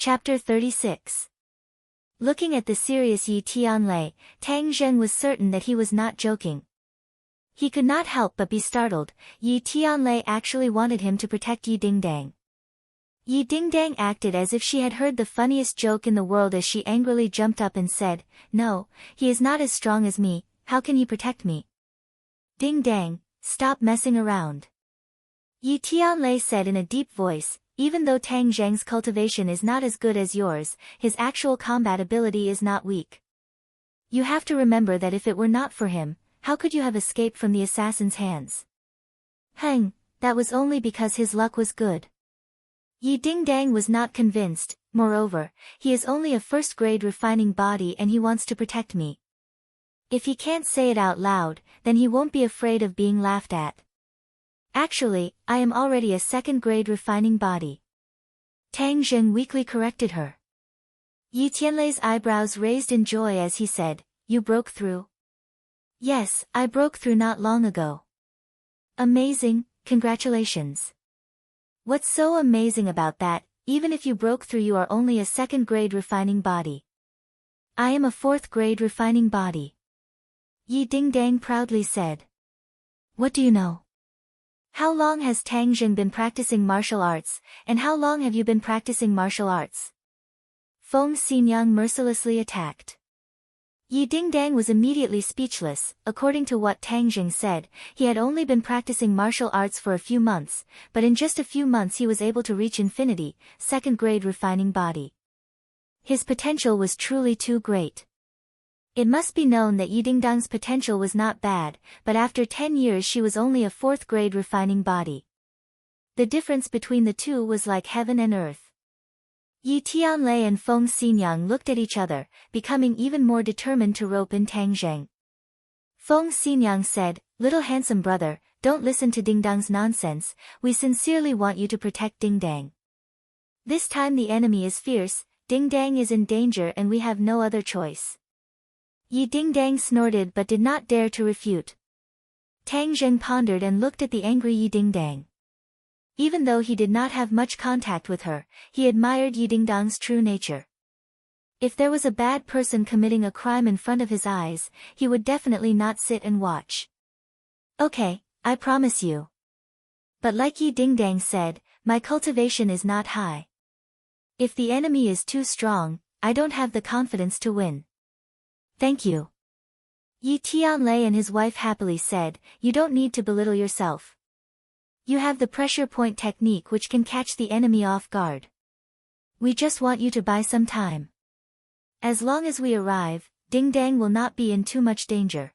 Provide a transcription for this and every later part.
Chapter 36. Looking at the serious Yi Tianlei, Tang Zheng was certain that he was not joking. He could not help but be startled. Yi Tianlei actually wanted him to protect Yi Dingdang. Yi Dingdang acted as if she had heard the funniest joke in the world as she angrily jumped up and said, "No, he is not as strong as me, how can he protect me?" "Dingdang, stop messing around," Yi Tianlei said in a deep voice. "Even though Tang Zheng's cultivation is not as good as yours, his actual combat ability is not weak. You have to remember that if it were not for him, how could you have escaped from the assassin's hands?" That was only because his luck was good." Yi Dingdang was not convinced. "Moreover, he is only a first-grade refining body and he wants to protect me. If he can't say it out loud, then he won't be afraid of being laughed at. Actually, I am already a second-grade refining body." Tang Zheng weakly corrected her. Yi Tianlei's eyebrows raised in joy as he said, "You broke through?" "Yes, I broke through not long ago." "Amazing, congratulations." "What's so amazing about that? Even if you broke through, you are only a second-grade refining body. I am a fourth-grade refining body," Yi Dingdang proudly said. "What do you know? How long has Tang Zheng been practicing martial arts, and how long have you been practicing martial arts?" Feng Xinyang mercilessly attacked. Yi Dingdang was immediately speechless. According to what Tang Zheng said, he had only been practicing martial arts for a few months, but in just a few months he was able to reach infinity, second-grade refining body. His potential was truly too great. It must be known that Yi Dingdang's potential was not bad, but after 10 years she was only a fourth-grade refining body. The difference between the two was like heaven and earth. Yi Tianlei and Feng Xinyang looked at each other, becoming even more determined to rope in Tang Zheng. Feng Xinyang said, "Little handsome brother, don't listen to Dingdang's nonsense, we sincerely want you to protect Dingdang. This time the enemy is fierce, Dingdang is in danger and we have no other choice." Yi Dingdang snorted but did not dare to refute. Tang Zheng pondered and looked at the angry Yi Dingdang. Even though he did not have much contact with her, he admired Yi Dingdang's true nature. If there was a bad person committing a crime in front of his eyes, he would definitely not sit and watch. "Okay, I promise you. But like Yi Dingdang said, my cultivation is not high. If the enemy is too strong, I don't have the confidence to win." "Thank you," Yi Tianlei and his wife happily said. "You don't need to belittle yourself. You have the pressure point technique which can catch the enemy off guard. We just want you to buy some time. As long as we arrive, Dingdang will not be in too much danger."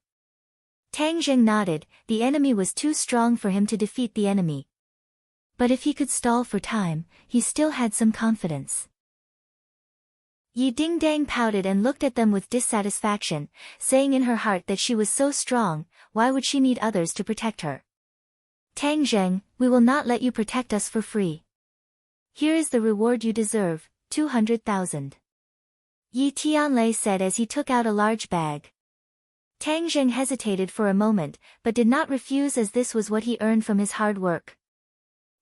Tang Zheng nodded. The enemy was too strong for him to defeat the enemy. But if he could stall for time, he still had some confidence. Yi Dingdang pouted and looked at them with dissatisfaction, saying in her heart that she was so strong, why would she need others to protect her? "Tang Zheng, we will not let you protect us for free. Here is the reward you deserve, 200,000. Yi Tianlei said as he took out a large bag. Tang Zheng hesitated for a moment, but did not refuse as this was what he earned from his hard work.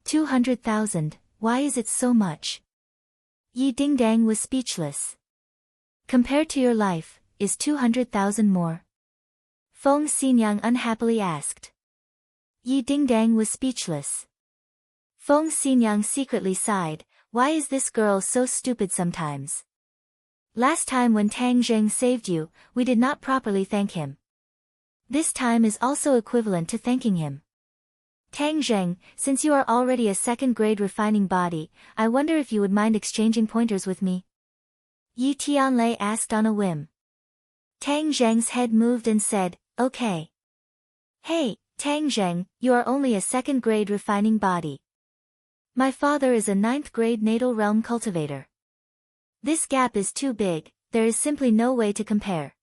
200,000, why is it so much? Yi Dingdang was speechless. "Compared to your life, is 200,000 more?" Feng Xinyang unhappily asked. Yi Dingdang was speechless. Feng Xinyang secretly sighed. Why is this girl so stupid sometimes? Last time when Tang Zheng saved you, we did not properly thank him. This time is also equivalent to thanking him. Tang Zheng, since you are already a second-grade refining body, I wonder if you would mind exchanging pointers with me?" Yi Tianlei asked on a whim. Tang Zheng's head moved and said, "Okay." "Hey, Tang Zheng, you are only a second-grade refining body. My father is a 9th-grade natal realm cultivator. This gap is too big, there is simply no way to compare."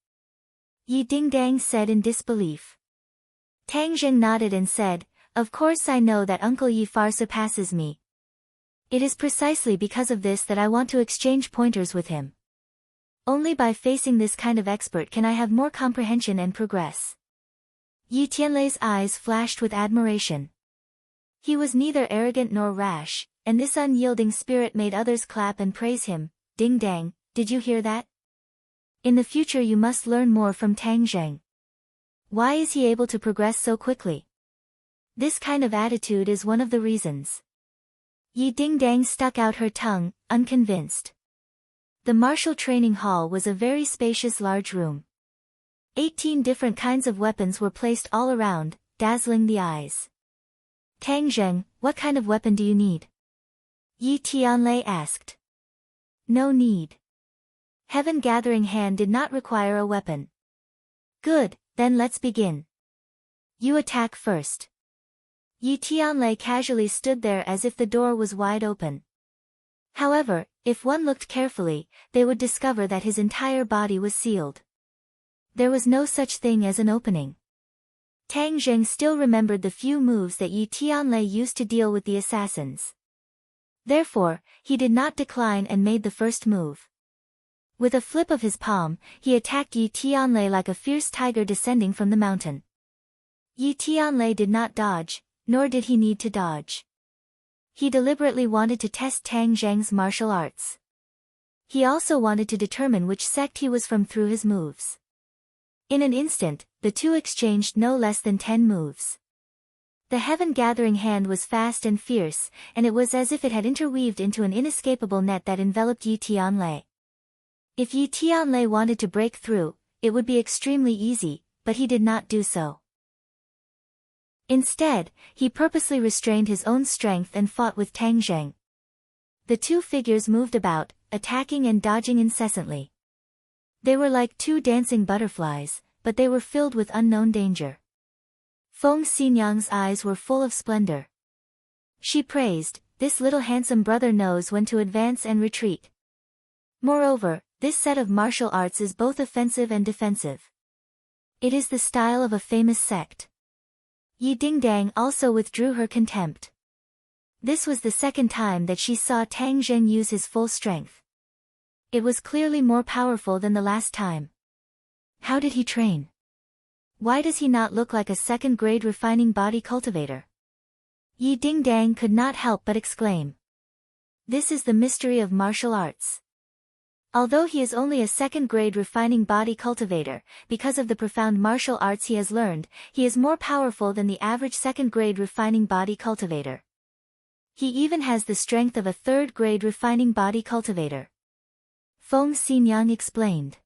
Yi Dingdang said in disbelief. Tang Zheng nodded and said, "Of course I know that Uncle Yi far surpasses me. It is precisely because of this that I want to exchange pointers with him. Only by facing this kind of expert can I have more comprehension and progress." Yi Tianlei's eyes flashed with admiration. He was neither arrogant nor rash, and this unyielding spirit made others clap and praise him. Ding dang, did you hear that? In the future you must learn more from Tang Zheng. Why is he able to progress so quickly? This kind of attitude is one of the reasons. Yi Dingdang stuck out her tongue, unconvinced. The martial training hall was a very spacious large room. 18 different kinds of weapons were placed all around, dazzling the eyes. Tang Zheng, what kind of weapon do you need? Yi Tianlei asked. No need. Heaven Gathering Hand did not require a weapon. Good, then let's begin. You attack first. Yi Tianlei casually stood there as if the door was wide open. However, if one looked carefully, they would discover that his entire body was sealed. There was no such thing as an opening. Tang Zheng still remembered the few moves that Yi Tianlei used to deal with the assassins. Therefore, he did not decline and made the first move. With a flip of his palm, he attacked Yi Tianlei like a fierce tiger descending from the mountain. Yi Tianlei did not dodge, nor did he need to dodge. He deliberately wanted to test Tang Zheng's martial arts. He also wanted to determine which sect he was from through his moves. In an instant, the two exchanged no less than 10 moves. The Heaven Gathering Hand was fast and fierce, and it was as if it had interweaved into an inescapable net that enveloped Yi Tianlei. If Yi Tianlei wanted to break through, it would be extremely easy, but he did not do so. Instead, he purposely restrained his own strength and fought with Tang Zheng. The two figures moved about, attacking and dodging incessantly. They were like two dancing butterflies, but they were filled with unknown danger. Feng Xinyang's eyes were full of splendor. She praised, this little handsome brother knows when to advance and retreat. Moreover, this set of martial arts is both offensive and defensive. It is the style of a famous sect. Yi Dingdang also withdrew her contempt. This was the second time that she saw Tang Zheng use his full strength. It was clearly more powerful than the last time. How did he train? Why does he not look like a second-grade refining body cultivator? Yi Dingdang could not help but exclaim. This is the mystery of martial arts. Although he is only a second-grade refining body cultivator, because of the profound martial arts he has learned, he is more powerful than the average second-grade refining body cultivator. He even has the strength of a third-grade refining body cultivator. Feng Xinyang explained.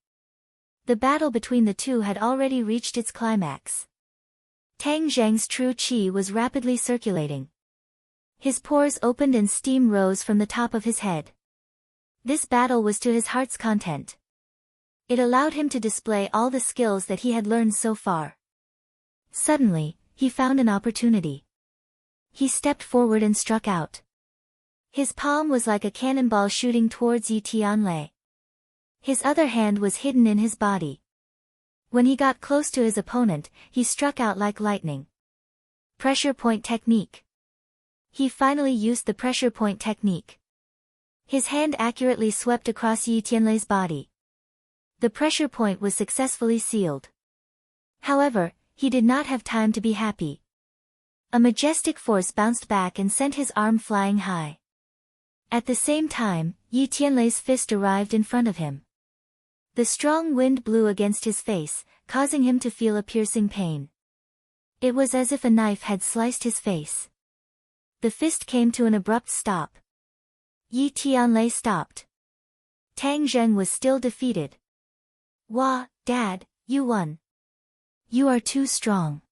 The battle between the two had already reached its climax. Tang Zheng's true qi was rapidly circulating. His pores opened and steam rose from the top of his head. This battle was to his heart's content. It allowed him to display all the skills that he had learned so far. Suddenly, he found an opportunity. He stepped forward and struck out. His palm was like a cannonball shooting towards Yi Tianlei. His other hand was hidden in his body. When he got close to his opponent, he struck out like lightning. Pressure point technique. He finally used the pressure point technique. His hand accurately swept across Yi Tianlei's body. The pressure point was successfully sealed. However, he did not have time to be happy. A majestic force bounced back and sent his arm flying high. At the same time, Yi Tianlei's fist arrived in front of him. The strong wind blew against his face, causing him to feel a piercing pain. It was as if a knife had sliced his face. The fist came to an abrupt stop. Yi Tianlei stopped. Tang Zheng was still defeated. Wah, Dad, you won. You are too strong.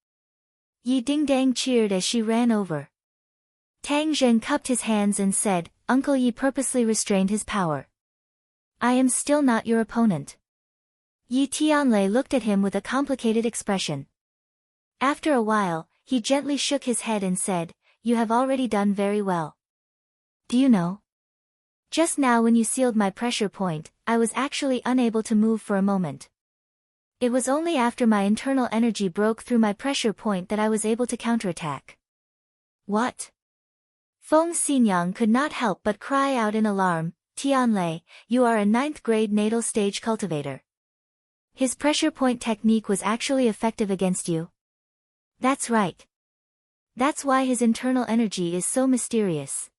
Yi Dingdang cheered as she ran over. Tang Zheng cupped his hands and said, Uncle Yi purposely restrained his power. I am still not your opponent. Yi Tianlei looked at him with a complicated expression. After a while, he gently shook his head and said, You have already done very well. Do you know? Just now when you sealed my pressure point, I was actually unable to move for a moment. It was only after my internal energy broke through my pressure point that I was able to counterattack. What? Feng Xinyang could not help but cry out in alarm, Tianlei, you are a 9th grade natal stage cultivator. His pressure point technique was actually effective against you. That's right. That's why his internal energy is so mysterious.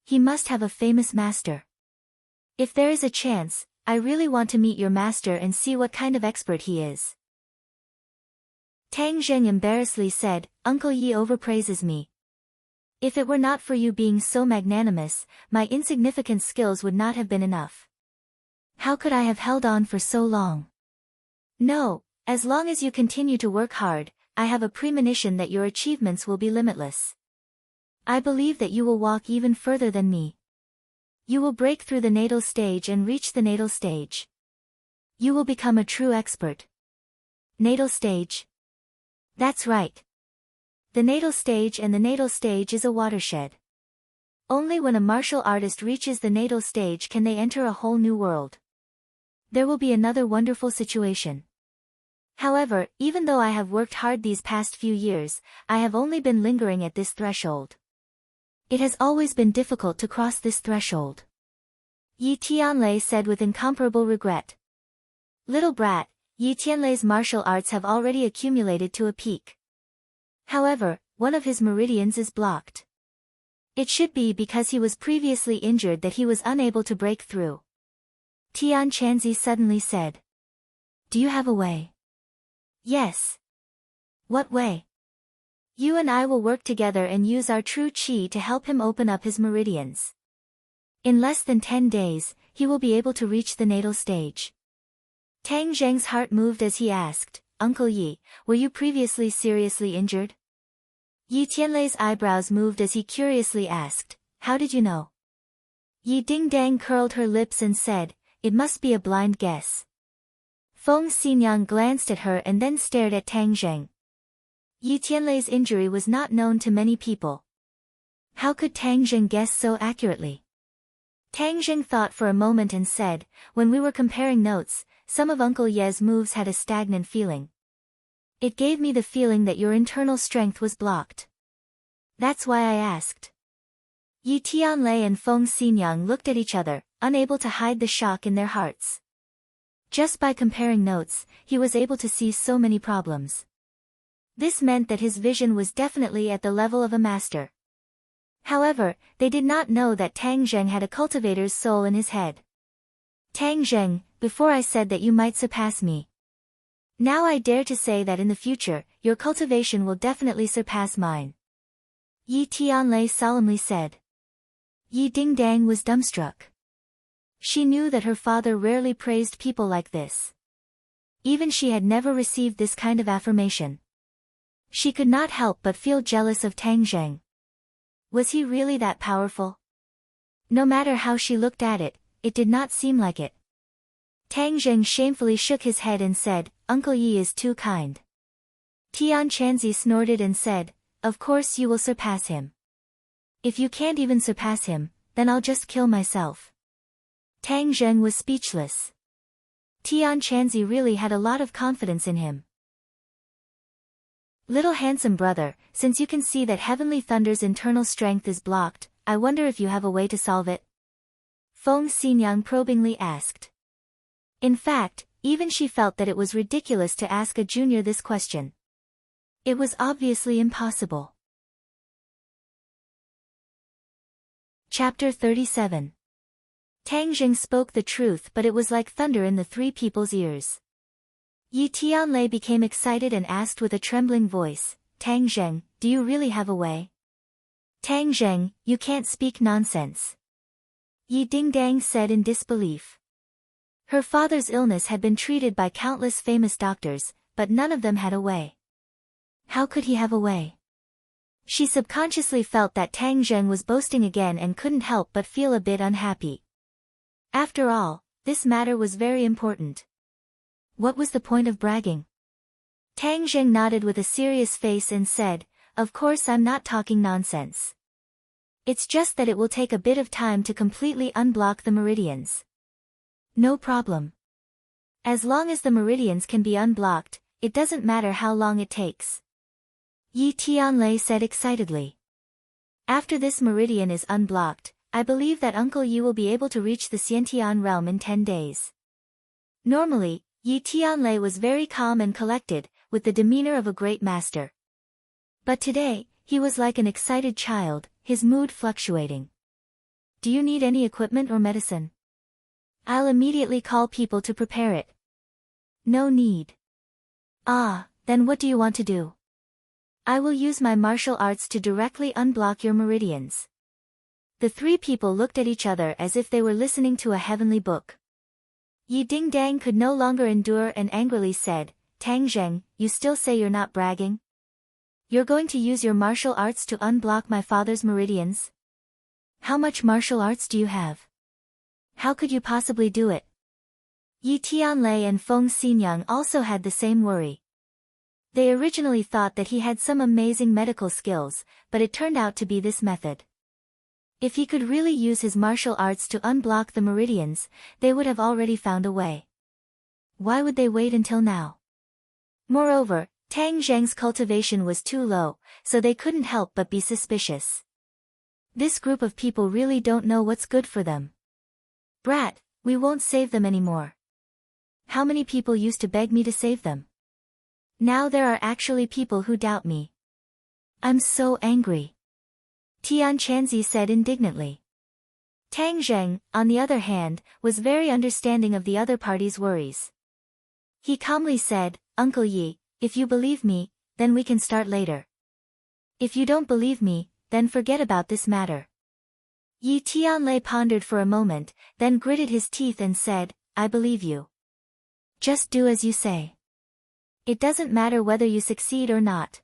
He must have a famous master. If there is a chance, I really want to meet your master and see what kind of expert he is. Tang Zheng embarrassedly said, Uncle Yi overpraises me. If it were not for you being so magnanimous, my insignificant skills would not have been enough. How could I have held on for so long? No, as long as you continue to work hard, I have a premonition that your achievements will be limitless. I believe that you will walk even further than me. You will break through the natal stage and reach the natal stage. You will become a true expert. Natal stage? That's right. The natal stage and the natal stage is a watershed. Only when a martial artist reaches the natal stage can they enter a whole new world. There will be another wonderful situation. However, even though I have worked hard these past few years, I have only been lingering at this threshold. It has always been difficult to cross this threshold. Yi Tianlei said with incomparable regret. Little brat, Yi Tianlei's martial arts have already accumulated to a peak. However, one of his meridians is blocked. It should be because he was previously injured that he was unable to break through. Tian Chanzi suddenly said. Do you have a way? Yes. What way? You and I will work together and use our true qi to help him open up his meridians. In less than 10 days, he will be able to reach the natal stage. Tang Zheng's heart moved as he asked, Uncle Yi, were you previously seriously injured? Yi Tianlei's eyebrows moved as he curiously asked, how did you know? Yi Dingdang curled her lips and said, it must be a blind guess. Feng Xinyang glanced at her and then stared at Tang Zheng. Yi Tianlei's injury was not known to many people. How could Tang Zheng guess so accurately? Tang Zheng thought for a moment and said, when we were comparing notes, some of Uncle Ye's moves had a stagnant feeling. It gave me the feeling that your internal strength was blocked. That's why I asked. Yi Tianlei and Feng Xinyang looked at each other, unable to hide the shock in their hearts. Just by comparing notes, he was able to see so many problems. This meant that his vision was definitely at the level of a master. However, they did not know that Tang Zheng had a cultivator's soul in his head. Tang Zheng, before I said that you might surpass me. Now I dare to say that in the future, your cultivation will definitely surpass mine. Yi Tianlei solemnly said. Yi Dingdang was dumbstruck. She knew that her father rarely praised people like this. Even she had never received this kind of affirmation. She could not help but feel jealous of Tang Zheng. Was he really that powerful? No matter how she looked at it, it did not seem like it. Tang Zheng shamefully shook his head and said, Uncle Yi is too kind. Tian Chanzi snorted and said, of course you will surpass him. If you can't even surpass him, then I'll just kill myself. Tang Zheng was speechless. Tian Chanzi really had a lot of confidence in him. Little handsome brother, since you can see that Heavenly Thunder's internal strength is blocked, I wonder if you have a way to solve it? Feng Xinyang probingly asked. In fact, even she felt that it was ridiculous to ask a junior this question. It was obviously impossible. Chapter 37. Tang Zheng spoke the truth, but it was like thunder in the three people's ears. Yi Tianlei became excited and asked with a trembling voice, Tang Zheng, do you really have a way? Tang Zheng, you can't speak nonsense. Yi Dingdang said in disbelief. Her father's illness had been treated by countless famous doctors, but none of them had a way. How could he have a way? She subconsciously felt that Tang Zheng was boasting again and couldn't help but feel a bit unhappy. After all, this matter was very important. What was the point of bragging? Tang Zheng nodded with a serious face and said, of course I'm not talking nonsense. It's just that it will take a bit of time to completely unblock the meridians. No problem. As long as the meridians can be unblocked, it doesn't matter how long it takes. Yi Tianlei said excitedly. After this meridian is unblocked, I believe that Uncle Yi will be able to reach the Xiantian realm in 10 days. Normally, Yi Tianlei was very calm and collected, with the demeanor of a great master. But today, he was like an excited child, his mood fluctuating. Do you need any equipment or medicine? I'll immediately call people to prepare it. No need. Ah, then what do you want to do? I will use my martial arts to directly unblock your meridians. The three people looked at each other as if they were listening to a heavenly book. Yi Dingdang could no longer endure and angrily said, Tang Zheng, you still say you're not bragging? You're going to use your martial arts to unblock my father's meridians? How much martial arts do you have? How could you possibly do it? Yi Tianlei and Feng Xinyang also had the same worry. They originally thought that he had some amazing medical skills, but it turned out to be this method. If he could really use his martial arts to unblock the meridians, they would have already found a way. Why would they wait until now? Moreover, Tang Zheng's cultivation was too low, so they couldn't help but be suspicious. This group of people really don't know what's good for them. Brat, we won't save them anymore. How many people used to beg me to save them? Now there are actually people who doubt me. I'm so angry. Tian Chanzi said indignantly. Tang Zheng, on the other hand, was very understanding of the other party's worries. He calmly said, Uncle Yi, if you believe me, then we can start later. If you don't believe me, then forget about this matter. Yi Tianlei pondered for a moment, then gritted his teeth and said, I believe you. Just do as you say. It doesn't matter whether you succeed or not.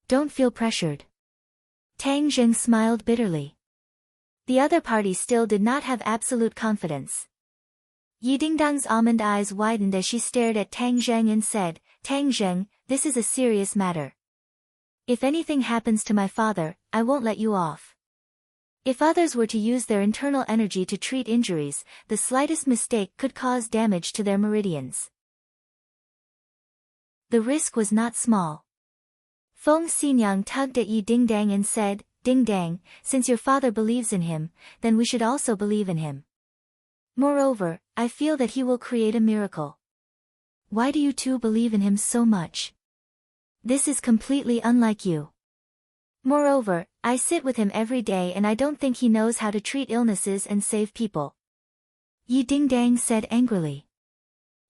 Don't feel pressured. Tang Zheng smiled bitterly. The other party still did not have absolute confidence. Yi Dingdang's almond eyes widened as she stared at Tang Zheng and said, Tang Zheng, this is a serious matter. If anything happens to my father, I won't let you off. If others were to use their internal energy to treat injuries, the slightest mistake could cause damage to their meridians. The risk was not small. Feng Xinyang tugged at Yi Dingdang and said, Dingdang, since your father believes in him, then we should also believe in him. Moreover, I feel that he will create a miracle. Why do you two believe in him so much? This is completely unlike you. Moreover, I sit with him every day and I don't think he knows how to treat illnesses and save people. Yi Dingdang said angrily.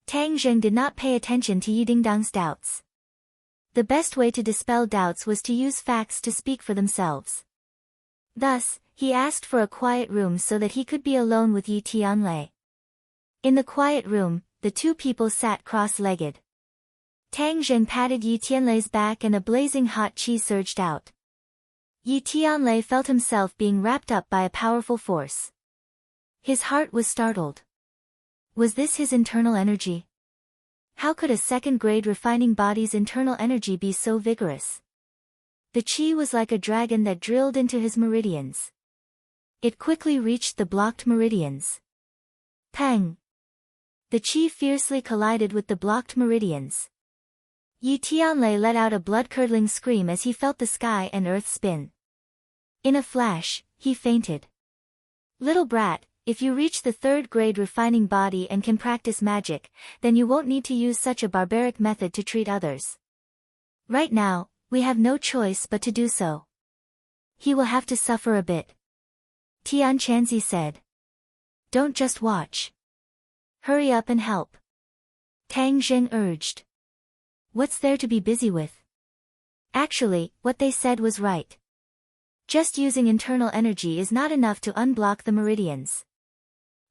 Tang Zheng did not pay attention to Yi Dingdang's doubts. The best way to dispel doubts was to use facts to speak for themselves. Thus, he asked for a quiet room so that he could be alone with Yi Tianlei. In the quiet room, the two people sat cross-legged. Tang Zheng patted Yi Tianlei's back and a blazing hot qi surged out. Yi Tianlei felt himself being wrapped up by a powerful force. His heart was startled. Was this his internal energy? How could a second-grade refining body's internal energy be so vigorous? The qi was like a dragon that drilled into his meridians. It quickly reached the blocked meridians. Pang! The qi fiercely collided with the blocked meridians. Yi Tianlei let out a blood-curdling scream as he felt the sky and earth spin. In a flash, he fainted. Little brat, if you reach the third-grade refining body and can practice magic, then you won't need to use such a barbaric method to treat others. Right now, we have no choice but to do so. He will have to suffer a bit. Tian Chanzi said. Don't just watch. Hurry up and help. Tang Zheng urged. What's there to be busy with? Actually, what they said was right. Just using internal energy is not enough to unblock the meridians.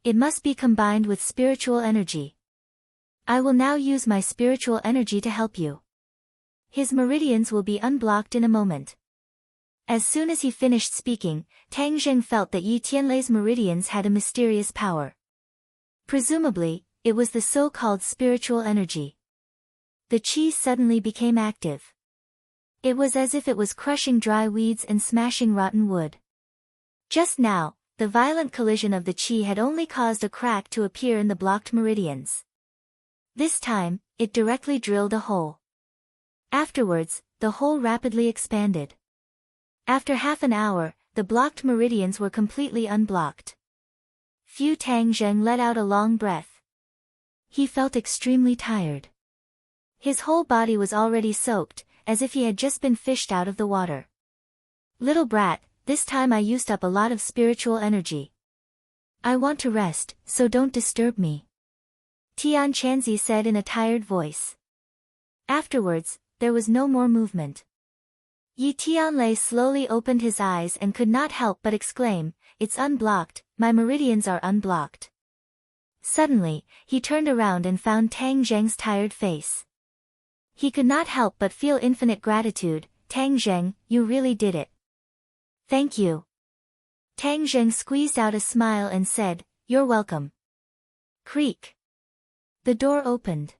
It must be combined with spiritual energy. I will now use my spiritual energy to help you. His meridians will be unblocked in a moment. As soon as he finished speaking, Tang Zheng felt that Yi Tianlei's meridians had a mysterious power. Presumably, it was the so-called spiritual energy. The qi suddenly became active. It was as if it was crushing dry weeds and smashing rotten wood. Just now, the violent collision of the qi had only caused a crack to appear in the blocked meridians. This time, it directly drilled a hole. Afterwards, the hole rapidly expanded. After half an hour, the blocked meridians were completely unblocked. Tang Zheng let out a long breath. He felt extremely tired. His whole body was already soaked, as if he had just been fished out of the water. Little brat, this time I used up a lot of spiritual energy. I want to rest, so don't disturb me, Tian Chanzi said in a tired voice. Afterwards, there was no more movement. Yi Tianlei slowly opened his eyes and could not help but exclaim, "It's unblocked, my meridians are unblocked." Suddenly, he turned around and found Tang Zheng's tired face. He could not help but feel infinite gratitude. "Tang Zheng, you really did it. Thank you." Tang Zheng squeezed out a smile and said, "You're welcome." Creak. The door opened.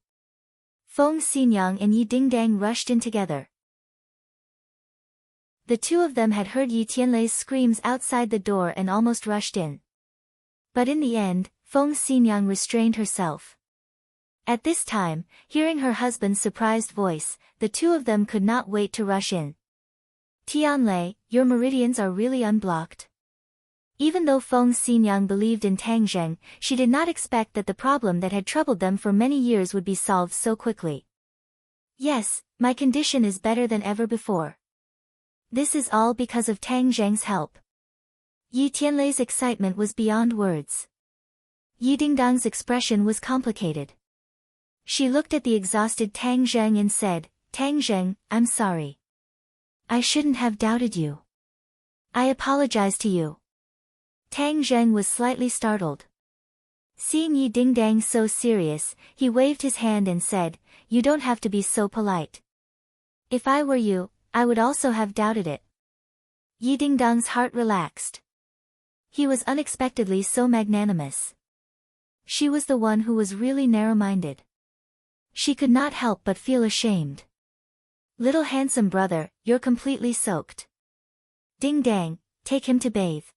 Feng Xinyang and Yi Dingdang rushed in together. The two of them had heard Yi Tianlei's screams outside the door and almost rushed in. But in the end, Feng Xinyang restrained herself. At this time, hearing her husband's surprised voice, the two of them could not wait to rush in. "Tianlei, your meridians are really unblocked?" Even though Feng Xinyang believed in Tang Zheng, she did not expect that the problem that had troubled them for many years would be solved so quickly. "Yes, my condition is better than ever before. This is all because of Tang Zheng's help." Yi Tianlei's excitement was beyond words. Yi Dingdang's expression was complicated. She looked at the exhausted Tang Zheng and said, "Tang Zheng, I'm sorry. I shouldn't have doubted you. I apologize to you." Tang Zheng was slightly startled. Seeing Yi Dingdang so serious, he waved his hand and said, "You don't have to be so polite. If I were you, I would also have doubted it." Yi Dingdang's heart relaxed. He was unexpectedly so magnanimous. She was the one who was really narrow-minded. She could not help but feel ashamed. "Little handsome brother, you're completely soaked. Dingdang, take him to bathe,"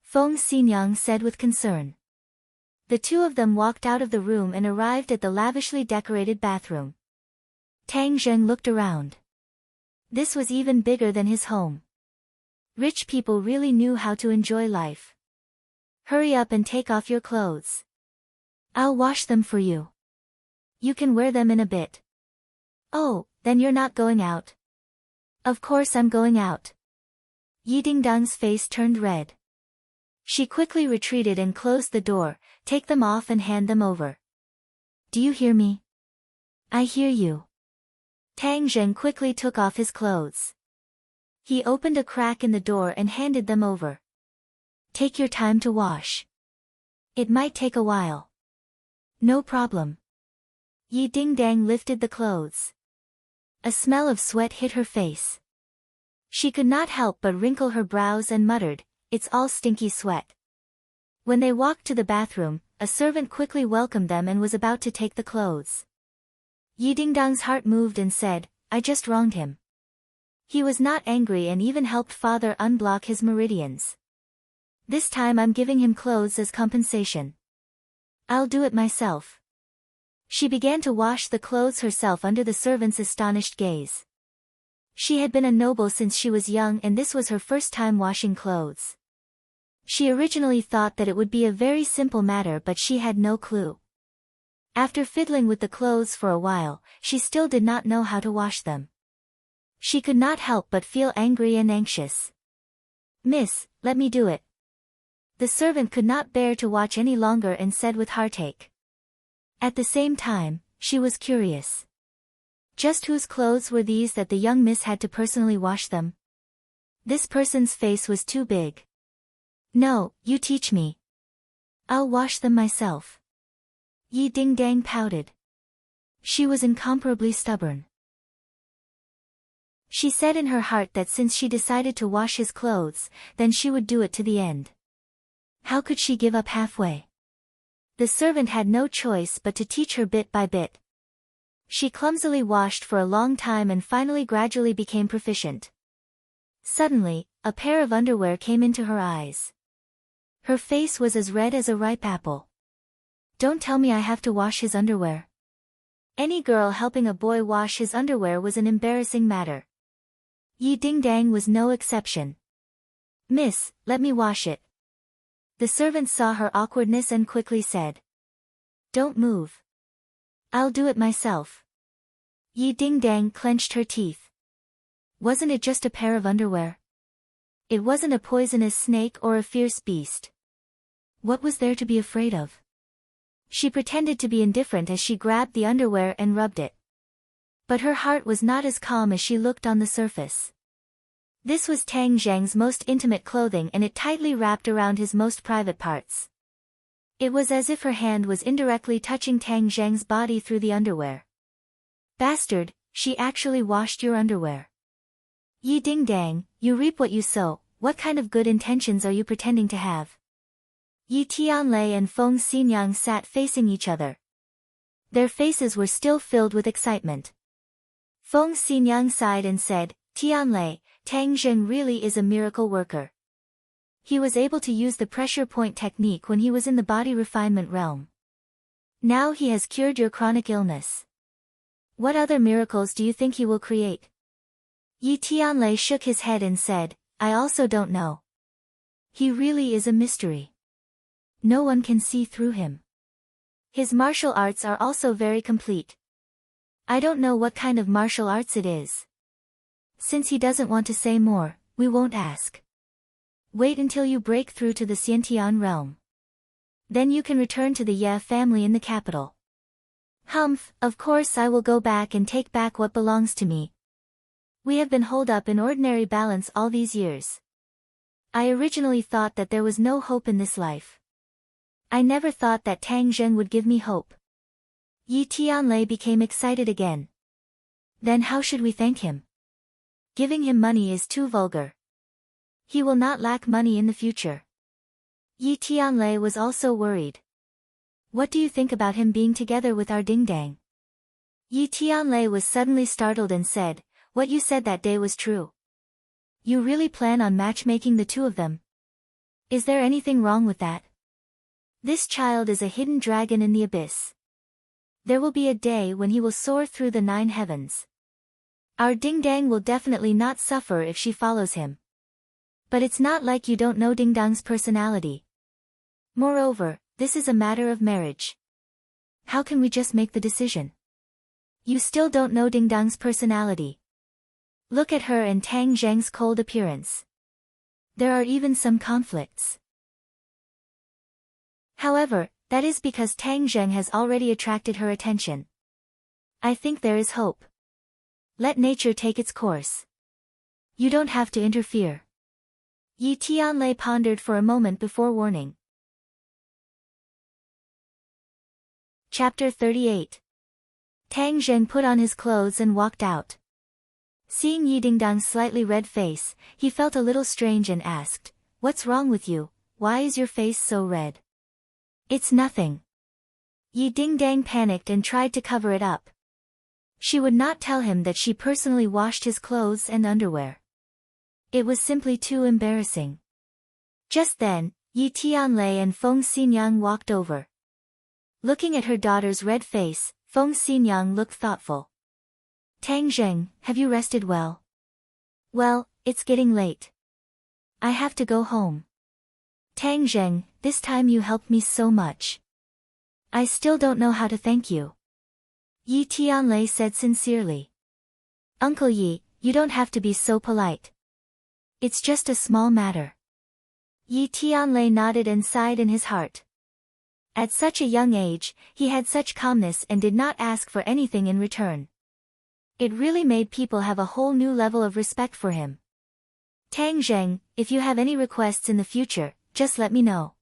Feng Xinyang said with concern. The two of them walked out of the room and arrived at the lavishly decorated bathroom. Tang Zheng looked around. This was even bigger than his home. Rich people really knew how to enjoy life. "Hurry up and take off your clothes. I'll wash them for you. You can wear them in a bit." "Oh, then you're not going out?" "Of course I'm going out." Yi Dingdang's face turned red. She quickly retreated and closed the door. "Take them off and hand them over." "Do you hear me?" "I hear you." Tang Zheng quickly took off his clothes. He opened a crack in the door and handed them over. "Take your time to wash. It might take a while." "No problem." Yi Dingdang lifted the clothes. A smell of sweat hit her face. She could not help but wrinkle her brows and muttered, "It's all stinky sweat." When they walked to the bathroom, a servant quickly welcomed them and was about to take the clothes. Yi Dingdang's heart moved and said, "I just wronged him." He was not angry and even helped father unblock his meridians. "This time I'm giving him clothes as compensation. I'll do it myself." She began to wash the clothes herself under the servant's astonished gaze. She had been a noble since she was young and this was her first time washing clothes. She originally thought that it would be a very simple matter but she had no clue. After fiddling with the clothes for a while, she still did not know how to wash them. She could not help but feel angry and anxious. "Miss, let me do it." The servant could not bear to watch any longer and said with heartache. At the same time, she was curious. Just whose clothes were these that the young miss had to personally wash them? This person's face was too big. "No, you teach me. I'll wash them myself." Yi Dingdang pouted. She was incomparably stubborn. She said in her heart that since she decided to wash his clothes, then she would do it to the end. How could she give up halfway? The servant had no choice but to teach her bit by bit. She clumsily washed for a long time and finally gradually became proficient. Suddenly, a pair of underwear came into her eyes. Her face was as red as a ripe apple. "Don't tell me I have to wash his underwear." Any girl helping a boy wash his underwear was an embarrassing matter. Yi Dingdang was no exception. "Miss, let me wash it." The servant saw her awkwardness and quickly said, "Don't move. I'll do it myself." Yi Dingdang clenched her teeth. Wasn't it just a pair of underwear? It wasn't a poisonous snake or a fierce beast. What was there to be afraid of? She pretended to be indifferent as she grabbed the underwear and rubbed it. But her heart was not as calm as she looked on the surface. This was Tang Zheng's most intimate clothing, and it tightly wrapped around his most private parts. It was as if her hand was indirectly touching Tang Zheng's body through the underwear. Bastard, she actually washed your underwear. Yi Dingdang, you reap what you sow. What kind of good intentions are you pretending to have? Yi Tianlei and Feng Xinyang sat facing each other. Their faces were still filled with excitement. Feng Xinyang sighed and said, Tianlei, Tang Zheng really is a miracle worker. He was able to use the pressure point technique when he was in the body refinement realm. Now he has cured your chronic illness. What other miracles do you think he will create? Yi Tianlei shook his head and said, I also don't know. He really is a mystery. No one can see through him. His martial arts are also very complete. I don't know what kind of martial arts it is. Since he doesn't want to say more, we won't ask. Wait until you break through to the Xiantian realm. Then you can return to the Ye family in the capital. Humph, of course I will go back and take back what belongs to me. We have been holed up in ordinary balance all these years. I originally thought that there was no hope in this life. I never thought that Tang Zheng would give me hope. Yi Tianlei became excited again. Then how should we thank him? Giving him money is too vulgar. He will not lack money in the future. Yi Tianlei was also worried. What do you think about him being together with our Dingdang? Yi Tianlei was suddenly startled and said, what you said that day was true. You really plan on matchmaking the two of them? Is there anything wrong with that? This child is a hidden dragon in the abyss. There will be a day when he will soar through the 9 heavens. Our Dingdang will definitely not suffer if she follows him. But it's not like you don't know Dingdang's personality. Moreover, this is a matter of marriage. How can we just make the decision? You still don't know Dingdang's personality. Look at her and Tang Zheng's cold appearance. There are even some conflicts. However, that is because Tang Zheng has already attracted her attention. I think there is hope. Let nature take its course. You don't have to interfere. Yi Tianlei pondered for a moment before warning. Chapter 38. Tang Zheng put on his clothes and walked out. Seeing Yi Dingdang's slightly red face, he felt a little strange and asked, What's wrong with you? Why is your face so red? It's nothing. Yi Dingdang panicked and tried to cover it up. She would not tell him that she personally washed his clothes and underwear. It was simply too embarrassing. Just then, Yi Tianlei and Feng Xinyang walked over. Looking at her daughter's red face, Feng Xinyang looked thoughtful. Tang Zheng, have you rested well? Well, it's getting late. I have to go home. Tang Zheng, this time you helped me so much. I still don't know how to thank you. Yi Tianlei said sincerely. Uncle Yi, you don't have to be so polite. It's just a small matter. Yi Tianlei nodded and sighed in his heart. At such a young age, he had such calmness and did not ask for anything in return. It really made people have a whole new level of respect for him. Tang Zheng, if you have any requests in the future, just let me know.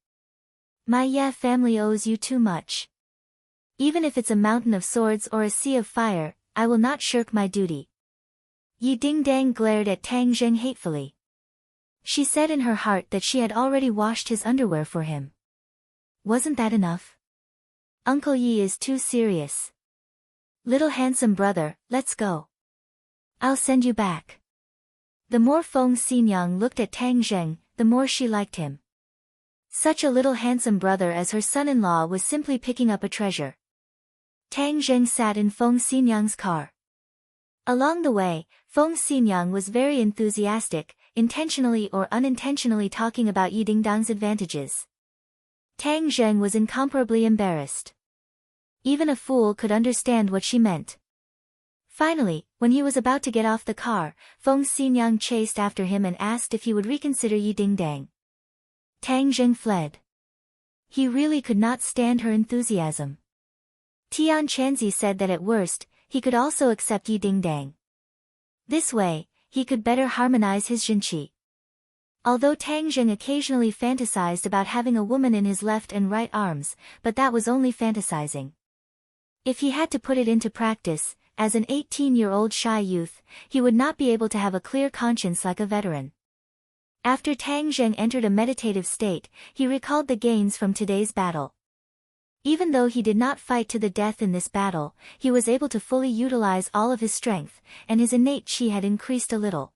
My Ye family owes you too much. Even if it's a mountain of swords or a sea of fire, I will not shirk my duty. Yi Dingdang glared at Tang Zheng hatefully. She said in her heart that she had already washed his underwear for him. Wasn't that enough? Uncle Yi is too serious. Little handsome brother, let's go. I'll send you back. The more Feng Xinyang looked at Tang Zheng, the more she liked him. Such a little handsome brother as her son-in-law was simply picking up a treasure. Tang Zheng sat in Feng Xinyang's car. Along the way, Feng Xinyang was very enthusiastic, intentionally or unintentionally talking about Yi Dingdang's advantages. Tang Zheng was incomparably embarrassed. Even a fool could understand what she meant. Finally, when he was about to get off the car, Feng Xinyang chased after him and asked if he would reconsider Yi Dingdang. Tang Zheng fled. He really could not stand her enthusiasm. Tian Chanzi said that at worst, he could also accept Yi Dingdang. This way, he could better harmonize his Jinqi. Although Tang Zheng occasionally fantasized about having a woman in his left and right arms, but that was only fantasizing. If he had to put it into practice, as an 18-year-old shy youth, he would not be able to have a clear conscience like a veteran. After Tang Zheng entered a meditative state, he recalled the gains from today's battle. Even though he did not fight to the death in this battle, he was able to fully utilize all of his strength, and his innate qi had increased a little.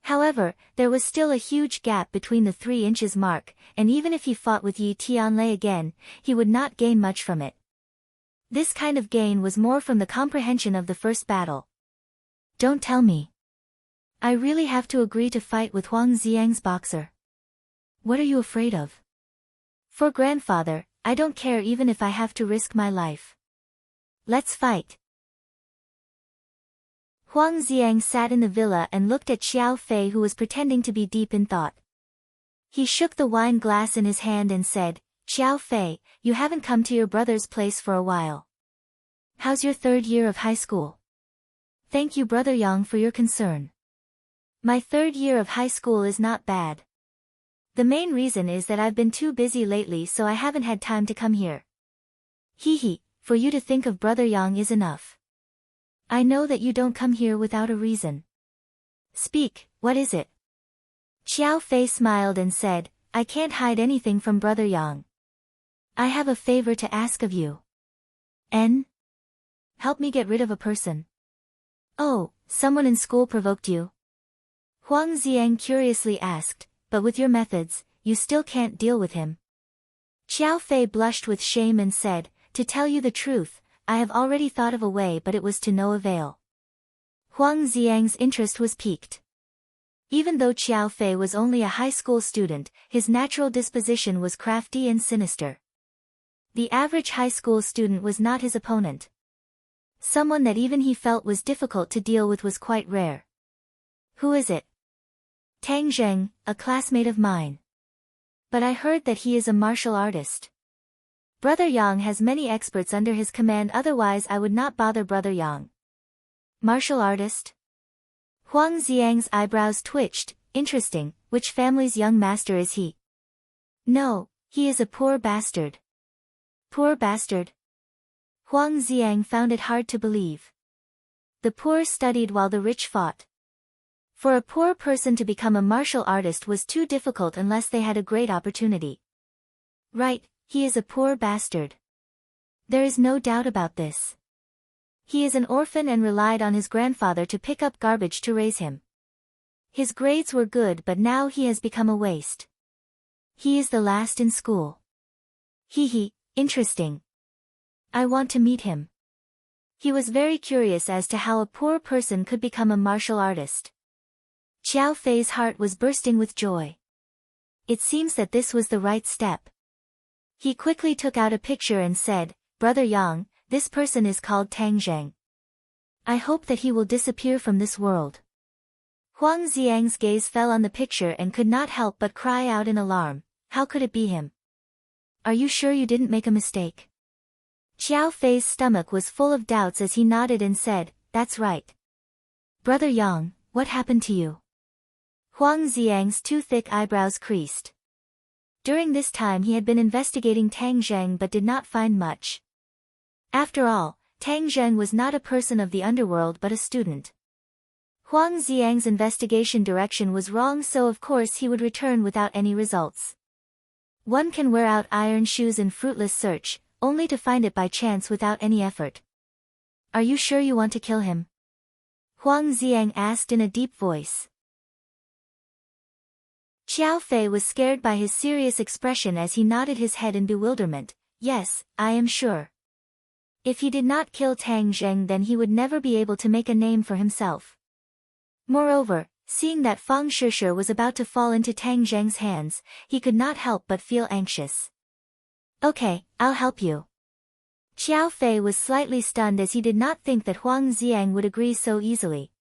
However, there was still a huge gap between the 3 inches mark, and even if he fought with Yi Tianlei again, he would not gain much from it. This kind of gain was more from the comprehension of the first battle. Don't tell me. I really have to agree to fight with Huang Xiang's boxer. What are you afraid of? For grandfather, I don't care even if I have to risk my life. Let's fight. Huang Xiang sat in the villa and looked at Xiao Fei, who was pretending to be deep in thought. He shook the wine glass in his hand and said, Xiao Fei, you haven't come to your brother's place for a while. How's your 3rd year of high school? Thank you, Brother Yang, for your concern. My 3rd year of high school is not bad. The main reason is that I've been too busy lately, so I haven't had time to come here. Hee, for you to think of Brother Yang is enough. I know that you don't come here without a reason. Speak, what is it? Xiao Fei smiled and said, I can't hide anything from Brother Yang. I have a favor to ask of you. Help me get rid of a person. Oh, someone in school provoked you? Huang Xiang curiously asked, but with your methods, you still can't deal with him. Xiao Fei blushed with shame and said, to tell you the truth, I have already thought of a way, but it was to no avail. Huang Xiang's interest was piqued. Even though Xiao Fei was only a high school student, his natural disposition was crafty and sinister. The average high school student was not his opponent. Someone that even he felt was difficult to deal with was quite rare. Who is it? Tang Zheng, a classmate of mine. But I heard that he is a martial artist. Brother Yang has many experts under his command, otherwise I would not bother Brother Yang. Martial artist? Huang Xiang's eyebrows twitched. Interesting. Which family's young master is he? No, he is a poor bastard. Poor bastard? Huang Xiang found it hard to believe. The poor studied while the rich fought. For a poor person to become a martial artist was too difficult unless they had a great opportunity. Right, he is a poor bastard. There is no doubt about this. He is an orphan and relied on his grandfather to pick up garbage to raise him. His grades were good, but now he has become a waste. He is the last in school. Hee, interesting. I want to meet him. He was very curious as to how a poor person could become a martial artist. Xiao Fei's heart was bursting with joy. It seems that this was the right step. He quickly took out a picture and said, Brother Yang, this person is called Tang Zheng. I hope that he will disappear from this world. Huang Xiang's gaze fell on the picture and could not help but cry out in alarm. How could it be him? Are you sure you didn't make a mistake? Xiao Fei's stomach was full of doubts as he nodded and said, That's right. Brother Yang, what happened to you? Huang Xiang's too thick eyebrows creased. During this time he had been investigating Tang Zheng but did not find much. After all, Tang Zheng was not a person of the underworld but a student. Huang Xiang's investigation direction was wrong, so of course he would return without any results. One can wear out iron shoes in fruitless search, only to find it by chance without any effort. Are you sure you want to kill him? Huang Xiang asked in a deep voice. Xiao Fei was scared by his serious expression as he nodded his head in bewilderment. Yes, I am sure. If he did not kill Tang Zheng, then he would never be able to make a name for himself. Moreover, seeing that Fang Shishir was about to fall into Tang Zheng's hands, he could not help but feel anxious. Okay, I'll help you. Xiao Fei was slightly stunned as he did not think that Huang Xiang would agree so easily.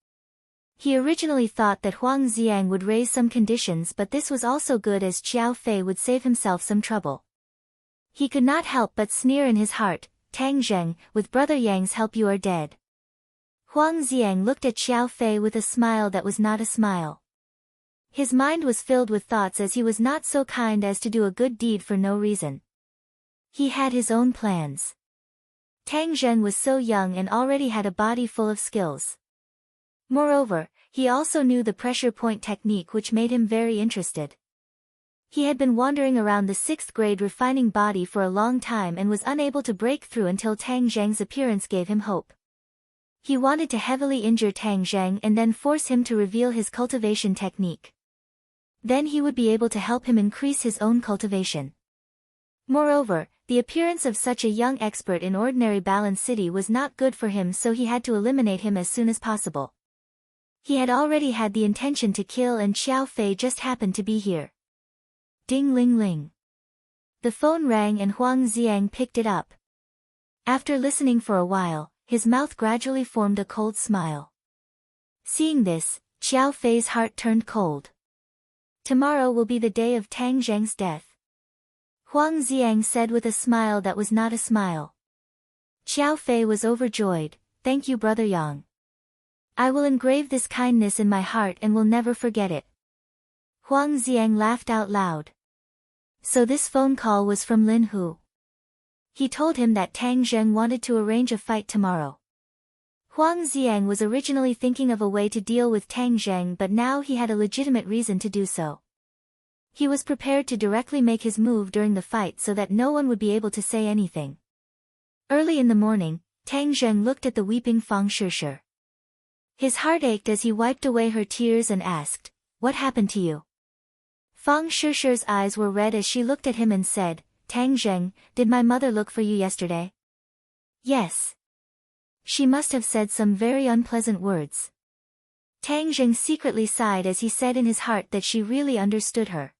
He originally thought that Huang Xiang would raise some conditions, but this was also good as Xiao Fei would save himself some trouble. He could not help but sneer in his heart, Tang Zheng, with Brother Yang's help you are dead. Huang Xiang looked at Xiao Fei with a smile that was not a smile. His mind was filled with thoughts as he was not so kind as to do a good deed for no reason. He had his own plans. Tang Zheng was so young and already had a body full of skills. Moreover, he also knew the pressure point technique which made him very interested. He had been wandering around the 6th grade refining body for a long time and was unable to break through until Tang Zheng's appearance gave him hope. He wanted to heavily injure Tang Zheng and then force him to reveal his cultivation technique. Then he would be able to help him increase his own cultivation. Moreover, the appearance of such a young expert in ordinary Balance City was not good for him, so he had to eliminate him as soon as possible. He had already had the intention to kill, and Xiao Fei just happened to be here. Ding ling ling. The phone rang and Huang Xiang picked it up. After listening for a while, his mouth gradually formed a cold smile. Seeing this, Xiao Fei's heart turned cold. Tomorrow will be the day of Tang Zheng's death. Huang Xiang said with a smile that was not a smile. Xiao Fei was overjoyed. Thank you, Brother Yang. I will engrave this kindness in my heart and will never forget it. Huang Xiang laughed out loud. So this phone call was from Lin Hu. He told him that Tang Zheng wanted to arrange a fight tomorrow. Huang Xiang was originally thinking of a way to deal with Tang Zheng, but now he had a legitimate reason to do so. He was prepared to directly make his move during the fight so that no one would be able to say anything. Early in the morning, Tang Zheng looked at the weeping Fang Shishir. His heart ached as he wiped away her tears and asked, "What happened to you?" Fang Shishir's eyes were red as she looked at him and said, "Tang Zheng, did my mother look for you yesterday?" "Yes." She must have said some very unpleasant words. Tang Zheng secretly sighed as he said in his heart that she really understood her.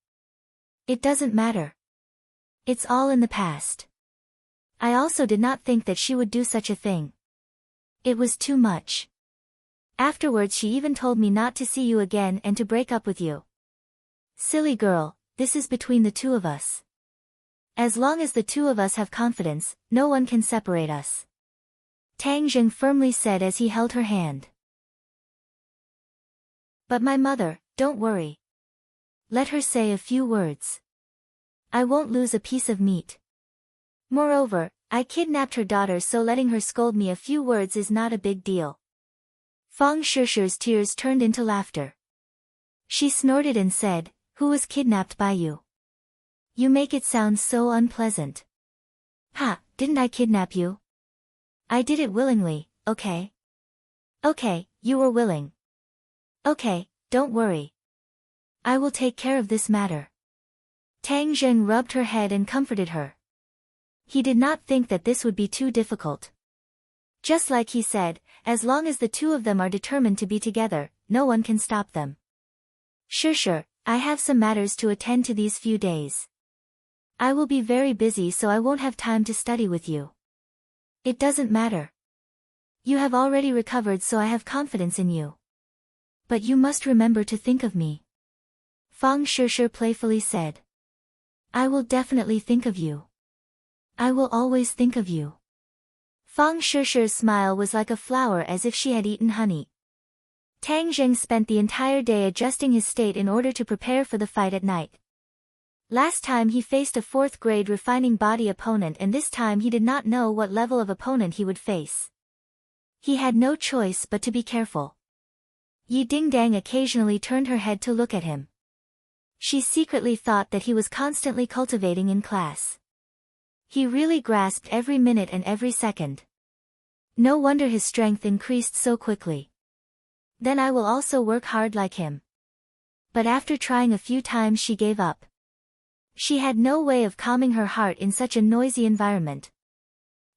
It doesn't matter. It's all in the past. I also did not think that she would do such a thing. It was too much. Afterwards she even told me not to see you again and to break up with you. Silly girl, this is between the two of us. As long as the two of us have confidence, no one can separate us. Tang Zheng firmly said as he held her hand. But my mother, don't worry. Let her say a few words. I won't lose a piece of meat. Moreover, I kidnapped her daughter, so letting her scold me a few words is not a big deal. Fang Shishir's tears turned into laughter. She snorted and said, "Who was kidnapped by you? You make it sound so unpleasant." "Ha, didn't I kidnap you? I did it willingly, okay? Okay, you were willing. Okay, don't worry. I will take care of this matter." Tang Zheng rubbed her head and comforted her. He did not think that this would be too difficult. Just like he said, as long as the two of them are determined to be together, no one can stop them. Sure, I have some matters to attend to these few days. I will be very busy, so I won't have time to study with you. It doesn't matter. You have already recovered, so I have confidence in you. But you must remember to think of me. Fang Shishir playfully said. I will definitely think of you. I will always think of you. Fang Shishir's smile was like a flower, as if she had eaten honey. Tang Zheng spent the entire day adjusting his state in order to prepare for the fight at night. Last time he faced a 4th grade refining body opponent, and this time he did not know what level of opponent he would face. He had no choice but to be careful. Yi Dingdang occasionally turned her head to look at him. She secretly thought that he was constantly cultivating in class. He really grasped every minute and every second. No wonder his strength increased so quickly. Then I will also work hard like him. But after trying a few times she gave up. She had no way of calming her heart in such a noisy environment.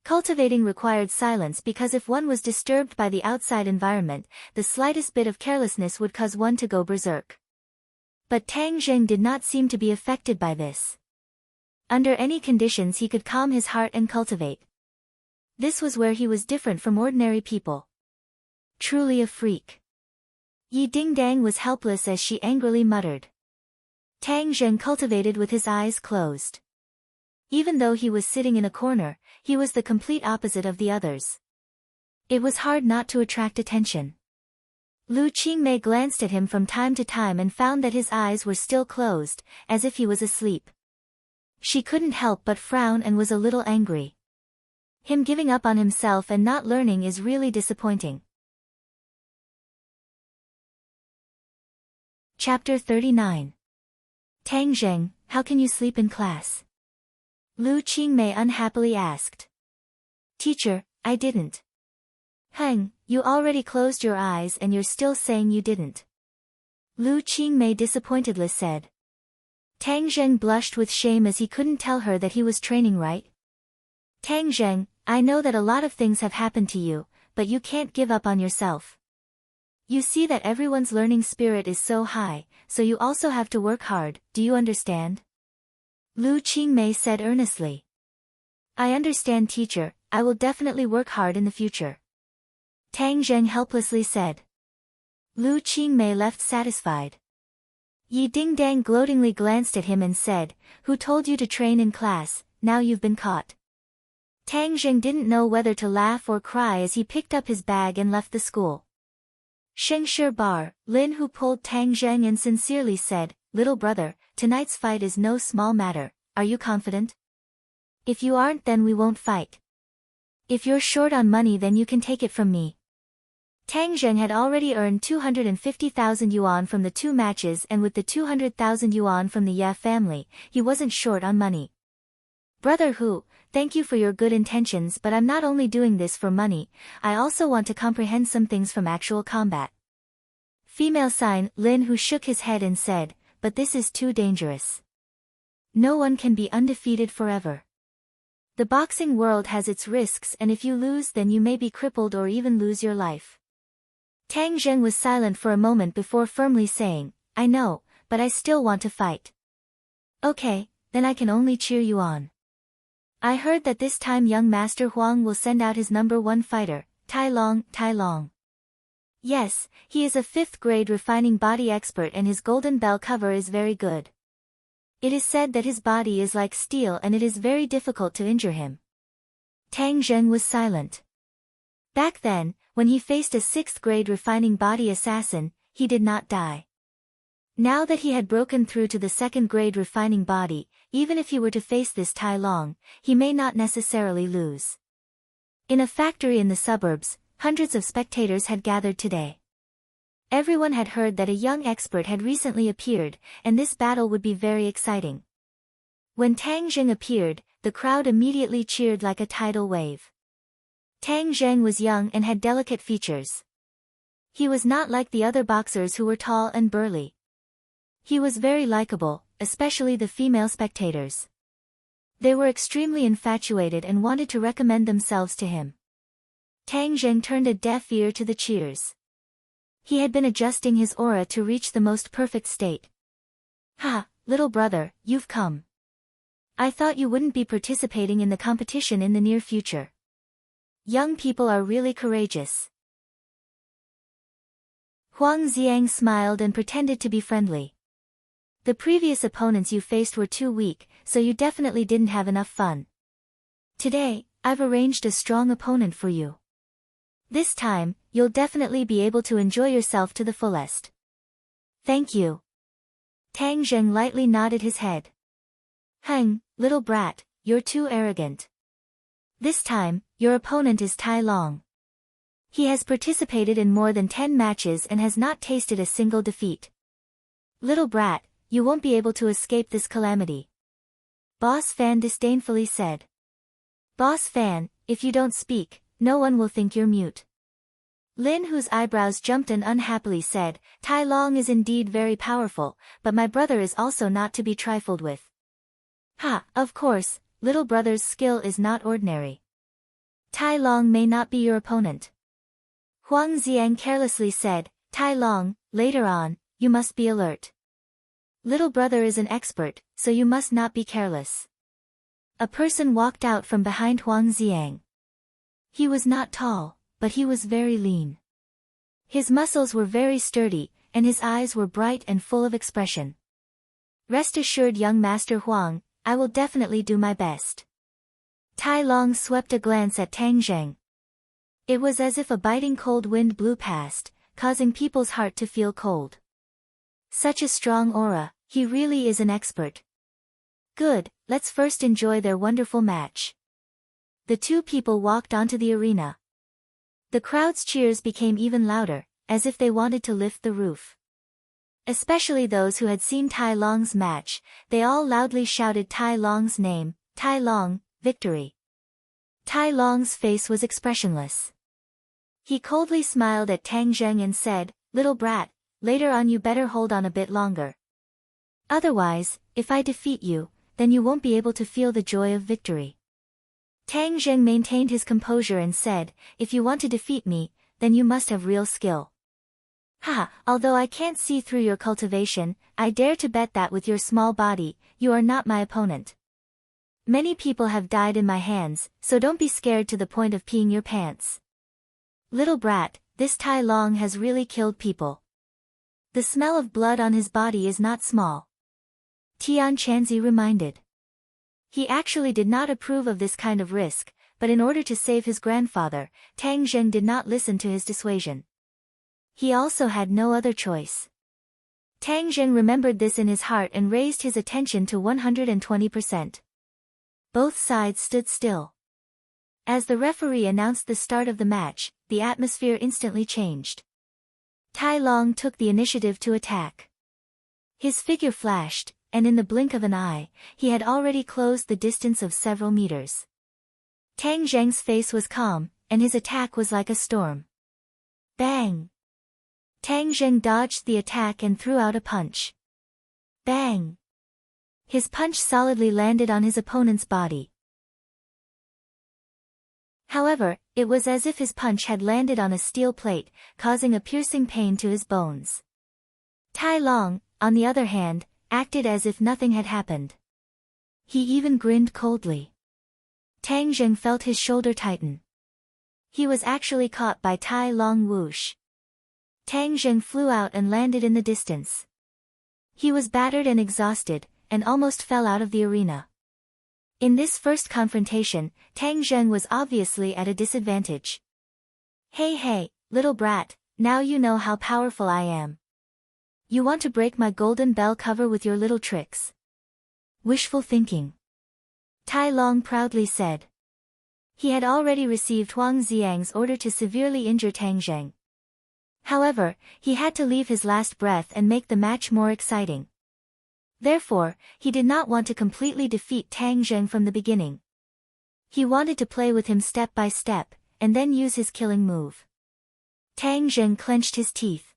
Cultivating required silence because if one was disturbed by the outside environment, the slightest bit of carelessness would cause one to go berserk. But Tang Zheng did not seem to be affected by this. Under any conditions he could calm his heart and cultivate. This was where he was different from ordinary people. Truly a freak. Yi Dingdang was helpless as she angrily muttered. Tang Zheng cultivated with his eyes closed. Even though he was sitting in a corner, he was the complete opposite of the others. It was hard not to attract attention. Lu Qingmei glanced at him from time to time and found that his eyes were still closed, as if he was asleep. She couldn't help but frown and was a little angry. Him giving up on himself and not learning is really disappointing. Chapter 39. Tang Zheng, how can you sleep in class? Lu Qingmei unhappily asked. Teacher, I didn't. Heng, you already closed your eyes and you're still saying you didn't. Lu Qingmei disappointedly said. Tang Zheng blushed with shame as he couldn't tell her that he was training right. Tang Zheng, I know that a lot of things have happened to you, but you can't give up on yourself. You see that everyone's learning spirit is so high, so you also have to work hard, do you understand? Lu Qingmei said earnestly. I understand, teacher, I will definitely work hard in the future. Tang Zheng helplessly said. Lu Qingmei left satisfied. Yi Dingdang gloatingly glanced at him and said, who told you to train in class, now you've been caught. Tang Zheng didn't know whether to laugh or cry as he picked up his bag and left the school. Shengshi Bar, Lin who pulled Tang Zheng and sincerely said, little brother, tonight's fight is no small matter, are you confident? If you aren't then we won't fight. If you're short on money then you can take it from me. Tang Zheng had already earned 250,000 yuan from the 2 matches and with the 200,000 yuan from the Ye family, he wasn't short on money. Brother Hu, thank you for your good intentions but I'm not only doing this for money, I also want to comprehend some things from actual combat. Female sign, Lin who shook his head and said, but this is too dangerous. No one can be undefeated forever. The boxing world has its risks and if you lose then you may be crippled or even lose your life. Tang Zheng was silent for a moment before firmly saying, I know, but I still want to fight. Okay, then I can only cheer you on. I heard that this time young Master Huang will send out his number 1 fighter, Tai Long. Yes, he is a 5th grade refining body expert and his golden bell cover is very good. It is said that his body is like steel and it is very difficult to injure him. Tang Zheng was silent. Back then, when he faced a 6th grade refining body assassin, he did not die. Now that he had broken through to the 2nd grade refining body, even if he were to face this Tai Long, he may not necessarily lose. In a factory in the suburbs, hundreds of spectators had gathered today. Everyone had heard that a young expert had recently appeared, and this battle would be very exciting. When Tang Zheng appeared, the crowd immediately cheered like a tidal wave. Tang Zheng was young and had delicate features. He was not like the other boxers who were tall and burly. He was very likable, especially the female spectators. They were extremely infatuated and wanted to recommend themselves to him. Tang Zheng turned a deaf ear to the cheers. He had been adjusting his aura to reach the most perfect state. Ha, little brother, you've come. I thought you wouldn't be participating in the competition in the near future. Young people are really courageous. Huang Xiang smiled and pretended to be friendly. The previous opponents you faced were too weak, so you definitely didn't have enough fun. Today, I've arranged a strong opponent for you. This time, you'll definitely be able to enjoy yourself to the fullest. Thank you. Tang Zheng lightly nodded his head. Heng, little brat, you're too arrogant. This time, your opponent is Tai Long. He has participated in more than 10 matches and has not tasted a single defeat. Little brat, you won't be able to escape this calamity. Boss Fan disdainfully said. Boss Fan, if you don't speak, no one will think you're mute. Lin whose eyebrows jumped and unhappily said, Tai Long is indeed very powerful, but my brother is also not to be trifled with. Ha, of course, little brother's skill is not ordinary. Tai Long may not be your opponent. Huang Xiang carelessly said, Tai Long, later on, you must be alert. Little brother is an expert, so you must not be careless. A person walked out from behind Huang Xiang. He was not tall, but he was very lean. His muscles were very sturdy, and his eyes were bright and full of expression. Rest assured young Master Huang, I will definitely do my best. Tai Long swept a glance at Tang Zheng. It was as if a biting cold wind blew past, causing people's heart to feel cold. Such a strong aura, he really is an expert. Good, let's first enjoy their wonderful match. The two people walked onto the arena. The crowd's cheers became even louder, as if they wanted to lift the roof. Especially those who had seen Tai Long's match, they all loudly shouted Tai Long's name, Tai Long, victory. Tai Long's face was expressionless. He coldly smiled at Tang Zheng and said, "Little brat, later on you better hold on a bit longer. Otherwise, if I defeat you, then you won't be able to feel the joy of victory." Tang Zheng maintained his composure and said, "If you want to defeat me, then you must have real skill. Haha, although I can't see through your cultivation, I dare to bet that with your small body, you are not my opponent. Many people have died in my hands, so don't be scared to the point of peeing your pants. Little brat, this Tai Long has really killed people. The smell of blood on his body is not small." Tian Chanzi reminded. He actually did not approve of this kind of risk, but in order to save his grandfather, Tang Zheng did not listen to his dissuasion. He also had no other choice. Tang Zheng remembered this in his heart and raised his attention to 120%. Both sides stood still. As the referee announced the start of the match, the atmosphere instantly changed. Tai Long took the initiative to attack. His figure flashed, and in the blink of an eye, he had already closed the distance of several meters. Tang Zheng's face was calm, and his attack was like a storm. Bang! Tang Zheng dodged the attack and threw out a punch. Bang! His punch solidly landed on his opponent's body. However, it was as if his punch had landed on a steel plate, causing a piercing pain to his bones. Tai Long, on the other hand, acted as if nothing had happened. He even grinned coldly. Tang Zheng felt his shoulder tighten. He was actually caught by Tai Long whoosh. Tang Zheng flew out and landed in the distance. He was battered and exhausted, and almost fell out of the arena. In this first confrontation, Tang Zheng was obviously at a disadvantage. Hey, little brat, now you know how powerful I am. You want to break my golden bell cover with your little tricks. Wishful thinking. Tai Long proudly said. He had already received Huang Xiang's order to severely injure Tang Zheng. However, he had to leave his last breath and make the match more exciting. Therefore, he did not want to completely defeat Tang Zheng from the beginning. He wanted to play with him step by step, and then use his killing move. Tang Zheng clenched his teeth.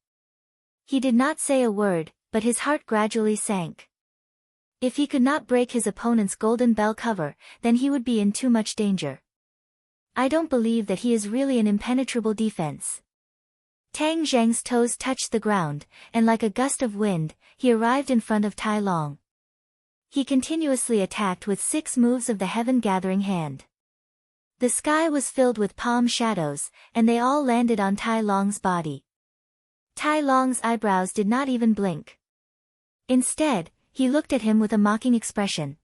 He did not say a word, but his heart gradually sank. If he could not break his opponent's golden bell cover, then he would be in too much danger. I don't believe that he is really an impenetrable defense. Tang Zheng's toes touched the ground, and like a gust of wind, he arrived in front of Tai Long. He continuously attacked with 6 moves of the heaven-gathering hand. The sky was filled with palm shadows, and they all landed on Tai Long's body. Tai Long's eyebrows did not even blink. Instead, he looked at him with a mocking expression.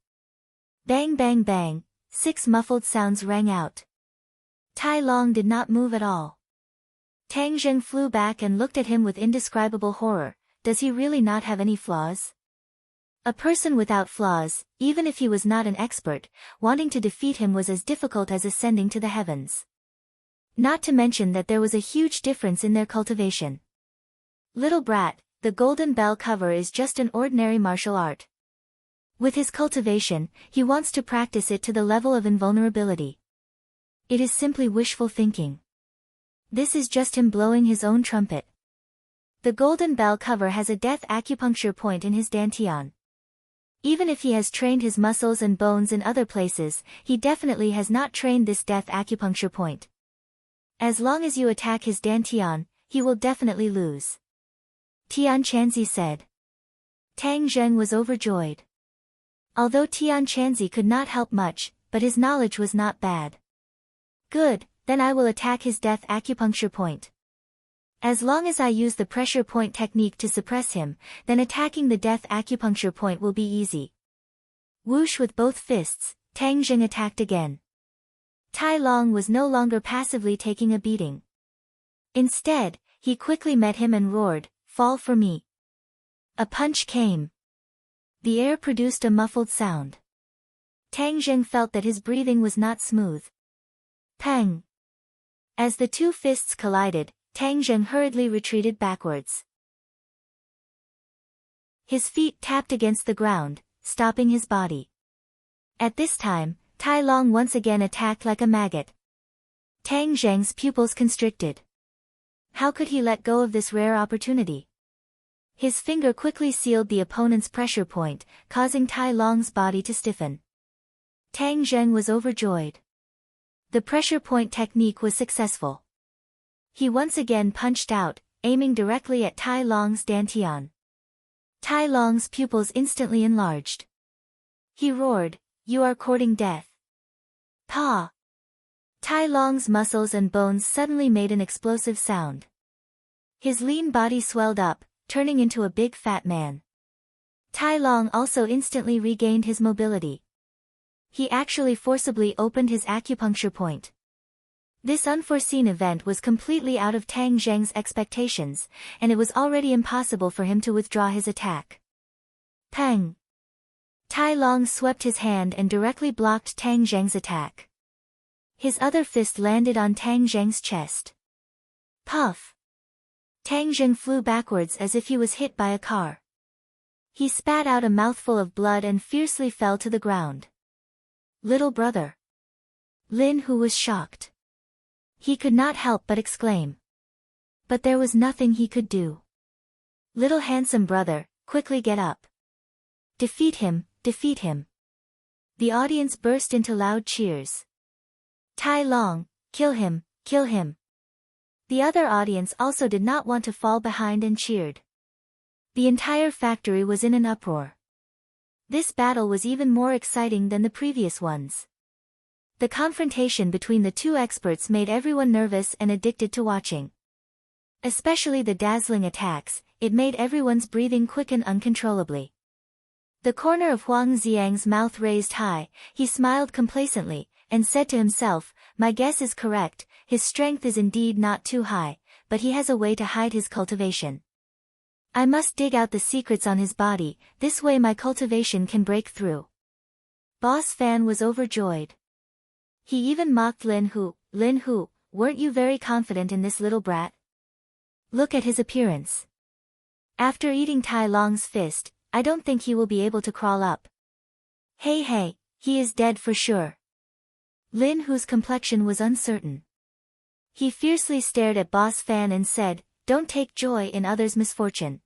Bang bang bang, 6 muffled sounds rang out. Tai Long did not move at all. Tang Zheng flew back and looked at him with indescribable horror. Does he really not have any flaws? A person without flaws, even if he was not an expert, wanting to defeat him was as difficult as ascending to the heavens. Not to mention that there was a huge difference in their cultivation. Little brat, the golden bell cover is just an ordinary martial art. With his cultivation, he wants to practice it to the level of invulnerability. It is simply wishful thinking. This is just him blowing his own trumpet. The golden bell cover has a death acupuncture point in his dantian. Even if he has trained his muscles and bones in other places, he definitely has not trained this death acupuncture point. As long as you attack his dantian, he will definitely lose. Tian Chanzi said. Tang Zheng was overjoyed. Although Tian Chanzi could not help much, but his knowledge was not bad. Good, then I will attack his death acupuncture point. As long as I use the pressure point technique to suppress him, then attacking the death acupuncture point will be easy. Whoosh with both fists, Tang Zheng attacked again. Tai Long was no longer passively taking a beating. Instead, he quickly met him and roared, "Fall for me." A punch came. The air produced a muffled sound. Tang Zheng felt that his breathing was not smooth. Pang! As the two fists collided, Tang Zheng hurriedly retreated backwards. His feet tapped against the ground, stopping his body. At this time, Tai Long once again attacked like a maggot. Tang Zheng's pupils constricted. How could he let go of this rare opportunity? His finger quickly sealed the opponent's pressure point, causing Tai Long's body to stiffen. Tang Zheng was overjoyed. The pressure point technique was successful. He once again punched out, aiming directly at Tai Long's dantian. Tai Long's pupils instantly enlarged. He roared, "You are courting death." Pa! Tai Long's muscles and bones suddenly made an explosive sound. His lean body swelled up, turning into a big fat man. Tai Long also instantly regained his mobility. He actually forcibly opened his acupuncture point. This unforeseen event was completely out of Tang Zheng's expectations, and it was already impossible for him to withdraw his attack. Pang! Tai Long swept his hand and directly blocked Tang Zheng's attack. His other fist landed on Tang Zheng's chest. Puff! Tang Zheng flew backwards as if he was hit by a car. He spat out a mouthful of blood and fiercely fell to the ground. Little brother! Lin Hu was shocked. He could not help but exclaim. But there was nothing he could do. Little handsome brother, quickly get up. Defeat him, defeat him. The audience burst into loud cheers. Tai Long, kill him, kill him. The other audience also did not want to fall behind and cheered. The entire factory was in an uproar. This battle was even more exciting than the previous ones. The confrontation between the two experts made everyone nervous and addicted to watching. Especially the dazzling attacks, it made everyone's breathing quicken uncontrollably. The corner of Huang Xiang's mouth raised high, he smiled complacently, and said to himself, "My guess is correct, his strength is indeed not too high, but he has a way to hide his cultivation. I must dig out the secrets on his body, this way my cultivation can break through." Boss Fan was overjoyed. He even mocked Lin Hu, "Lin Hu, weren't you very confident in this little brat? Look at his appearance. After eating Tai Long's fist, I don't think he will be able to crawl up. Hey, he is dead for sure." Lin Hu's complexion was uncertain. He fiercely stared at Boss Fan and said, "Don't take joy in others' misfortune.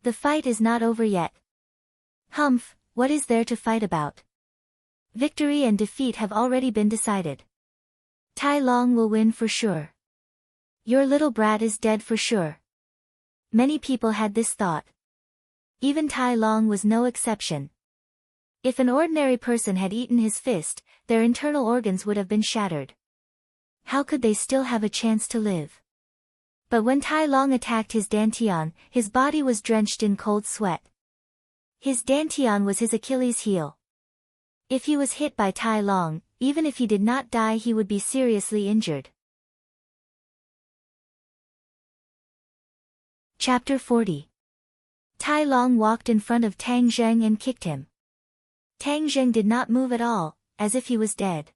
The fight is not over yet." Humph, what is there to fight about? Victory and defeat have already been decided. Tai Long will win for sure. Your little brat is dead for sure. Many people had this thought. Even Tai Long was no exception. If an ordinary person had eaten his fist, their internal organs would have been shattered. How could they still have a chance to live? But when Tai Long attacked his dantian, his body was drenched in cold sweat. His dantian was his Achilles heel. If he was hit by Tai Long, even if he did not die, he would be seriously injured. Chapter 40. Tai Long walked in front of Tang Zheng and kicked him. Tang Zheng did not move at all, as if he was dead.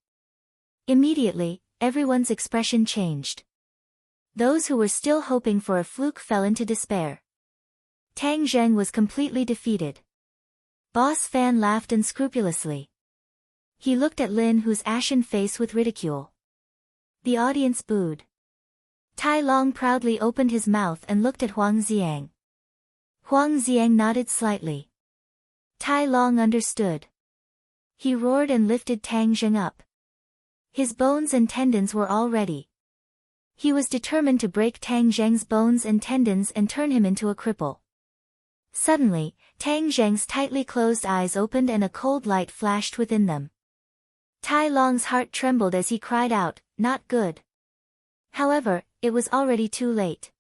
Immediately, everyone's expression changed. Those who were still hoping for a fluke fell into despair. Tang Zheng was completely defeated. Boss Fan laughed unscrupulously. He looked at Lin Hu's ashen face with ridicule. The audience booed. Tai Long proudly opened his mouth and looked at Huang Xiang. Huang Xiang nodded slightly. Tai Long understood. He roared and lifted Tang Zheng up. His bones and tendons were all ready. He was determined to break Tang Zheng's bones and tendons and turn him into a cripple. Suddenly, Tang Zheng's tightly closed eyes opened and a cold light flashed within them. Tai Long's heart trembled as he cried out, "Not good." However, it was already too late.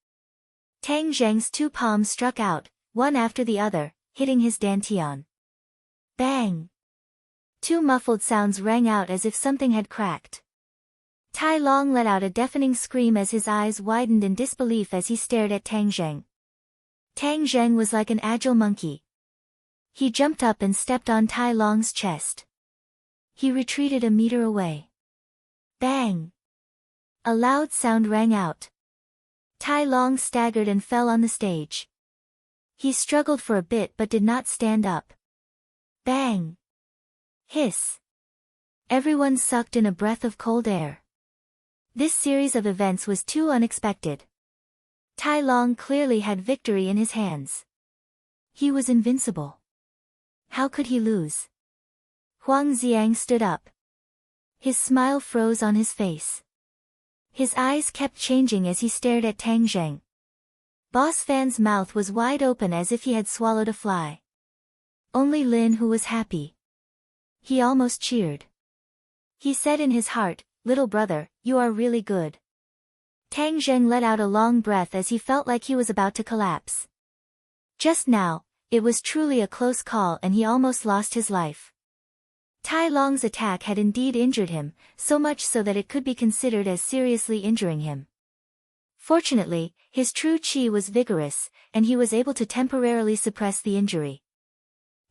Tang Zheng's two palms struck out, one after the other, hitting his dantian. Bang! Two muffled sounds rang out as if something had cracked. Tai Long let out a deafening scream as his eyes widened in disbelief as he stared at Tang Zheng. Tang Zheng was like an agile monkey. He jumped up and stepped on Tai Long's chest. He retreated a meter away. Bang! A loud sound rang out. Tai Long staggered and fell on the stage. He struggled for a bit but did not stand up. Bang! Hiss! Everyone sucked in a breath of cold air. This series of events was too unexpected. Tai Long clearly had victory in his hands. He was invincible. How could he lose? Huang Xiang stood up. His smile froze on his face. His eyes kept changing as he stared at Tang Zheng. Boss Fan's mouth was wide open as if he had swallowed a fly. Only Lin Hu was happy. He almost cheered. He said in his heart, "Little brother, you are really good." Tang Zheng let out a long breath as he felt like he was about to collapse. Just now, it was truly a close call and he almost lost his life. Tai Long's attack had indeed injured him, so much so that it could be considered as seriously injuring him. Fortunately, his true qi was vigorous, and he was able to temporarily suppress the injury.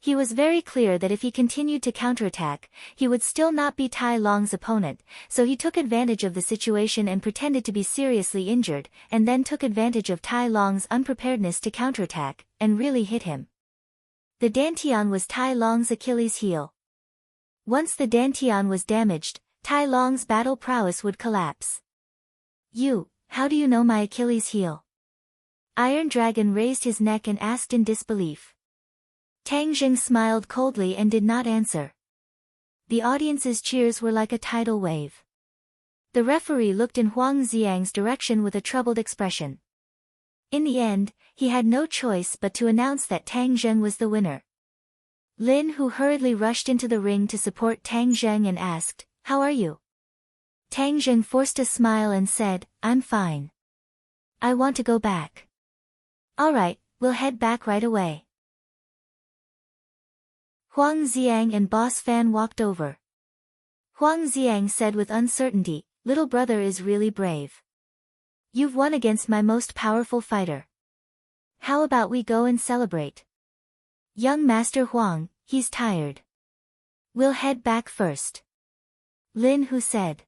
He was very clear that if he continued to counterattack, he would still not be Tai Long's opponent, so he took advantage of the situation and pretended to be seriously injured, and then took advantage of Tai Long's unpreparedness to counterattack, and really hit him. The Dantian was Tai Long's Achilles heel. Once the Dantian was damaged, Tai Long's battle prowess would collapse. How do you know my Achilles heel? Iron Dragon raised his neck and asked in disbelief. Tang Zheng smiled coldly and did not answer. The audience's cheers were like a tidal wave. The referee looked in Huang Xiang's direction with a troubled expression. In the end, he had no choice but to announce that Tang Zheng was the winner. Lin Hu hurriedly rushed into the ring to support Tang Zheng and asked, "How are you?" Tang Zheng forced a smile and said, "I'm fine. I want to go back." "All right, we'll head back right away." Huang Xiang and Boss Fan walked over. Huang Xiang said with uncertainty, "Little brother is really brave. You've won against my most powerful fighter. How about we go and celebrate? Young Master Huang, he's tired. We'll head back first." Lin Hu said.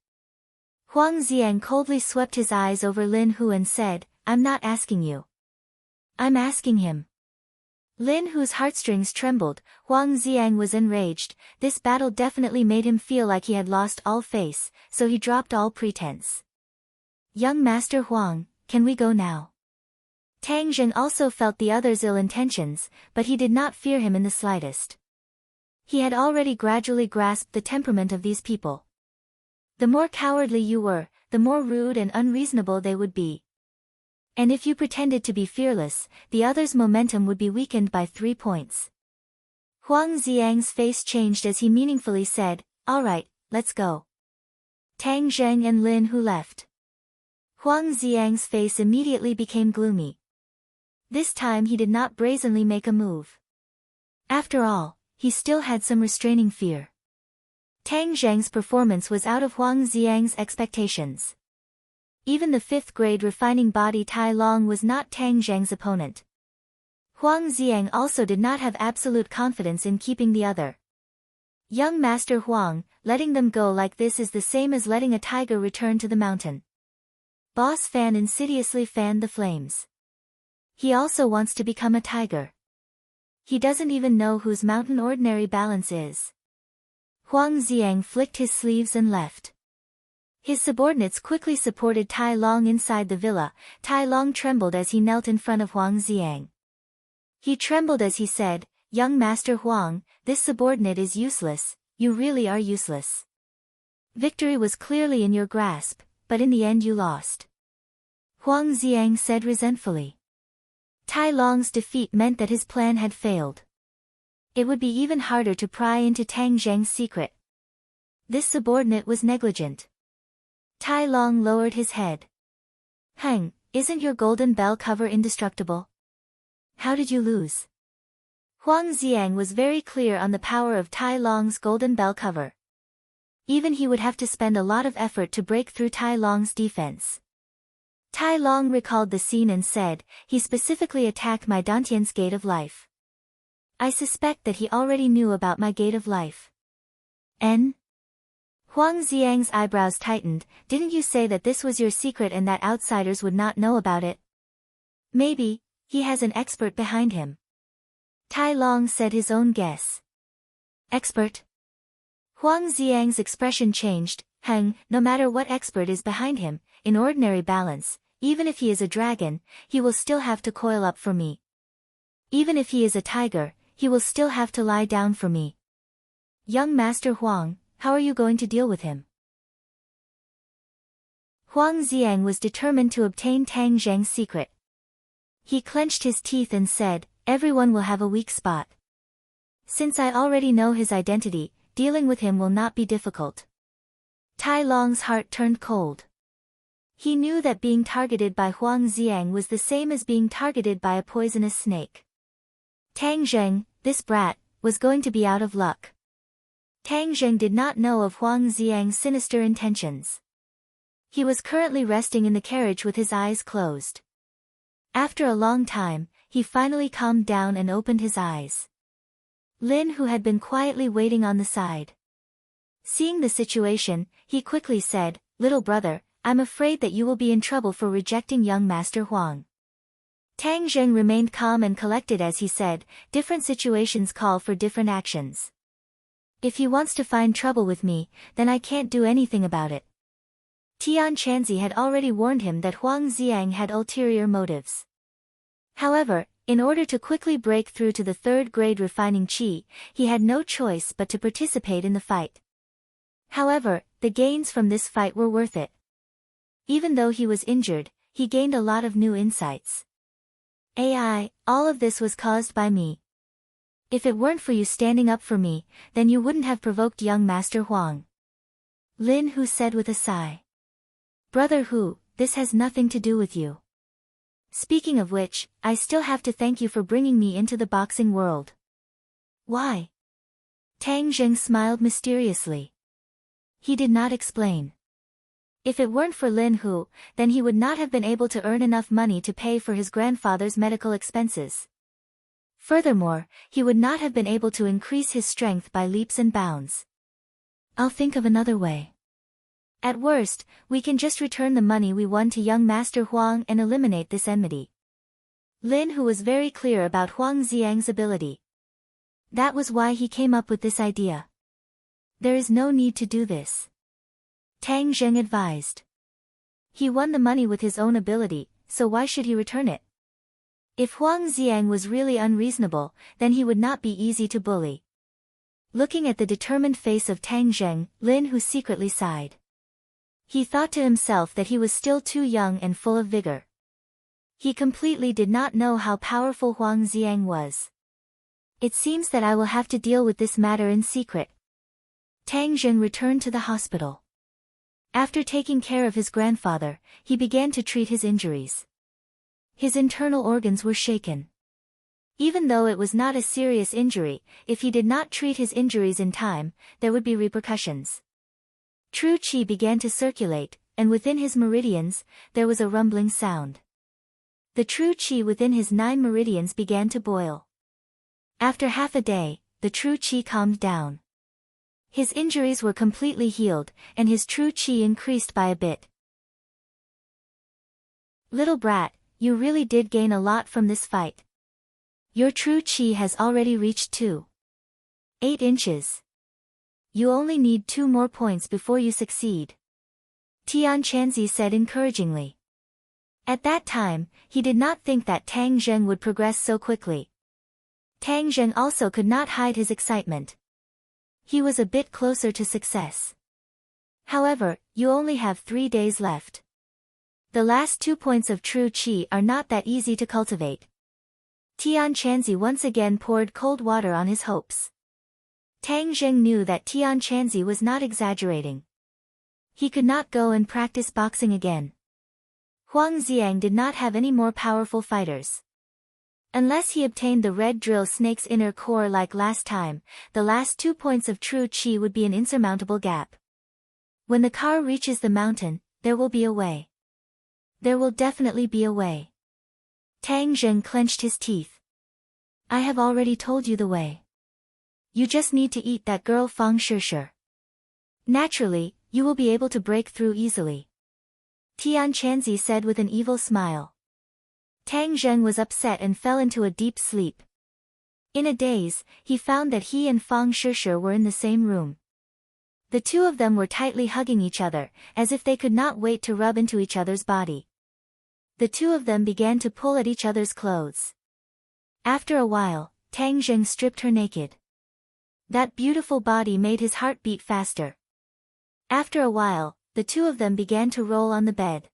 Huang Xiang coldly swept his eyes over Lin Hu and said, "I'm not asking you. I'm asking him." Lin Hu's heartstrings trembled. Huang Xiang was enraged. This battle definitely made him feel like he had lost all face, so he dropped all pretense. "Young Master Huang, can we go now?" Tang Zheng also felt the other's ill intentions, but he did not fear him in the slightest. He had already gradually grasped the temperament of these people. The more cowardly you were, the more rude and unreasonable they would be. And if you pretended to be fearless, the other's momentum would be weakened by 3 points. Huang Xiang's face changed as he meaningfully said, "All right, let's go." Tang Zheng and Lin Hu left. Huang Xiang's face immediately became gloomy. This time he did not brazenly make a move. After all, he still had some restraining fear. Tang Zheng's performance was out of Huang Xiang's expectations. Even the 5th grade refining body Tai Long was not Tang Zheng's opponent. Huang Xiang also did not have absolute confidence in keeping the other. Young Master Huang, letting them go like this is the same as letting a tiger return to the mountain. Boss Fan insidiously fanned the flames. He also wants to become a tiger. He doesn't even know whose mountain ordinary balance is. Huang Xiang flicked his sleeves and left. His subordinates quickly supported Tai Long inside the villa. Tai Long trembled as he knelt in front of Huang Xiang. He trembled as he said, "Young Master Huang, this subordinate is useless, you really are useless. Victory was clearly in your grasp, but in the end you lost." Huang Xiang said resentfully. Tai Long's defeat meant that his plan had failed. It would be even harder to pry into Tang Zheng's secret. This subordinate was negligent. Tai Long lowered his head. Isn't your golden bell cover indestructible? How did you lose?" Huang Xiang was very clear on the power of Tai Long's golden bell cover. Even he would have to spend a lot of effort to break through Tai Long's defense. Tai Long recalled the scene and said, he specifically attacked my Dantian's gate of life. I suspect that he already knew about my gate of life. N? Huang Xiang's eyebrows tightened. Didn't you say that this was your secret and that outsiders would not know about it? Maybe, he has an expert behind him. Tai Long said his own guess. Expert? Huang Xiang's expression changed. No matter what expert is behind him, in ordinary balance, even if he is a dragon, he will still have to coil up for me. Even if he is a tiger, he will still have to lie down for me. Young Master Huang, how are you going to deal with him? Huang Xiang was determined to obtain Tang Zheng's secret. He clenched his teeth and said, everyone will have a weak spot. Since I already know his identity, dealing with him will not be difficult. Tai Long's heart turned cold. He knew that being targeted by Huang Xiang was the same as being targeted by a poisonous snake. Tang Zheng, this brat, was going to be out of luck. Tang Zheng did not know of Huang Xiang's sinister intentions. He was currently resting in the carriage with his eyes closed. After a long time, he finally calmed down and opened his eyes. Lin, who had been quietly waiting on the side. Seeing the situation, he quickly said, little brother, I'm afraid that you will be in trouble for rejecting young Master Huang. Tang Zheng remained calm and collected as he said, different situations call for different actions. If he wants to find trouble with me, then I can't do anything about it. Tian Chanzi had already warned him that Huang Xiang had ulterior motives. However, in order to quickly break through to the third-grade refining qi, he had no choice but to participate in the fight. However, the gains from this fight were worth it. Even though he was injured, he gained a lot of new insights. All of this was caused by me. If it weren't for you standing up for me, then you wouldn't have provoked young Master Huang. Lin Hu said with a sigh. Brother Hu, this has nothing to do with you. Speaking of which, I still have to thank you for bringing me into the boxing world. Why? Tang Zheng smiled mysteriously. He did not explain. If it weren't for Lin Hu, then he would not have been able to earn enough money to pay for his grandfather's medical expenses. Furthermore, he would not have been able to increase his strength by leaps and bounds. I'll think of another way. At worst, we can just return the money we won to young Master Huang and eliminate this enmity. Lin Hu was very clear about Huang Xiang's ability. That was why he came up with this idea. There is no need to do this. Tang Zheng advised. He won the money with his own ability, so why should he return it? If Huang Xiang was really unreasonable, then he would not be easy to bully. Looking at the determined face of Tang Zheng, Lin Hu secretly sighed. He thought to himself that he was still too young and full of vigor. He completely did not know how powerful Huang Xiang was. It seems that I will have to deal with this matter in secret. Tang Zheng returned to the hospital. After taking care of his grandfather, he began to treat his injuries. His internal organs were shaken. Even though it was not a serious injury, if he did not treat his injuries in time, there would be repercussions. True qi began to circulate, and within his meridians, there was a rumbling sound. The true qi within his 9 meridians began to boil. After half a day, the true qi calmed down. His injuries were completely healed, and his true qi increased by a bit. Little brat, you really did gain a lot from this fight. Your true qi has already reached 2.8 inches. You only need 2 more points before you succeed. Tian Chanzi said encouragingly. At that time, he did not think that Tang Zheng would progress so quickly. Tang Zheng also could not hide his excitement. He was a bit closer to success. However, you only have 3 days left. The last 2 points of true qi are not that easy to cultivate. Tian Chanzi once again poured cold water on his hopes. Tang Zheng knew that Tian Chanzi was not exaggerating. He could not go and practice boxing again. Huang Xiang did not have any more powerful fighters. Unless he obtained the red drill snake's inner core like last time, the last 2 points of true chi would be an insurmountable gap. When the car reaches the mountain, there will be a way. There will definitely be a way. Tang Zheng clenched his teeth. I have already told you the way. You just need to eat that girl Fang Shishir. Naturally, you will be able to break through easily. Tian Chanzi said with an evil smile. Tang Zheng was upset and fell into a deep sleep. In a daze, he found that he and Fang Shishir were in the same room. The two of them were tightly hugging each other, as if they could not wait to rub into each other's body. The two of them began to pull at each other's clothes. After a while, Tang Zheng stripped her naked. That beautiful body made his heart beat faster. After a while, the two of them began to roll on the bed.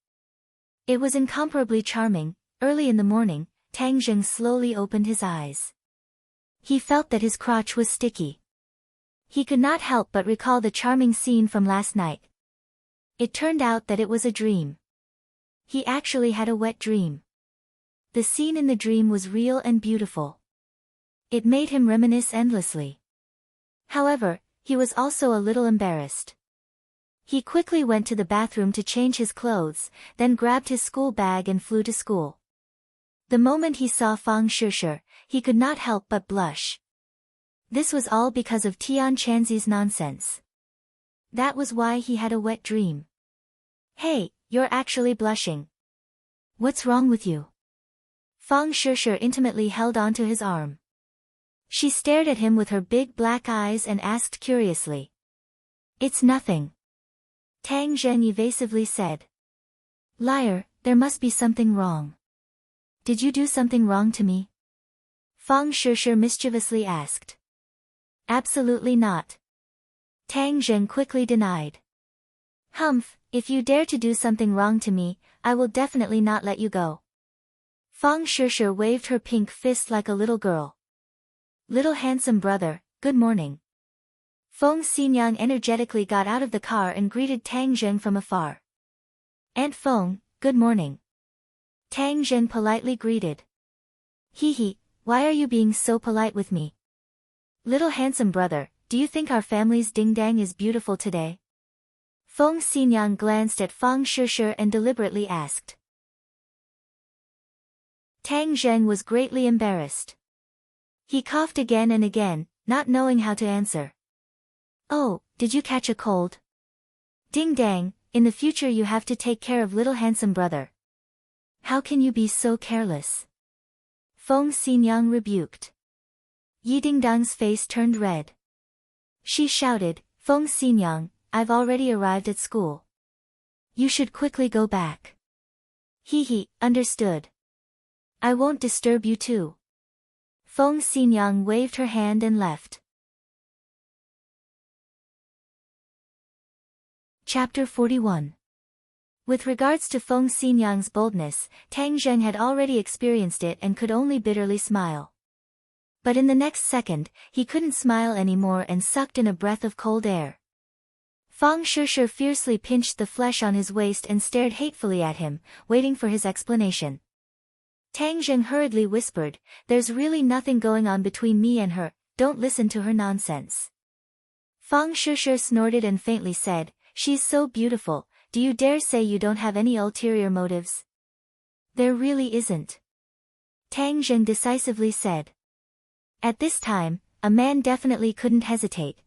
It was incomparably charming. Early in the morning, Tang Zheng slowly opened his eyes. He felt that his crotch was sticky. He could not help but recall the charming scene from last night. It turned out that it was a dream. He actually had a wet dream. The scene in the dream was real and beautiful. It made him reminisce endlessly. However, he was also a little embarrassed. He quickly went to the bathroom to change his clothes, then grabbed his school bag and flew to school. The moment he saw Fang Shishir, he could not help but blush. This was all because of Tian Chanzi's nonsense. That was why he had a wet dream. Hey, you're actually blushing. What's wrong with you? Fang Shishir intimately held onto his arm. She stared at him with her big black eyes and asked curiously. It's nothing. Tang Zheng evasively said. Liar, there must be something wrong. Did you do something wrong to me? Fang Shishir mischievously asked. Absolutely not. Tang Zheng quickly denied. Humph, if you dare to do something wrong to me, I will definitely not let you go. Fang Shishir waved her pink fist like a little girl. Little handsome brother, good morning. Feng Xinyang energetically got out of the car and greeted Tang Zheng from afar. Aunt Feng, good morning. Tang Zheng politely greeted. Hee, why are you being so polite with me? Little handsome brother, do you think our family's ding-dang is beautiful today? Feng Xinyang glanced at Fang Shishir and deliberately asked. Tang Zheng was greatly embarrassed. He coughed again and again, not knowing how to answer. Oh, did you catch a cold? Ding-dang, in the future you have to take care of little handsome brother. How can you be so careless? Feng Xinyang rebuked. Yi Dingdang's face turned red. She shouted, Feng Xinyang, I've already arrived at school. You should quickly go back. Hee, understood. I won't disturb you too. Feng Xinyang waved her hand and left. Chapter 41. With regards to Feng Xinyang's boldness, Tang Zheng had already experienced it and could only bitterly smile. But in the next second, he couldn't smile anymore and sucked in a breath of cold air. Fang Shishir fiercely pinched the flesh on his waist and stared hatefully at him, waiting for his explanation. Tang Zheng hurriedly whispered, There's really nothing going on between me and her, don't listen to her nonsense. Fang Shishir snorted and faintly said, She's so beautiful, do you dare say you don't have any ulterior motives? There really isn't. Tang Zheng decisively said. At this time, a man definitely couldn't hesitate.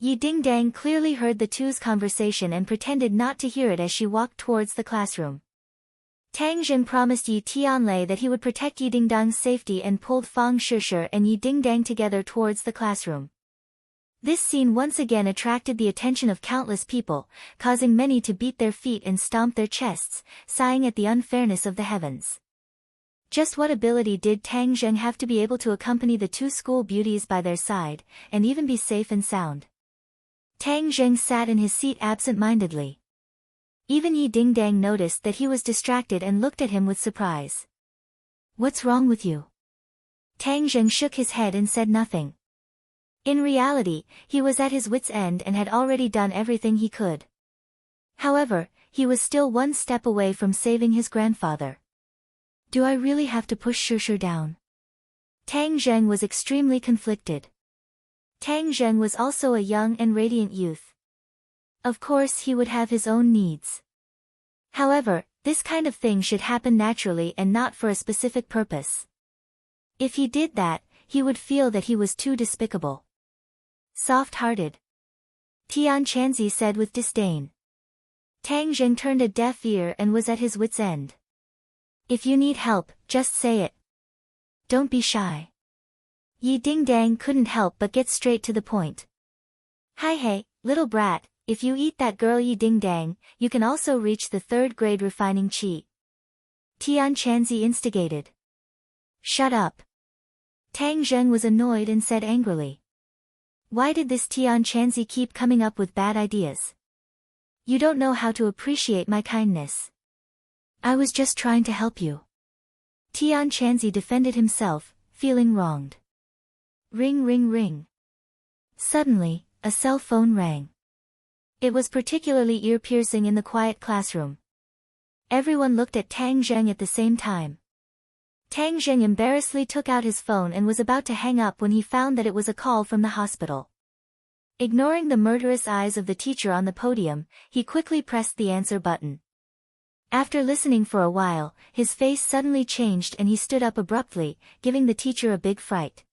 Yi Dingdang clearly heard the two's conversation and pretended not to hear it as she walked towards the classroom. Tang Zheng promised Yi Tianlei that he would protect Yi Dingdang's safety and pulled Fang Shishir and Yi Dingdang together towards the classroom. This scene once again attracted the attention of countless people, causing many to beat their feet and stomp their chests, sighing at the unfairness of the heavens. Just what ability did Tang Zheng have to be able to accompany the two school beauties by their side, and even be safe and sound? Tang Zheng sat in his seat absent-mindedly. Even Yi Dingdang noticed that he was distracted and looked at him with surprise. What's wrong with you? Tang Zheng shook his head and said nothing. In reality, he was at his wit's end and had already done everything he could. However, he was still one step away from saving his grandfather. Do I really have to push Shishir down? Tang Zheng was extremely conflicted. Tang Zheng was also a young and radiant youth. Of course he would have his own needs. However, this kind of thing should happen naturally and not for a specific purpose. If he did that, he would feel that he was too despicable. Soft-hearted. Tian Chanzi said with disdain. Tang Zheng turned a deaf ear and was at his wit's end. If you need help, just say it. Don't be shy. Yi Dingdang couldn't help but get straight to the point. Hi hey, little brat, if you eat that girl Yi Dingdang, you can also reach the 3rd grade refining qi. Tian Chanzi instigated. Shut up. Tang Zheng was annoyed and said angrily. Why did this Tian Chanzi keep coming up with bad ideas? You don't know how to appreciate my kindness. I was just trying to help you. Tian Chanzi defended himself, feeling wronged. Ring ring ring. Suddenly, a cell phone rang. It was particularly ear-piercing in the quiet classroom. Everyone looked at Tang Zheng at the same time. Tang Zheng embarrassedly took out his phone and was about to hang up when he found that it was a call from the hospital. Ignoring the murderous eyes of the teacher on the podium, he quickly pressed the answer button. After listening for a while, his face suddenly changed and he stood up abruptly, giving the teacher a big fright.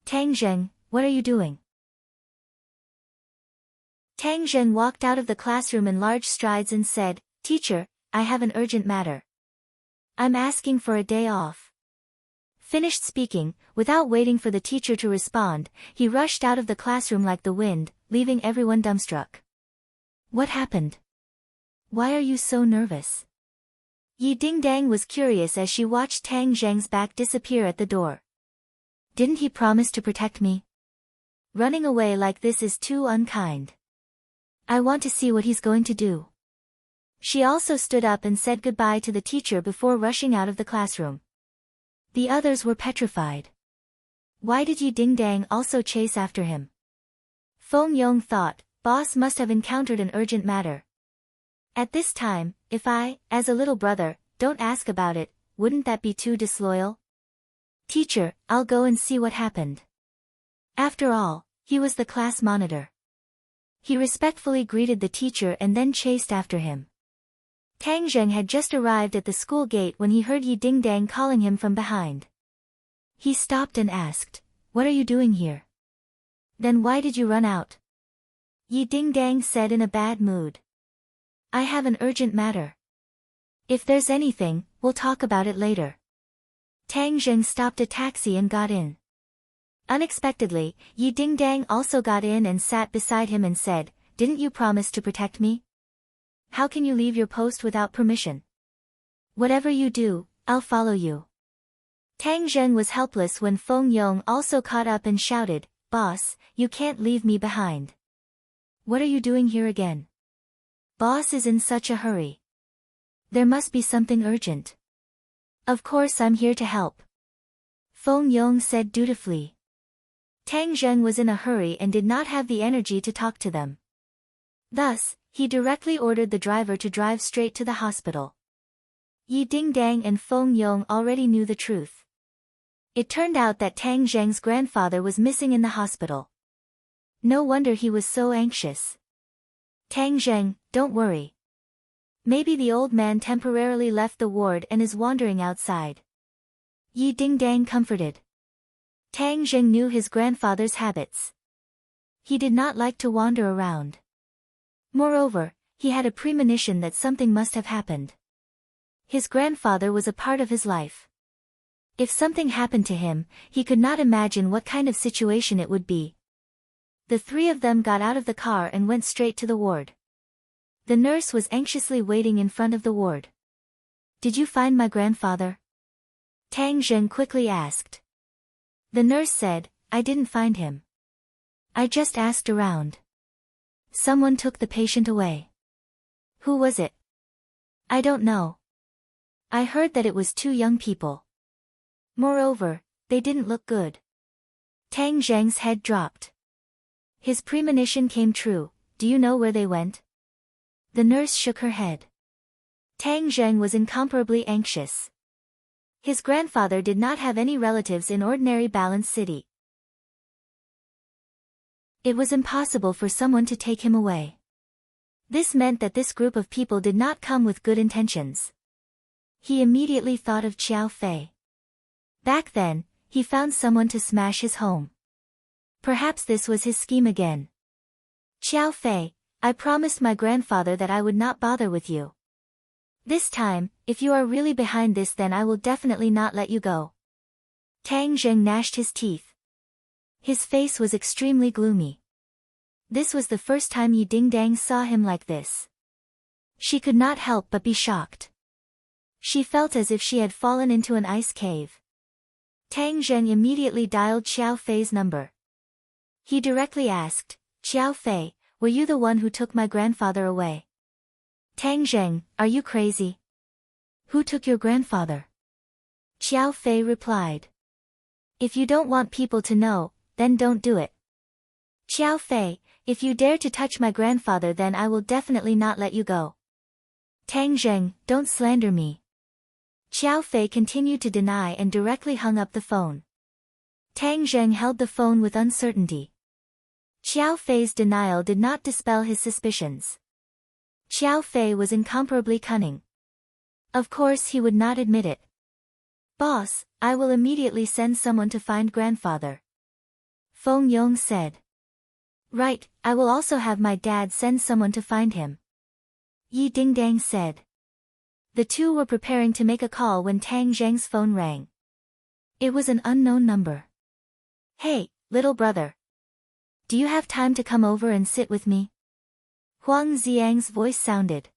Tang Zheng, what are you doing? Tang Zheng walked out of the classroom in large strides and said, Teacher, I have an urgent matter. I'm asking for a day off. Finished speaking, without waiting for the teacher to respond, he rushed out of the classroom like the wind, leaving everyone dumbstruck. What happened? Why are you so nervous? Yi Dingdang was curious as she watched Tang Zheng's back disappear at the door. Didn't he promise to protect me? Running away like this is too unkind. I want to see what he's going to do. She also stood up and said goodbye to the teacher before rushing out of the classroom. The others were petrified. Why did Yi Dingdang also chase after him? Feng Yong thought, boss must have encountered an urgent matter. At this time, if I, as a little brother, don't ask about it, wouldn't that be too disloyal? Teacher, I'll go and see what happened. After all, he was the class monitor. He respectfully greeted the teacher and then chased after him. Tang Zheng had just arrived at the school gate when he heard Yi Dingdang calling him from behind. He stopped and asked, What are you doing here? Then why did you run out? Yi Dingdang said in a bad mood. I have an urgent matter. If there's anything, we'll talk about it later. Tang Zheng stopped a taxi and got in. Unexpectedly, Yi Dingdang also got in and sat beside him and said, Didn't you promise to protect me? How can you leave your post without permission? Whatever you do, I'll follow you. Tang Zheng was helpless when Feng Yong also caught up and shouted, Boss, you can't leave me behind. What are you doing here again? Boss is in such a hurry. There must be something urgent. Of course I'm here to help. Feng Yong said dutifully. Tang Zheng was in a hurry and did not have the energy to talk to them. Thus, he directly ordered the driver to drive straight to the hospital. Yi Dingdang and Feng Yong already knew the truth. It turned out that Tang Zheng's grandfather was missing in the hospital. No wonder he was so anxious. Tang Zheng, don't worry. Maybe the old man temporarily left the ward and is wandering outside. Yi Dingdang comforted. Tang Zheng knew his grandfather's habits. He did not like to wander around. Moreover, he had a premonition that something must have happened. His grandfather was a part of his life. If something happened to him, he could not imagine what kind of situation it would be. The three of them got out of the car and went straight to the ward. The nurse was anxiously waiting in front of the ward. Did you find my grandfather? Tang Zheng quickly asked. The nurse said, I didn't find him. I just asked around. Someone took the patient away. Who was it? I don't know. I heard that it was two young people. Moreover, they didn't look good. Tang Zheng's head dropped. His premonition came true. Do you know where they went? The nurse shook her head. Tang Zheng was incomparably anxious. His grandfather did not have any relatives in ordinary balanced city. It was impossible for someone to take him away. This meant that this group of people did not come with good intentions. He immediately thought of Xiao Fei. Back then, he found someone to smash his home. Perhaps this was his scheme again. Xiao Fei, I promised my grandfather that I would not bother with you. This time, if you are really behind this, then I will definitely not let you go. Tang Zheng gnashed his teeth. His face was extremely gloomy. This was the first time Yi Dingdang saw him like this. She could not help but be shocked. She felt as if she had fallen into an ice cave. Tang Zheng immediately dialed Xiao Fei's number. He directly asked, Xiao Fei, were you the one who took my grandfather away? Tang Zheng, are you crazy? Who took your grandfather? Xiao Fei replied. If you don't want people to know, then don't do it. Xiao Fei, if you dare to touch my grandfather, then I will definitely not let you go. Tang Zheng, don't slander me. Xiao Fei continued to deny and directly hung up the phone. Tang Zheng held the phone with uncertainty. Xiao Fei's denial did not dispel his suspicions. Xiao Fei was incomparably cunning. Of course he would not admit it. Boss, I will immediately send someone to find grandfather. Feng Yong said. Right, I will also have my dad send someone to find him. Yi Dingdang said. The two were preparing to make a call when Tang Zheng's phone rang. It was an unknown number. Hey, little brother. Do you have time to come over and sit with me? Huang Xiang's voice sounded.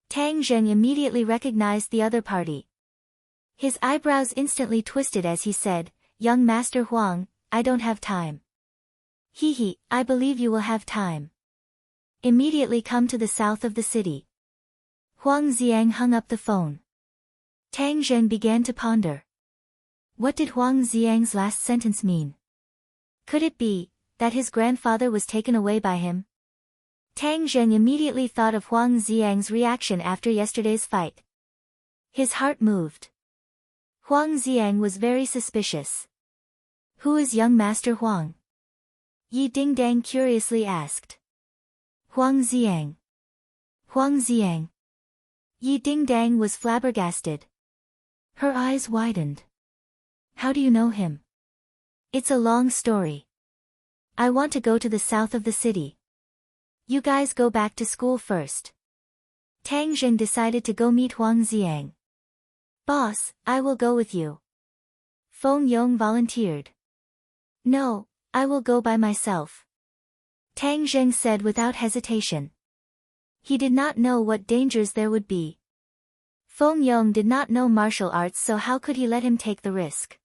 Tang Zheng immediately recognized the other party. His eyebrows instantly twisted as he said, Young Master Huang, I don't have time. He, I believe you will have time. Immediately come to the south of the city. Huang Xiang hung up the phone. Tang Zheng began to ponder. What did Huang Xiang's last sentence mean? Could it be that his grandfather was taken away by him? Tang Zheng immediately thought of Huang Xiang's reaction after yesterday's fight. His heart moved. Huang Xiang was very suspicious. Who is young Master Huang? Yi Dingdang curiously asked. Huang Xiang. Huang Xiang. Yi Dingdang was flabbergasted. Her eyes widened. How do you know him? It's a long story. I want to go to the south of the city. You guys go back to school first. Tang Zheng decided to go meet Huang Xiang. Boss, I will go with you. Feng Yong volunteered. No, I will go by myself. Tang Zheng said without hesitation. He did not know what dangers there would be. Feng Yong did not know martial arts, so how could he let him take the risk?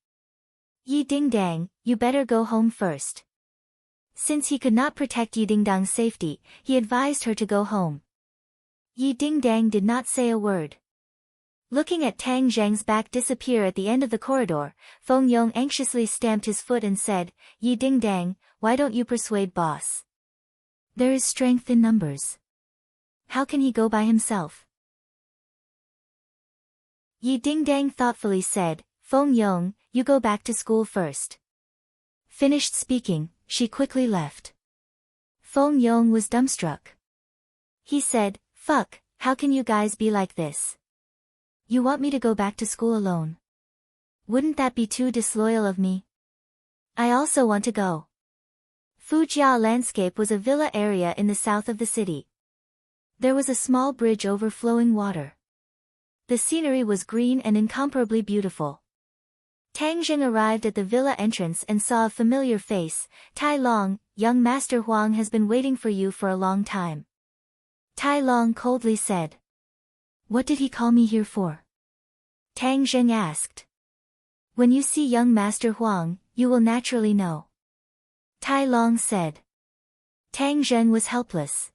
Yi Dingdang, you better go home first. Since he could not protect Yi Dingdang's safety, he advised her to go home. Yi Dingdang did not say a word. Looking at Tang Zheng's back disappear at the end of the corridor, Feng Yong anxiously stamped his foot and said, Yi Dingdang, why don't you persuade boss? There is strength in numbers. How can he go by himself? Yi Dingdang thoughtfully said, Feng Yong, you go back to school first. Finished speaking, she quickly left. Feng Yong was dumbstruck. He said, fuck, how can you guys be like this? You want me to go back to school alone? Wouldn't that be too disloyal of me? I also want to go. Fujia Landscape was a villa area in the south of the city. There was a small bridge over flowing water. The scenery was green and incomparably beautiful. Tang Zheng arrived at the villa entrance and saw a familiar face. Tai Long, young Master Huang has been waiting for you for a long time. Tai Long coldly said. What did he call me here for? Tang Zheng asked. When you see young Master Huang, you will naturally know. Tai Long said. Tang Zheng was helpless.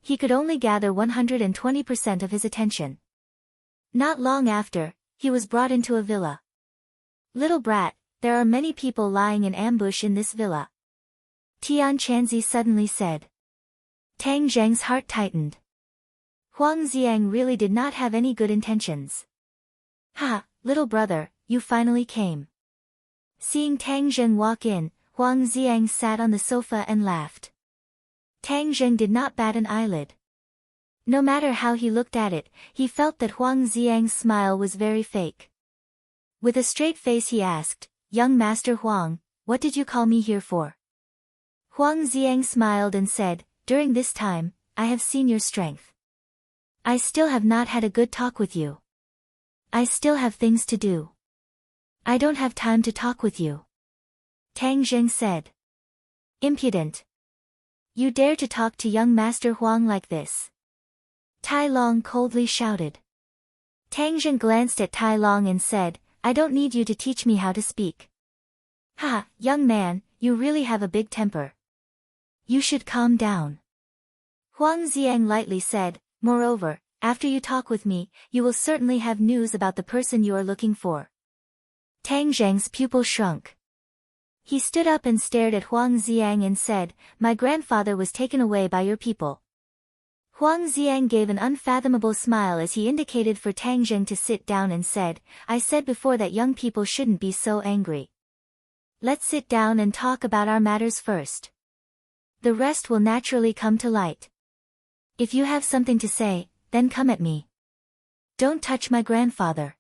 He could only gather 120% of his attention. Not long after, he was brought into a villa. Little brat, there are many people lying in ambush in this villa. Tian Chanzi suddenly said. Tang Zheng's heart tightened. Huang Xiang really did not have any good intentions. Ha, little brother, you finally came. Seeing Tang Zheng walk in, Huang Xiang sat on the sofa and laughed. Tang Zheng did not bat an eyelid. No matter how he looked at it, he felt that Huang Xiang's smile was very fake. With a straight face he asked, "Young Master Huang, what did you call me here for?" Huang Xiang smiled and said, "During this time, I have seen your strength. I still have not had a good talk with you. I still have things to do. I don't have time to talk with you." Tang Zheng said. "Impudent. You dare to talk to young Master Huang like this?" Tai Long coldly shouted. Tang Zheng glanced at Tai Long and said, "I don't need you to teach me how to speak." "Ha, young man, you really have a big temper. You should calm down." Huang Xiang lightly said, "Moreover, after you talk with me, you will certainly have news about the person you are looking for." Tang Zheng's pupil shrunk. He stood up and stared at Huang Xiang and said, "My grandfather was taken away by your people." Huang Xiang gave an unfathomable smile as he indicated for Tang Zheng to sit down and said, "I said before that young people shouldn't be so angry. Let's sit down and talk about our matters first. The rest will naturally come to light. If you have something to say, then come at me. Don't touch my grandfather."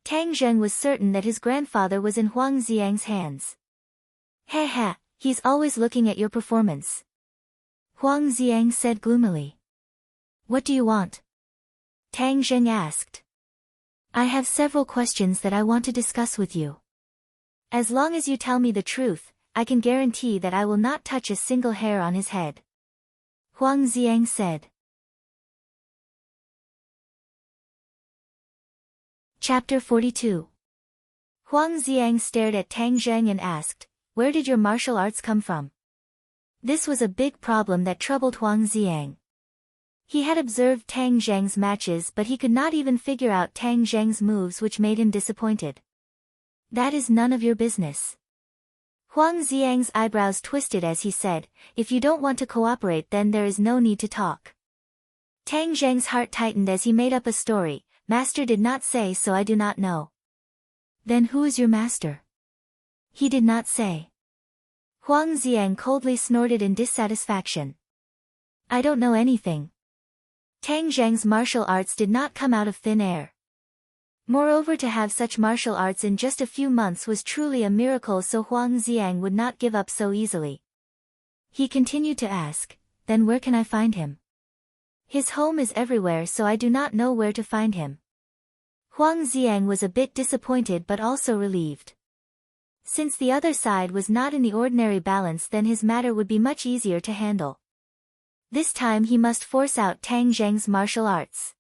Tang Zheng was certain that his grandfather was in Huang Xiang's hands. "Ha ha, he's always looking at your performance," Huang Xiang said gloomily. "What do you want?" Tang Zheng asked. "I have several questions that I want to discuss with you. As long as you tell me the truth, I can guarantee that I will not touch a single hair on his head," Huang Xiang said. Chapter 42. Huang Xiang stared at Tang Zheng and asked, "Where did your martial arts come from?" This was a big problem that troubled Huang Xiang. He had observed Tang Zheng's matches but he could not even figure out Tang Zheng's moves, which made him disappointed. "That is none of your business." Huang Xiang's eyebrows twisted as he said, "If you don't want to cooperate then there is no need to talk." Tang Zheng's heart tightened as he made up a story, "Master did not say, so I do not know." "Then who is your master?" "He did not say." Huang Xiang coldly snorted in dissatisfaction. "I don't know anything." Tang Zheng's martial arts did not come out of thin air. Moreover, to have such martial arts in just a few months was truly a miracle, so Huang Xiang would not give up so easily. He continued to ask, "Then where can I find him? His home is everywhere, so I do not know where to find him." Huang Xiang was a bit disappointed but also relieved. Since the other side was not in the ordinary balance, then his matter would be much easier to handle. This time he must force out Tang Zheng's martial arts.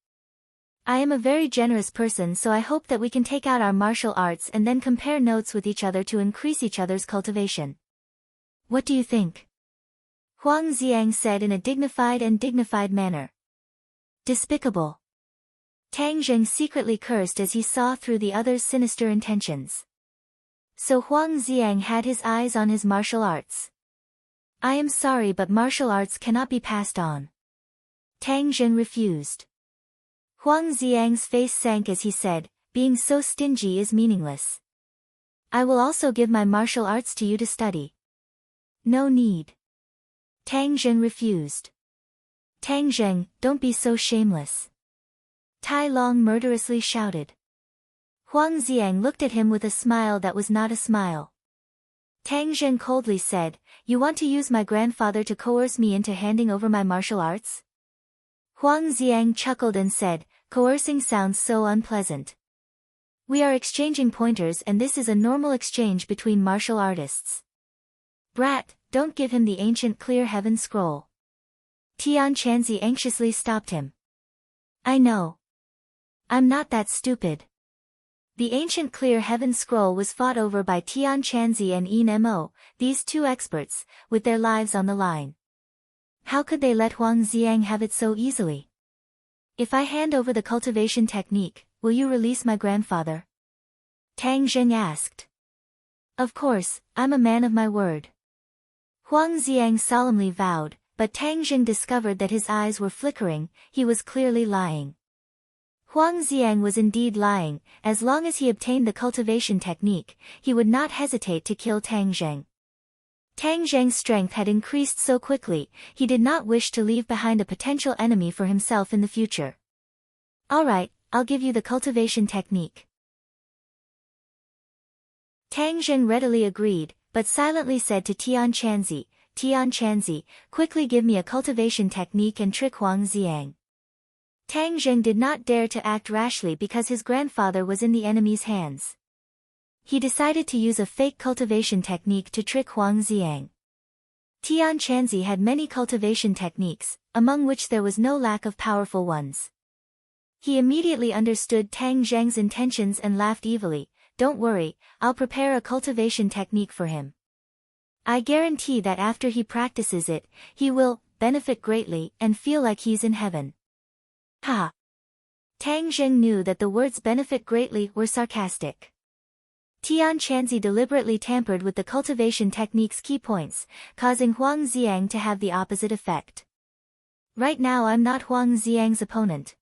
"I am a very generous person, so I hope that we can take out our martial arts and then compare notes with each other to increase each other's cultivation. What do you think?" Huang Xiang said in a dignified manner. "Despicable." Tang Zheng secretly cursed as he saw through the other's sinister intentions. So Huang Xiang had his eyes on his martial arts. "I am sorry, but martial arts cannot be passed on." Tang Zheng refused. Huang Xiang's face sank as he said, "Being so stingy is meaningless. I will also give my martial arts to you to study." "No need." Tang Zheng refused. "Tang Zheng, don't be so shameless," Tai Long murderously shouted. Huang Xiang looked at him with a smile that was not a smile. Tang Zheng coldly said, "You want to use my grandfather to coerce me into handing over my martial arts?" Huang Xiang chuckled and said, "Coercing sounds so unpleasant. We are exchanging pointers and this is a normal exchange between martial artists." "Brat, don't give him the ancient clear heaven scroll." Tian Chanzi anxiously stopped him. "I know. I'm not that stupid." The ancient clear heaven scroll was fought over by Tian Chanzi and Yin Mo, these two experts, with their lives on the line. How could they let Huang Xiang have it so easily? "If I hand over the cultivation technique, will you release my grandfather?" Tang Zheng asked. "Of course, I'm a man of my word." Huang Xiang solemnly vowed, but Tang Zheng discovered that his eyes were flickering, he was clearly lying. Huang Xiang was indeed lying. As long as he obtained the cultivation technique, he would not hesitate to kill Tang Zheng. Tang Zheng's strength had increased so quickly, he did not wish to leave behind a potential enemy for himself in the future. Alright, I'll give you the cultivation technique. Tang Zheng readily agreed, but silently said to Tian Chanzi, quickly give me a cultivation technique and trick Huang Xiang. Tang Zheng did not dare to act rashly because his grandfather was in the enemy's hands. He decided to use a fake cultivation technique to trick Huang Xiang. Tian Chanzi had many cultivation techniques, among which there was no lack of powerful ones. He immediately understood Tang Zheng's intentions and laughed evilly. Don't worry, I'll prepare a cultivation technique for him. I guarantee that after he practices it, he will benefit greatly and feel like he's in heaven. Ha! Tang Zheng knew that the words benefit greatly were sarcastic. Tian Chanzi deliberately tampered with the cultivation technique's key points, causing Huang Xiang to have the opposite effect. Right now I'm not Huang Xiang's opponent.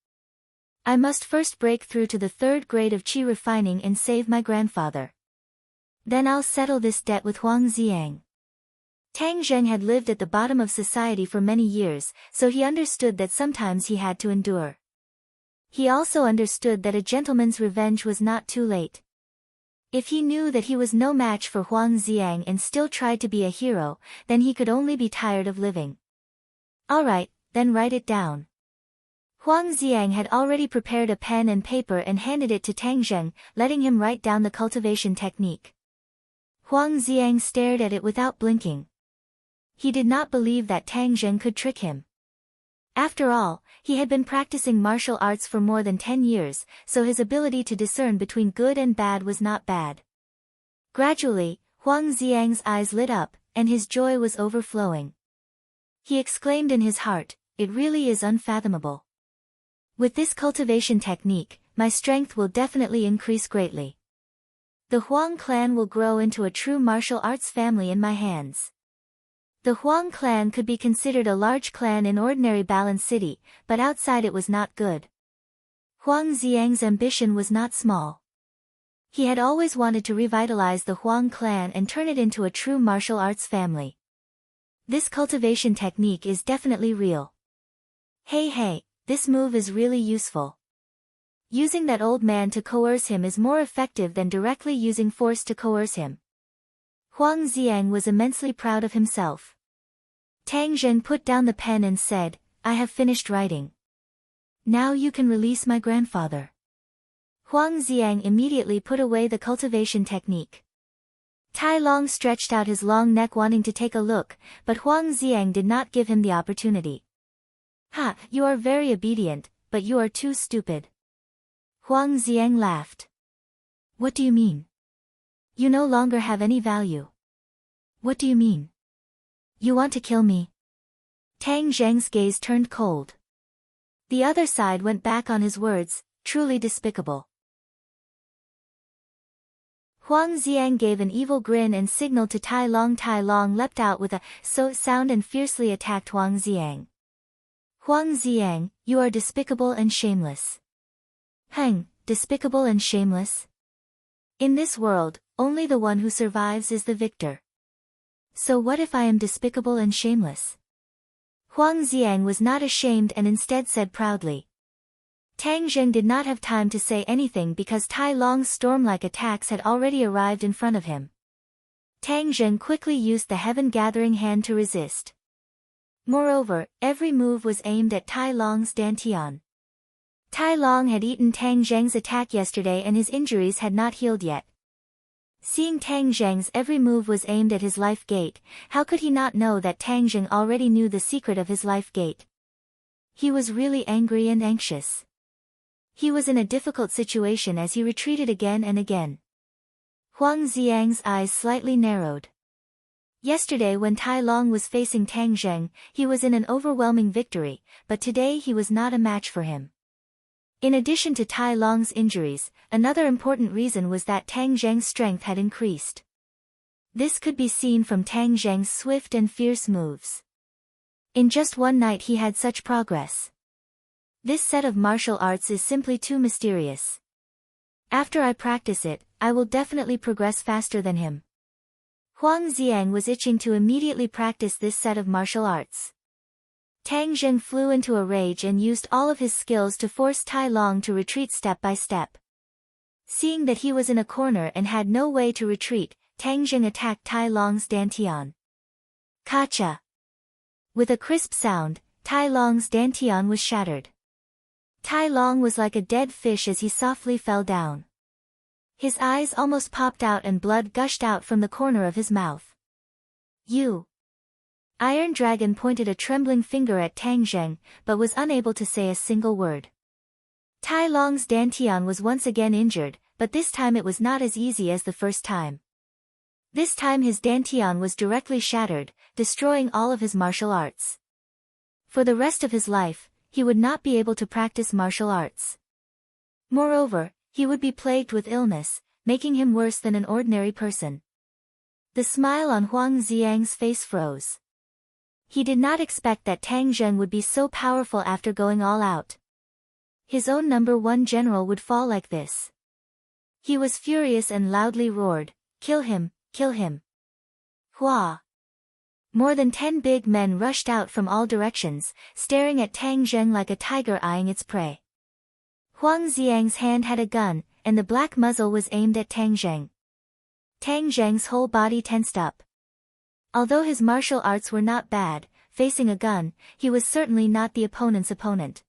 I must first break through to the 3rd grade of qi refining and save my grandfather. Then I'll settle this debt with Huang Xiang. Tang Zheng had lived at the bottom of society for many years, so he understood that sometimes he had to endure. He also understood that a gentleman's revenge was not too late. If he knew that he was no match for Huang Xiang and still tried to be a hero, then he could only be tired of living. Alright, then write it down. Huang Xiang had already prepared a pen and paper and handed it to Tang Zheng, letting him write down the cultivation technique. Huang Xiang stared at it without blinking. He did not believe that Tang Zheng could trick him. After all, he had been practicing martial arts for more than 10 years, so his ability to discern between good and bad was not bad. Gradually, Huang Xiang's eyes lit up, and his joy was overflowing. He exclaimed in his heart, it really is unfathomable. With this cultivation technique, my strength will definitely increase greatly. The Huang clan will grow into a true martial arts family in my hands. The Huang clan could be considered a large clan in ordinary Balan city, but outside it was not good. Huang Xiang's ambition was not small. He had always wanted to revitalize the Huang clan and turn it into a true martial arts family. This cultivation technique is definitely real. Hey, this move is really useful. Using that old man to coerce him is more effective than directly using force to coerce him. Huang Xiang was immensely proud of himself. Tang Zheng put down the pen and said, I have finished writing. Now you can release my grandfather. Huang Xiang immediately put away the cultivation technique. Tai Long stretched out his long neck wanting to take a look, but Huang Xiang did not give him the opportunity. Ha, you are very obedient, but you are too stupid. Huang Xiang laughed. What do you mean? You no longer have any value. What do you mean? You want to kill me? Tang Zheng's gaze turned cold. The other side went back on his words, truly despicable. Huang Xiang gave an evil grin and signaled to Tai Long. Tai Long leapt out with a so sound and fiercely attacked Huang Xiang. Huang Xiang, you are despicable and shameless. Despicable and shameless? In this world, only the one who survives is the victor. So what if I am despicable and shameless? Huang Xiang was not ashamed and instead said proudly. Tang Zheng did not have time to say anything because Tai Long's storm-like attacks had already arrived in front of him. Tang Zheng quickly used the heaven-gathering hand to resist. Moreover, every move was aimed at Tai Long's dantian. Tai Long had eaten Tang Zheng's attack yesterday and his injuries had not healed yet. Seeing Tang Zheng's every move was aimed at his life gate, how could he not know that Tang Zheng already knew the secret of his life gate? He was really angry and anxious. He was in a difficult situation as he retreated again and again. Huang Xiang's eyes slightly narrowed. Yesterday when Tai Long was facing Tang Zheng, he was in an overwhelming victory, but today he was not a match for him. In addition to Tai Long's injuries, another important reason was that Tang Zheng's strength had increased. This could be seen from Tang Zheng's swift and fierce moves. In just one night he had such progress. This set of martial arts is simply too mysterious. After I practice it, I will definitely progress faster than him. Huang Xiang was itching to immediately practice this set of martial arts. Tang Zheng flew into a rage and used all of his skills to force Tai Long to retreat step by step. Seeing that he was in a corner and had no way to retreat, Tang Zheng attacked Tai Long's dantian. Kacha! With a crisp sound, Tai Long's dantian was shattered. Tai Long was like a dead fish as he softly fell down. His eyes almost popped out and blood gushed out from the corner of his mouth. You! Iron Dragon pointed a trembling finger at Tang Zheng, but was unable to say a single word. Tai Long's dantian was once again injured, but this time it was not as easy as the first time. This time his dantian was directly shattered, destroying all of his martial arts. For the rest of his life, he would not be able to practice martial arts. Moreover, he would be plagued with illness, making him worse than an ordinary person. The smile on Huang Xiang's face froze. He did not expect that Tang Zheng would be so powerful after going all out. His own number one general would fall like this. He was furious and loudly roared, "Kill him, kill him!" Hua! More than 10 big men rushed out from all directions, staring at Tang Zheng like a tiger eyeing its prey. Huang Xiang's hand had a gun, and the black muzzle was aimed at Tang Zheng. Tang Zheng's whole body tensed up. Although his martial arts were not bad, facing a gun, he was certainly not the opponent's opponent.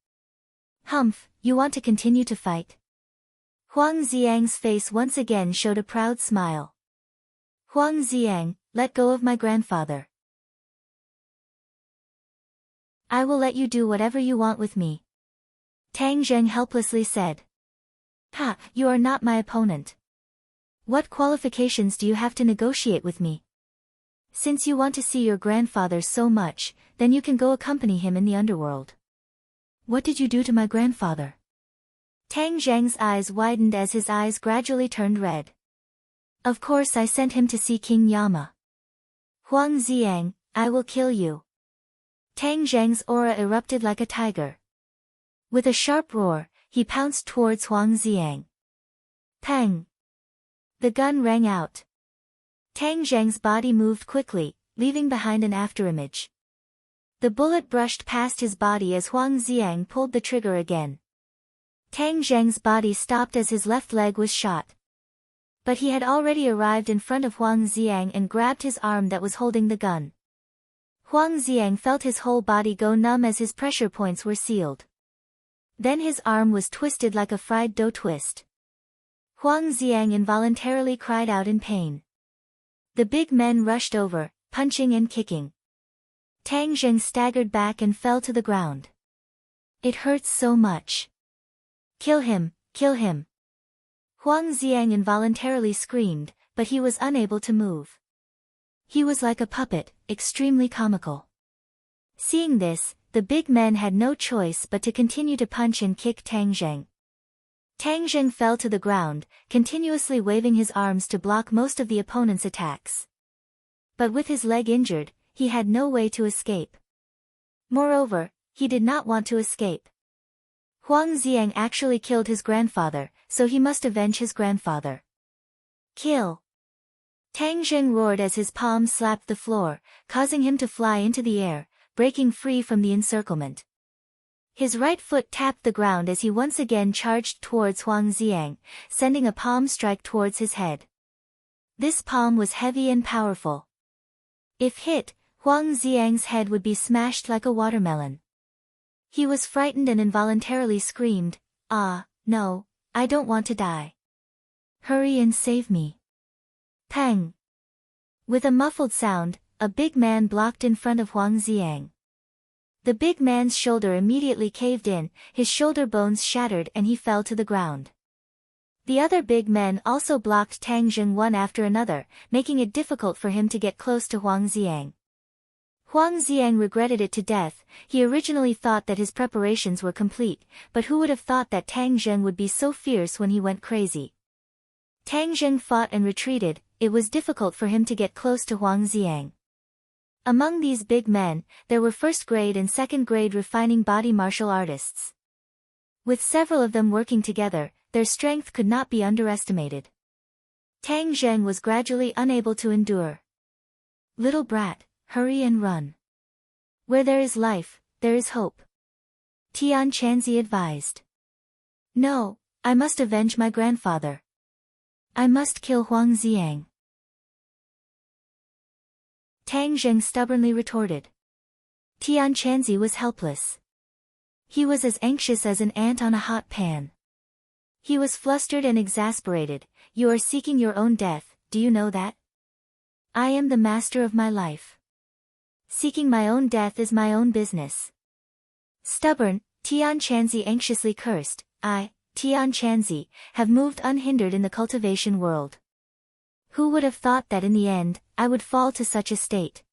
"Humph, you want to continue to fight?" Huang Xiang's face once again showed a proud smile. "Huang Xiang, let go of my grandfather. I will let you do whatever you want with me," Tang Zheng helplessly said. "Ha, you are not my opponent. What qualifications do you have to negotiate with me? Since you want to see your grandfather so much, then you can go accompany him in the underworld." "What did you do to my grandfather?" Tang Zheng's eyes widened as his eyes gradually turned red. "Of course I sent him to see King Yama." "Huang Xiang, I will kill you." Tang Zheng's aura erupted like a tiger. With a sharp roar, he pounced towards Huang Xiang. Pang! The gun rang out. Tang Zheng's body moved quickly, leaving behind an afterimage. The bullet brushed past his body as Huang Xiang pulled the trigger again. Tang Zheng's body stopped as his left leg was shot. But he had already arrived in front of Huang Xiang and grabbed his arm that was holding the gun. Huang Xiang felt his whole body go numb as his pressure points were sealed. Then his arm was twisted like a fried dough twist. Huang Xiang involuntarily cried out in pain. The big men rushed over, punching and kicking. Tang Zheng staggered back and fell to the ground. "It hurts so much. Kill him, kill him." Huang Xiang involuntarily screamed, but he was unable to move. He was like a puppet, extremely comical. Seeing this, the big men had no choice but to continue to punch and kick Tang Zheng. Tang Zheng fell to the ground, continuously waving his arms to block most of the opponent's attacks. But with his leg injured, he had no way to escape. Moreover, he did not want to escape. Huang Xiang actually killed his grandfather, so he must avenge his grandfather. "Kill!" Tang Zheng roared as his palm slapped the floor, causing him to fly into the air, breaking free from the encirclement. His right foot tapped the ground as he once again charged towards Huang Xiang, sending a palm strike towards his head. This palm was heavy and powerful. If hit, Huang Xiang's head would be smashed like a watermelon. He was frightened and involuntarily screamed, "Ah, no, I don't want to die. Hurry and save me." Pang! With a muffled sound, a big man blocked in front of Huang Xiang. The big man's shoulder immediately caved in, his shoulder bones shattered and he fell to the ground. The other big men also blocked Tang Zheng one after another, making it difficult for him to get close to Huang Xiang. Huang Xiang regretted it to death. He originally thought that his preparations were complete, but who would have thought that Tang Zheng would be so fierce when he went crazy? Tang Zheng fought and retreated. It was difficult for him to get close to Huang Xiang. Among these big men, there were first-grade and second-grade refining body martial artists. With several of them working together, their strength could not be underestimated. Tang Zheng was gradually unable to endure. "Little brat, hurry and run. Where there is life, there is hope," Tian Chanzi advised. "No, I must avenge my grandfather. I must kill Huang Xiang," Tang Zheng stubbornly retorted. Tian Chanzi was helpless. He was as anxious as an ant on a hot pan. He was flustered and exasperated. "You are seeking your own death, do you know that? I am the master of my life. Seeking my own death is my own business." Stubborn, Tian Chanzi anxiously cursed. "I, Tian Chanzi, have moved unhindered in the cultivation world. Who would have thought that in the end, I would fall to such a state?"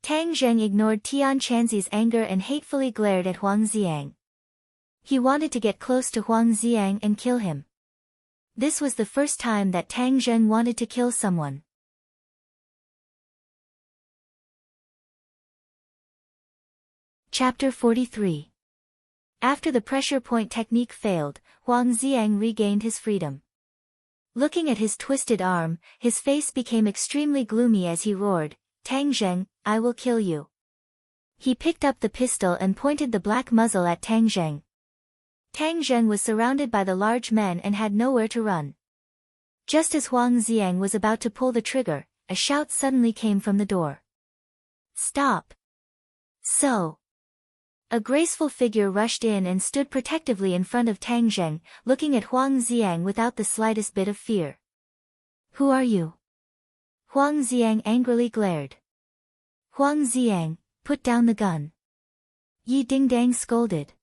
Tang Zheng ignored Tian Chanzi's anger and hatefully glared at Huang Xiang. He wanted to get close to Huang Xiang and kill him. This was the first time that Tang Zheng wanted to kill someone. Chapter 43. After the pressure point technique failed, Huang Xiang regained his freedom. Looking at his twisted arm, his face became extremely gloomy as he roared, "Tang Zheng, I will kill you." He picked up the pistol and pointed the black muzzle at Tang Zheng. Tang Zheng was surrounded by the large men and had nowhere to run. Just as Huang Xiang was about to pull the trigger, a shout suddenly came from the door. "Stop!" "So!" A graceful figure rushed in and stood protectively in front of Tang Zheng, looking at Huang Xiang without the slightest bit of fear. "Who are you?" Huang Xiang angrily glared. "Huang Xiang, put down the gun." Yi Dingdang scolded.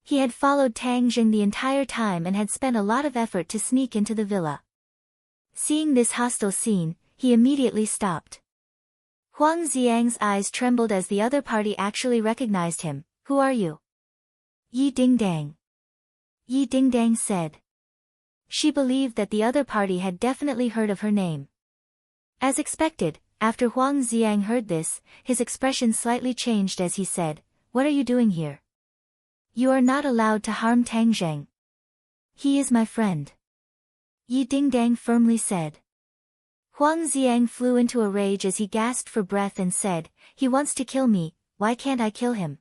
He had followed Tang Zheng the entire time and had spent a lot of effort to sneak into the villa. Seeing this hostile scene, he immediately stopped. Huang Xiang's eyes trembled as the other party actually recognized him. "Who are you?" "Yi Dingdang." Yi Dingdang said. She believed that the other party had definitely heard of her name. As expected, after Huang Xiang heard this, his expression slightly changed as he said, "What are you doing here? You are not allowed to harm Tang Zheng. He is my friend," Yi Dingdang firmly said. Huang Xiang flew into a rage as he gasped for breath and said, "He wants to kill me, why can't I kill him?"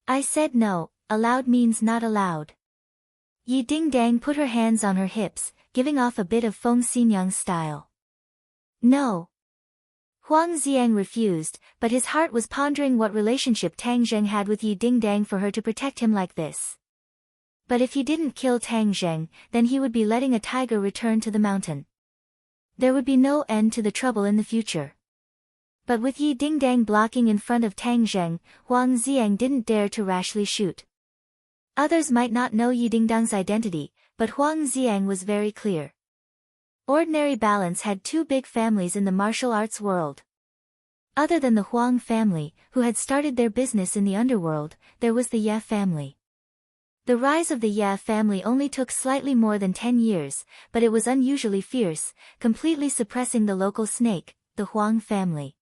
"I said no, allowed means not allowed." Yi Dingdang put her hands on her hips, giving off a bit of Feng Xinyang style. "No." Huang Xiang refused, but his heart was pondering what relationship Tang Zheng had with Yi Dingdang for her to protect him like this. But if he didn't kill Tang Zheng, then he would be letting a tiger return to the mountain. There would be no end to the trouble in the future. But with Yi Dingdang blocking in front of Tang Zheng, Huang Xiang didn't dare to rashly shoot. Others might not know Yi Dingdang's identity, but Huang Xiang was very clear. Ordinary Balance had two big families in the martial arts world. Other than the Huang family, who had started their business in the underworld, there was the Ye family. The rise of the Ye family only took slightly more than 10 years, but it was unusually fierce, completely suppressing the local snake, the Huang family.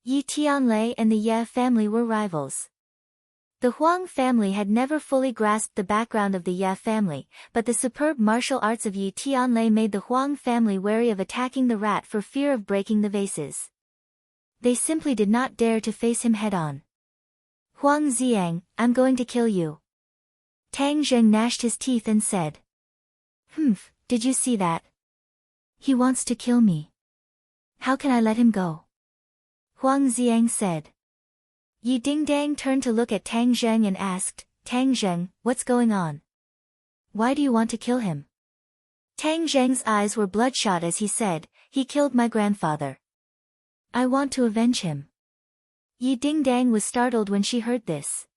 Yi Tianlei and the Ye family were rivals. The Huang family had never fully grasped the background of the Ye family, but the superb martial arts of Yi Tianlei made the Huang family wary of attacking the rat for fear of breaking the vases. They simply did not dare to face him head-on. "Huang Xiang, I'm going to kill you." Tang Zheng gnashed his teeth and said. "Humph, did you see that? He wants to kill me. How can I let him go?" Huang Xiang said. Yi Dingdang turned to look at Tang Zheng and asked, "Tang Zheng, what's going on? Why do you want to kill him?" Tang Zheng's eyes were bloodshot as he said, "He killed my grandfather. I want to avenge him." Yi Dingdang was startled when she heard this.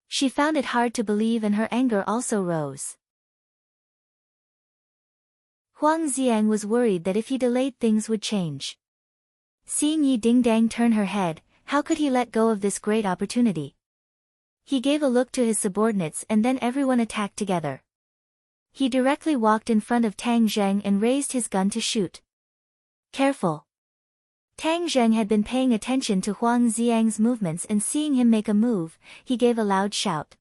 She found it hard to believe and her anger also rose. Huang Xiang was worried that if he delayed things would change. Seeing Yi Dingdang turn her head, how could he let go of this great opportunity? He gave a look to his subordinates and then everyone attacked together. He directly walked in front of Tang Zheng and raised his gun to shoot. "Careful." Tang Zheng had been paying attention to Huang Xiang's movements and seeing him make a move, he gave a loud shout.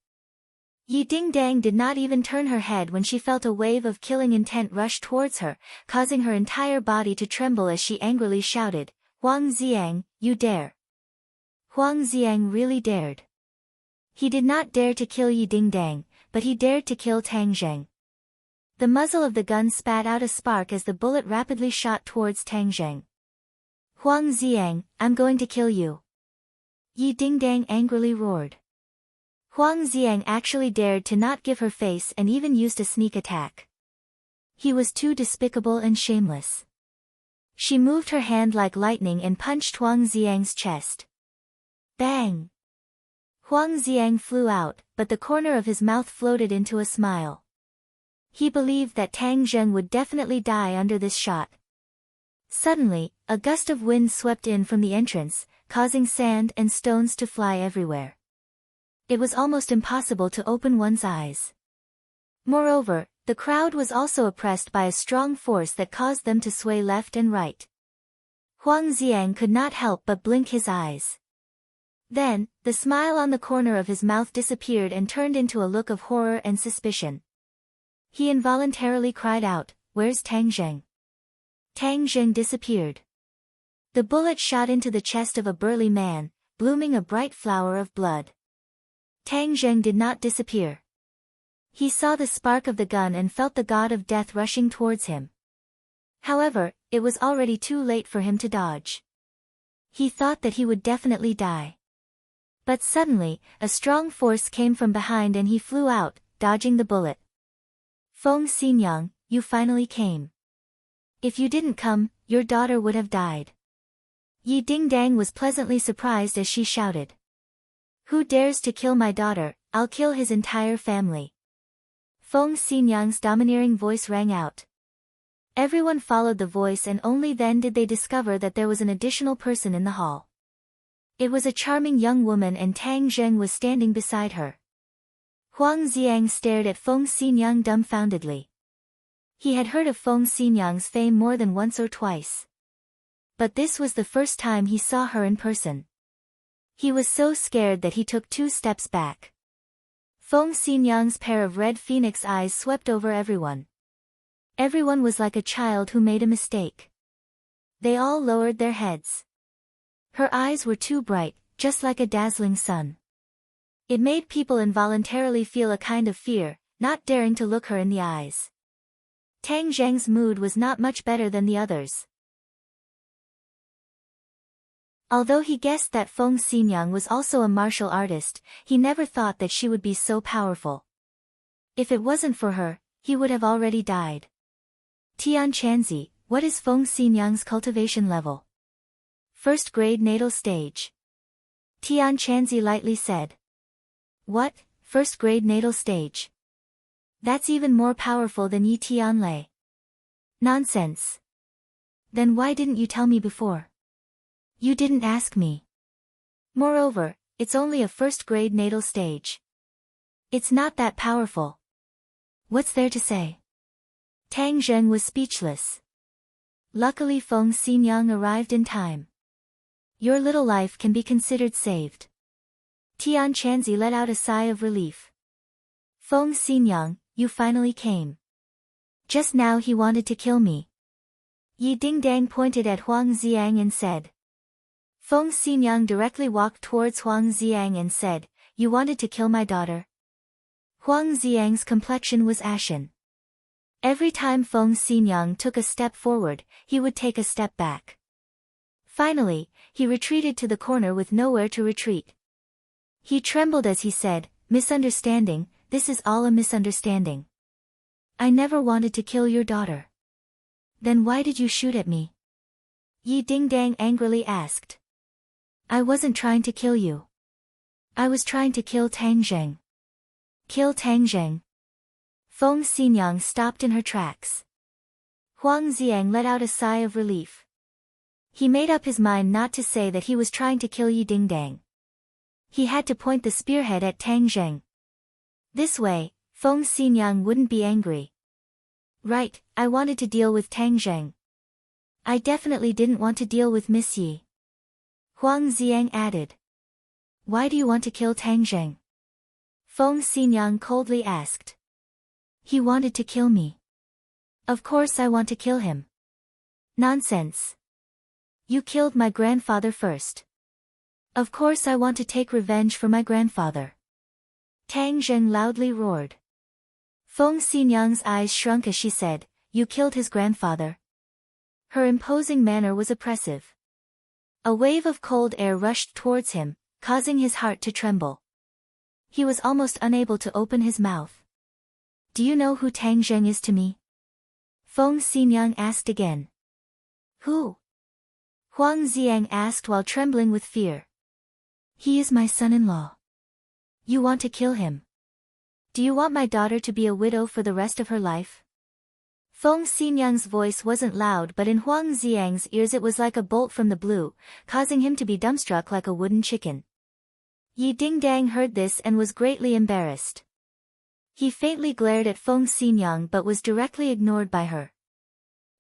Yi Dingdang did not even turn her head when she felt a wave of killing intent rush towards her, causing her entire body to tremble as she angrily shouted, "Huang Xiang, you dare!" Huang Xiang really dared. He did not dare to kill Yi Dingdang, but he dared to kill Tang Zheng. The muzzle of the gun spat out a spark as the bullet rapidly shot towards Tang Zheng. "Huang Xiang, I'm going to kill you!" Yi Dingdang angrily roared. Huang Xiang actually dared to not give her face and even used a sneak attack. He was too despicable and shameless. She moved her hand like lightning and punched Huang Xiang's chest. Bang! Huang Xiang flew out, but the corner of his mouth floated into a smile. He believed that Tang Zheng would definitely die under this shot. Suddenly, a gust of wind swept in from the entrance, causing sand and stones to fly everywhere. It was almost impossible to open one's eyes. Moreover, the crowd was also oppressed by a strong force that caused them to sway left and right. Huang Xiang could not help but blink his eyes. Then, the smile on the corner of his mouth disappeared and turned into a look of horror and suspicion. He involuntarily cried out, "Where's Tang Zheng?" Tang Zheng disappeared. The bullet shot into the chest of a burly man, blooming a bright flower of blood. Tang Zheng did not disappear. He saw the spark of the gun and felt the god of death rushing towards him. However, it was already too late for him to dodge. He thought that he would definitely die. But suddenly, a strong force came from behind and he flew out, dodging the bullet. "Feng Xinyang, you finally came. If you didn't come, your daughter would have died." Yi Dingdang was pleasantly surprised as she shouted. "Who dares to kill my daughter, I'll kill his entire family." Feng Xinyang's domineering voice rang out. Everyone followed the voice and only then did they discover that there was an additional person in the hall. It was a charming young woman and Tang Zheng was standing beside her. Huang Xiang stared at Feng Xinyang dumbfoundedly. He had heard of Feng Xinyang's fame more than once or twice. But this was the first time he saw her in person. He was so scared that he took 2 steps back. Feng Xinyang's pair of red phoenix eyes swept over everyone. Everyone was like a child who made a mistake. They all lowered their heads. Her eyes were too bright, just like a dazzling sun. It made people involuntarily feel a kind of fear, not daring to look her in the eyes. Tang Zheng's mood was not much better than the others. Although he guessed that Feng Xinyang was also a martial artist, he never thought that she would be so powerful. If it wasn't for her, he would have already died. "Tian Chanzi, what is Feng Xinyang's cultivation level?" "First grade natal stage." Tian Chanzi lightly said. "What, first grade natal stage? That's even more powerful than Yi Tianlei." "Nonsense. Then why didn't you tell me before?" "You didn't ask me. Moreover, it's only a first grade natal stage. It's not that powerful. What's there to say?" Tang Zheng was speechless. Luckily Feng Xinyang arrived in time. "Your little life can be considered saved." Tian Chanzi let out a sigh of relief. "Feng Xinyang, you finally came. Just now he wanted to kill me." Yi Dingdang pointed at Huang Xiang and said. Feng Xinyang directly walked towards Huang Xiang and said, "You wanted to kill my daughter?" Huang Xiang's complexion was ashen. Every time Feng Xinyang took a step forward, he would take a step back. Finally, he retreated to the corner with nowhere to retreat. He trembled as he said, "Misunderstanding, this is all a misunderstanding. I never wanted to kill your daughter." "Then why did you shoot at me?" Yi Dingdang angrily asked. "I wasn't trying to kill you. I was trying to kill Tang Zheng." "Kill Tang Zheng?" Feng Xinyang stopped in her tracks. Huang Xiang let out a sigh of relief. He made up his mind not to say that he was trying to kill Yi Dingdang. He had to point the spearhead at Tang Zheng. This way, Feng Xinyang wouldn't be angry. "Right, I wanted to deal with Tang Zheng. I definitely didn't want to deal with Miss Yi." Huang Xiang added. "Why do you want to kill Tang Zheng?" Feng Xinyang coldly asked. He wanted to kill me. Of course I want to kill him. Nonsense. You killed my grandfather first. Of course I want to take revenge for my grandfather. Tang Zheng loudly roared. Feng Xinyang's eyes shrunk as she said, You killed his grandfather. Her imposing manner was oppressive. A wave of cold air rushed towards him, causing his heart to tremble. He was almost unable to open his mouth. Do you know who Tang Zheng is to me? Feng Xinyang asked again. Who? Huang Ziang asked while trembling with fear. He is my son-in-law. You want to kill him. Do you want my daughter to be a widow for the rest of her life? Feng Xinyang's voice wasn't loud, but in Huang Ziang's ears it was like a bolt from the blue, causing him to be dumbstruck like a wooden chicken. Yi Dingdang heard this and was greatly embarrassed. He faintly glared at Feng Xinyang but was directly ignored by her.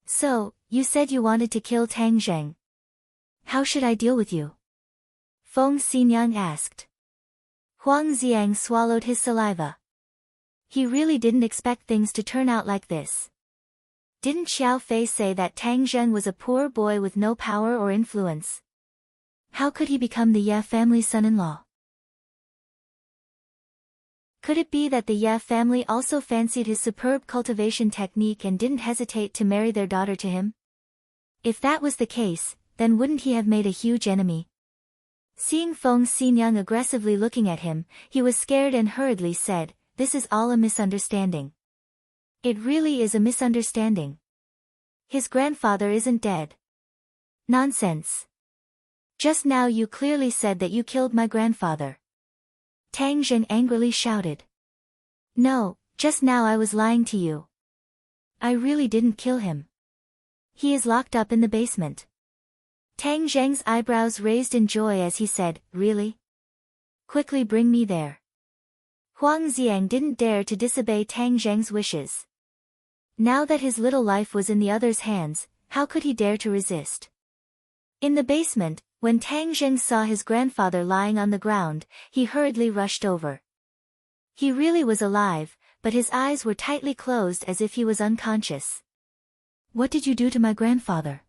So, you said you wanted to kill Tang Zheng. How should I deal with you? Feng Xinyang asked. Huang Ziang swallowed his saliva. He really didn't expect things to turn out like this. Didn't Xiao Fei say that Tang Zheng was a poor boy with no power or influence? How could he become the Ye family's son-in-law? Could it be that the Ye family also fancied his superb cultivation technique and didn't hesitate to marry their daughter to him? If that was the case, then wouldn't he have made a huge enemy? Seeing Feng Xinyang aggressively looking at him, he was scared and hurriedly said, This is all a misunderstanding. It really is a misunderstanding. His grandfather isn't dead. Nonsense. Just now you clearly said that you killed my grandfather. Tang Zheng angrily shouted. No, just now I was lying to you. I really didn't kill him. He is locked up in the basement. Tang Zheng's eyebrows raised in joy as he said, Really? Quickly bring me there. Huang Ziang didn't dare to disobey Tang Zheng's wishes. Now that his little life was in the other's hands, how could he dare to resist? In the basement, when Tang Zheng saw his grandfather lying on the ground, he hurriedly rushed over. He really was alive, but his eyes were tightly closed as if he was unconscious. What did you do to my grandfather?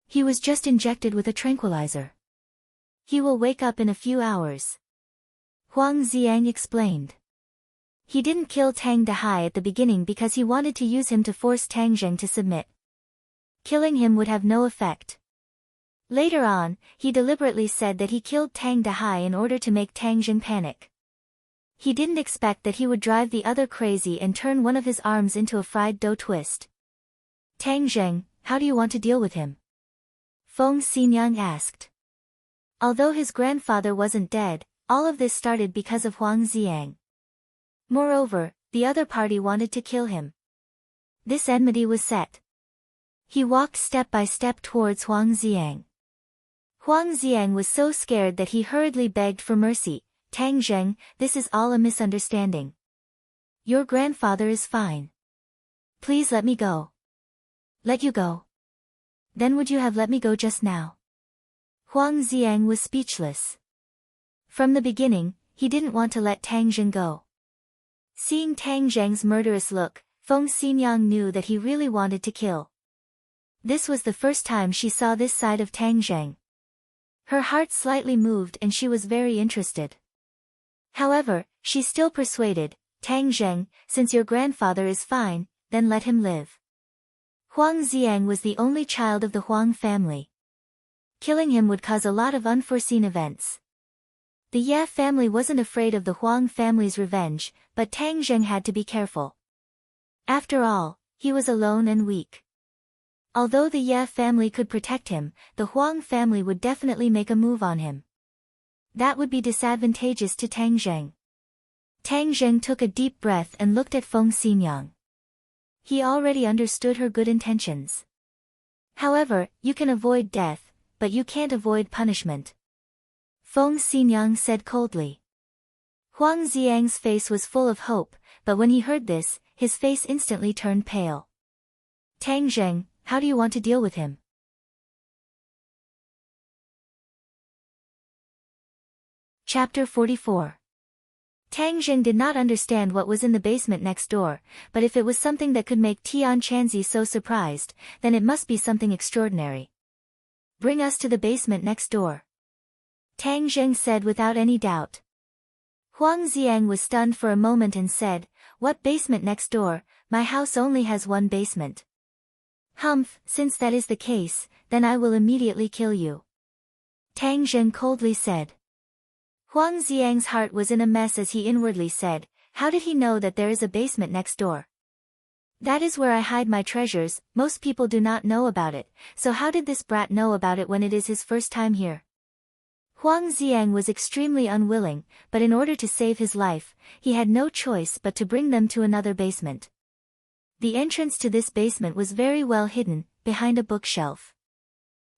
He was just injected with a tranquilizer. He will wake up in a few hours. Huang Ziang explained. He didn't kill Tang Dahai at the beginning because he wanted to use him to force Tang Zheng to submit. Killing him would have no effect. Later on, he deliberately said that he killed Tang Dahai in order to make Tang Zheng panic. He didn't expect that he would drive the other crazy and turn one of his arms into a fried dough twist. Tang Zheng, how do you want to deal with him? Feng Xinyang asked. Although his grandfather wasn't dead, all of this started because of Huang Ziang. Moreover, the other party wanted to kill him. This enmity was set. He walked step by step towards Huang Ziang. Huang Ziang was so scared that he hurriedly begged for mercy. Tang Zheng, this is all a misunderstanding. Your grandfather is fine. Please let me go. Let you go. Then would you have let me go just now? Huang Ziang was speechless. From the beginning, he didn't want to let Tang Zheng go. Seeing Tang Zheng's murderous look, Feng Xinyang knew that he really wanted to kill. This was the first time she saw this side of Tang Zheng. Her heart slightly moved and she was very interested. However, she still persuaded, Tang Zheng, since your grandfather is fine, then let him live. Huang Ziang was the only child of the Huang family. Killing him would cause a lot of unforeseen events. The Ye family wasn't afraid of the Huang family's revenge, but Tang Zheng had to be careful. After all, he was alone and weak. Although the Ye family could protect him, the Huang family would definitely make a move on him. That would be disadvantageous to Tang Zheng. Tang Zheng took a deep breath and looked at Feng Xinyang. He already understood her good intentions. However, you can avoid death, but you can't avoid punishment. Feng Xinyang said coldly. Huang Ziang's face was full of hope, but when he heard this, his face instantly turned pale. Tang Zheng, how do you want to deal with him? Chapter 44. Tang Zheng did not understand what was in the basement next door, but if it was something that could make Tian Chanzi so surprised, then it must be something extraordinary. Bring us to the basement next door, Tang Zheng said without any doubt. Huang Xiang was stunned for a moment and said, "What basement next door? My house only has one basement." "Humph, since that is the case, then I will immediately kill you," Tang Zheng coldly said. Huang Xiang's heart was in a mess as he inwardly said, "How did he know that there is a basement next door? That is where I hide my treasures, most people do not know about it, so how did this brat know about it when it is his first time here?" Huang Xiang was extremely unwilling, but in order to save his life, he had no choice but to bring them to another basement. The entrance to this basement was very well hidden, behind a bookshelf.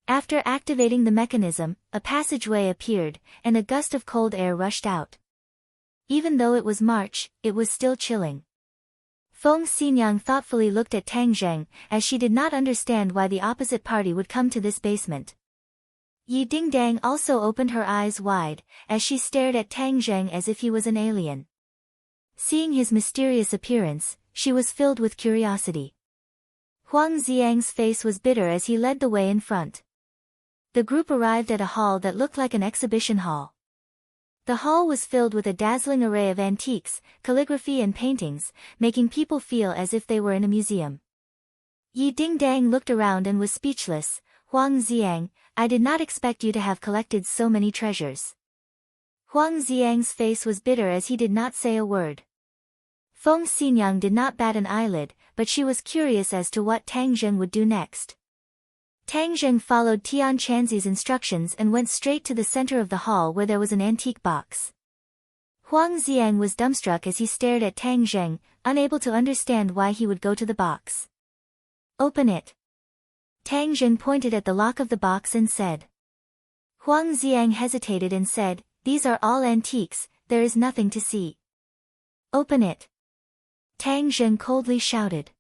After activating the mechanism, a passageway appeared, and a gust of cold air rushed out. Even though it was March, it was still chilling. Feng Xinyang thoughtfully looked at Tang Zheng, as she did not understand why the opposite party would come to this basement. Yi Dingdang also opened her eyes wide, as she stared at Tang Zheng as if he was an alien. Seeing his mysterious appearance, she was filled with curiosity. Huang Xiang's face was bitter as he led the way in front. The group arrived at a hall that looked like an exhibition hall. The hall was filled with a dazzling array of antiques, calligraphy and paintings, making people feel as if they were in a museum. Yi Dingdang looked around and was speechless. "Huang Xiang, I did not expect you to have collected so many treasures." Huang Xiang's face was bitter as he did not say a word. Feng Xinyang did not bat an eyelid, but she was curious as to what Tang Zheng would do next. Tang Zheng followed Tian Chanzi's instructions and went straight to the center of the hall where there was an antique box. Huang Xiang was dumbstruck as he stared at Tang Zheng, unable to understand why he would go to the box. "Open it." Tang Zheng pointed at the lock of the box and said. Huang Xiang hesitated and said, "These are all antiques, there is nothing to see." "Open it," Tang Zheng coldly shouted.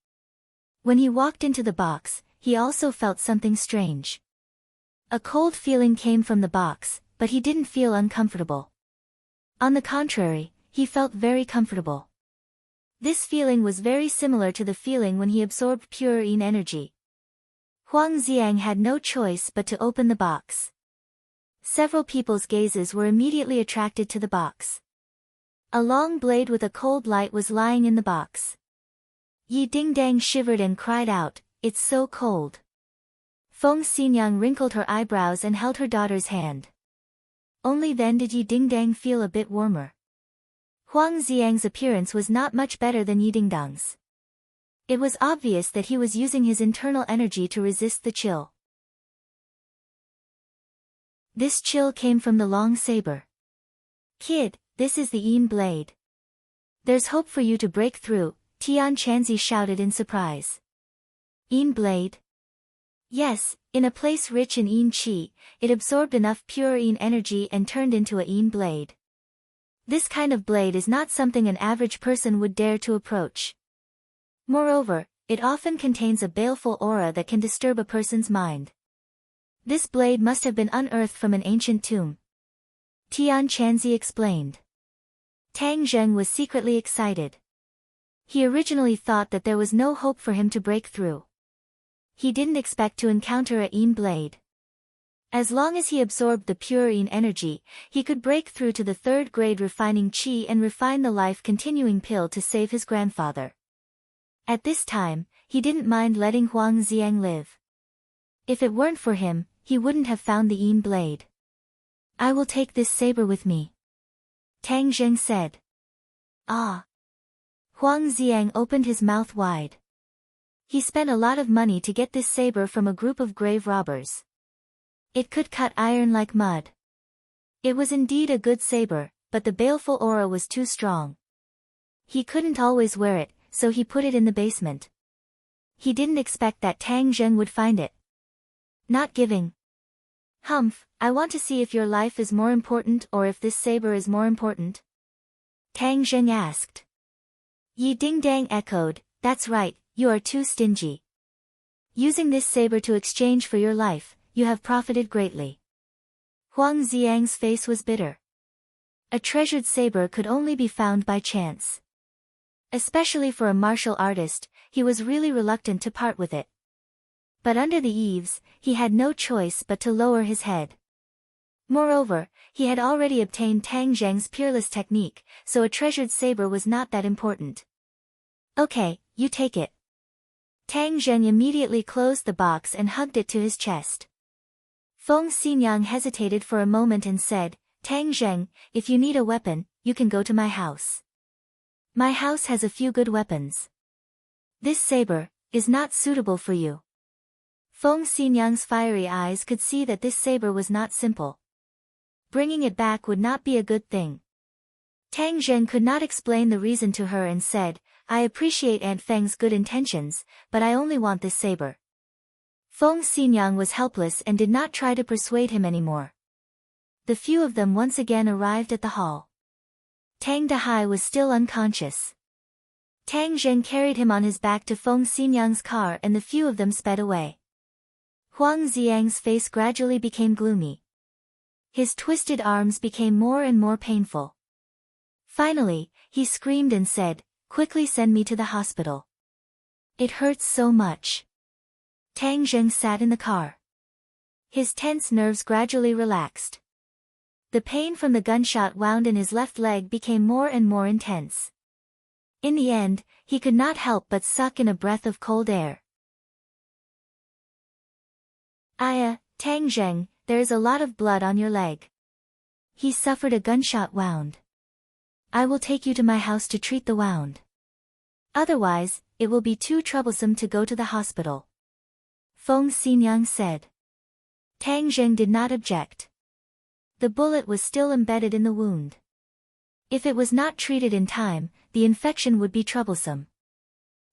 When he walked into the box, he also felt something strange. A cold feeling came from the box, but he didn't feel uncomfortable. On the contrary, he felt very comfortable. This feeling was very similar to the feeling when he absorbed pure yin energy. Huang Xiang had no choice but to open the box. Several people's gazes were immediately attracted to the box. A long blade with a cold light was lying in the box. Yi Dingdang shivered and cried out, "It's so cold." Feng Xinyang wrinkled her eyebrows and held her daughter's hand. Only then did Yi Dingdang feel a bit warmer. Huang Xiang's appearance was not much better than Yi Dingdang's. It was obvious that he was using his internal energy to resist the chill. This chill came from the long saber. "Kid, this is the Yin blade. There's hope for you to break through," Tian Chanzi shouted in surprise. "Yin blade?" "Yes, in a place rich in Yin Qi, it absorbed enough pure Yin energy and turned into a Yin blade. This kind of blade is not something an average person would dare to approach. Moreover, it often contains a baleful aura that can disturb a person's mind. This blade must have been unearthed from an ancient tomb," Tian Chanzi explained. Tang Zheng was secretly excited. He originally thought that there was no hope for him to break through. He didn't expect to encounter a Yin blade. As long as he absorbed the pure Yin energy, he could break through to the third grade refining Qi and refine the life-continuing pill to save his grandfather. At this time, he didn't mind letting Huang Xiang live. If it weren't for him, he wouldn't have found the Yin blade. "I will take this saber with me," Tang Zheng said. "Ah." Huang Xiang opened his mouth wide. He spent a lot of money to get this saber from a group of grave robbers. It could cut iron like mud. It was indeed a good saber, but the baleful aura was too strong. He couldn't always wear it, so he put it in the basement. He didn't expect that Tang Zheng would find it. "Not giving." "Humph, I want to see if your life is more important or if this saber is more important," Tang Zheng asked. Yi Dingdang echoed, "That's right, you are too stingy. Using this saber to exchange for your life, you have profited greatly." Huang Xiang's face was bitter. A treasured saber could only be found by chance. Especially for a martial artist, he was really reluctant to part with it. But under the eaves, he had no choice but to lower his head. Moreover, he had already obtained Tang Zheng's peerless technique, so a treasured saber was not that important. Okay, you take it. Tang Zheng immediately closed the box and hugged it to his chest. Feng Xinyang hesitated for a moment and said, Tang Zheng, if you need a weapon, you can go to my house. My house has a few good weapons. This saber is not suitable for you. Feng Xinyang's fiery eyes could see that this saber was not simple. Bringing it back would not be a good thing. Tang Zheng could not explain the reason to her and said, I appreciate Aunt Feng's good intentions, but I only want this saber. Feng Xinyang was helpless and did not try to persuade him anymore. The few of them once again arrived at the hall. Tang Dahai was still unconscious. Tang Zheng carried him on his back to Feng Xinyang's car and the few of them sped away. Huang Xiang's face gradually became gloomy. His twisted arms became more and more painful. Finally, he screamed and said, Quickly send me to the hospital. It hurts so much. Tang Zheng sat in the car. His tense nerves gradually relaxed. The pain from the gunshot wound in his left leg became more and more intense. In the end, he could not help but suck in a breath of cold air. Aya, Tang Zheng, there is a lot of blood on your leg. He suffered a gunshot wound. I will take you to my house to treat the wound. Otherwise, it will be too troublesome to go to the hospital. Feng Xinyang said. Tang Zheng did not object. The bullet was still embedded in the wound. If it was not treated in time, the infection would be troublesome.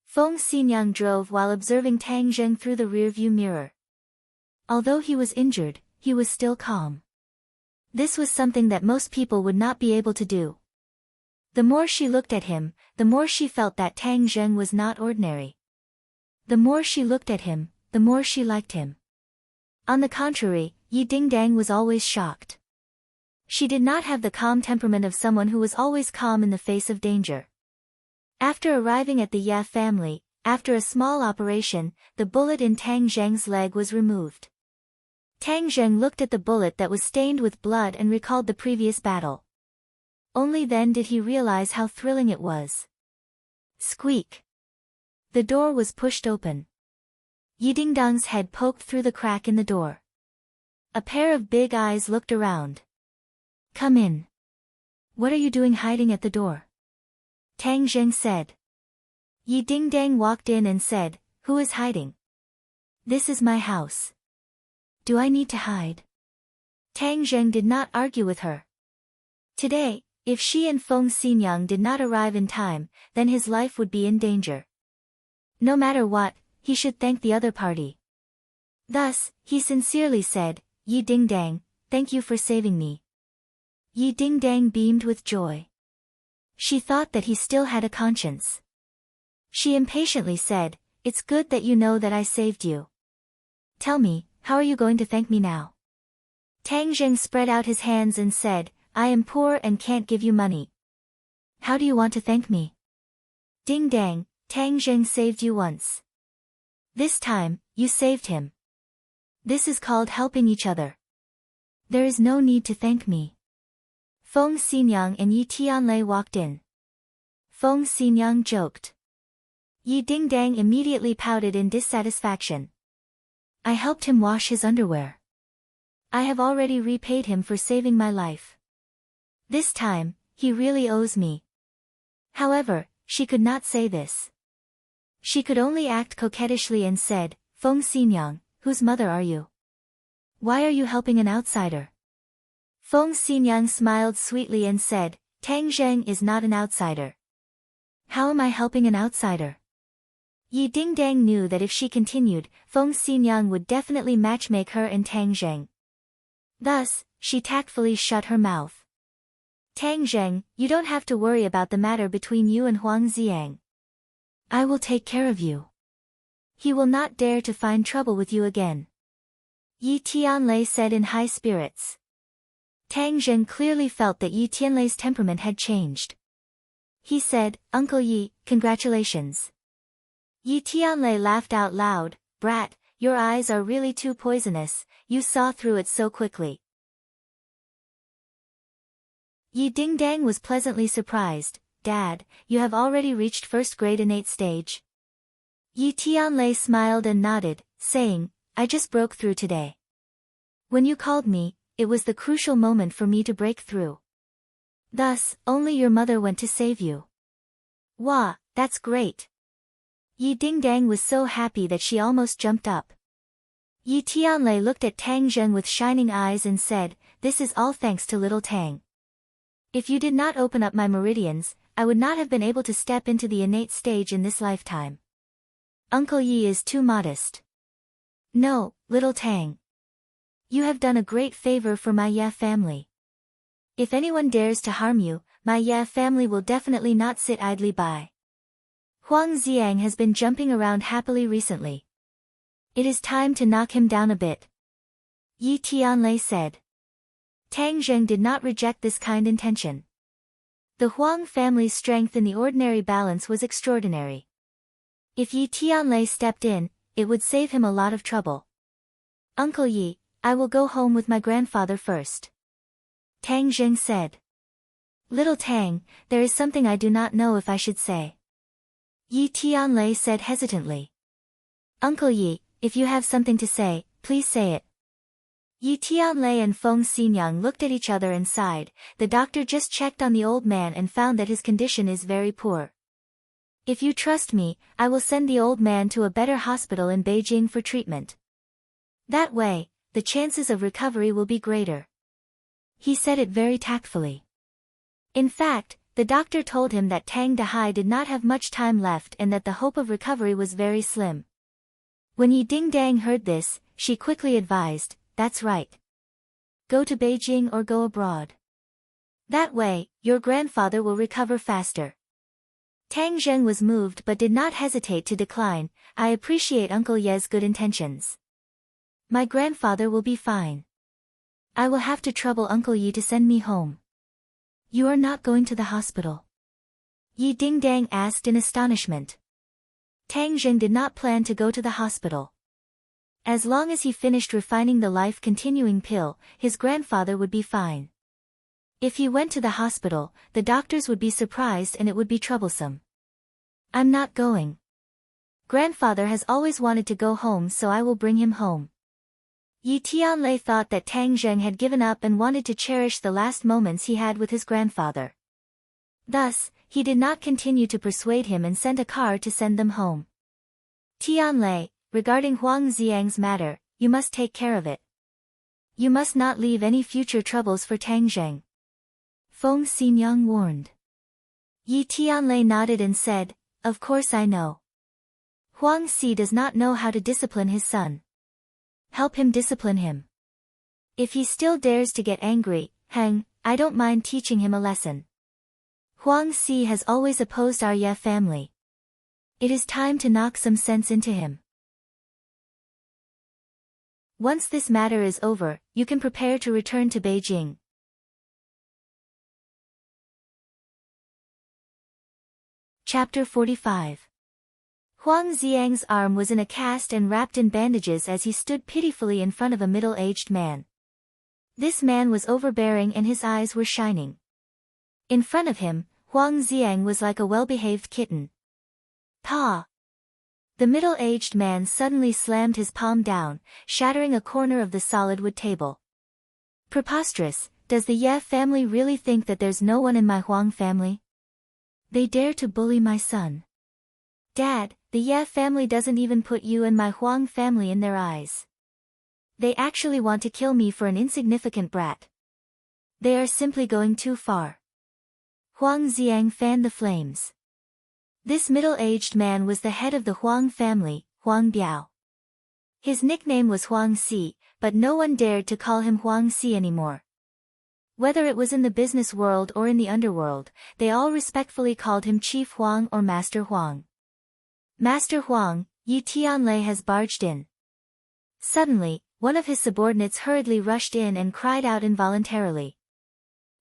Feng Xinyang drove while observing Tang Zheng through the rearview mirror. Although he was injured, he was still calm. This was something that most people would not be able to do. The more she looked at him, the more she felt that Tang Zheng was not ordinary. The more she looked at him, the more she liked him. On the contrary, Yi Dingdang was always shocked. She did not have the calm temperament of someone who was always calm in the face of danger. After arriving at the Ya family, after a small operation, the bullet in Tang Zheng's leg was removed. Tang Zheng looked at the bullet that was stained with blood and recalled the previous battle. Only then did he realize how thrilling it was. Squeak! The door was pushed open. Yidingdang's head poked through the crack in the door. A pair of big eyes looked around. Come in. What are you doing hiding at the door? Tang Zheng said. Yidingdang walked in and said, Who is hiding? This is my house. Do I need to hide? Tang Zheng did not argue with her. Today, if she and Feng Xinyang did not arrive in time, then his life would be in danger. No matter what, he should thank the other party. Thus, he sincerely said, Yi Dingdang, thank you for saving me. Yi Dingdang beamed with joy. She thought that he still had a conscience. She impatiently said, It's good that you know that I saved you. Tell me, how are you going to thank me now? Tang Zheng spread out his hands and said, I am poor and can't give you money. How do you want to thank me? Ding Dang, Tang Zheng saved you once. This time, you saved him. This is called helping each other. There is no need to thank me. Feng Xinyang and Yi Tianlei walked in. Feng Xinyang joked. Yi Dingdang immediately pouted in dissatisfaction. I helped him wash his underwear. I have already repaid him for saving my life. This time, he really owes me. However, she could not say this. She could only act coquettishly and said, Feng Xinyang, whose mother are you? Why are you helping an outsider? Feng Xinyang smiled sweetly and said, Tang Zheng is not an outsider. How am I helping an outsider? Yi Dingdang knew that if she continued, Feng Xinyang would definitely matchmake her and Tang Zheng. Thus, she tactfully shut her mouth. Tang Zheng, you don't have to worry about the matter between you and Huang Xiang. I will take care of you. He will not dare to find trouble with you again. Yi Tianlei said in high spirits. Tang Zhen clearly felt that Yi Tianlei's temperament had changed. He said, "Uncle Yi, congratulations." Yi Tianlei laughed out loud. "Brat, your eyes are really too poisonous, you saw through it so quickly." Yi Dingdang was pleasantly surprised. "Dad, you have already reached first grade innate stage?" Yi Tianlei smiled and nodded, saying, "I just broke through today. When you called me, it was the crucial moment for me to break through. Thus, only your mother went to save you." "Wah, that's great." Yi Dingdang was so happy that she almost jumped up. Yi Tianlei looked at Tang Zhen with shining eyes and said, "This is all thanks to little Tang. If you did not open up my meridians, I would not have been able to step into the innate stage in this lifetime. Uncle Yi is too modest." "No, little Tang. You have done a great favor for my Ye family. If anyone dares to harm you, my Ye family will definitely not sit idly by. Huang Xiang has been jumping around happily recently. It is time to knock him down a bit," Yi Tianlei said. Tang Zheng did not reject this kind intention. The Huang family's strength in the ordinary balance was extraordinary. If Yi Tianlei stepped in, it would save him a lot of trouble. "Uncle Yi, I will go home with my grandfather first," Tang Zheng said. "Little Tang, there is something I do not know if I should say," Yi Tianlei said hesitantly. "Uncle Yi, if you have something to say, please say it." Yi Tianlei and Feng Xinyang looked at each other and sighed. The doctor just checked on the old man and found that his condition is very poor. "If you trust me, I will send the old man to a better hospital in Beijing for treatment. That way, the chances of recovery will be greater." He said it very tactfully. In fact, the doctor told him that Tang Dahai did not have much time left and that the hope of recovery was very slim. When Yi Dingdang heard this, she quickly advised, "That's right. Go to Beijing or go abroad. That way, your grandfather will recover faster." Tang Zheng was moved but did not hesitate to decline. "I appreciate Uncle Ye's good intentions. My grandfather will be fine. I will have to trouble Uncle Yi to send me home." "You are not going to the hospital?" Yi Dingdang asked in astonishment. Tang Zheng did not plan to go to the hospital. As long as he finished refining the life-continuing pill, his grandfather would be fine. If he went to the hospital, the doctors would be surprised and it would be troublesome. "I'm not going. Grandfather has always wanted to go home, so I will bring him home." Yi Tianlei thought that Tang Zheng had given up and wanted to cherish the last moments he had with his grandfather. Thus, he did not continue to persuade him and sent a car to send them home. "Tianlei, regarding Huang Xiang's matter, you must take care of it. You must not leave any future troubles for Tang Zheng," Feng Xinyang warned. Yi Tianlei nodded and said, "Of course I know. Huang Xi does not know how to discipline his son. Help him discipline him. If he still dares to get angry, I don't mind teaching him a lesson. Huang Xi has always opposed our Ye family. It is time to knock some sense into him. Once this matter is over, you can prepare to return to Beijing." Chapter 45. Huang Xiang's arm was in a cast and wrapped in bandages as he stood pitifully in front of a middle-aged man. This man was overbearing and his eyes were shining. In front of him, Huang Xiang was like a well-behaved kitten. "Pa!" The middle-aged man suddenly slammed his palm down, shattering a corner of the solid wood table. "Preposterous, does the Ye family really think that there's no one in my Huang family? They dare to bully my son. Dad, the Ye family doesn't even put you and my Huang family in their eyes. They actually want to kill me for an insignificant brat. They are simply going too far." Huang Xiang fanned the flames. This middle-aged man was the head of the Huang family, Huang Biao. His nickname was Huang Xi, but no one dared to call him Huang Xi anymore. Whether it was in the business world or in the underworld, they all respectfully called him Chief Huang or Master Huang. "Master Huang, Yi Tianlei has barged in." Suddenly, one of his subordinates hurriedly rushed in and cried out involuntarily.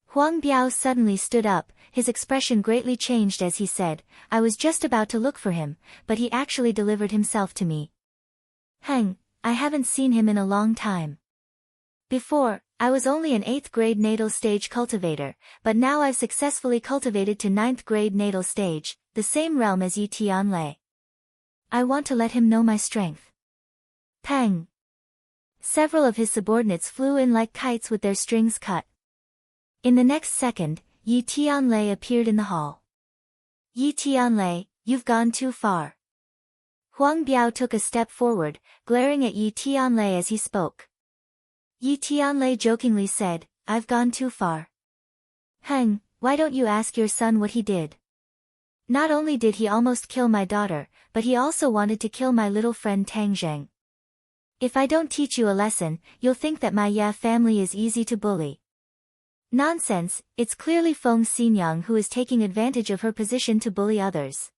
Huang Biao suddenly stood up, his expression greatly changed as he said, I was just about to look for him, but he actually delivered himself to me. I haven't seen him in a long time. Before, I was only an 8th grade natal stage cultivator, but now I've successfully cultivated to 9th grade natal stage, the same realm as Yi Tianlei. I want to let him know my strength. Pang! Several of his subordinates flew in like kites with their strings cut. In the next second, Yi Tianlei appeared in the hall. Yi Tianlei, you've gone too far. Huang Biao took a step forward, glaring at Yi Tianlei as he spoke. Yi Tianlei jokingly said, I've gone too far. Why don't you ask your son what he did? Not only did he almost kill my daughter, but he also wanted to kill my little friend Tang Zheng. If I don't teach you a lesson, you'll think that my Ye family is easy to bully. Nonsense, it's clearly Feng Xinyang who is taking advantage of her position to bully others.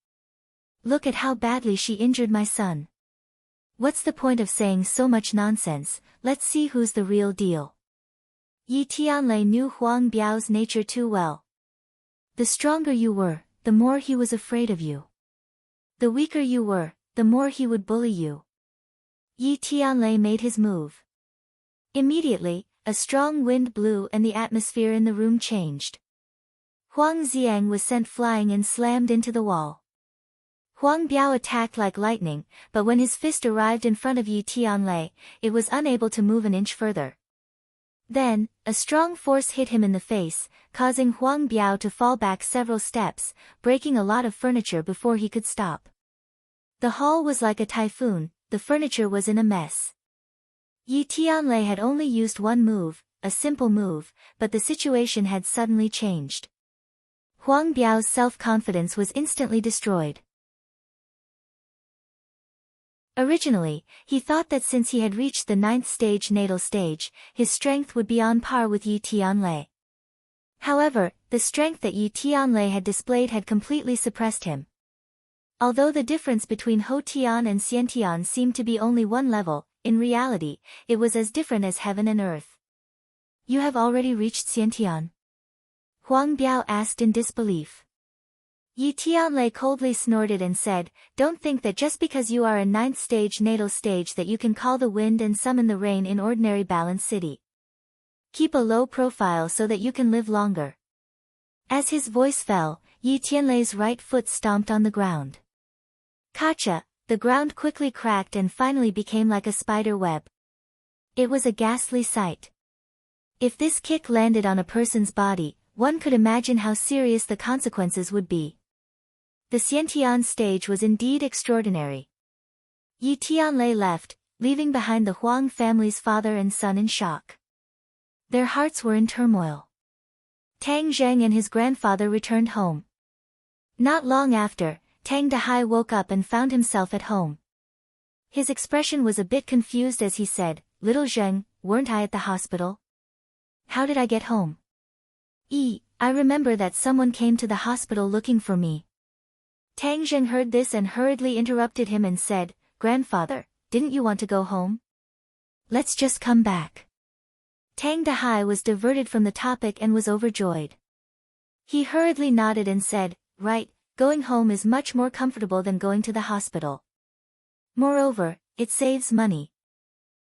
Look at how badly she injured my son. What's the point of saying so much nonsense? Let's see who's the real deal. Yi Tianlei knew Huang Biao's nature too well. The stronger you were, the more he was afraid of you. The weaker you were, the more he would bully you. Yi Tianlei made his move. Immediately, a strong wind blew and the atmosphere in the room changed. Huang Xiang was sent flying and slammed into the wall. Huang Biao attacked like lightning, but when his fist arrived in front of Yi Tianlei, it was unable to move an inch further. Then, a strong force hit him in the face, causing Huang Biao to fall back several steps, breaking a lot of furniture before he could stop. The hall was like a typhoon, the furniture was in a mess. Yi Tianlei had only used one move, a simple move, but the situation had suddenly changed. Huang Biao's self-confidence was instantly destroyed. Originally, he thought that since he had reached the 9th stage natal stage, his strength would be on par with Yi Tianlei. However, the strength that Yi Tianlei had displayed had completely suppressed him. Although the difference between Ho Tian and Xian Tian seemed to be only one level, in reality, it was as different as heaven and earth. You have already reached Xian Tian? Huang Biao asked in disbelief. Yi Tianlei coldly snorted and said, Don't think that just because you are a 9th stage natal stage that you can call the wind and summon the rain in ordinary balanced city. Keep a low profile so that you can live longer. As his voice fell, Yi Tianlei's right foot stomped on the ground. Kacha, the ground quickly cracked and finally became like a spider web. It was a ghastly sight. If this kick landed on a person's body, one could imagine how serious the consequences would be. The Xiantian stage was indeed extraordinary. Yi Tianlei left, leaving behind the Huang family's father and son in shock. Their hearts were in turmoil. Tang Zheng and his grandfather returned home. Not long after, Tang Dahai woke up and found himself at home. His expression was a bit confused as he said, Little Zheng, weren't I at the hospital? How did I get home? I remember that someone came to the hospital looking for me. Tang Zheng heard this and hurriedly interrupted him and said, Grandfather, didn't you want to go home? Let's just come back. Tang Dahai was diverted from the topic and was overjoyed. He hurriedly nodded and said, Right, going home is much more comfortable than going to the hospital. Moreover, it saves money.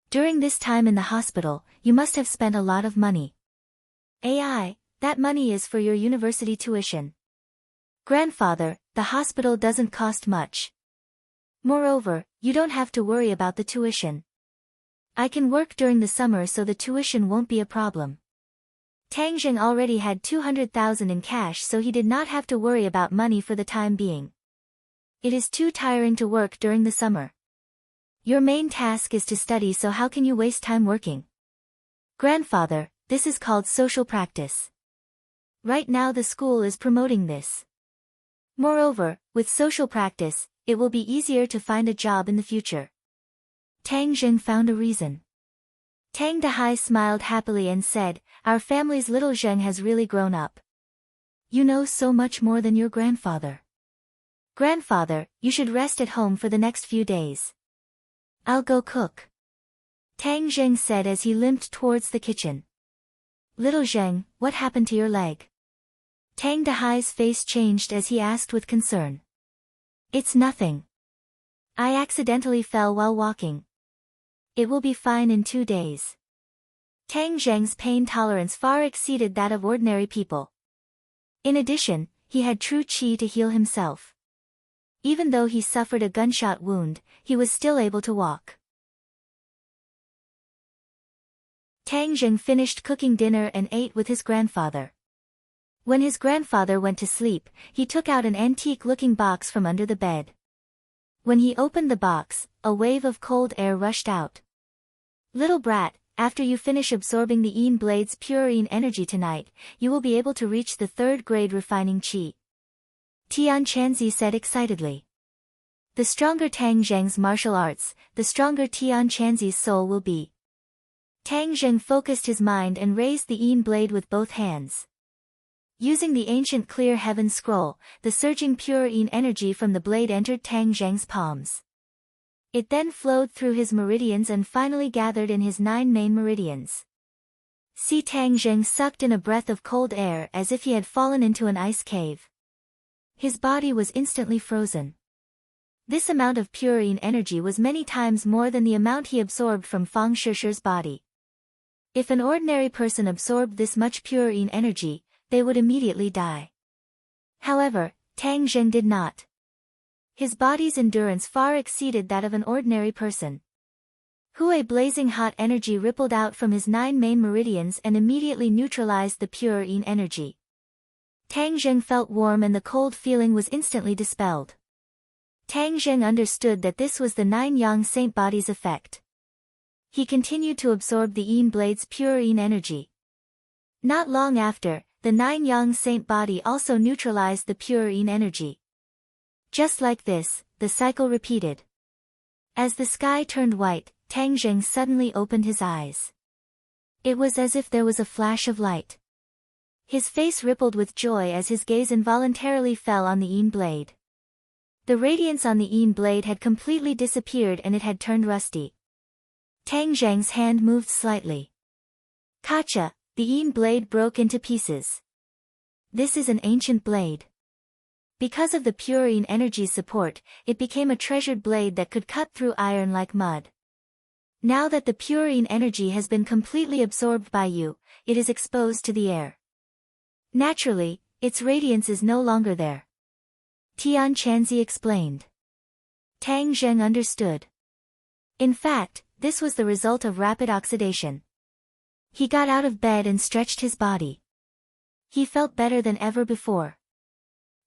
During this time in the hospital, you must have spent a lot of money. That money is for your university tuition. Grandfather, the hospital doesn't cost much. Moreover, you don't have to worry about the tuition. I can work during the summer so the tuition won't be a problem. Tang Zheng already had 200,000 in cash so he did not have to worry about money for the time being. It is too tiring to work during the summer. Your main task is to study, so how can you waste time working? Grandfather, this is called social practice. Right now the school is promoting this. Moreover, with social practice, it will be easier to find a job in the future. Tang Zheng found a reason. Tang Dahai smiled happily and said, Our family's little Zheng has really grown up. You know so much more than your grandfather. Grandfather, you should rest at home for the next few days. I'll go cook. Tang Zheng said as he limped towards the kitchen. Little Zheng, what happened to your leg? Tang Dahai's face changed as he asked with concern. It's nothing. I accidentally fell while walking. It will be fine in 2 days. Tang Zheng's pain tolerance far exceeded that of ordinary people. In addition, he had true qi to heal himself. Even though he suffered a gunshot wound, he was still able to walk. Tang Zheng finished cooking dinner and ate with his grandfather. When his grandfather went to sleep, he took out an antique-looking box from under the bed. When he opened the box, a wave of cold air rushed out. Little brat, after you finish absorbing the Yin Blade's pure Yin energy tonight, you will be able to reach the 3rd grade refining qi. Tian Chanzi said excitedly. The stronger Tang Zheng's martial arts, the stronger Tian Chanzi's soul will be. Tang Zheng focused his mind and raised the Yin blade with both hands. Using the ancient clear heaven scroll, the surging pure Yin energy from the blade entered Tang Zheng's palms. It then flowed through his meridians and finally gathered in his 9 main meridians. Tang Zheng sucked in a breath of cold air as if he had fallen into an ice cave. His body was instantly frozen. This amount of pure Yin energy was many times more than the amount he absorbed from Fang Shishi's body. If an ordinary person absorbed this much pure Yin energy, they would immediately die. However, Tang Zheng did not. His body's endurance far exceeded that of an ordinary person. A blazing hot energy rippled out from his 9 main meridians and immediately neutralized the pure Yin energy. Tang Zheng felt warm and the cold feeling was instantly dispelled. Tang Zheng understood that this was the 9 Yang Saint body's effect. He continued to absorb the Yin Blade's pure Yin energy. Not long after, the 9 Yang Saint body also neutralized the pure Yin energy. Just like this, the cycle repeated. As the sky turned white, Tang Zheng suddenly opened his eyes. It was as if there was a flash of light. His face rippled with joy as his gaze involuntarily fell on the Yin blade. The radiance on the Yin blade had completely disappeared and it had turned rusty. Tang Zheng's hand moved slightly. Kacha, the Yin blade broke into pieces. This is an ancient blade. Because of the pure Yin energy's support, it became a treasured blade that could cut through iron like mud. Now that the pure Yin energy has been completely absorbed by you, it is exposed to the air. Naturally, its radiance is no longer there. Tian Chanzi explained. Tang Zheng understood. In fact, this was the result of rapid oxidation. He got out of bed and stretched his body. He felt better than ever before.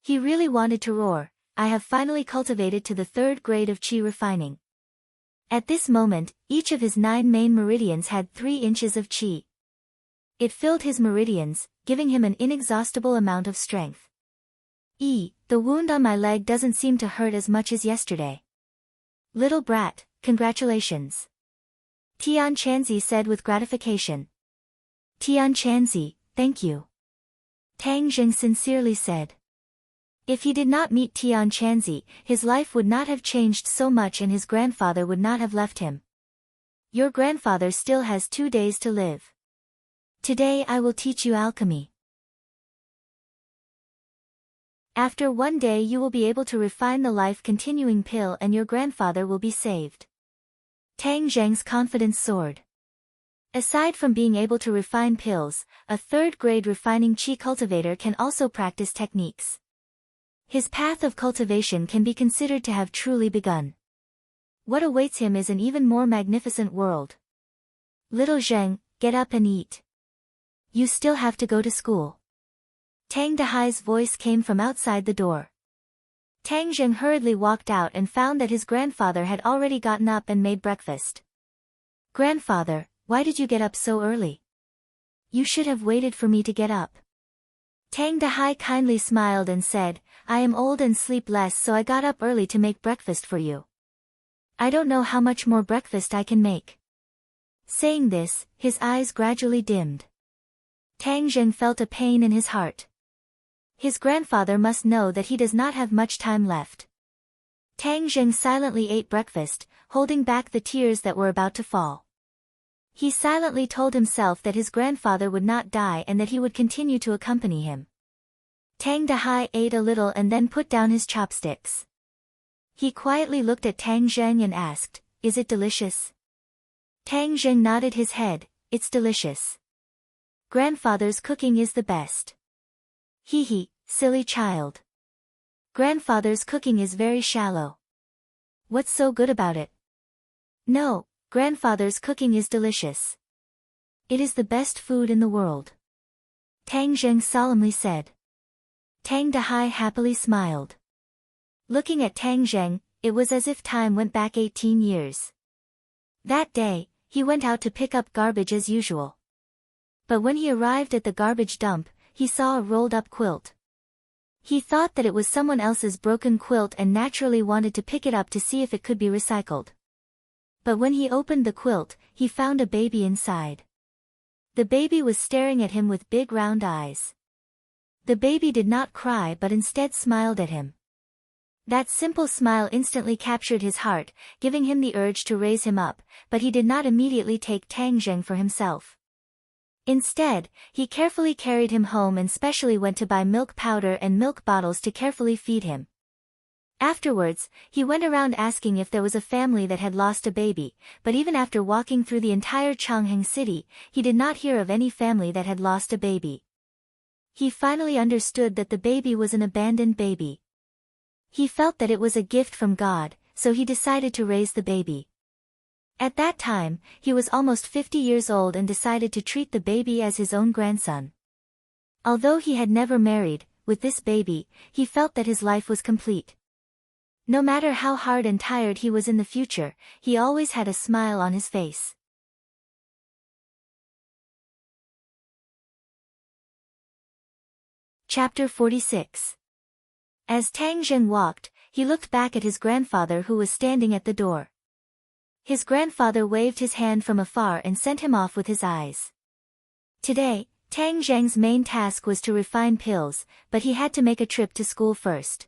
He really wanted to roar, I have finally cultivated to the 3rd grade of qi refining. At this moment, each of his 9 main meridians had 3 inches of qi. It filled his meridians, giving him an inexhaustible amount of strength. The wound on my leg doesn't seem to hurt as much as yesterday. Little brat, congratulations. Tian Chanzi said with gratification. Tian Chanzi, thank you. Tang Zheng sincerely said. If he did not meet Tian Chanzi, his life would not have changed so much and his grandfather would not have left him. Your grandfather still has 2 days to live. Today I will teach you alchemy. After 1 day you will be able to refine the life-continuing pill and your grandfather will be saved. Tang Zheng's confidence soared. Aside from being able to refine pills, a 3rd grade refining qi cultivator can also practice techniques. His path of cultivation can be considered to have truly begun. What awaits him is an even more magnificent world. Little Zheng, get up and eat. You still have to go to school. Tang Dahai's voice came from outside the door. Tang Zheng hurriedly walked out and found that his grandfather had already gotten up and made breakfast. Grandfather, why did you get up so early? You should have waited for me to get up. Tang Dahai kindly smiled and said, I am old and sleep less so I got up early to make breakfast for you. I don't know how much more breakfast I can make. Saying this, his eyes gradually dimmed. Tang Zheng felt a pain in his heart. His grandfather must know that he does not have much time left. Tang Zheng silently ate breakfast, holding back the tears that were about to fall. He silently told himself that his grandfather would not die and that he would continue to accompany him. Tang Dahai ate a little and then put down his chopsticks. He quietly looked at Tang Zheng and asked, "Is it delicious?" Tang Zheng nodded his head, "It's delicious. Grandfather's cooking is the best." "Hee hee, silly child. Grandfather's cooking is very shallow. What's so good about it?" "No, grandfather's cooking is delicious. It is the best food in the world," Tang Zheng solemnly said. Tang Dahai happily smiled. Looking at Tang Zheng, it was as if time went back 18 years. That day, he went out to pick up garbage as usual. But when he arrived at the garbage dump, he saw a rolled-up quilt. He thought that it was someone else's broken quilt and naturally wanted to pick it up to see if it could be recycled. But when he opened the quilt, he found a baby inside. The baby was staring at him with big round eyes. The baby did not cry but instead smiled at him. That simple smile instantly captured his heart, giving him the urge to raise him up, but he did not immediately take Tang Zheng for himself. Instead, he carefully carried him home and specially went to buy milk powder and milk bottles to carefully feed him. Afterwards, he went around asking if there was a family that had lost a baby, but even after walking through the entire Chang'an city, he did not hear of any family that had lost a baby. He finally understood that the baby was an abandoned baby. He felt that it was a gift from God, so he decided to raise the baby. At that time, he was almost 50 years old and decided to treat the baby as his own grandson. Although he had never married, with this baby, he felt that his life was complete. No matter how hard and tired he was in the future, he always had a smile on his face. Chapter 46. As Tang Zheng walked, he looked back at his grandfather who was standing at the door. His grandfather waved his hand from afar and sent him off with his eyes. Today, Tang Zheng's main task was to refine pills, but he had to make a trip to school first.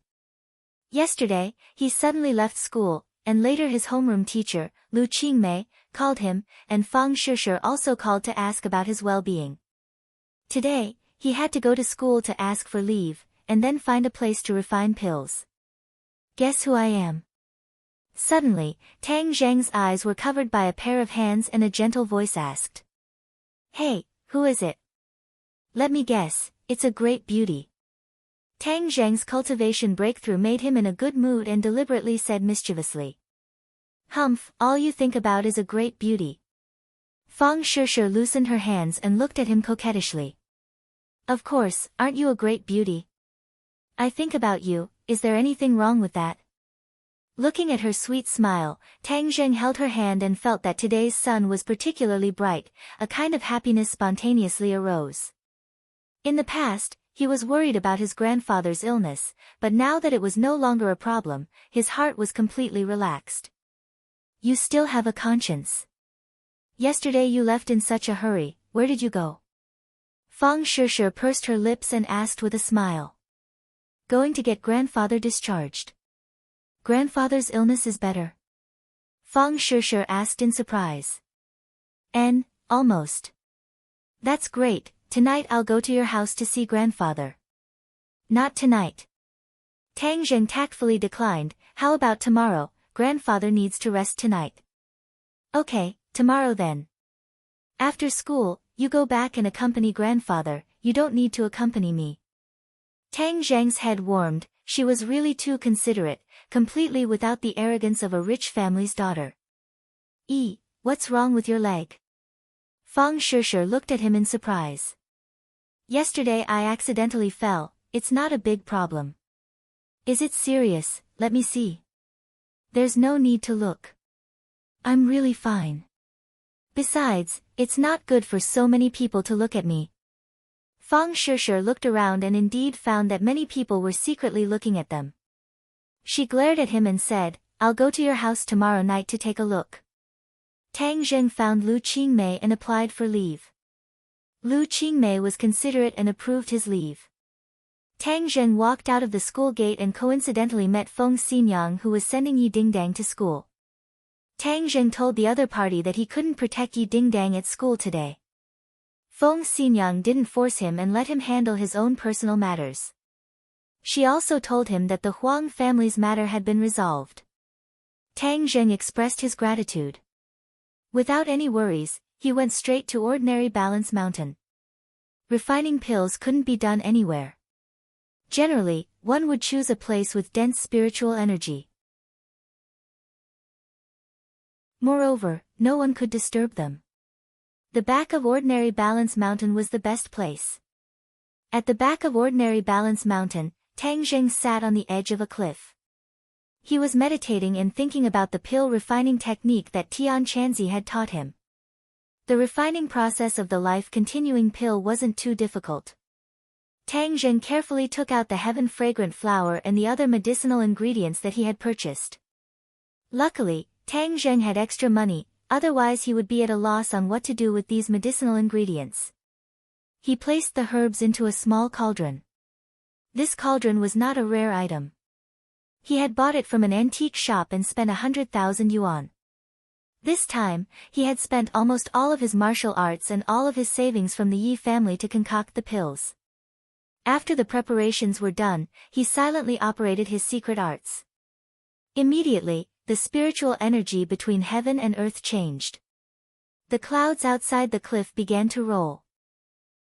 Yesterday, he suddenly left school, and later his homeroom teacher, Lu Qingmei, called him, and Fang Shishir also called to ask about his well-being. Today, he had to go to school to ask for leave, and then find a place to refine pills. "Guess who I am?" Suddenly, Tang Zheng's eyes were covered by a pair of hands and a gentle voice asked. "Hey, who is it?" "Let me guess, it's a great beauty." Tang Zheng's cultivation breakthrough made him in a good mood and deliberately said mischievously. "Humph, all you think about is a great beauty." Fang Shishir loosened her hands and looked at him coquettishly. "Of course, aren't you a great beauty?" "I think about you, is there anything wrong with that?" Looking at her sweet smile, Tang Zheng held her hand and felt that today's sun was particularly bright, a kind of happiness spontaneously arose. In the past, he was worried about his grandfather's illness, but now that it was no longer a problem, his heart was completely relaxed. "You still have a conscience. Yesterday you left in such a hurry, where did you go?" Fang Shishir pursed her lips and asked with a smile. "Going to get grandfather discharged." "Grandfather's illness is better?" Fang Shishir asked in surprise. Almost. "That's great, tonight I'll go to your house to see grandfather." "Not tonight." Tang Zheng tactfully declined, "How about tomorrow, grandfather needs to rest tonight." "Okay, tomorrow then. After school, you go back and accompany grandfather, you don't need to accompany me." Tang Zheng's head warmed, she was really too considerate, completely without the arrogance of a rich family's daughter. What's wrong with your leg?" Fang Shishir looked at him in surprise. "Yesterday I accidentally fell, it's not a big problem." "Is it serious? Let me see." "There's no need to look. I'm really fine. Besides, it's not good for so many people to look at me." Fang Shishir looked around and indeed found that many people were secretly looking at them. She glared at him and said, "I'll go to your house tomorrow night to take a look." Tang Zheng found Lu Qingmei and applied for leave. Lu Qingmei was considerate and approved his leave. Tang Zheng walked out of the school gate and coincidentally met Feng Xinyang, who was sending Yi Dingdang to school. Tang Zheng told the other party that he couldn't protect Yi Dingdang at school today. Feng Xinyang didn't force him and let him handle his own personal matters. She also told him that the Huang family's matter had been resolved. Tang Zheng expressed his gratitude. Without any worries, he went straight to ordinary Balance Mountain. Refining pills couldn't be done anywhere. Generally, one would choose a place with dense spiritual energy. Moreover, no one could disturb them. The back of Ordinary Balance Mountain was the best place. At the back of Ordinary Balance Mountain, Tang Zheng sat on the edge of a cliff. He was meditating and thinking about the pill refining technique that Tian Chanzi had taught him. The refining process of the life-continuing pill wasn't too difficult. Tang Zheng carefully took out the heaven-fragrant flower and the other medicinal ingredients that he had purchased. Luckily, Tang Zheng had extra money, otherwise he would be at a loss on what to do with these medicinal ingredients. He placed the herbs into a small cauldron. This cauldron was not a rare item. He had bought it from an antique shop and spent 100,000 yuan. This time, he had spent almost all of his martial arts and all of his savings from the Yi family to concoct the pills. After the preparations were done, he silently operated his secret arts. Immediately, the spiritual energy between heaven and earth changed. The clouds outside the cliff began to roll.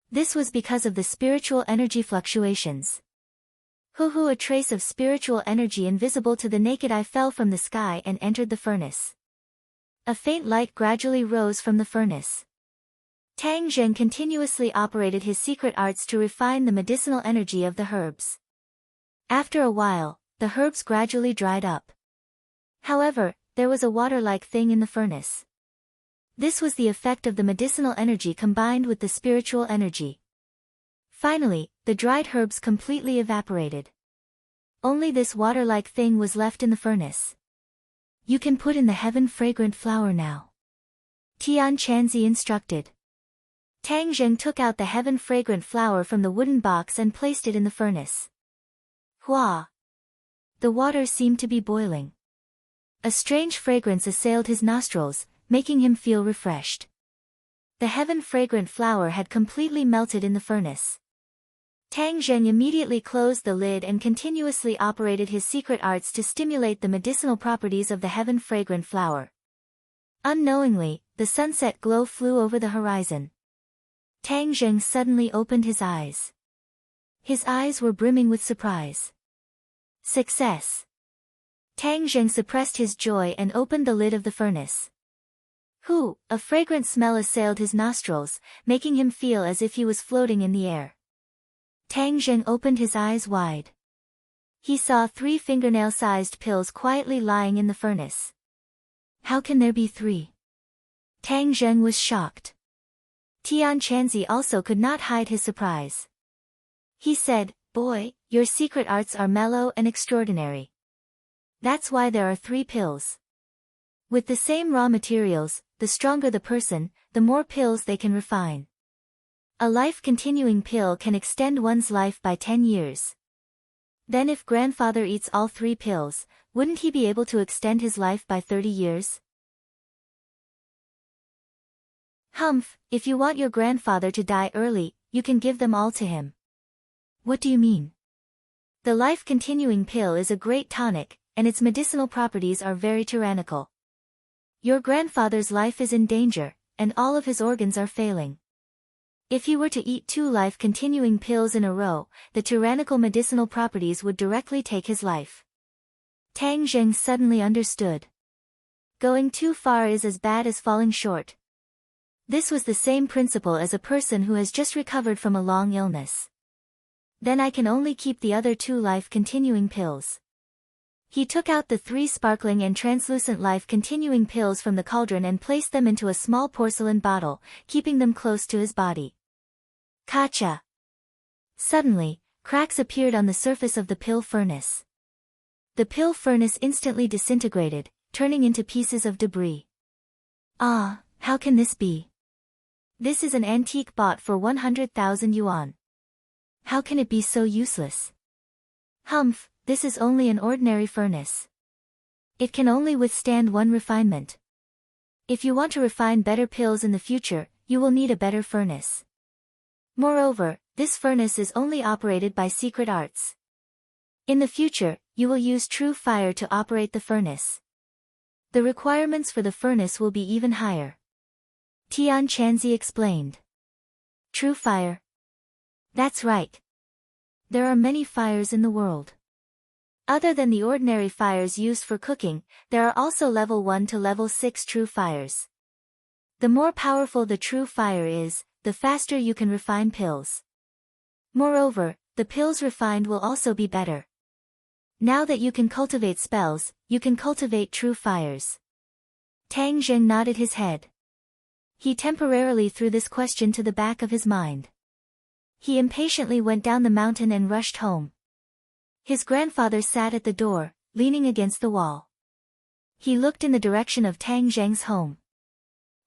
This was because of the spiritual energy fluctuations. Hoo-hoo, a trace of spiritual energy invisible to the naked eye fell from the sky and entered the furnace. A faint light gradually rose from the furnace. Tang Zheng continuously operated his secret arts to refine the medicinal energy of the herbs. After a while, the herbs gradually dried up. However, there was a water-like thing in the furnace. This was the effect of the medicinal energy combined with the spiritual energy. Finally, the dried herbs completely evaporated. Only this water-like thing was left in the furnace. You can put in the heaven-fragrant flower now. Tian Chanzi instructed. Tang Zheng took out the heaven-fragrant flower from the wooden box and placed it in the furnace. Hua! The water seemed to be boiling. A strange fragrance assailed his nostrils, making him feel refreshed. The heaven-fragrant flower had completely melted in the furnace. Tang Zheng immediately closed the lid and continuously operated his secret arts to stimulate the medicinal properties of the heaven-fragrant flower. Unknowingly, the sunset glow flew over the horizon. Tang Zheng suddenly opened his eyes. His eyes were brimming with surprise. Success! Tang Zheng suppressed his joy and opened the lid of the furnace. Hoo! A fragrant smell assailed his nostrils, making him feel as if he was floating in the air. Tang Zheng opened his eyes wide. He saw 3 fingernail-sized pills quietly lying in the furnace. How can there be 3? Tang Zheng was shocked. Tian Chanzi also could not hide his surprise. He said, "Boy, your secret arts are mellow and extraordinary. That's why there are 3 pills. With the same raw materials, the stronger the person, the more pills they can refine. A life-continuing pill can extend one's life by 10 years. Then if grandfather eats all 3 pills, wouldn't he be able to extend his life by 30 years? Humph, if you want your grandfather to die early, you can give them all to him." What do you mean? The life-continuing pill is a great tonic, and its medicinal properties are very tyrannical. Your grandfather's life is in danger, and all of his organs are failing. If he were to eat 2 life-continuing pills in a row, the tyrannical medicinal properties would directly take his life. Tang Zheng suddenly understood. Going too far is as bad as falling short. This was the same principle as a person who has just recovered from a long illness. Then I can only keep the other 2 life-continuing pills. He took out the 3 sparkling and translucent life-continuing pills from the cauldron and placed them into a small porcelain bottle, keeping them close to his body. Kacha! Suddenly, cracks appeared on the surface of the pill furnace. The pill furnace instantly disintegrated, turning into pieces of debris. Ah, how can this be? This is an antique bought for 100,000 yuan. How can it be so useless? Humph, this is only an ordinary furnace. It can only withstand 1 refinement. If you want to refine better pills in the future, you will need a better furnace. Moreover, this furnace is only operated by secret arts. In the future, you will use true fire to operate the furnace. The requirements for the furnace will be even higher. Tian Chanzi explained. True fire? That's right. There are many fires in the world. Other than the ordinary fires used for cooking, there are also level 1 to level 6 true fires. The more powerful the true fire is, the faster you can refine pills. Moreover, the pills refined will also be better. Now that you can cultivate spells, you can cultivate true fires. Tang Zheng nodded his head. He temporarily threw this question to the back of his mind. He impatiently went down the mountain and rushed home. His grandfather sat at the door, leaning against the wall. He looked in the direction of Tang Zheng's home.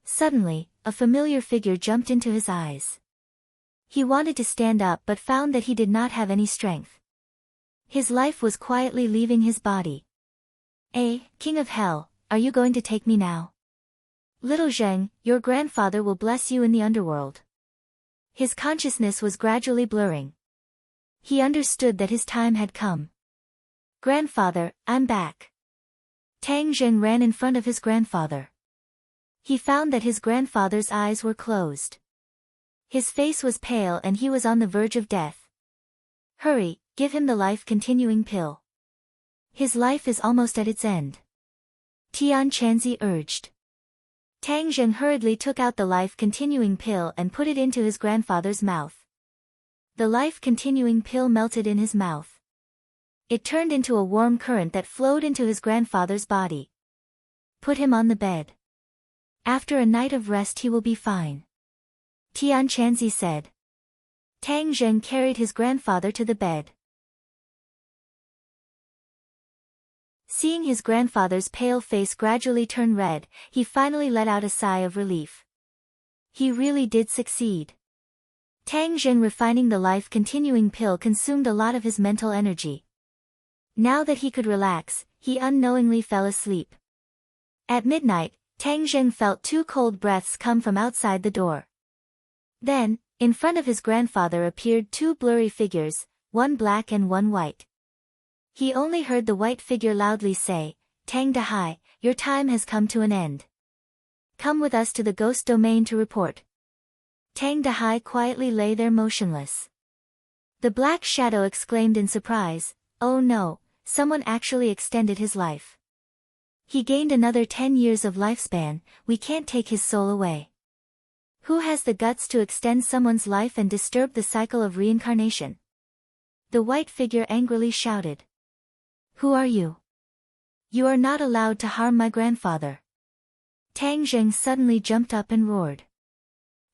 Suddenly, a familiar figure jumped into his eyes. He wanted to stand up but found that he did not have any strength. His life was quietly leaving his body. King of Hell, are you going to take me now? Little Zheng, your grandfather will bless you in the underworld. His consciousness was gradually blurring. He understood that his time had come. Grandfather, I'm back. Tang Zheng ran in front of his grandfather. He found that his grandfather's eyes were closed. His face was pale and he was on the verge of death. Hurry, give him the life-continuing pill. His life is almost at its end. Tian Chanzi urged. Tang Zheng hurriedly took out the life-continuing pill and put it into his grandfather's mouth. The life-continuing pill melted in his mouth. It turned into a warm current that flowed into his grandfather's body. Put him on the bed. After a night of rest he will be fine. Tian Chanzi said. Tang Zheng carried his grandfather to the bed. Seeing his grandfather's pale face gradually turn red, he finally let out a sigh of relief. He really did succeed. Tang Zheng refining the life-continuing pill consumed a lot of his mental energy. Now that he could relax, he unknowingly fell asleep. At midnight, Tang Zheng felt 2 cold breaths come from outside the door. Then, in front of his grandfather appeared 2 blurry figures, one black and one white. He only heard the white figure loudly say, Tang Dahai, your time has come to an end. Come with us to the ghost domain to report. Tang Dahai quietly lay there motionless. The black shadow exclaimed in surprise, oh no, someone actually extended his life. He gained another 10 years of lifespan, we can't take his soul away. Who has the guts to extend someone's life and disturb the cycle of reincarnation? The white figure angrily shouted. Who are you? You are not allowed to harm my grandfather. Tang Zheng suddenly jumped up and roared.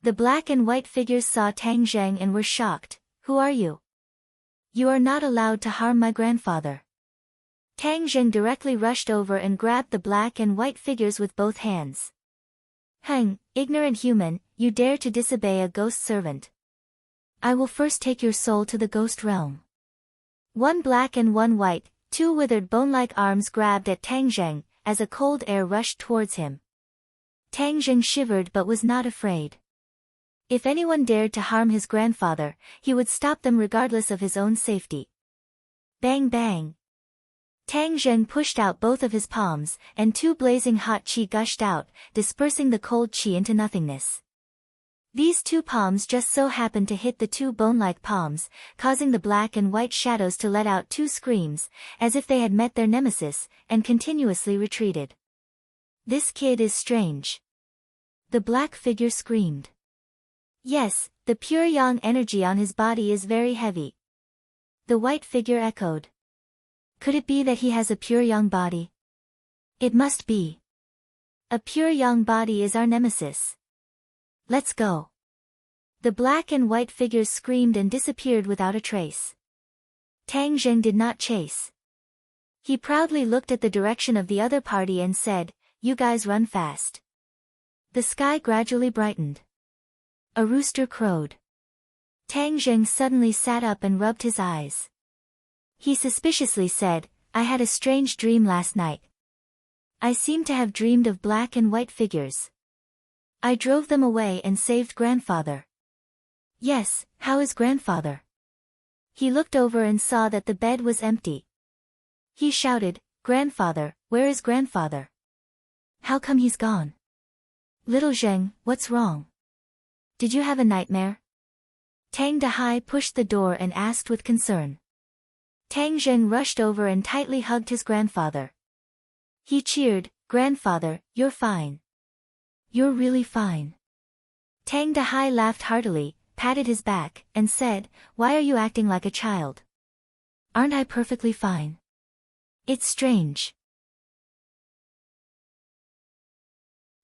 The black and white figures saw Tang Zheng and were shocked. Who are you? You are not allowed to harm my grandfather. Tang Zheng directly rushed over and grabbed the black and white figures with both hands. Ignorant human, you dare to disobey a ghost servant. I will first take your soul to the ghost realm. One black and one white, 2 withered bone-like arms grabbed at Tang Zheng, as a cold air rushed towards him. Tang Zheng shivered but was not afraid. If anyone dared to harm his grandfather, he would stop them regardless of his own safety. Bang bang. Tang Zheng pushed out both of his palms, and 2 blazing hot qi gushed out, dispersing the cold qi into nothingness. These 2 palms just so happened to hit the 2 bone-like palms, causing the black and white shadows to let out 2 screams, as if they had met their nemesis, and continuously retreated. This kid is strange. The black figure screamed. Yes, the pure yang energy on his body is very heavy. The white figure echoed. Could it be that he has a pure yang body? It must be. A pure yang body is our nemesis. Let's go. The black and white figures screamed and disappeared without a trace. Tang Zheng did not chase. He proudly looked at the direction of the other party and said, you guys run fast. The sky gradually brightened. A rooster crowed. Tang Zheng suddenly sat up and rubbed his eyes. He suspiciously said, I had a strange dream last night. I seem to have dreamed of black and white figures. I drove them away and saved grandfather. Yes, how is grandfather? He looked over and saw that the bed was empty. He shouted, Grandfather, where is grandfather? How come he's gone? Little Zheng, what's wrong? Did you have a nightmare? Tang Dahai pushed the door and asked with concern. Tang Zheng rushed over and tightly hugged his grandfather. He cheered, Grandfather, you're fine. You're really fine. Tang Dahai laughed heartily, patted his back, and said, Why are you acting like a child? Aren't I perfectly fine? It's strange.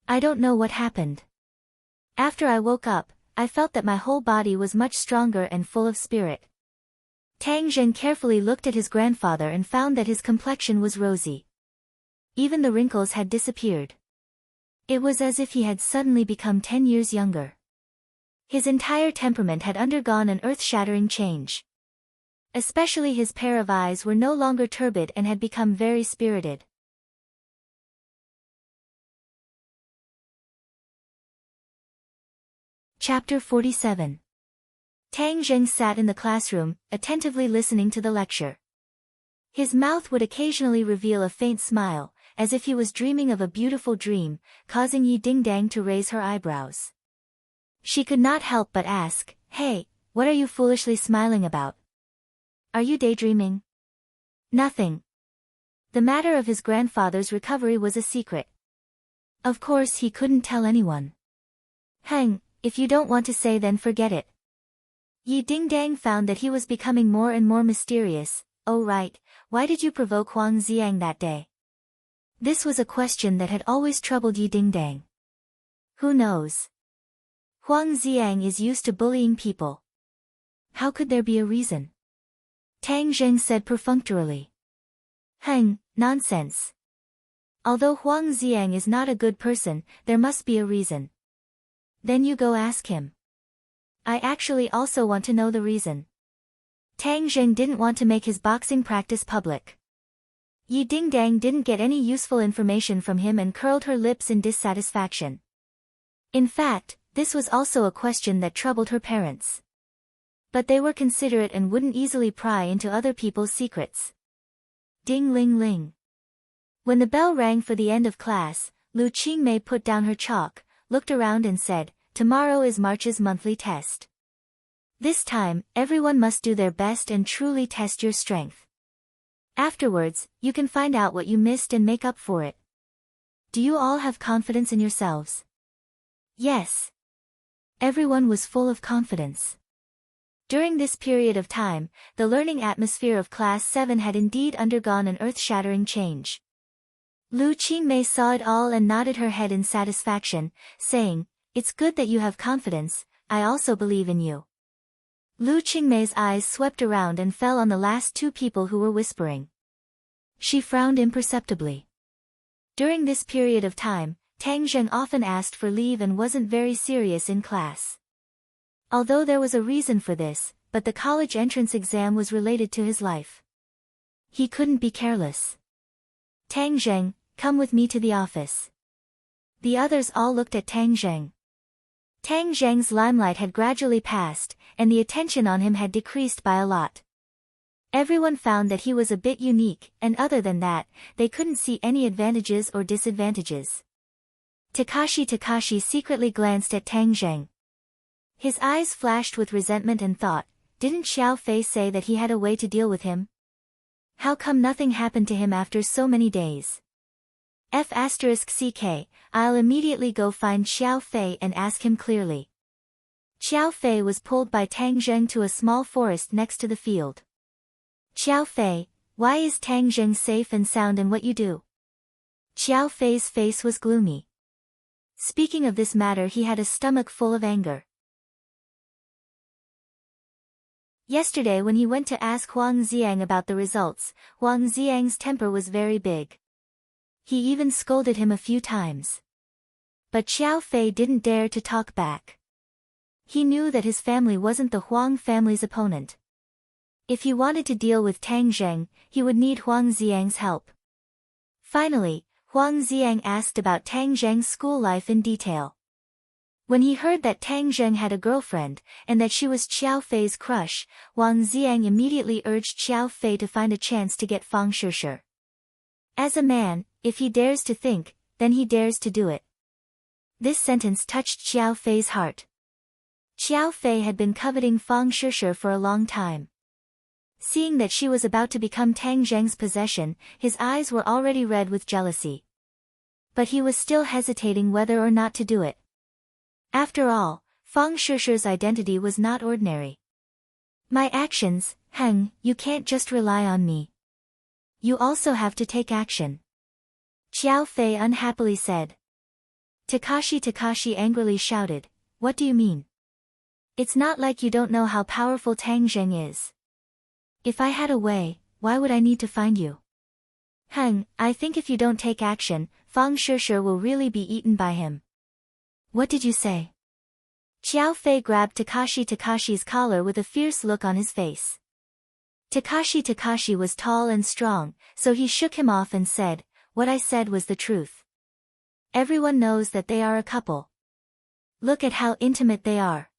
I don't know what happened. After I woke up, I felt that my whole body was much stronger and full of spirit. Tang Zheng carefully looked at his grandfather and found that his complexion was rosy. Even the wrinkles had disappeared. It was as if he had suddenly become 10 years younger. His entire temperament had undergone an earth-shattering change. Especially his pair of eyes were no longer turbid and had become very spirited. Chapter 47. Tang Zheng sat in the classroom, attentively listening to the lecture. His mouth would occasionally reveal a faint smile, as if he was dreaming of a beautiful dream, causing Yi Dingdang to raise her eyebrows. She could not help but ask, Hey, what are you foolishly smiling about? Are you daydreaming? Nothing. The matter of his grandfather's recovery was a secret. Of course he couldn't tell anyone. Heng, if you don't want to say then forget it. Yi Dingdang found that he was becoming more and more mysterious. Oh right, why did you provoke Huang Xiang that day? This was a question that had always troubled Yi Dingdang. Who knows? Huang Xiang is used to bullying people. How could there be a reason? Tang Zheng said perfunctorily. Heng, nonsense. Although Huang Xiang is not a good person, there must be a reason. Then you go ask him. I actually also want to know the reason. Tang Zheng didn't want to make his boxing practice public. Yi Dingdang didn't get any useful information from him and curled her lips in dissatisfaction. In fact, this was also a question that troubled her parents. But they were considerate and wouldn't easily pry into other people's secrets. Ding ling ling. When the bell rang for the end of class, Lu Qingmei put down her chalk, looked around and said, Tomorrow is March's monthly test. This time, everyone must do their best and truly test your strength. Afterwards, you can find out what you missed and make up for it. Do you all have confidence in yourselves? Yes. Everyone was full of confidence. During this period of time, the learning atmosphere of Class 7 had indeed undergone an earth-shattering change. Lu Qingmei saw it all and nodded her head in satisfaction, saying, It's good that you have confidence, I also believe in you. Lu Qingmei's eyes swept around and fell on the last two people who were whispering. She frowned imperceptibly. During this period of time, Tang Zheng often asked for leave and wasn't very serious in class. Although there was a reason for this, but the college entrance exam was related to his life. He couldn't be careless. Tang Zheng, come with me to the office. The others all looked at Tang Zheng. Tang Zheng's limelight had gradually passed, and the attention on him had decreased by a lot. Everyone found that he was a bit unique, and other than that, they couldn't see any advantages or disadvantages. Takashi secretly glanced at Tang Zheng. His eyes flashed with resentment and thought, didn't Xiao Fei say that he had a way to deal with him? How come nothing happened to him after so many days? F*CK, I'll immediately go find Xiao Fei and ask him clearly. Xiao Fei was pulled by Tang Zheng to a small forest next to the field. Xiao Fei, why is Tang Zheng safe and sound in what you do? Xiao Fei's face was gloomy. Speaking of this matter, he had a stomach full of anger. Yesterday when he went to ask Huang Xiang about the results, Huang Xiang's temper was very big. He even scolded him a few times. But Xiao Fei didn't dare to talk back. He knew that his family wasn't the Huang family's opponent. If he wanted to deal with Tang Zheng, he would need Huang Xiang's help. Finally, Huang Xiang asked about Tang Zheng's school life in detail. When he heard that Tang Zheng had a girlfriend, and that she was Qiao Fei's crush, Huang Xiang immediately urged Qiao Fei to find a chance to get Fang Shishir. As a man, if he dares to think, then he dares to do it. This sentence touched Qiao Fei's heart. Qiao Fei had been coveting Fang Shishir for a long time. Seeing that she was about to become Tang Zheng's possession, his eyes were already red with jealousy. But he was still hesitating whether or not to do it. After all, Fang Shishir's identity was not ordinary. My actions, Heng, you can't just rely on me. You also have to take action. Qiao Fei unhappily said. Takashi angrily shouted, what do you mean? It's not like you don't know how powerful Tang Zheng is. If I had a way, why would I need to find you? Heng, I think if you don't take action, Fang Shishir will really be eaten by him. What did you say? Qiao Fei grabbed Takashi's collar with a fierce look on his face. Takashi was tall and strong, so he shook him off and said, what I said was the truth. Everyone knows that they are a couple. Look at how intimate they are.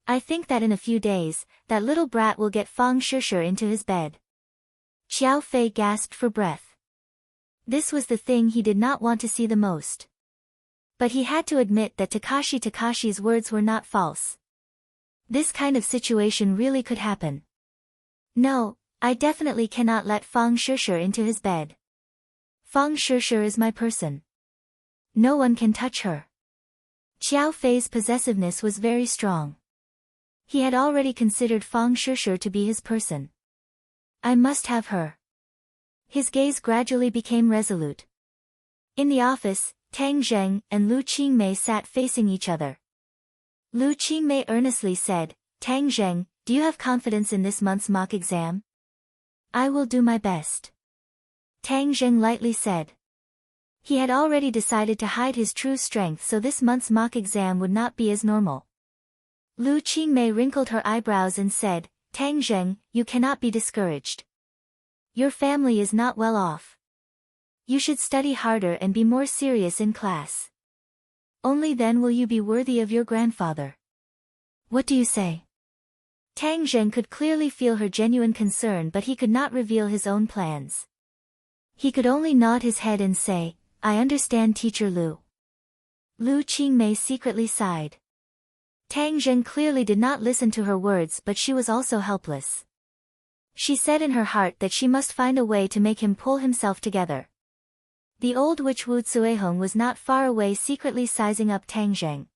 I think that in a few days, that little brat will get Fang Shishir into his bed. Qiao Fei gasped for breath. This was the thing he did not want to see the most. But he had to admit that Takashi's words were not false. This kind of situation really could happen. No, I definitely cannot let Fang Shishir into his bed. Fang Shishir is my person. No one can touch her. Qiao Fei's possessiveness was very strong. He had already considered Fang Shishir to be his person. I must have her. His gaze gradually became resolute. In the office, Tang Zheng and Lu Qingmei sat facing each other. Lu Qingmei earnestly said, Tang Zheng, do you have confidence in this month's mock exam? I will do my best. Tang Zheng lightly said. He had already decided to hide his true strength, so this month's mock exam would not be as normal. Lu Qingmei wrinkled her eyebrows and said, Tang Zheng, you cannot be discouraged. Your family is not well off. You should study harder and be more serious in class. Only then will you be worthy of your grandfather. What do you say? Tang Zheng could clearly feel her genuine concern, but he could not reveal his own plans. He could only nod his head and say, I understand, Teacher Lu. Lu Qingmei secretly sighed. Tang Zheng clearly did not listen to her words, but she was also helpless. She said in her heart that she must find a way to make him pull himself together. The old witch Wu Cuihong was not far away, secretly sizing up Tang Zheng.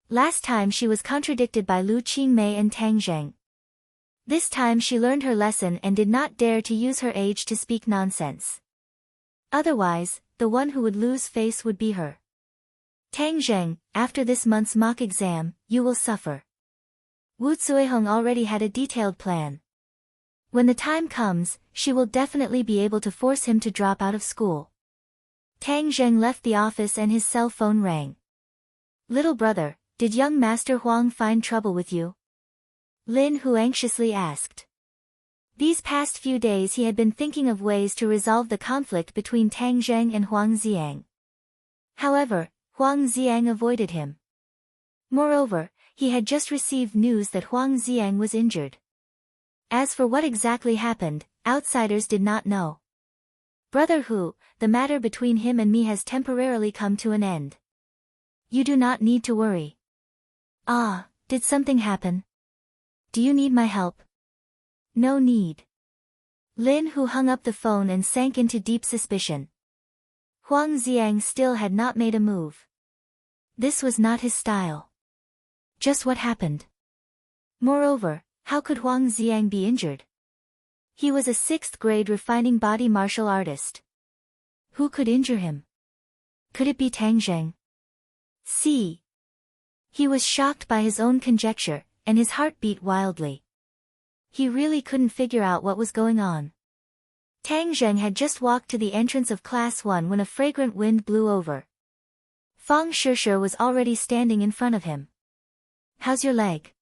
Last time she was contradicted by Lu Qingmei and Tang Zheng. This time she learned her lesson and did not dare to use her age to speak nonsense. Otherwise, the one who would lose face would be her. Tang Zheng, after this month's mock exam, you will suffer. Wu Cuihong already had a detailed plan. When the time comes, she will definitely be able to force him to drop out of school. Tang Zheng left the office and his cell phone rang. Little brother, did young Master Huang find trouble with you? Lin Hu anxiously asked. These past few days he had been thinking of ways to resolve the conflict between Tang Zheng and Huang Xiang. However, Huang Xiang avoided him. Moreover, he had just received news that Huang Xiang was injured. As for what exactly happened, outsiders did not know. Brother Hu, the matter between him and me has temporarily come to an end. You do not need to worry. Ah, did something happen? Do you need my help? No need. Lin Hu hung up the phone and sank into deep suspicion. Huang Xiang still had not made a move. This was not his style. Just what happened? Moreover, how could Huang Xiang be injured? He was a 6th grade refining body martial artist. Who could injure him? Could it be Tang Zheng? See. He was shocked by his own conjecture, and his heart beat wildly. He really couldn't figure out what was going on. Tang Zheng had just walked to the entrance of Class 1 when a fragrant wind blew over. Fang Shishir was already standing in front of him. How's your leg?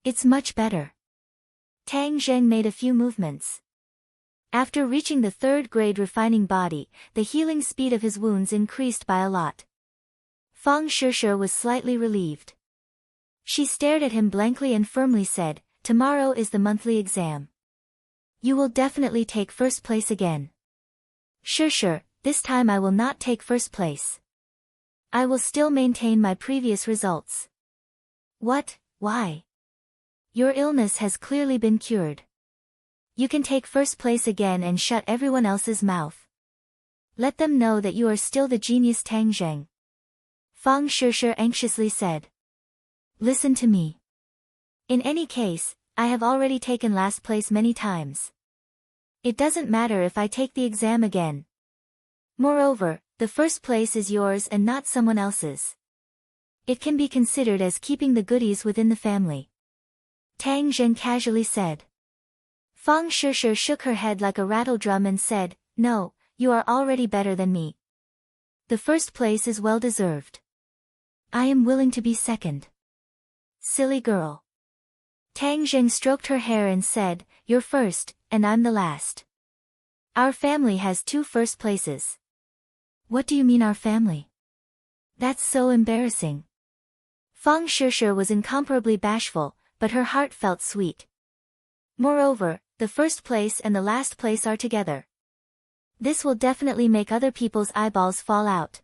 It's much better. Tang Zheng made a few movements. After reaching the 3rd grade refining body, the healing speed of his wounds increased by a lot. Fang Shishir was slightly relieved. She stared at him blankly and firmly said, "Tomorrow is the monthly exam. You will definitely take first place again." "Shishir, this time I will not take first place. I will still maintain my previous results." "What? Why? Your illness has clearly been cured. You can take first place again and shut everyone else's mouth. Let them know that you are still the genius Tang Zheng." Fang Shishir anxiously said. "Listen to me. In any case, I have already taken last place many times. It doesn't matter if I take the exam again. Moreover, the first place is yours and not someone else's. It can be considered as keeping the goodies within the family." Tang Zheng casually said. Fang Shishir shook her head like a rattle drum and said, "No, you are already better than me. The first place is well deserved. I am willing to be second." "Silly girl." Tang Zheng stroked her hair and said, "You're first, and I'm the last. Our family has 2 first places." "What do you mean our family? That's so embarrassing." Fang Shishir was incomparably bashful, but her heart felt sweet. Moreover, the first place and the last place are together. This will definitely make other people's eyeballs fall out.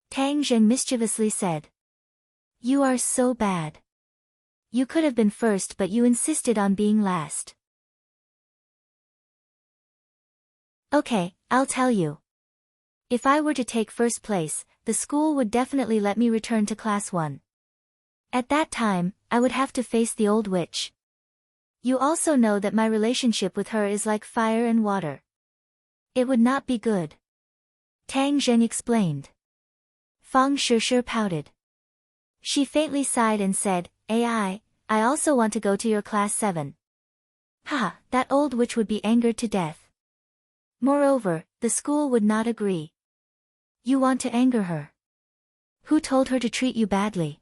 Tang Zheng mischievously said. "You are so bad. You could have been first but you insisted on being last." "Okay, I'll tell you. If I were to take first place, the school would definitely let me return to class 1. At that time, I would have to face the old witch. You also know that my relationship with her is like fire and water. It would not be good." Tang Zheng explained. Fang Shishir pouted. She faintly sighed and said, I also want to go to your class 7. Ha, that old witch would be angered to death. Moreover, the school would not agree. You want to anger her? Who told her to treat you badly?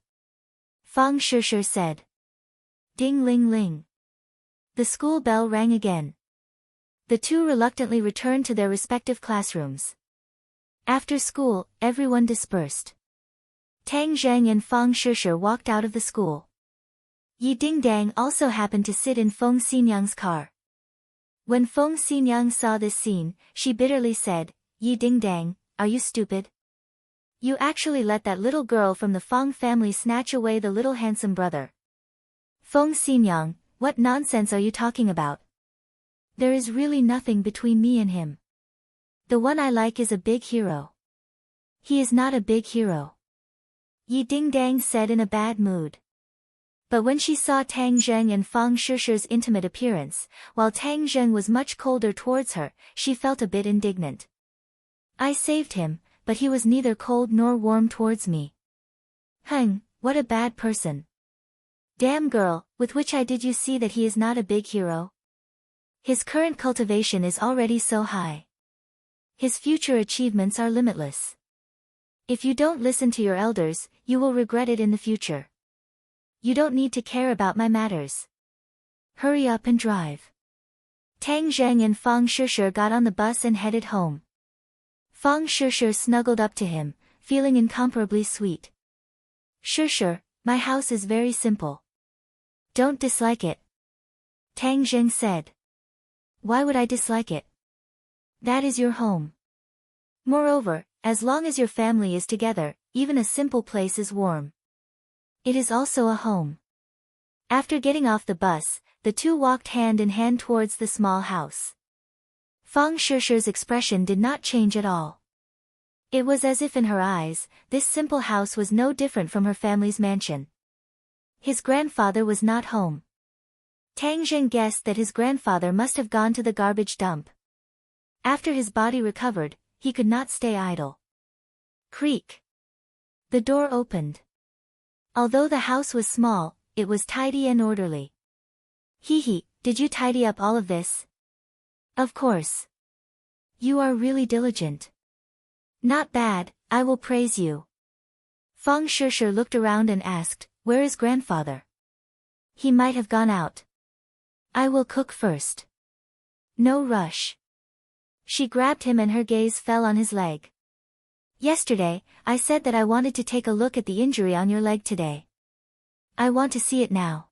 Fang Shishir said. Ding ling ling. The school bell rang again. The two reluctantly returned to their respective classrooms. After school, everyone dispersed. Tang Zheng and Fang Shishir walked out of the school. Yi Dingdang also happened to sit in Feng Xinyang's car. When Feng Xinyang saw this scene, she bitterly said, Yi Dingdang, are you stupid? You actually let that little girl from the Fang family snatch away the little handsome brother. Feng Xinyang, what nonsense are you talking about? There is really nothing between me and him. The one I like is a big hero. He is not a big hero. Yi Dingdang said in a bad mood. But when she saw Tang Zheng and Fang Shishir's intimate appearance, while Tang Zheng was much colder towards her, she felt a bit indignant. I saved him, but he was neither cold nor warm towards me. What a bad person. Damn girl, with which eye did you see that he is not a big hero? His current cultivation is already so high. His future achievements are limitless. If you don't listen to your elders, you will regret it in the future. You don't need to care about my matters. Hurry up and drive. Tang Zheng and Fang Shishir got on the bus and headed home. Fang Shishir snuggled up to him, feeling incomparably sweet. Shishir, my house is very simple. Don't dislike it. Tang Zheng said. Why would I dislike it? That is your home. Moreover, as long as your family is together, even a simple place is warm. It is also a home. After getting off the bus, the two walked hand in hand towards the small house. Fang Shishir's expression did not change at all. It was as if in her eyes, this simple house was no different from her family's mansion. His grandfather was not home. Tang Zheng guessed that his grandfather must have gone to the garbage dump. After his body recovered, he could not stay idle. Creak. The door opened. Although the house was small, it was tidy and orderly. Did you tidy up all of this? Of course. You are really diligent. Not bad, I will praise you. Fang Shishir looked around and asked, where is grandfather? He might have gone out. I will cook first. No rush. She grabbed him and her gaze fell on his leg. Yesterday, I said that I wanted to take a look at the injury on your leg today. I want to see it now.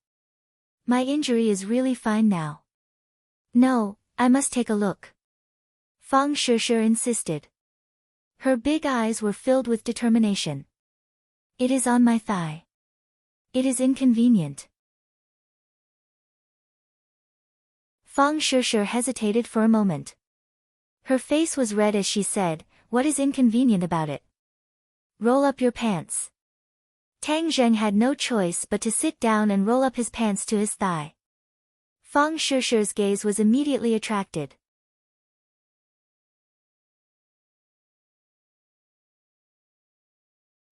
My injury is really fine now. No, I must take a look. Fang Shishir insisted. Her big eyes were filled with determination. It is on my thigh. It is inconvenient. Fang Shishir hesitated for a moment. Her face was red as she said, "What is inconvenient about it? Roll up your pants." Tang Zheng had no choice but to sit down and roll up his pants to his thigh. Fang Shishir's gaze was immediately attracted.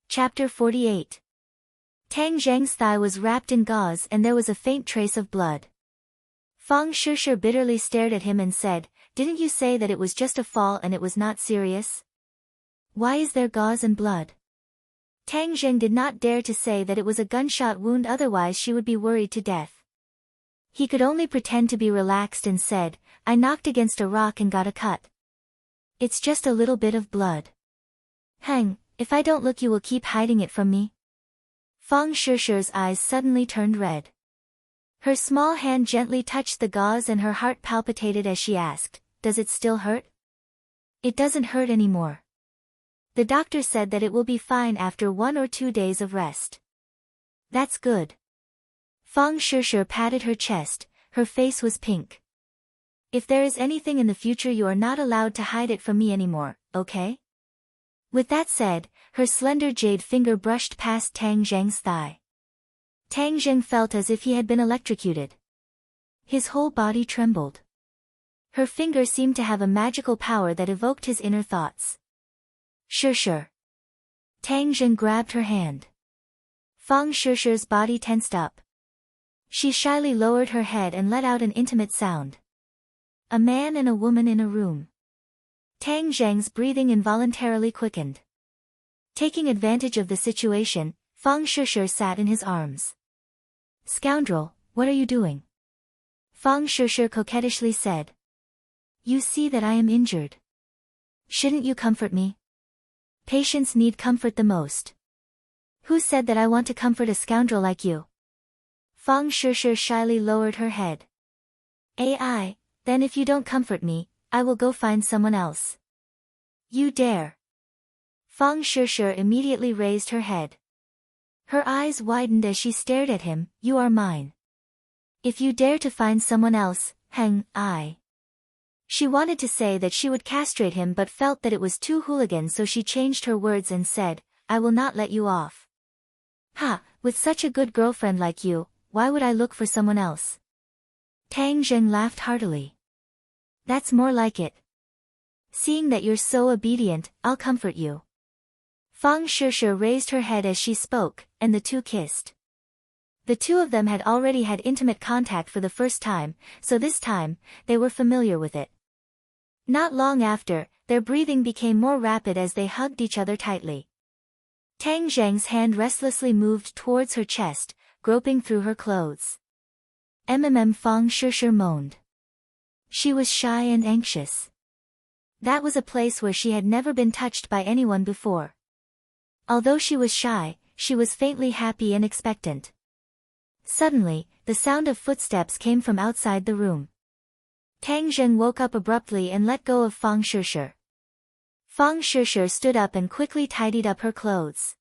Chapter 48. Tang Zheng's thigh was wrapped in gauze and there was a faint trace of blood. Fang Shishir bitterly stared at him and said, "Didn't you say that it was just a fall and it was not serious? Why is there gauze and blood?" Tang Zheng did not dare to say that it was a gunshot wound, otherwise she would be worried to death. He could only pretend to be relaxed and said, "I knocked against a rock and got a cut. It's just a little bit of blood. Hang, if I don't look you will keep hiding it from me?" Fang Shishir's eyes suddenly turned red. Her small hand gently touched the gauze and her heart palpitated as she asked, "Does it still hurt?" "It doesn't hurt anymore. The doctor said that it will be fine after 1 or 2 days of rest." "That's good." Fang Shishir patted her chest, her face was pink. "If there is anything in the future you are not allowed to hide it from me anymore, okay?" With that said, her slender jade finger brushed past Tang Zheng's thigh. Tang Zheng felt as if he had been electrocuted. His whole body trembled. Her finger seemed to have a magical power that evoked his inner thoughts. "Shishir." Tang Zheng grabbed her hand. Fang Shishir's body tensed up. She shyly lowered her head and let out an intimate sound. A man and a woman in a room. Tang Zheng's breathing involuntarily quickened. Taking advantage of the situation, Fang Shishir sat in his arms. "Scoundrel, what are you doing?" Fang Shishir coquettishly said. "You see that I am injured. Shouldn't you comfort me? Patients need comfort the most." "Who said that I want to comfort a scoundrel like you?" Fang Shishir shyly lowered her head. "AI, then if you don't comfort me, I will go find someone else." "You dare?" Fang Shishir immediately raised her head. Her eyes widened as she stared at him. "You are mine. If you dare to find someone else, hang, I." She wanted to say that she would castrate him but felt that it was too hooligan, so she changed her words and said, "I will not let you off." "Ha, with such a good girlfriend like you, why would I look for someone else?" Tang Zheng laughed heartily. "That's more like it. Seeing that you're so obedient, I'll comfort you." Fang Shishir raised her head as she spoke, and the two kissed. The two of them had already had intimate contact for the first time, so this time, they were familiar with it. Not long after, their breathing became more rapid as they hugged each other tightly. Tang Zheng's hand restlessly moved towards her chest, groping through her clothes. Fang Shishir moaned. She was shy and anxious. That was a place where she had never been touched by anyone before. Although she was shy, she was faintly happy and expectant. Suddenly, the sound of footsteps came from outside the room. Tang Zheng woke up abruptly and let go of Fang Shishir. Fang Shishir stood up and quickly tidied up her clothes.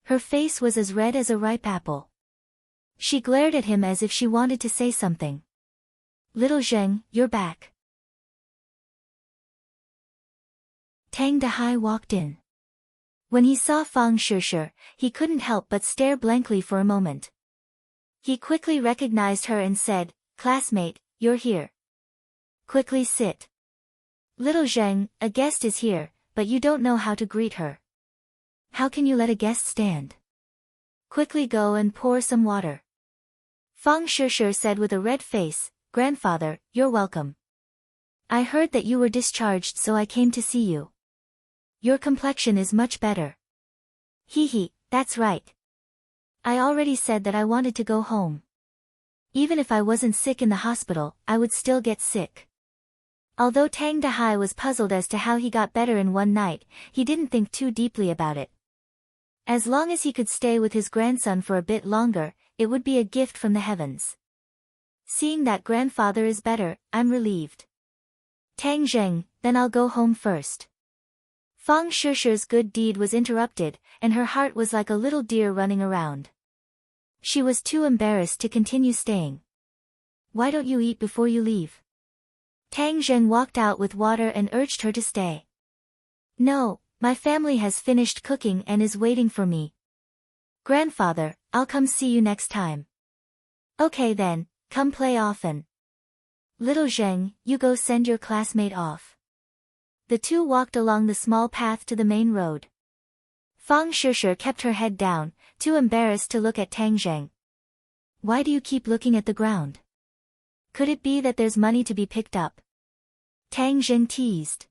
Her face was as red as a ripe apple. She glared at him as if she wanted to say something. "Little Zheng, you're back." Tang Dehai walked in. When he saw Fang Shishir, he couldn't help but stare blankly for a moment. He quickly recognized her and said, "Classmate, you're here. Quickly sit. Little Zheng, a guest is here, but you don't know how to greet her. How can you let a guest stand? Quickly go and pour some water." Fang Shishir said with a red face, "Grandfather, you're welcome. I heard that you were discharged, so I came to see you. Your complexion is much better." "Hee, that's right. I already said that I wanted to go home. Even if I wasn't sick in the hospital, I would still get sick. Although Tang Dahai was puzzled as to how he got better in one night, he didn't think too deeply about it. As long as he could stay with his grandson for a bit longer, it would be a gift from the heavens. Seeing that grandfather is better, I'm relieved. Tang Zheng, then I'll go home first. Fang Shishi's good deed was interrupted, and her heart was like a little deer running around. She was too embarrassed to continue staying. Why don't you eat before you leave? Tang Zheng walked out with water and urged her to stay. No, my family has finished cooking and is waiting for me. Grandfather, I'll come see you next time. Okay then, come play often. Little Zheng, you go send your classmate off. The two walked along the small path to the main road. Fang Shishi kept her head down, too embarrassed to look at Tang Zheng. Why do you keep looking at the ground? Could it be that there's money to be picked up? Tang Zheng teased.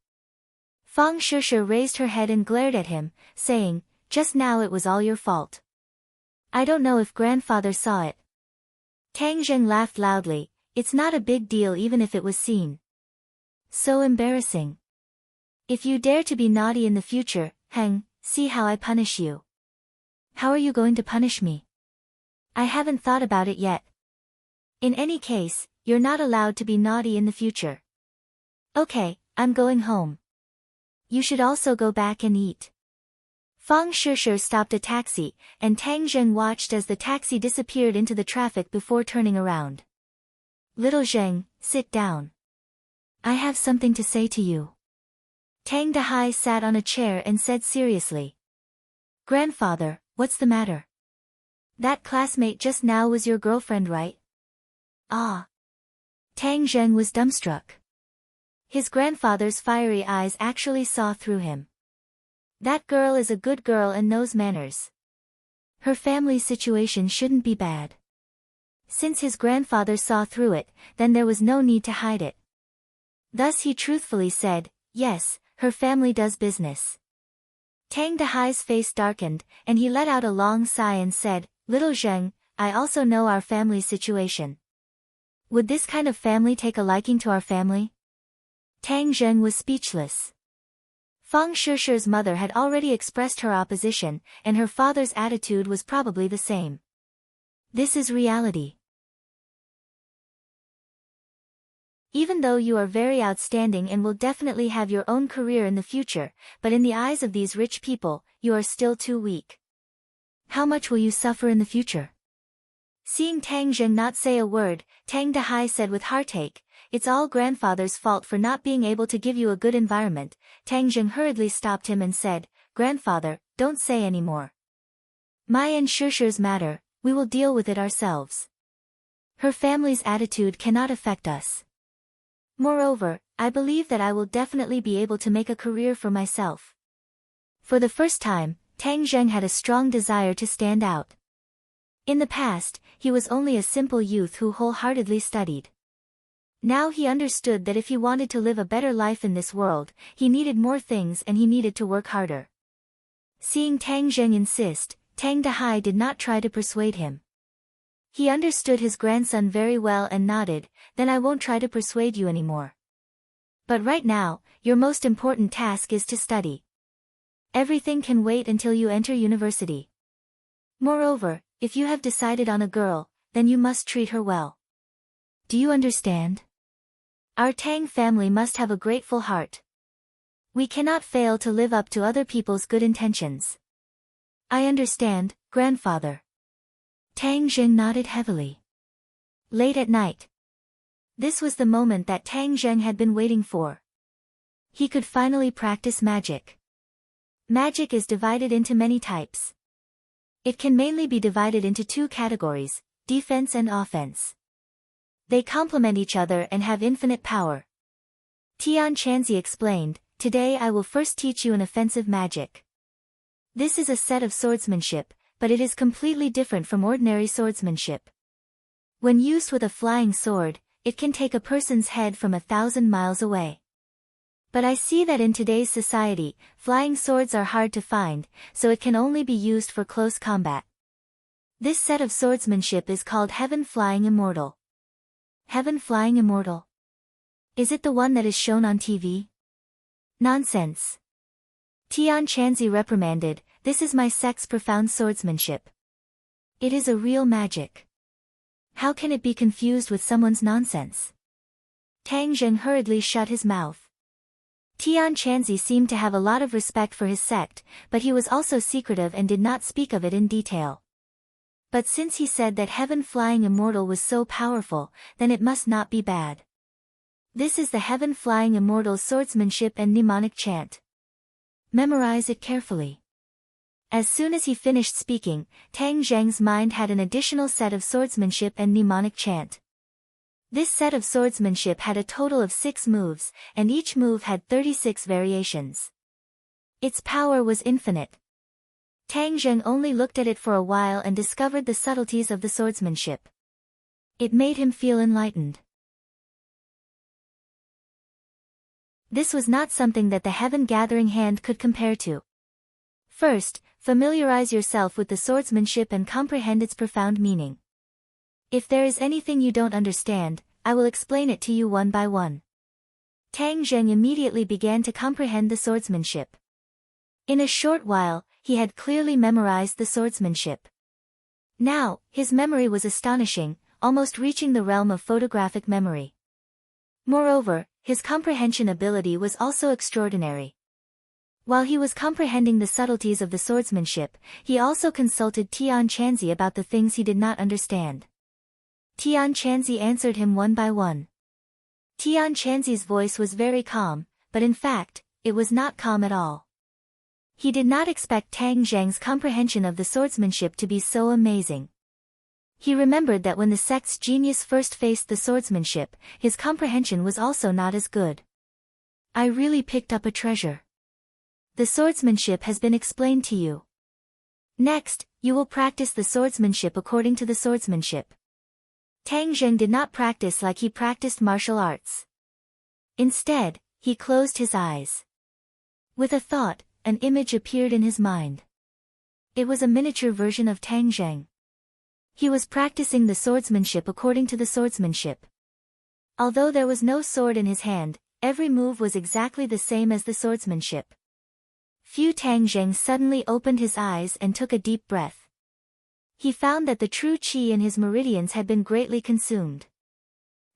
Fang Shishi raised her head and glared at him, saying, just now it was all your fault. I don't know if grandfather saw it. Tang Zheng laughed loudly, it's not a big deal even if it was seen. So embarrassing. If you dare to be naughty in the future, see how I punish you. How are you going to punish me? I haven't thought about it yet. In any case, you're not allowed to be naughty in the future. Okay, I'm going home. You should also go back and eat. Fang Shishi stopped a taxi, and Tang Zheng watched as the taxi disappeared into the traffic before turning around. Little Zheng, sit down. I have something to say to you. Tang Dahai sat on a chair and said seriously. Grandfather, what's the matter? That classmate just now was your girlfriend, right? Ah. Tang Zheng was dumbstruck. His grandfather's fiery eyes actually saw through him. That girl is a good girl and knows manners. Her family's situation shouldn't be bad. Since his grandfather saw through it, then there was no need to hide it. Thus he truthfully said, yes, her family does business. Tang Dahai's face darkened, and he let out a long sigh and said, Little Zheng, I also know our family's situation. Would this kind of family take a liking to our family? Tang Zheng was speechless. Fang Shishi's mother had already expressed her opposition, and her father's attitude was probably the same. This is reality. Even though you are very outstanding and will definitely have your own career in the future, but in the eyes of these rich people, you are still too weak. How much will you suffer in the future? Seeing Tang Zheng not say a word, Tang Dahai said with heartache, it's all grandfather's fault for not being able to give you a good environment. Tang Zheng hurriedly stopped him and said, Grandfather, don't say any more. My and Shishi's matter, we will deal with it ourselves. Her family's attitude cannot affect us. Moreover, I believe that I will definitely be able to make a career for myself. For the first time, Tang Zheng had a strong desire to stand out. In the past, he was only a simple youth who wholeheartedly studied. Now he understood that if he wanted to live a better life in this world, he needed more things and he needed to work harder. Seeing Tang Zheng insist, Tang Dahai did not try to persuade him. He understood his grandson very well and nodded, then I won't try to persuade you anymore. But right now, your most important task is to study. Everything can wait until you enter university. Moreover, if you have decided on a girl, then you must treat her well. Do you understand? Our Tang family must have a grateful heart. We cannot fail to live up to other people's good intentions. I understand, grandfather. Tang Zheng nodded heavily. Late at night. This was the moment that Tang Zheng had been waiting for. He could finally practice magic. Magic is divided into many types. It can mainly be divided into two categories, defense and offense. They complement each other and have infinite power. Tian Chanzi explained, today I will first teach you an offensive magic. This is a set of swordsmanship, but it is completely different from ordinary swordsmanship. When used with a flying sword, it can take a person's head from 1,000 miles away. But I see that in today's society, flying swords are hard to find, so it can only be used for close combat. This set of swordsmanship is called Heaven Flying Immortal. Heaven Flying Immortal. Is it the one that is shown on TV? Nonsense. Tian Chanzi reprimanded, this is my sect's profound swordsmanship. It is a real magic. How can it be confused with someone's nonsense? Tang Zheng hurriedly shut his mouth. Tian Chanzi seemed to have a lot of respect for his sect, but he was also secretive and did not speak of it in detail. But since he said that heaven-flying immortal was so powerful, then it must not be bad. This is the heaven-flying immortal swordsmanship and mnemonic chant. Memorize it carefully. As soon as he finished speaking, Tang Zheng's mind had an additional set of swordsmanship and mnemonic chant. This set of swordsmanship had a total of 6 moves, and each move had 36 variations. Its power was infinite. Tang Zheng only looked at it for a while and discovered the subtleties of the swordsmanship. It made him feel enlightened. This was not something that the heaven-gathering hand could compare to. First, familiarize yourself with the swordsmanship and comprehend its profound meaning. If there is anything you don't understand, I will explain it to you one by one. Tang Zheng immediately began to comprehend the swordsmanship. In a short while, he had clearly memorized the swordsmanship. Now, his memory was astonishing, almost reaching the realm of photographic memory. Moreover, his comprehension ability was also extraordinary. While he was comprehending the subtleties of the swordsmanship, he also consulted Tian Chanzi about the things he did not understand. Tian Chanzi answered him one by one. Tian Chanzi's voice was very calm, but in fact, it was not calm at all. He did not expect Tang Zheng's comprehension of the swordsmanship to be so amazing. He remembered that when the sect's genius first faced the swordsmanship, his comprehension was also not as good. I really picked up a treasure. The swordsmanship has been explained to you. Next, you will practice the swordsmanship according to the swordsmanship. Tang Zheng did not practice like he practiced martial arts. Instead, he closed his eyes. With a thought, an image appeared in his mind. It was a miniature version of Tang Zheng. He was practicing the swordsmanship according to the swordsmanship. Although there was no sword in his hand, every move was exactly the same as the swordsmanship. Tang Zheng suddenly opened his eyes and took a deep breath. He found that the true qi in his meridians had been greatly consumed.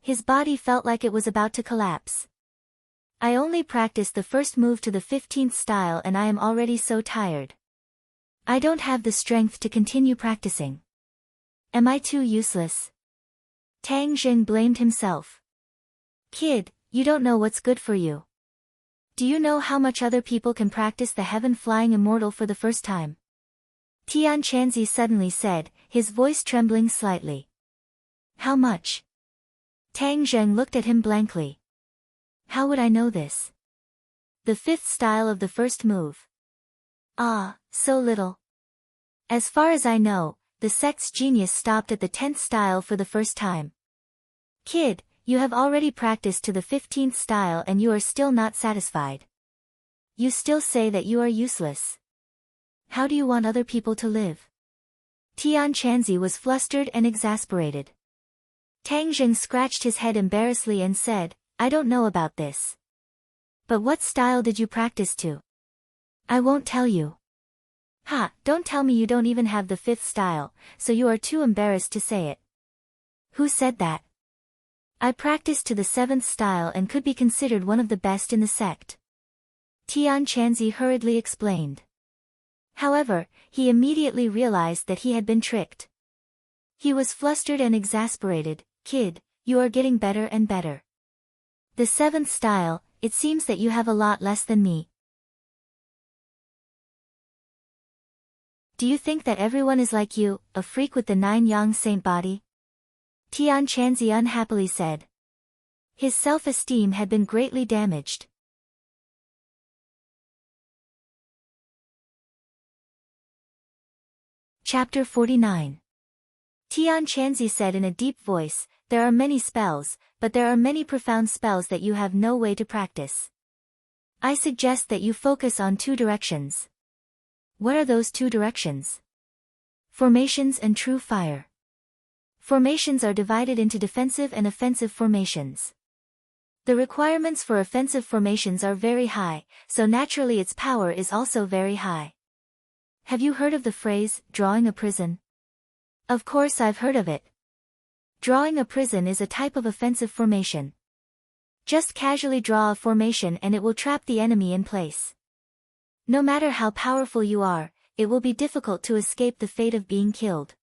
His body felt like it was about to collapse. I only practiced the first move to the 15th style and I am already so tired. I don't have the strength to continue practicing. Am I too useless? Tang Zheng blamed himself. Kid, you don't know what's good for you. Do you know how much other people can practice the heaven-flying immortal for the first time? Tian Chanzi suddenly said, his voice trembling slightly. How much? Tang Zheng looked at him blankly. How would I know this? The 5th style of the first move. Ah, so little. As far as I know, the sect's genius stopped at the 10th style for the first time. Kid, you have already practiced to the 15th style and you are still not satisfied. You still say that you are useless. How do you want other people to live? Tian Chanzi was flustered and exasperated. Tang Zheng scratched his head embarrassedly and said, I don't know about this. But what style did you practice to? I won't tell you. Ha, don't tell me you don't even have the 5th style, so you are too embarrassed to say it. Who said that? I practiced to the 7th style and could be considered one of the best in the sect. Tian Chanzi hurriedly explained. However, he immediately realized that he had been tricked. He was flustered and exasperated. Kid, you are getting better and better. The 7th style, it seems that you have a lot less than me. Do you think that everyone is like you, a freak with the 9 yang saint body? Tian Chanzi unhappily said. His self-esteem had been greatly damaged. Chapter 49. Tian Chanzi said in a deep voice, there are many spells, but there are many profound spells that you have no way to practice. I suggest that you focus on 2 directions. What are those 2 directions? Formations and true fire. Formations are divided into defensive and offensive formations. The requirements for offensive formations are very high, so naturally its power is also very high. Have you heard of the phrase, drawing a prison? Of course I've heard of it. Drawing a prison is a type of offensive formation. Just casually draw a formation and it will trap the enemy in place. No matter how powerful you are, it will be difficult to escape the fate of being killed.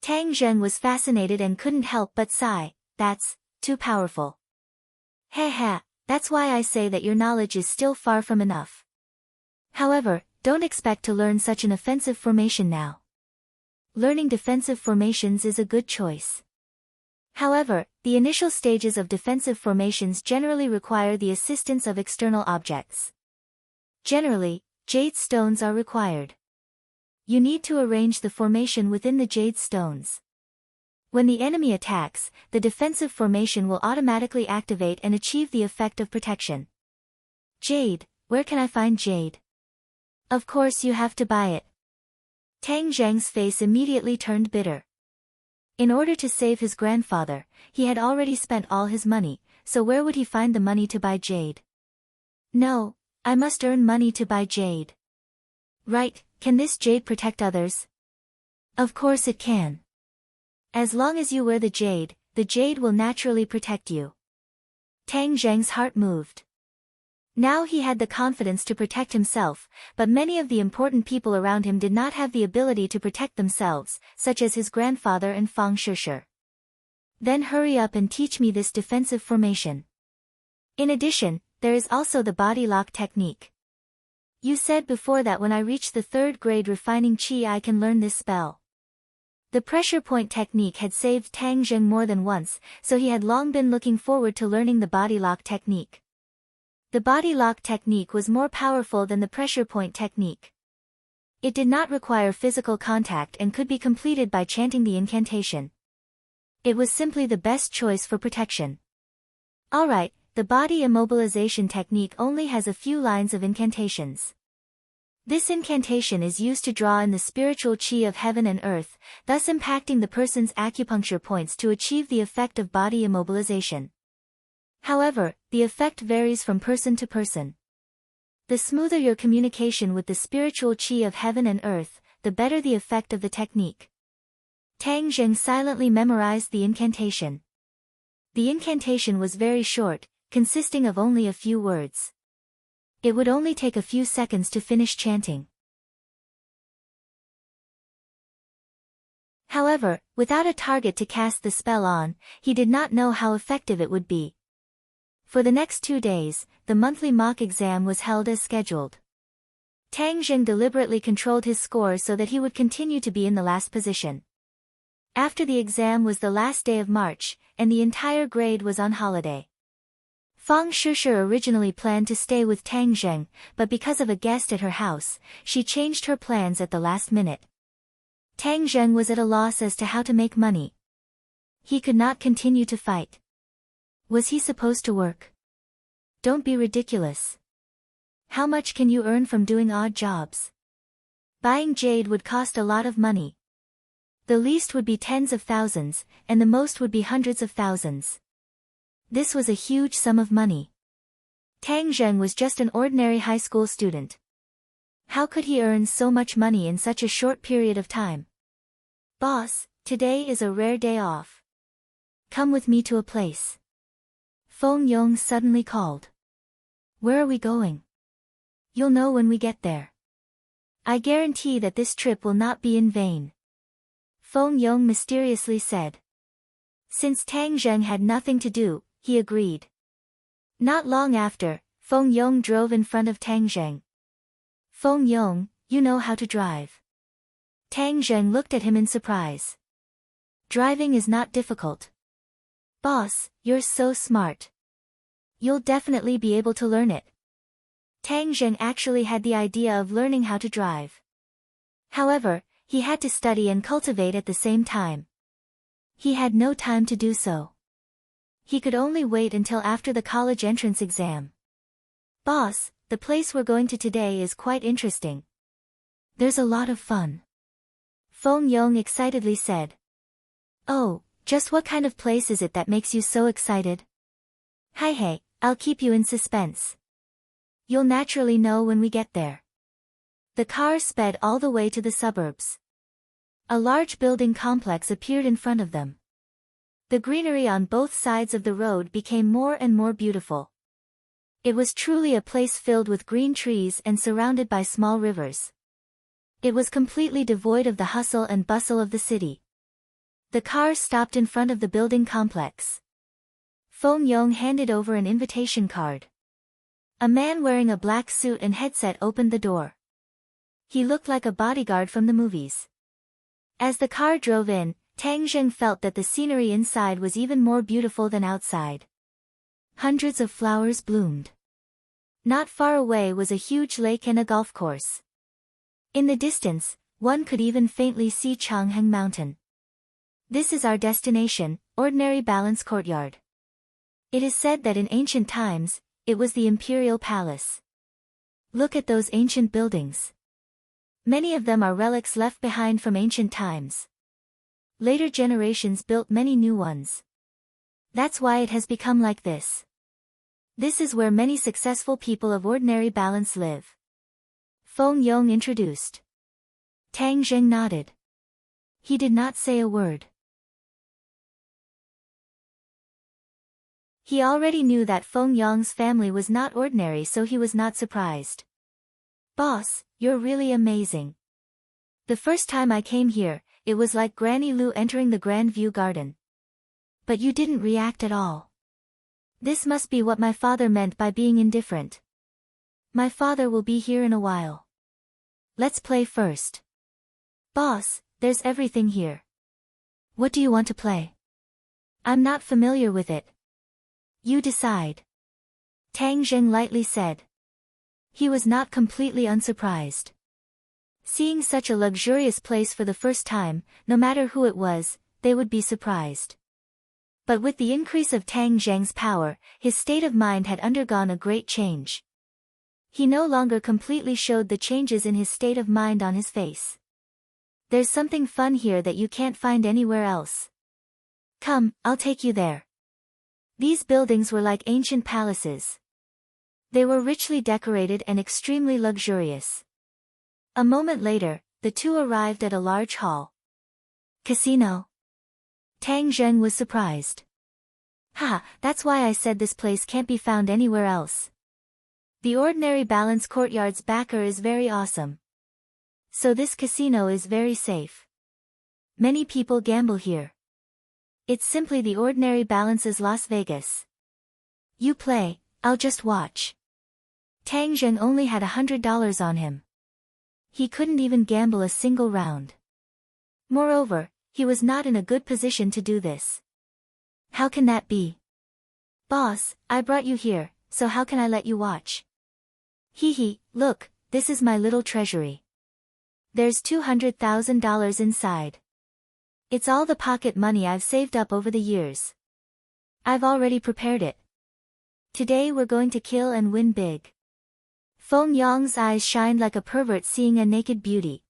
Tang Zheng was fascinated and couldn't help but sigh, that's too powerful. Heh, that's why I say that your knowledge is still far from enough. However, don't expect to learn such an offensive formation now. Learning defensive formations is a good choice. However, the initial stages of defensive formations generally require the assistance of external objects. Generally, jade stones are required. You need to arrange the formation within the jade stones. When the enemy attacks, the defensive formation will automatically activate and achieve the effect of protection. Jade, where can I find jade? Of course you have to buy it. Tang Zheng's face immediately turned bitter. In order to save his grandfather, he had already spent all his money, so where would he find the money to buy jade? No, I must earn money to buy jade. Right, can this jade protect others? Of course it can. As long as you wear the jade will naturally protect you. Tang Zheng's heart moved. Now he had the confidence to protect himself, but many of the important people around him did not have the ability to protect themselves, such as his grandfather and Fang Shishir. Then hurry up and teach me this defensive formation. In addition, there is also the body lock technique. You said before that when I reach the 3rd grade refining chi I can learn this spell. The pressure point technique had saved Tang Zheng more than once, so he had long been looking forward to learning the body lock technique. The body lock technique was more powerful than the pressure point technique. It did not require physical contact and could be completed by chanting the incantation. It was simply the best choice for protection. Alright, the body immobilization technique only has a few lines of incantations. This incantation is used to draw in the spiritual chi of heaven and earth, thus impacting the person's acupuncture points to achieve the effect of body immobilization. However, the effect varies from person to person. The smoother your communication with the spiritual chi of heaven and earth, the better the effect of the technique. Tang Zheng silently memorized the incantation. The incantation was very short, consisting of only a few words. It would only take a few seconds to finish chanting. However, without a target to cast the spell on, he did not know how effective it would be. For the next 2 days, the monthly mock exam was held as scheduled. Tang Zheng deliberately controlled his score so that he would continue to be in the last position. After the exam was the last day of March, and the entire grade was on holiday. Fang Shishir originally planned to stay with Tang Zheng, but because of a guest at her house, she changed her plans at the last minute. Tang Zheng was at a loss as to how to make money. He could not continue to fight. Was he supposed to work? Don't be ridiculous. How much can you earn from doing odd jobs? Buying jade would cost a lot of money. The least would be tens of thousands, and the most would be hundreds of thousands. This was a huge sum of money. Tang Zheng was just an ordinary high school student. How could he earn so much money in such a short period of time? Boss, today is a rare day off. Come with me to a place. Feng Yong suddenly called. Where are we going? You'll know when we get there. I guarantee that this trip will not be in vain. Feng Yong mysteriously said. Since Tang Zheng had nothing to do, he agreed. Not long after, Feng Yong drove in front of Tang Zheng. Feng Yong, you know how to drive. Tang Zheng looked at him in surprise. Driving is not difficult. Boss, you're so smart. You'll definitely be able to learn it. Tang Zheng actually had the idea of learning how to drive. However, he had to study and cultivate at the same time. He had no time to do so. He could only wait until after the college entrance exam. Boss, the place we're going to today is quite interesting. There's a lot of fun. Feng Yong excitedly said. Oh, just what kind of place is it that makes you so excited? Hi hey, I'll keep you in suspense. You'll naturally know when we get there. The car sped all the way to the suburbs. A large building complex appeared in front of them. The greenery on both sides of the road became more and more beautiful. It was truly a place filled with green trees and surrounded by small rivers. It was completely devoid of the hustle and bustle of the city. The car stopped in front of the building complex. Feng Yong handed over an invitation card. A man wearing a black suit and headset opened the door. He looked like a bodyguard from the movies. As the car drove in, Tang Zheng felt that the scenery inside was even more beautiful than outside. Hundreds of flowers bloomed. Not far away was a huge lake and a golf course. In the distance, one could even faintly see Changheng Mountain. This is our destination, Ordinary Balance Courtyard. It is said that in ancient times, it was the imperial palace. Look at those ancient buildings. Many of them are relics left behind from ancient times. Later generations built many new ones. That's why it has become like this. This is where many successful people of ordinary balance live. Feng Yong introduced. Tang Zheng nodded. He did not say a word. He already knew that Feng Yong's family was not ordinary, so he was not surprised. Boss, you're really amazing. The first time I came here, it was like Granny Lu entering the Grand View Garden. But you didn't react at all. This must be what my father meant by being indifferent. My father will be here in a while. Let's play first. Boss, there's everything here. What do you want to play? I'm not familiar with it. You decide. Tang Zheng lightly said. He was not completely unsurprised. Seeing such a luxurious place for the first time, no matter who it was, they would be surprised. But with the increase of Tang Zheng's power, his state of mind had undergone a great change. He no longer completely showed the changes in his state of mind on his face. There's something fun here that you can't find anywhere else. Come, I'll take you there. These buildings were like ancient palaces. They were richly decorated and extremely luxurious. A moment later, the two arrived at a large hall. Casino? Tang Zheng was surprised. Ha, that's why I said this place can't be found anywhere else. The Ordinary Balance Courtyard's backer is very awesome. So this casino is very safe. Many people gamble here. It's simply the Ordinary Balance's Las Vegas. You play, I'll just watch. Tang Zheng only had $100 on him. He couldn't even gamble a single round. Moreover, he was not in a good position to do this. How can that be? Boss, I brought you here, so how can I let you watch? Hee hee, look, this is my little treasury. There's $200,000 inside. It's all the pocket money I've saved up over the years. I've already prepared it. Today we're going to kill and win big. Feng Yong's eyes shined like a pervert seeing a naked beauty.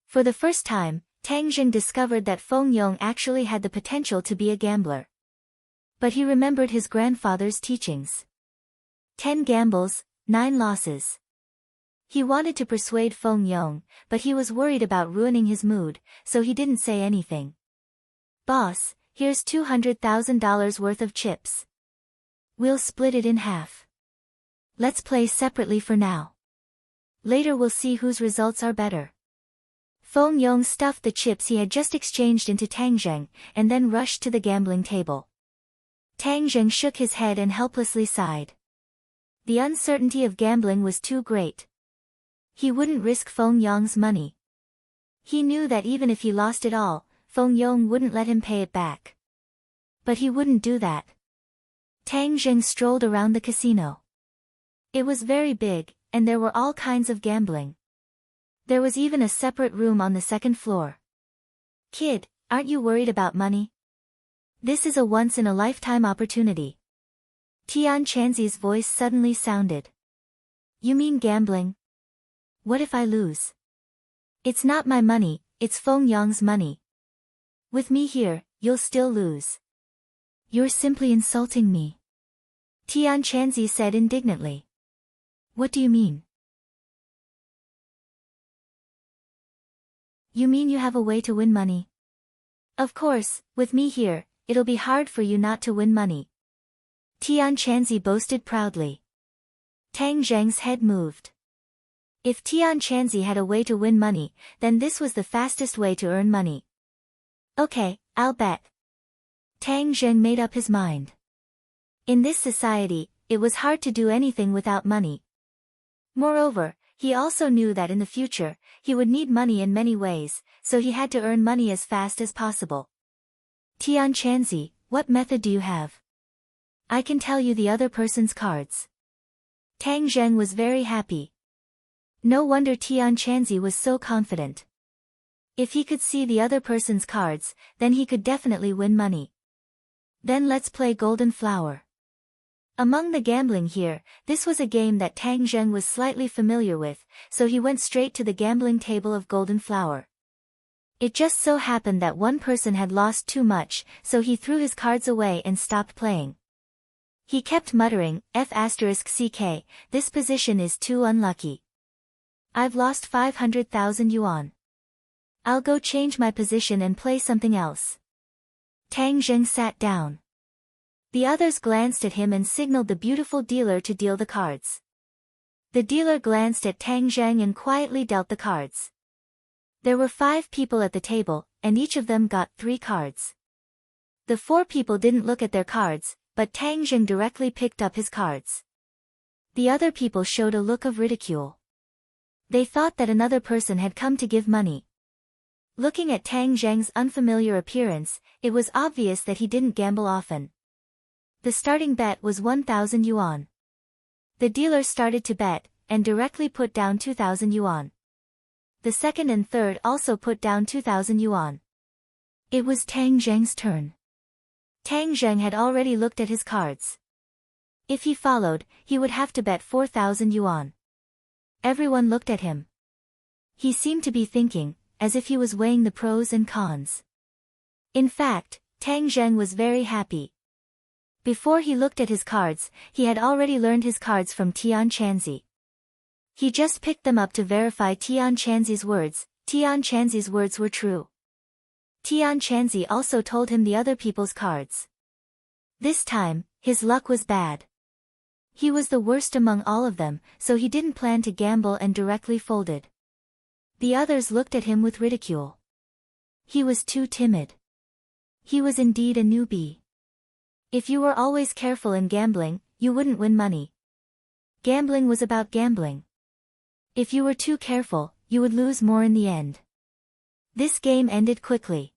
For the first time, Tang Zheng discovered that Feng Yong actually had the potential to be a gambler. But he remembered his grandfather's teachings. 10 gambles, 9 losses. He wanted to persuade Feng Yong, but he was worried about ruining his mood, so he didn't say anything. Boss, here's $200,000 worth of chips. We'll split it in half. Let's play separately for now. Later we'll see whose results are better. Feng Yong stuffed the chips he had just exchanged into Tang Zheng, and then rushed to the gambling table. Tang Zheng shook his head and helplessly sighed. The uncertainty of gambling was too great. He wouldn't risk Feng Yong's money. He knew that even if he lost it all, Feng Yong wouldn't let him pay it back. But he wouldn't do that. Tang Zheng strolled around the casino. It was very big, and there were all kinds of gambling. There was even a separate room on the second floor. Kid, aren't you worried about money? This is a once-in-a-lifetime opportunity. Tian Chanzi's voice suddenly sounded. You mean gambling? What if I lose? It's not my money, it's Feng Yong's money. With me here, you'll still lose. You're simply insulting me. Tian Chanzi said indignantly. What do you mean? You mean you have a way to win money? Of course, with me here, it'll be hard for you not to win money. Tian Chanzi boasted proudly. Tang Zheng's head moved. If Tian Chanzi had a way to win money, then this was the fastest way to earn money. Okay, I'll bet. Tang Zheng made up his mind. In this society, it was hard to do anything without money. Moreover, he also knew that in the future, he would need money in many ways, so he had to earn money as fast as possible. Tian Chanzi, what method do you have? I can tell you the other person's cards. Tang Zheng was very happy. No wonder Tian Chanzi was so confident. If he could see the other person's cards, then he could definitely win money. Then let's play Golden Flower. Among the gambling here, this was a game that Tang Zheng was slightly familiar with, so he went straight to the gambling table of Golden Flower. It just so happened that one person had lost too much, so he threw his cards away and stopped playing. He kept muttering, F***ck, this position is too unlucky. I've lost 500,000 yuan. I'll go change my position and play something else. Tang Zheng sat down. The others glanced at him and signaled the beautiful dealer to deal the cards. The dealer glanced at Tang Zheng and quietly dealt the cards. There were 5 people at the table, and each of them got 3 cards. The 4 people didn't look at their cards, but Tang Zheng directly picked up his cards. The other people showed a look of ridicule. They thought that another person had come to give money. Looking at Tang Zheng's unfamiliar appearance, it was obvious that he didn't gamble often. The starting bet was 1,000 yuan. The dealer started to bet, and directly put down 2,000 yuan. The second and third also put down 2,000 yuan. It was Tang Zheng's turn. Tang Zheng had already looked at his cards. If he followed, he would have to bet 4,000 yuan. Everyone looked at him. He seemed to be thinking, as if he was weighing the pros and cons. In fact, Tang Zheng was very happy. Before he looked at his cards, he had already learned his cards from Tian Chanzi. He just picked them up to verify Tian Chanzi's words. Tian Chanzi's words were true. Tian Chanzi also told him the other people's cards. This time, his luck was bad. He was the worst among all of them, so he didn't plan to gamble and directly folded. The others looked at him with ridicule. He was too timid. He was indeed a newbie. If you were always careful in gambling, you wouldn't win money. Gambling was about gambling. If you were too careful, you would lose more in the end. This game ended quickly.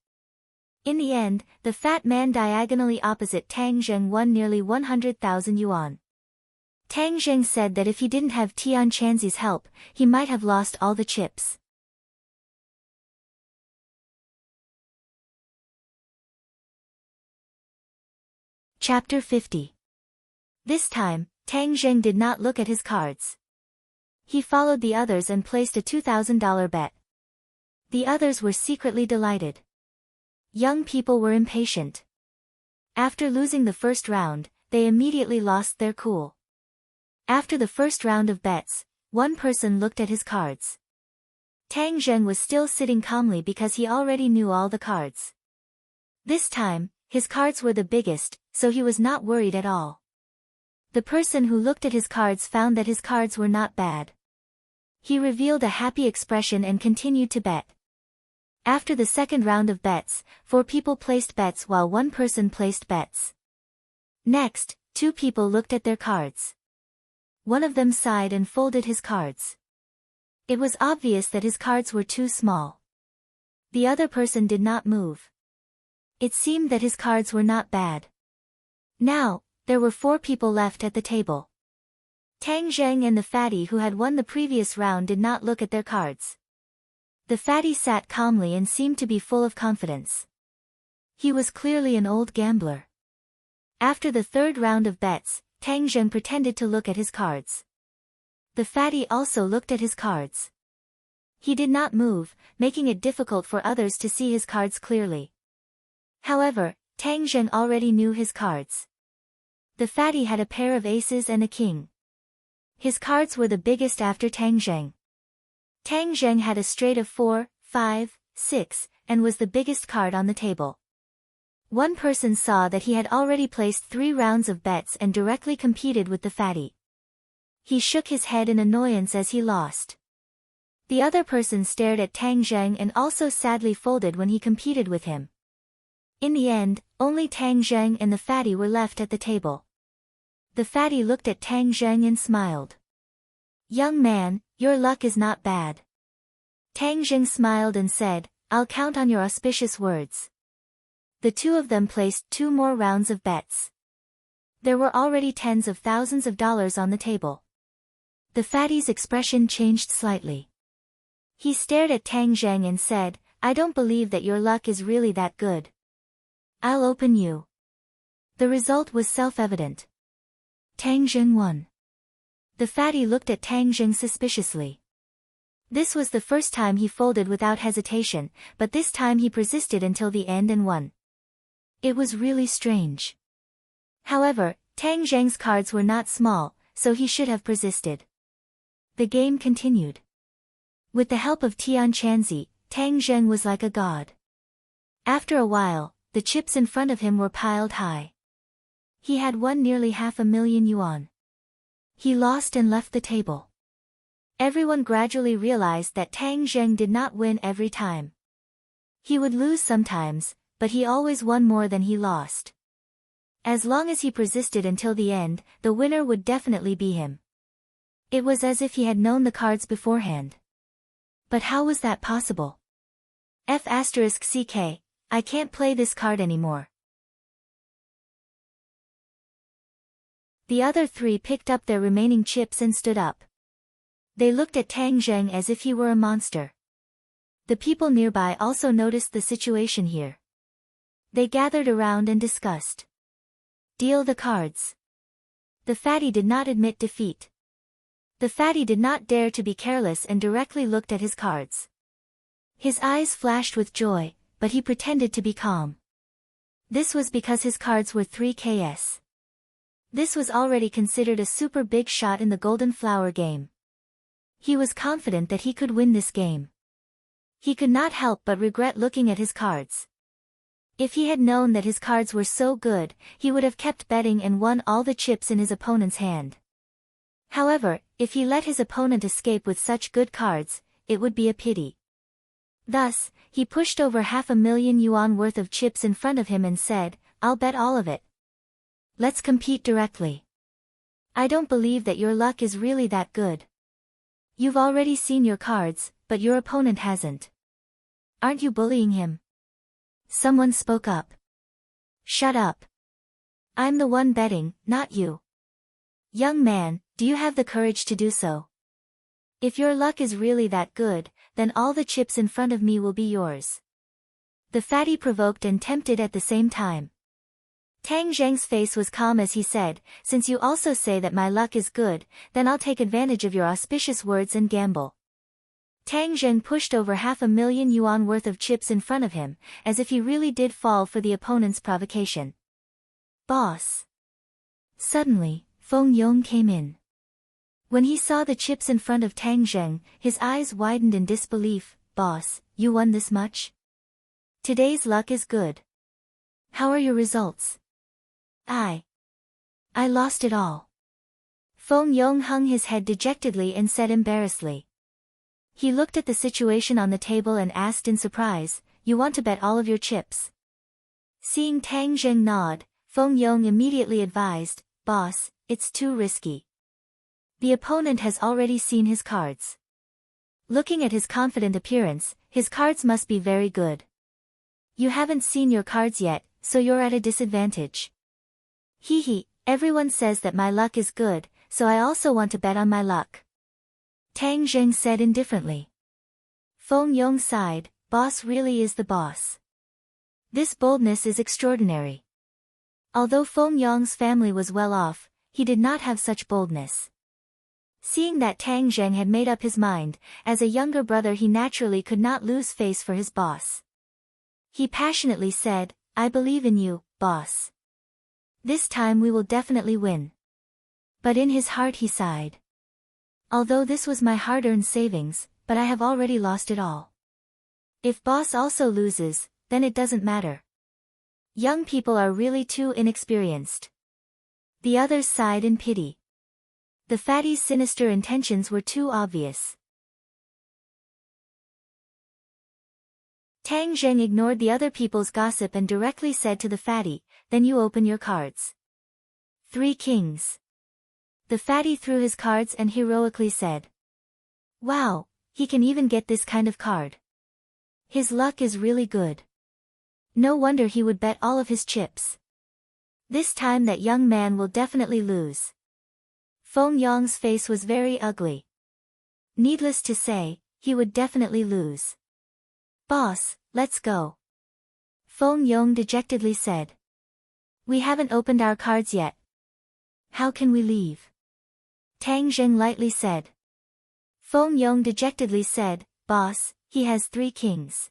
In the end, the fat man diagonally opposite Tang Zheng won nearly 100,000 yuan. Tang Zheng said that if he didn't have Tian Chanzi's help, he might have lost all the chips. Chapter 50. This time, Tang Zheng did not look at his cards. He followed the others and placed a $2,000 bet. The others were secretly delighted. Young people were impatient. After losing the first round, they immediately lost their cool. After the first round of bets, one person looked at his cards. Tang Zheng was still sitting calmly because he already knew all the cards. This time, his cards were the biggest, so he was not worried at all. The person who looked at his cards found that his cards were not bad. He revealed a happy expression and continued to bet. After the second round of bets, 4 people placed bets while one person placed bets. Next, 2 people looked at their cards. One of them sighed and folded his cards. It was obvious that his cards were too small. The other person did not move. It seemed that his cards were not bad. Now, there were 4 people left at the table. Tang Zheng and the fatty who had won the previous round did not look at their cards. The fatty sat calmly and seemed to be full of confidence. He was clearly an old gambler. After the third round of bets, Tang Zheng pretended to look at his cards. The fatty also looked at his cards. He did not move, making it difficult for others to see his cards clearly. However, Tang Zheng already knew his cards. The fatty had a pair of aces and a king. His cards were the biggest after Tang Zheng. Tang Zheng had a straight of 4, 5, 6, and was the biggest card on the table. One person saw that he had already placed 3 rounds of bets and directly competed with the fatty. He shook his head in annoyance as he lost. The other person stared at Tang Zheng and also sadly folded when he competed with him. In the end, only Tang Zheng and the fatty were left at the table. The fatty looked at Tang Zheng and smiled. "Young man, your luck is not bad." Tang Zheng smiled and said, "I'll count on your auspicious words." The two of them placed 2 more rounds of bets. There were already tens of thousands of dollars on the table. The fatty's expression changed slightly. He stared at Tang Zheng and said, "I don't believe that your luck is really that good. I'll open you." The result was self-evident. Tang Zheng won. The fatty looked at Tang Zheng suspiciously. This was the first time he folded without hesitation, but this time he persisted until the end and won. It was really strange. However, Tang Zheng's cards were not small, so he should have persisted. The game continued. With the help of Tian Chanzi, Tang Zheng was like a god. After a while, the chips in front of him were piled high. He had won nearly 500,000 yuan. He lost and left the table. Everyone gradually realized that Tang Zheng did not win every time. He would lose sometimes, but he always won more than he lost. As long as he persisted until the end, the winner would definitely be him. It was as if he had known the cards beforehand. But how was that possible? F***ck, I can't play this card anymore. The other 3 picked up their remaining chips and stood up. They looked at Tang Zheng as if he were a monster. The people nearby also noticed the situation here. They gathered around and discussed. Deal the cards. The fatty did not admit defeat. The fatty did not dare to be careless and directly looked at his cards. His eyes flashed with joy, but he pretended to be calm. This was because his cards were 3Ks. This was already considered a super big shot in the Golden Flower game. He was confident that he could win this game. He could not help but regret looking at his cards. If he had known that his cards were so good, he would have kept betting and won all the chips in his opponent's hand. However, if he let his opponent escape with such good cards, it would be a pity. Thus, he pushed over 500,000 yuan worth of chips in front of him and said, "I'll bet all of it. Let's compete directly. I don't believe that your luck is really that good. You've already seen your cards, but your opponent hasn't. Aren't you bullying him?" Someone spoke up. "Shut up. I'm the one betting, not you. Young man, do you have the courage to do so? If your luck is really that good, then all the chips in front of me will be yours." The fatty provoked and tempted at the same time. Tang Zheng's face was calm as he said, "Since you also say that my luck is good, then I'll take advantage of your auspicious words and gamble." Tang Zheng pushed over 500,000 yuan worth of chips in front of him, as if he really did fall for the opponent's provocation. "Boss." Suddenly, Feng Yong came in. When he saw the chips in front of Tang Zheng, his eyes widened in disbelief. "Boss, you won this much? Today's luck is good. How are your results?" I lost it all." Feng Yong hung his head dejectedly and said embarrassedly. He looked at the situation on the table and asked in surprise, "You want to bet all of your chips?" Seeing Tang Zheng nod, Feng Yong immediately advised, "Boss, it's too risky. The opponent has already seen his cards. Looking at his confident appearance, his cards must be very good. You haven't seen your cards yet, so you're at a disadvantage." "Hee, everyone says that my luck is good, so I also want to bet on my luck," Tang Zheng said indifferently. Feng Yong sighed, "Boss really is the boss. This boldness is extraordinary." Although Feng Yong's family was well off, he did not have such boldness. Seeing that Tang Zheng had made up his mind, as a younger brother he naturally could not lose face for his boss. He passionately said, "I believe in you, boss." This time we will definitely win. But in his heart he sighed. Although this was my hard-earned savings, but I have already lost it all. If boss also loses, then it doesn't matter. Young people are really too inexperienced. The others sighed in pity. The fatty's sinister intentions were too obvious. Tang Zheng ignored the other people's gossip and directly said to the fatty, "Then you open your cards." 3 kings. The fatty threw his cards and heroically said, "Wow, he can even get this kind of card. His luck is really good. No wonder he would bet all of his chips. This time that young man will definitely lose." Feng Yong's face was very ugly. Needless to say, he would definitely lose. "Boss, let's go." Feng Yong dejectedly said. "We haven't opened our cards yet. How can we leave?" Tang Zheng lightly said. Feng Yong dejectedly said, "Boss, he has 3 kings.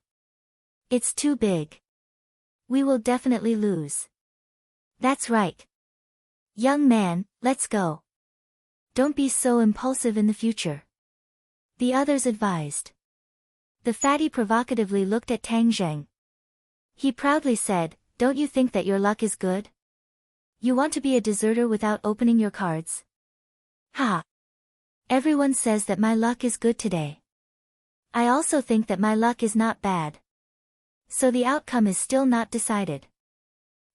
It's too big. We will definitely lose." "That's right. Young man, let's go. Don't be so impulsive in the future," the others advised. The fatty provocatively looked at Tang Zheng. He proudly said, "Don't you think that your luck is good? You want to be a deserter without opening your cards? Ha! Everyone says that my luck is good today. I also think that my luck is not bad. So the outcome is still not decided."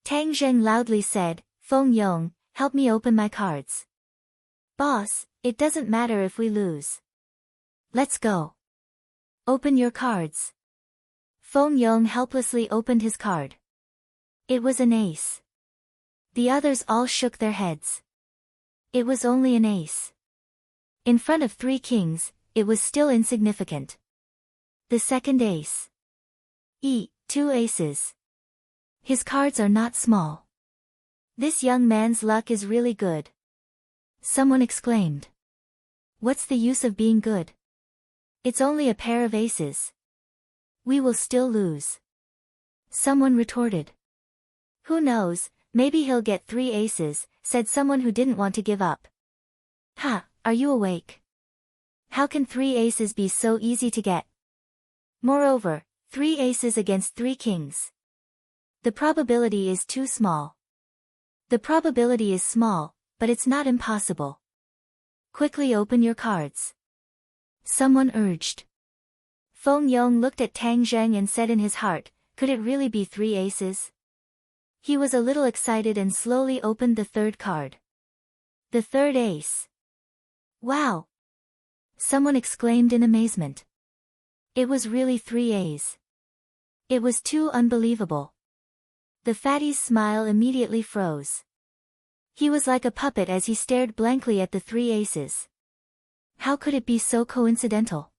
Tang Zheng loudly said, "Feng Yong, help me open my cards." "Boss, it doesn't matter if we lose. Let's go. Open your cards." Feng Yong helplessly opened his card. It was an ace. The others all shook their heads. It was only an ace. In front of 3 kings, it was still insignificant. The second ace. 2 aces. His cards are not small. This young man's luck is really good. Someone exclaimed. "What's the use of being good? It's only a pair of aces. We will still lose." Someone retorted. "Who knows, maybe he'll get 3 aces, said someone who didn't want to give up. "Ha, are you awake? How can 3 aces be so easy to get? Moreover, 3 aces against 3 kings. The probability is too small." "The probability is small, but it's not impossible. Quickly open your cards," someone urged. Feng Yong looked at Tang Zheng and said in his heart, "Could it really be 3 aces?" He was a little excited and slowly opened the 3rd card. The 3rd ace. "Wow!" someone exclaimed in amazement. It was really 3 A's. It was too unbelievable. The fatty's smile immediately froze. He was like a puppet as he stared blankly at the 3 aces. How could it be so coincidental?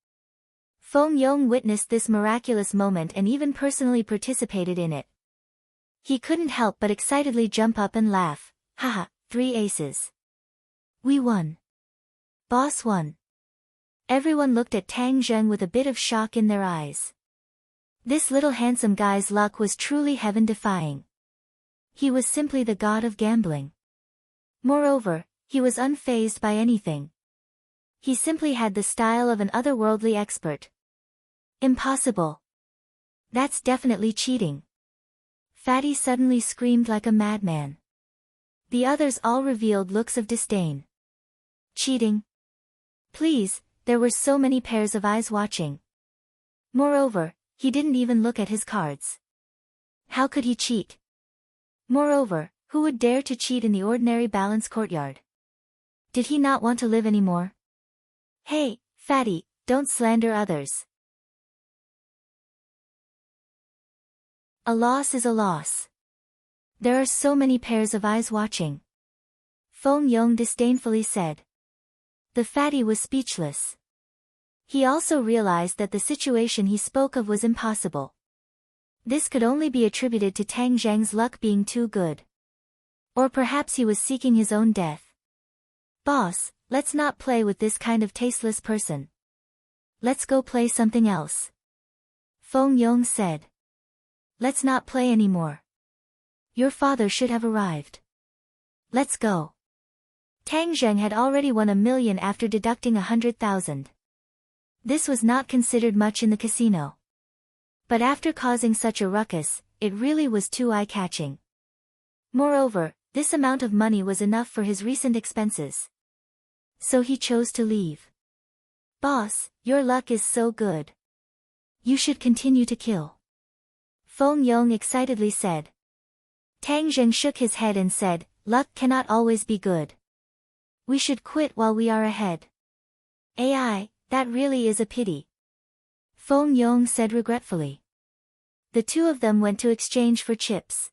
Feng Yong witnessed this miraculous moment and even personally participated in it. He couldn't help but excitedly jump up and laugh. "Haha, 3 aces. We won. Boss won." Everyone looked at Tang Zheng with a bit of shock in their eyes. This little handsome guy's luck was truly heaven-defying. He was simply the god of gambling. Moreover, he was unfazed by anything. He simply had the style of an otherworldly expert. Impossible. That's definitely cheating. Fatty suddenly screamed like a madman. The others all revealed looks of disdain. Cheating? Please, there were so many pairs of eyes watching. Moreover, he didn't even look at his cards. How could he cheat? Moreover, who would dare to cheat in the ordinary balance courtyard? Did he not want to live anymore? Hey, Fatty, don't slander others. A loss is a loss. There are so many pairs of eyes watching. Feng Yong disdainfully said. The fatty was speechless. He also realized that the situation he spoke of was impossible. This could only be attributed to Tang Zheng's luck being too good. Or perhaps he was seeking his own death. Boss, let's not play with this kind of tasteless person. Let's go play something else. Feng Yong said. Let's not play anymore. Your father should have arrived. Let's go. Tang Zheng had already won 1 million after deducting 100,000. This was not considered much in the casino. But after causing such a ruckus, it really was too eye-catching. Moreover, this amount of money was enough for his recent expenses. So he chose to leave. Boss, your luck is so good. You should continue to kill. Feng Yong excitedly said. Tang Zheng shook his head and said, luck cannot always be good. We should quit while we are ahead. AI, that really is a pity. Feng Yong said regretfully. The two of them went to exchange for chips.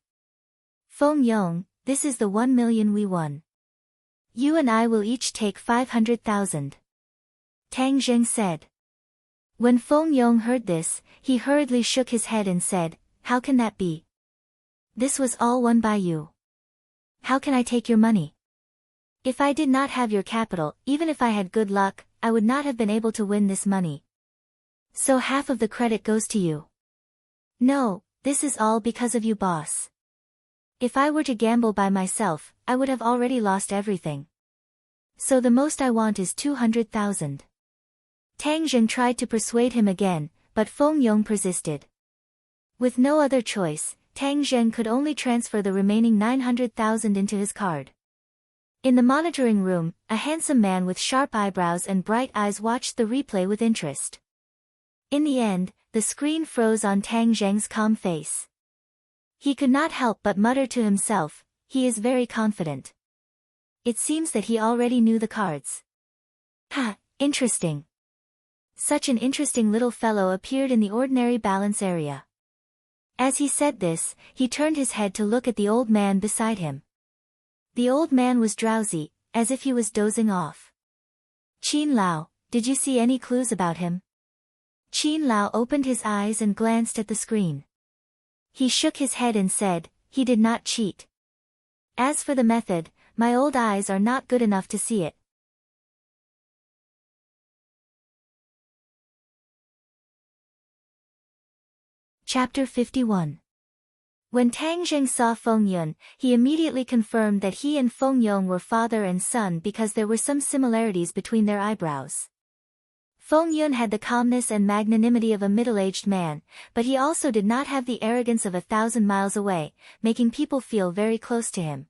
Feng Yong, this is the 1 million we won. You and I will each take 500,000. Tang Zheng said. When Feng Yong heard this, he hurriedly shook his head and said, how can that be? This was all won by you. How can I take your money? If I did not have your capital, even if I had good luck, I would not have been able to win this money. So half of the credit goes to you. No, this is all because of you, boss. If I were to gamble by myself, I would have already lost everything. So the most I want is 200,000. Tang Zheng tried to persuade him again, but Feng Yong persisted. With no other choice, Tang Zheng could only transfer the remaining 900,000 into his card. In the monitoring room, a handsome man with sharp eyebrows and bright eyes watched the replay with interest. In the end, the screen froze on Tang Zheng's calm face. He could not help but mutter to himself, he is very confident. It seems that he already knew the cards. Ha, interesting. Such an interesting little fellow appeared in the ordinary balance area. As he said this, he turned his head to look at the old man beside him. The old man was drowsy, as if he was dozing off. Qin Lao, did you see any clues about him? Qin Lao opened his eyes and glanced at the screen. He shook his head and said, he did not cheat. As for the method, my old eyes are not good enough to see it. Chapter 51. When Tang Zheng saw Feng Yun, he immediately confirmed that he and Feng Yong were father and son because there were some similarities between their eyebrows. Feng Yun had the calmness and magnanimity of a middle-aged man, but he also did not have the arrogance of 1,000 miles away, making people feel very close to him.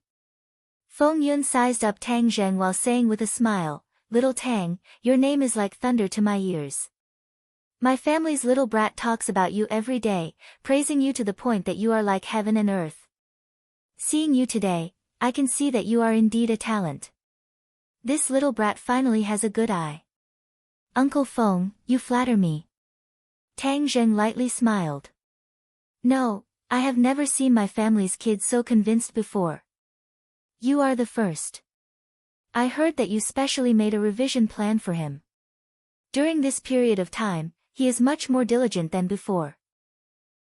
Feng Yun sized up Tang Zheng while saying with a smile, "Little Tang, your name is like thunder to my ears. My family's little brat talks about you every day, praising you to the point that you are like heaven and earth. Seeing you today, I can see that you are indeed a talent. This little brat finally has a good eye. Uncle Feng, you flatter me." Tang Zheng lightly smiled. "No, I have never seen my family's kid so convinced before. You are the first. I heard that you specially made a revision plan for him. During this period of time, he is much more diligent than before.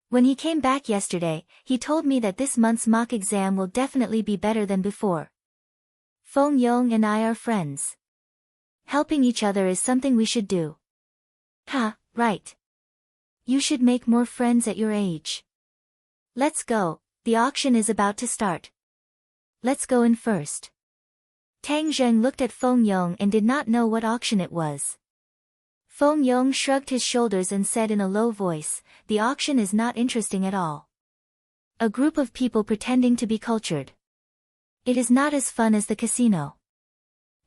When he came back yesterday, he told me that this month's mock exam will definitely be better than before. Feng Yong and I are friends. Helping each other is something we should do." "Ha, right. You should make more friends at your age. Let's go, the auction is about to start. Let's go in first." Tang Zheng looked at Feng Yong and did not know what auction it was. Feng Yong shrugged his shoulders and said in a low voice, "The auction is not interesting at all. A group of people pretending to be cultured. It is not as fun as the casino."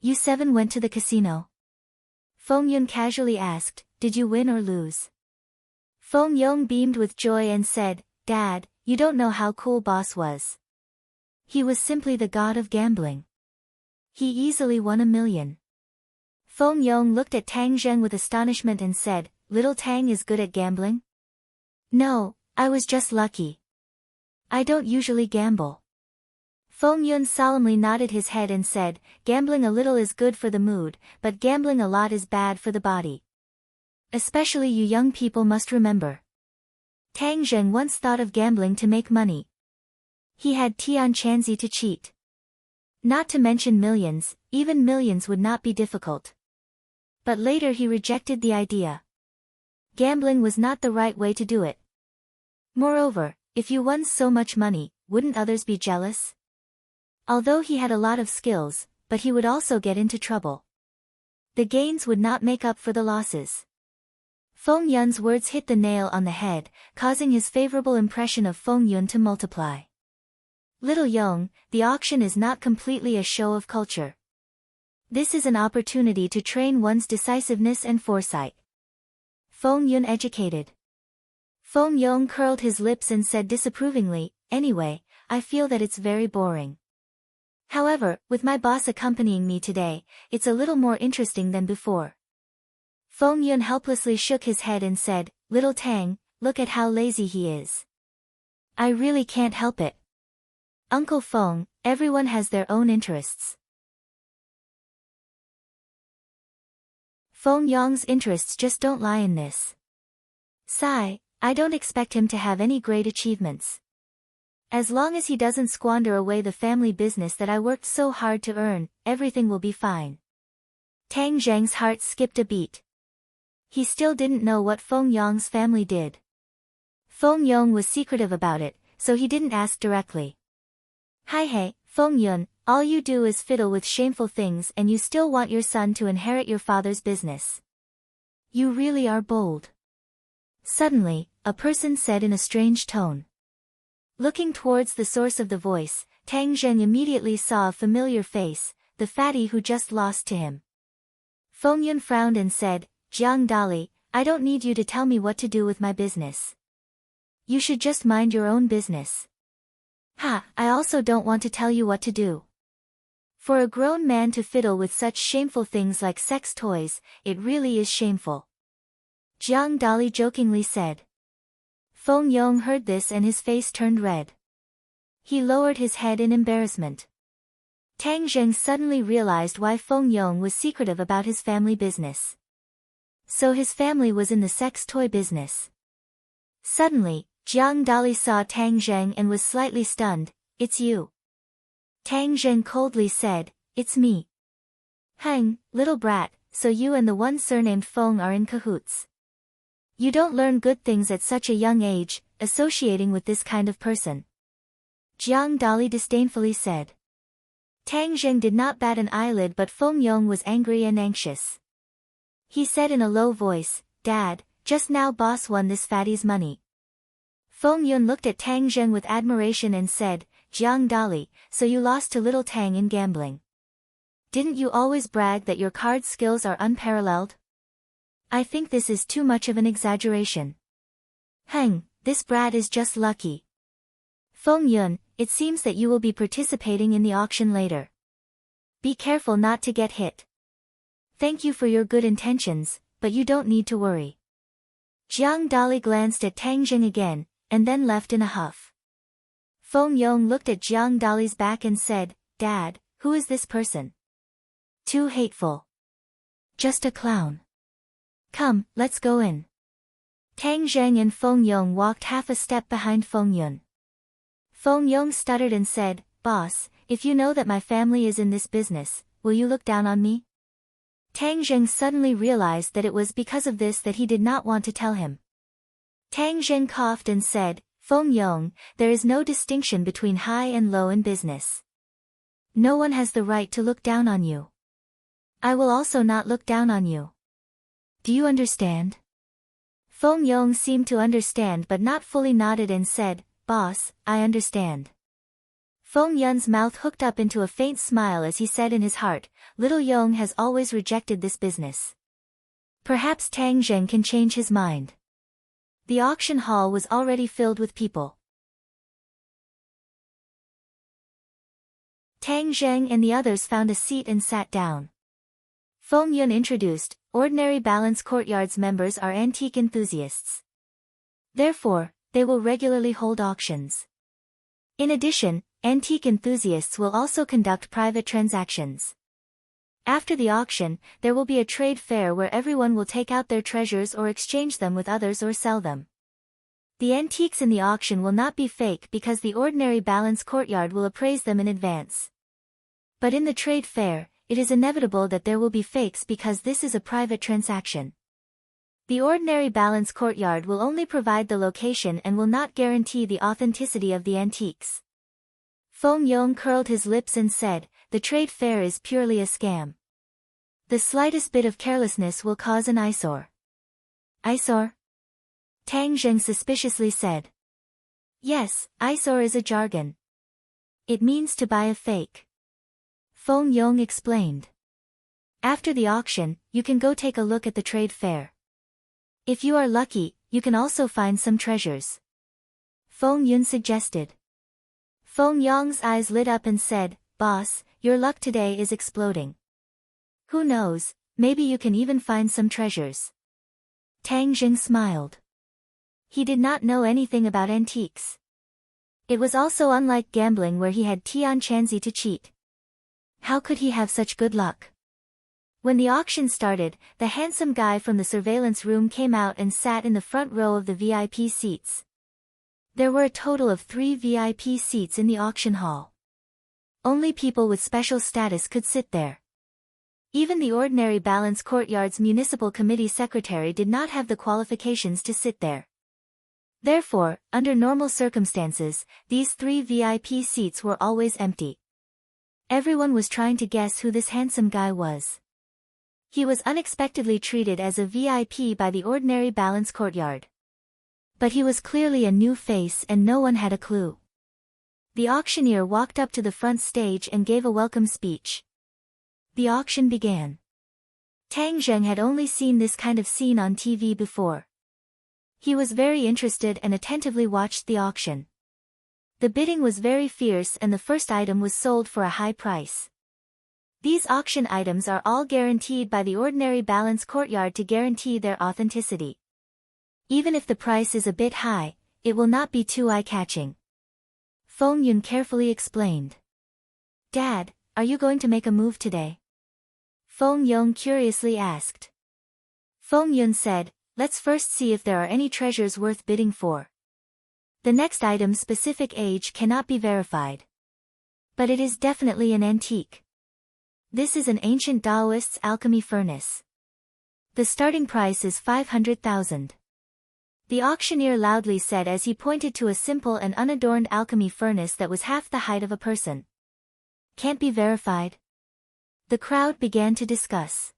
"You seven went to the casino?" Feng Yun casually asked, "Did you win or lose?" Feng Yong beamed with joy and said, "Dad, you don't know how cool Boss was. He was simply the god of gambling. He easily won 1 million. Feng Yong looked at Tang Zheng with astonishment and said, "Little Tang is good at gambling?" "No, I was just lucky. I don't usually gamble." Feng Yun solemnly nodded his head and said, "Gambling a little is good for the mood, but gambling a lot is bad for the body. Especially you young people must remember. Tang Zheng once thought of gambling to make money. He had Tian Chanzi to cheat. Not to mention millions, even millions would not be difficult. But later he rejected the idea. Gambling was not the right way to do it. Moreover, if you won so much money, wouldn't others be jealous? Although he had a lot of skills, but he would also get into trouble. The gains would not make up for the losses. Feng Yun's words hit the nail on the head, causing his favorable impression of Feng Yun to multiply. Little Yong, the auction is not completely a show of culture. This is an opportunity to train one's decisiveness and foresight. Feng Yun educated. Feng Yong curled his lips and said disapprovingly, anyway, I feel that it's very boring. However, with my boss accompanying me today, it's a little more interesting than before. Feng Yun helplessly shook his head and said, Little Tang, look at how lazy he is. I really can't help it. Uncle Feng, everyone has their own interests. Feng Yong's interests just don't lie in this. Sigh, I don't expect him to have any great achievements. As long as he doesn't squander away the family business that I worked so hard to earn, everything will be fine. Tang Zheng's heart skipped a beat. He still didn't know what Feng Yong's family did. Feng Yong was secretive about it, so he didn't ask directly. Hi hey, Feng Yun, all you do is fiddle with shameful things and you still want your son to inherit your father's business. You really are bold. Suddenly, a person said in a strange tone. Looking towards the source of the voice, Tang Zheng immediately saw a familiar face, the fatty who just lost to him. Feng Yun frowned and said, Jiang Dali, I don't need you to tell me what to do with my business. You should just mind your own business. Ha, I also don't want to tell you what to do. For a grown man to fiddle with such shameful things like sex toys, it really is shameful. Jiang Dali jokingly said. Feng Yong heard this and his face turned red. He lowered his head in embarrassment. Tang Zheng suddenly realized why Feng Yong was secretive about his family business. So his family was in the sex toy business. Suddenly, Jiang Dali saw Tang Zheng and was slightly stunned. It's you. Tang Zheng coldly said, It's me. Hang, little brat, so you and the one surnamed Feng are in cahoots. You don't learn good things at such a young age, associating with this kind of person. Jiang Dali disdainfully said. Tang Zheng did not bat an eyelid, but Feng Yong was angry and anxious. He said in a low voice, Dad, just now boss won this fatty's money. Feng Yun looked at Tang Zheng with admiration and said, Jiang Dali, so you lost to little Tang in gambling. Didn't you always brag that your card skills are unparalleled? I think this is too much of an exaggeration. Heng, this brat is just lucky. Feng Yun, it seems that you will be participating in the auction later. Be careful not to get hit. Thank you for your good intentions, but you don't need to worry. Jiang Dali glanced at Tang Zheng again, and then left in a huff. Feng Yong looked at Jiang Dali's back and said, Dad, who is this person? Too hateful. Just a clown. Come, let's go in. Tang Zheng and Feng Yong walked half a step behind Feng Yun. Feng Yong stuttered and said, Boss, if you know that my family is in this business, will you look down on me? Tang Zheng suddenly realized that it was because of this that he did not want to tell him. Tang Zheng coughed and said, Feng Yong, there is no distinction between high and low in business. No one has the right to look down on you. I will also not look down on you. Do you understand? Feng Yong seemed to understand but not fully nodded and said, Boss, I understand. Feng Yun's mouth hooked up into a faint smile as he said in his heart, Little Yong has always rejected this business. Perhaps Tang Zheng can change his mind. The auction hall was already filled with people. Tang Zheng and the others found a seat and sat down. Feng Yun introduced, Ordinary Balance Courtyard's members are antique enthusiasts. Therefore, they will regularly hold auctions. In addition, antique enthusiasts will also conduct private transactions. After the auction, there will be a trade fair where everyone will take out their treasures or exchange them with others or sell them. The antiques in the auction will not be fake because the Ordinary Balance Courtyard will appraise them in advance. But in the trade fair, it is inevitable that there will be fakes because this is a private transaction. The Ordinary Balance Courtyard will only provide the location and will not guarantee the authenticity of the antiques. Feng Yong curled his lips and said, the trade fair is purely a scam. The slightest bit of carelessness will cause an eyesore. Eyesore? Tang Zheng suspiciously said. Yes, eyesore is a jargon. It means to buy a fake. Feng Yong explained. After the auction, you can go take a look at the trade fair. If you are lucky, you can also find some treasures. Feng Yun suggested. Feng Yong's eyes lit up and said, Boss, your luck today is exploding. Who knows, maybe you can even find some treasures. Tang Zheng smiled. He did not know anything about antiques. It was also unlike gambling where he had Tian Chanzi to cheat. How could he have such good luck? When the auction started, the handsome guy from the surveillance room came out and sat in the front row of the VIP seats. There were a total of 3 VIP seats in the auction hall. Only people with special status could sit there. Even the ordinary Balance Courtyard's municipal committee secretary did not have the qualifications to sit there. Therefore, under normal circumstances, these 3 VIP seats were always empty. Everyone was trying to guess who this handsome guy was. He was unexpectedly treated as a VIP by the ordinary Balance Courtyard. But he was clearly a new face and no one had a clue. The auctioneer walked up to the front stage and gave a welcome speech. The auction began. Tang Zheng had only seen this kind of scene on TV before. He was very interested and attentively watched the auction. The bidding was very fierce and the first item was sold for a high price. These auction items are all guaranteed by the ordinary Balance Courtyard to guarantee their authenticity. Even if the price is a bit high, it will not be too eye-catching. Feng Yun carefully explained. Dad, are you going to make a move today? Feng Yong curiously asked. Feng Yun said, let's first see if there are any treasures worth bidding for. The next item's specific age cannot be verified. But it is definitely an antique. This is an ancient Taoist's alchemy furnace. The starting price is 500,000. The auctioneer loudly said as he pointed to a simple and unadorned alchemy furnace that was half the height of a person. Can't be verified. The crowd began to discuss.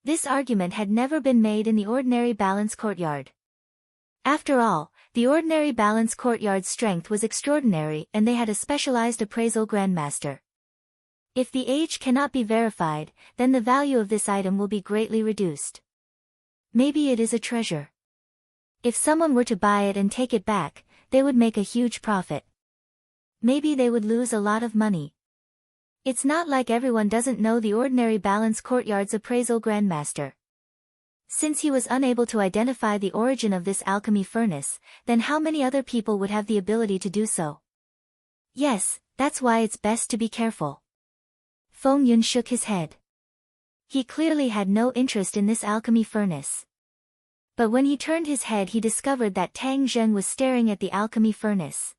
This argument had never been made in the ordinary Balance Courtyard. After all, the ordinary Balance Courtyard's strength was extraordinary and they had a specialized appraisal grandmaster. If the age cannot be verified, then the value of this item will be greatly reduced. Maybe it is a treasure. If someone were to buy it and take it back, they would make a huge profit. Maybe they would lose a lot of money. It's not like everyone doesn't know the ordinary Balance Courtyard's appraisal grandmaster. Since he was unable to identify the origin of this alchemy furnace, then how many other people would have the ability to do so? Yes, that's why it's best to be careful. Feng Yun shook his head. He clearly had no interest in this alchemy furnace. But when he turned his head he discovered that Tang Zheng was staring at the alchemy furnace.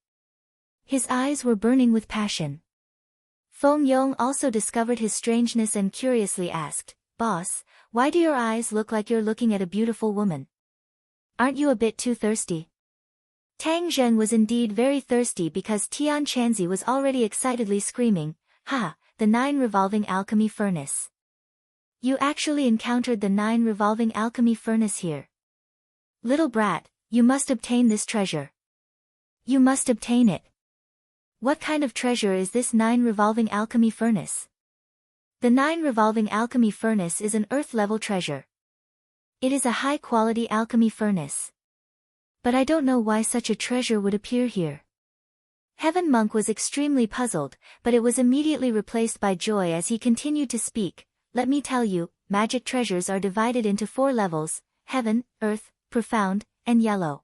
His eyes were burning with passion. Feng Yong also discovered his strangeness and curiously asked, Boss, why do your eyes look like you're looking at a beautiful woman? Aren't you a bit too thirsty? Tang Zheng was indeed very thirsty because Tian Chanzi was already excitedly screaming, Ha, the 9 revolving alchemy furnace. You actually encountered the 9 revolving alchemy furnace here. Little brat, you must obtain this treasure. You must obtain it. What kind of treasure is this 9 revolving alchemy furnace? The 9 revolving alchemy furnace is an earth-level treasure. It is a high-quality alchemy furnace. But I don't know why such a treasure would appear here. Heaven Monk was extremely puzzled, but it was immediately replaced by joy as he continued to speak. Let me tell you, magic treasures are divided into 4 levels, heaven, earth, profound, and yellow.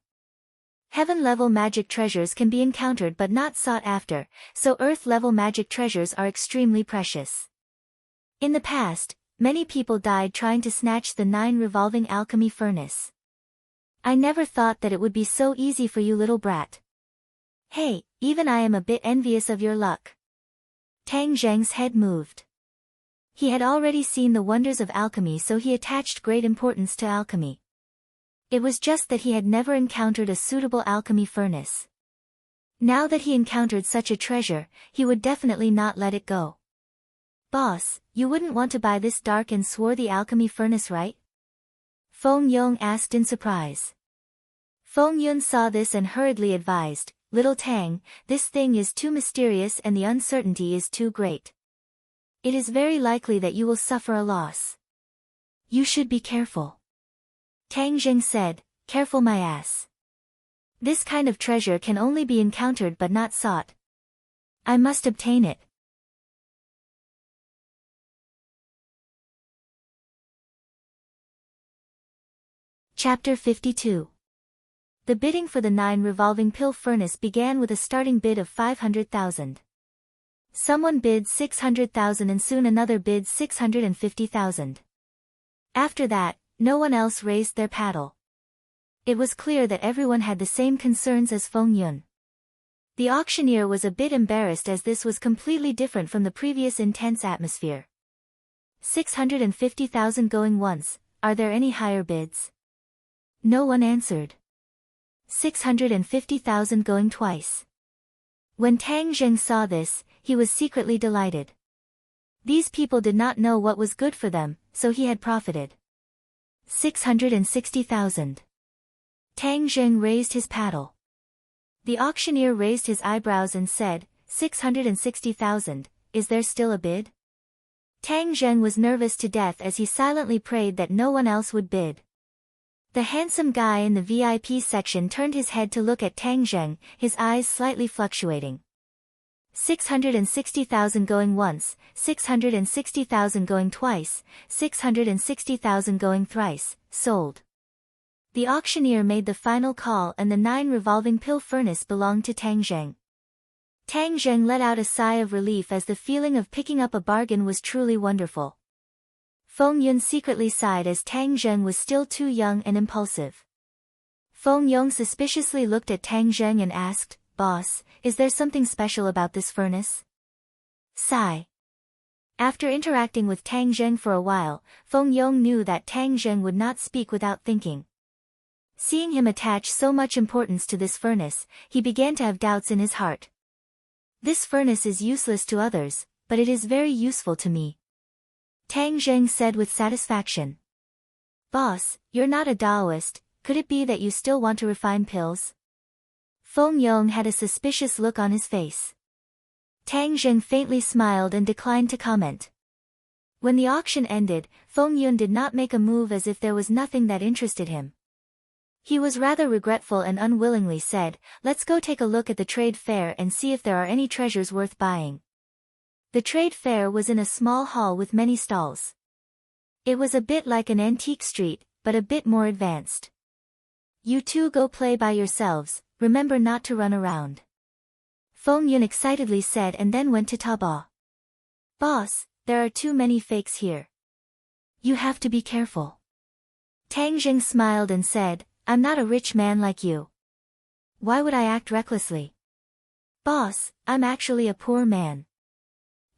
Heaven-level magic treasures can be encountered but not sought after, so earth-level magic treasures are extremely precious. In the past, many people died trying to snatch the 9 revolving alchemy furnace. I never thought that it would be so easy for you, little brat. Hey, even I am a bit envious of your luck. Tang Zheng's head moved. He had already seen the wonders of alchemy, so he attached great importance to alchemy. It was just that he had never encountered a suitable alchemy furnace. Now that he encountered such a treasure, he would definitely not let it go. "Boss, you wouldn't want to buy this dark and swarthy alchemy furnace, right?" Feng Yong asked in surprise. Feng Yun saw this and hurriedly advised, "Little Tang, this thing is too mysterious and the uncertainty is too great. It is very likely that you will suffer a loss. You should be careful." Tang Zheng said, "Careful my ass. This kind of treasure can only be encountered but not sought. I must obtain it." Chapter 52. The bidding for the 9 revolving pill furnace began with a starting bid of 500,000. Someone bid 600,000 and soon another bid 650,000. After that, no one else raised their paddle. It was clear that everyone had the same concerns as Feng Yun. The auctioneer was a bit embarrassed as this was completely different from the previous intense atmosphere. 650,000 going once, are there any higher bids? No one answered. 650,000 going twice. When Tang Zheng saw this, he was secretly delighted. These people did not know what was good for them, so he had profited. 660,000. Tang Zheng raised his paddle. The auctioneer raised his eyebrows and said, 660,000, is there still a bid? Tang Zheng was nervous to death as he silently prayed that no one else would bid. The handsome guy in the VIP section turned his head to look at Tang Zheng, his eyes slightly fluctuating. 660,000 going once, 660,000 going twice, 660,000 going thrice, sold. The auctioneer made the final call and the 9 revolving pill furnace belonged to Tang Zheng. Tang Zheng let out a sigh of relief as the feeling of picking up a bargain was truly wonderful. Feng Yun secretly sighed as Tang Zheng was still too young and impulsive. Feng Yong suspiciously looked at Tang Zheng and asked, "Boss, is there something special about this furnace?" Sigh. After interacting with Tang Zheng for a while, Feng Yong knew that Tang Zheng would not speak without thinking. Seeing him attach so much importance to this furnace, he began to have doubts in his heart. "This furnace is useless to others, but it is very useful to me," Tang Zheng said with satisfaction. "Boss, you're not a Taoist, could it be that you still want to refine pills?" Feng Yong had a suspicious look on his face. Tang Zheng faintly smiled and declined to comment. When the auction ended, Feng Yun did not make a move as if there was nothing that interested him. He was rather regretful and unwillingly said, "Let's go take a look at the trade fair and see if there are any treasures worth buying." The trade fair was in a small hall with many stalls. It was a bit like an antique street, but a bit more advanced. "You two go play by yourselves, remember not to run around," Feng Yun excitedly said and then went to Taba. "Boss, there are too many fakes here. You have to be careful." Tang Zheng smiled and said, "I'm not a rich man like you. Why would I act recklessly?" "Boss, I'm actually a poor man.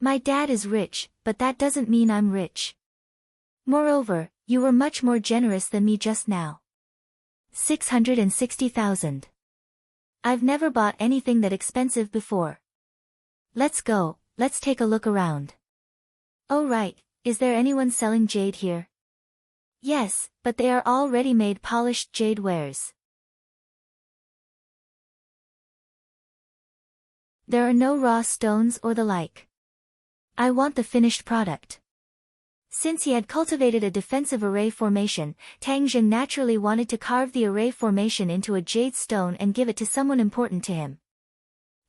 My dad is rich, but that doesn't mean I'm rich. Moreover, you were much more generous than me just now. 660,000. I've never bought anything that expensive before. Let's go, let's take a look around." "Oh right, is there anyone selling jade here?" "Yes, but they are all ready-made polished jade wares. There are no raw stones or the like. I want the finished product." Since he had cultivated a defensive array formation, Tang Zheng naturally wanted to carve the array formation into a jade stone and give it to someone important to him.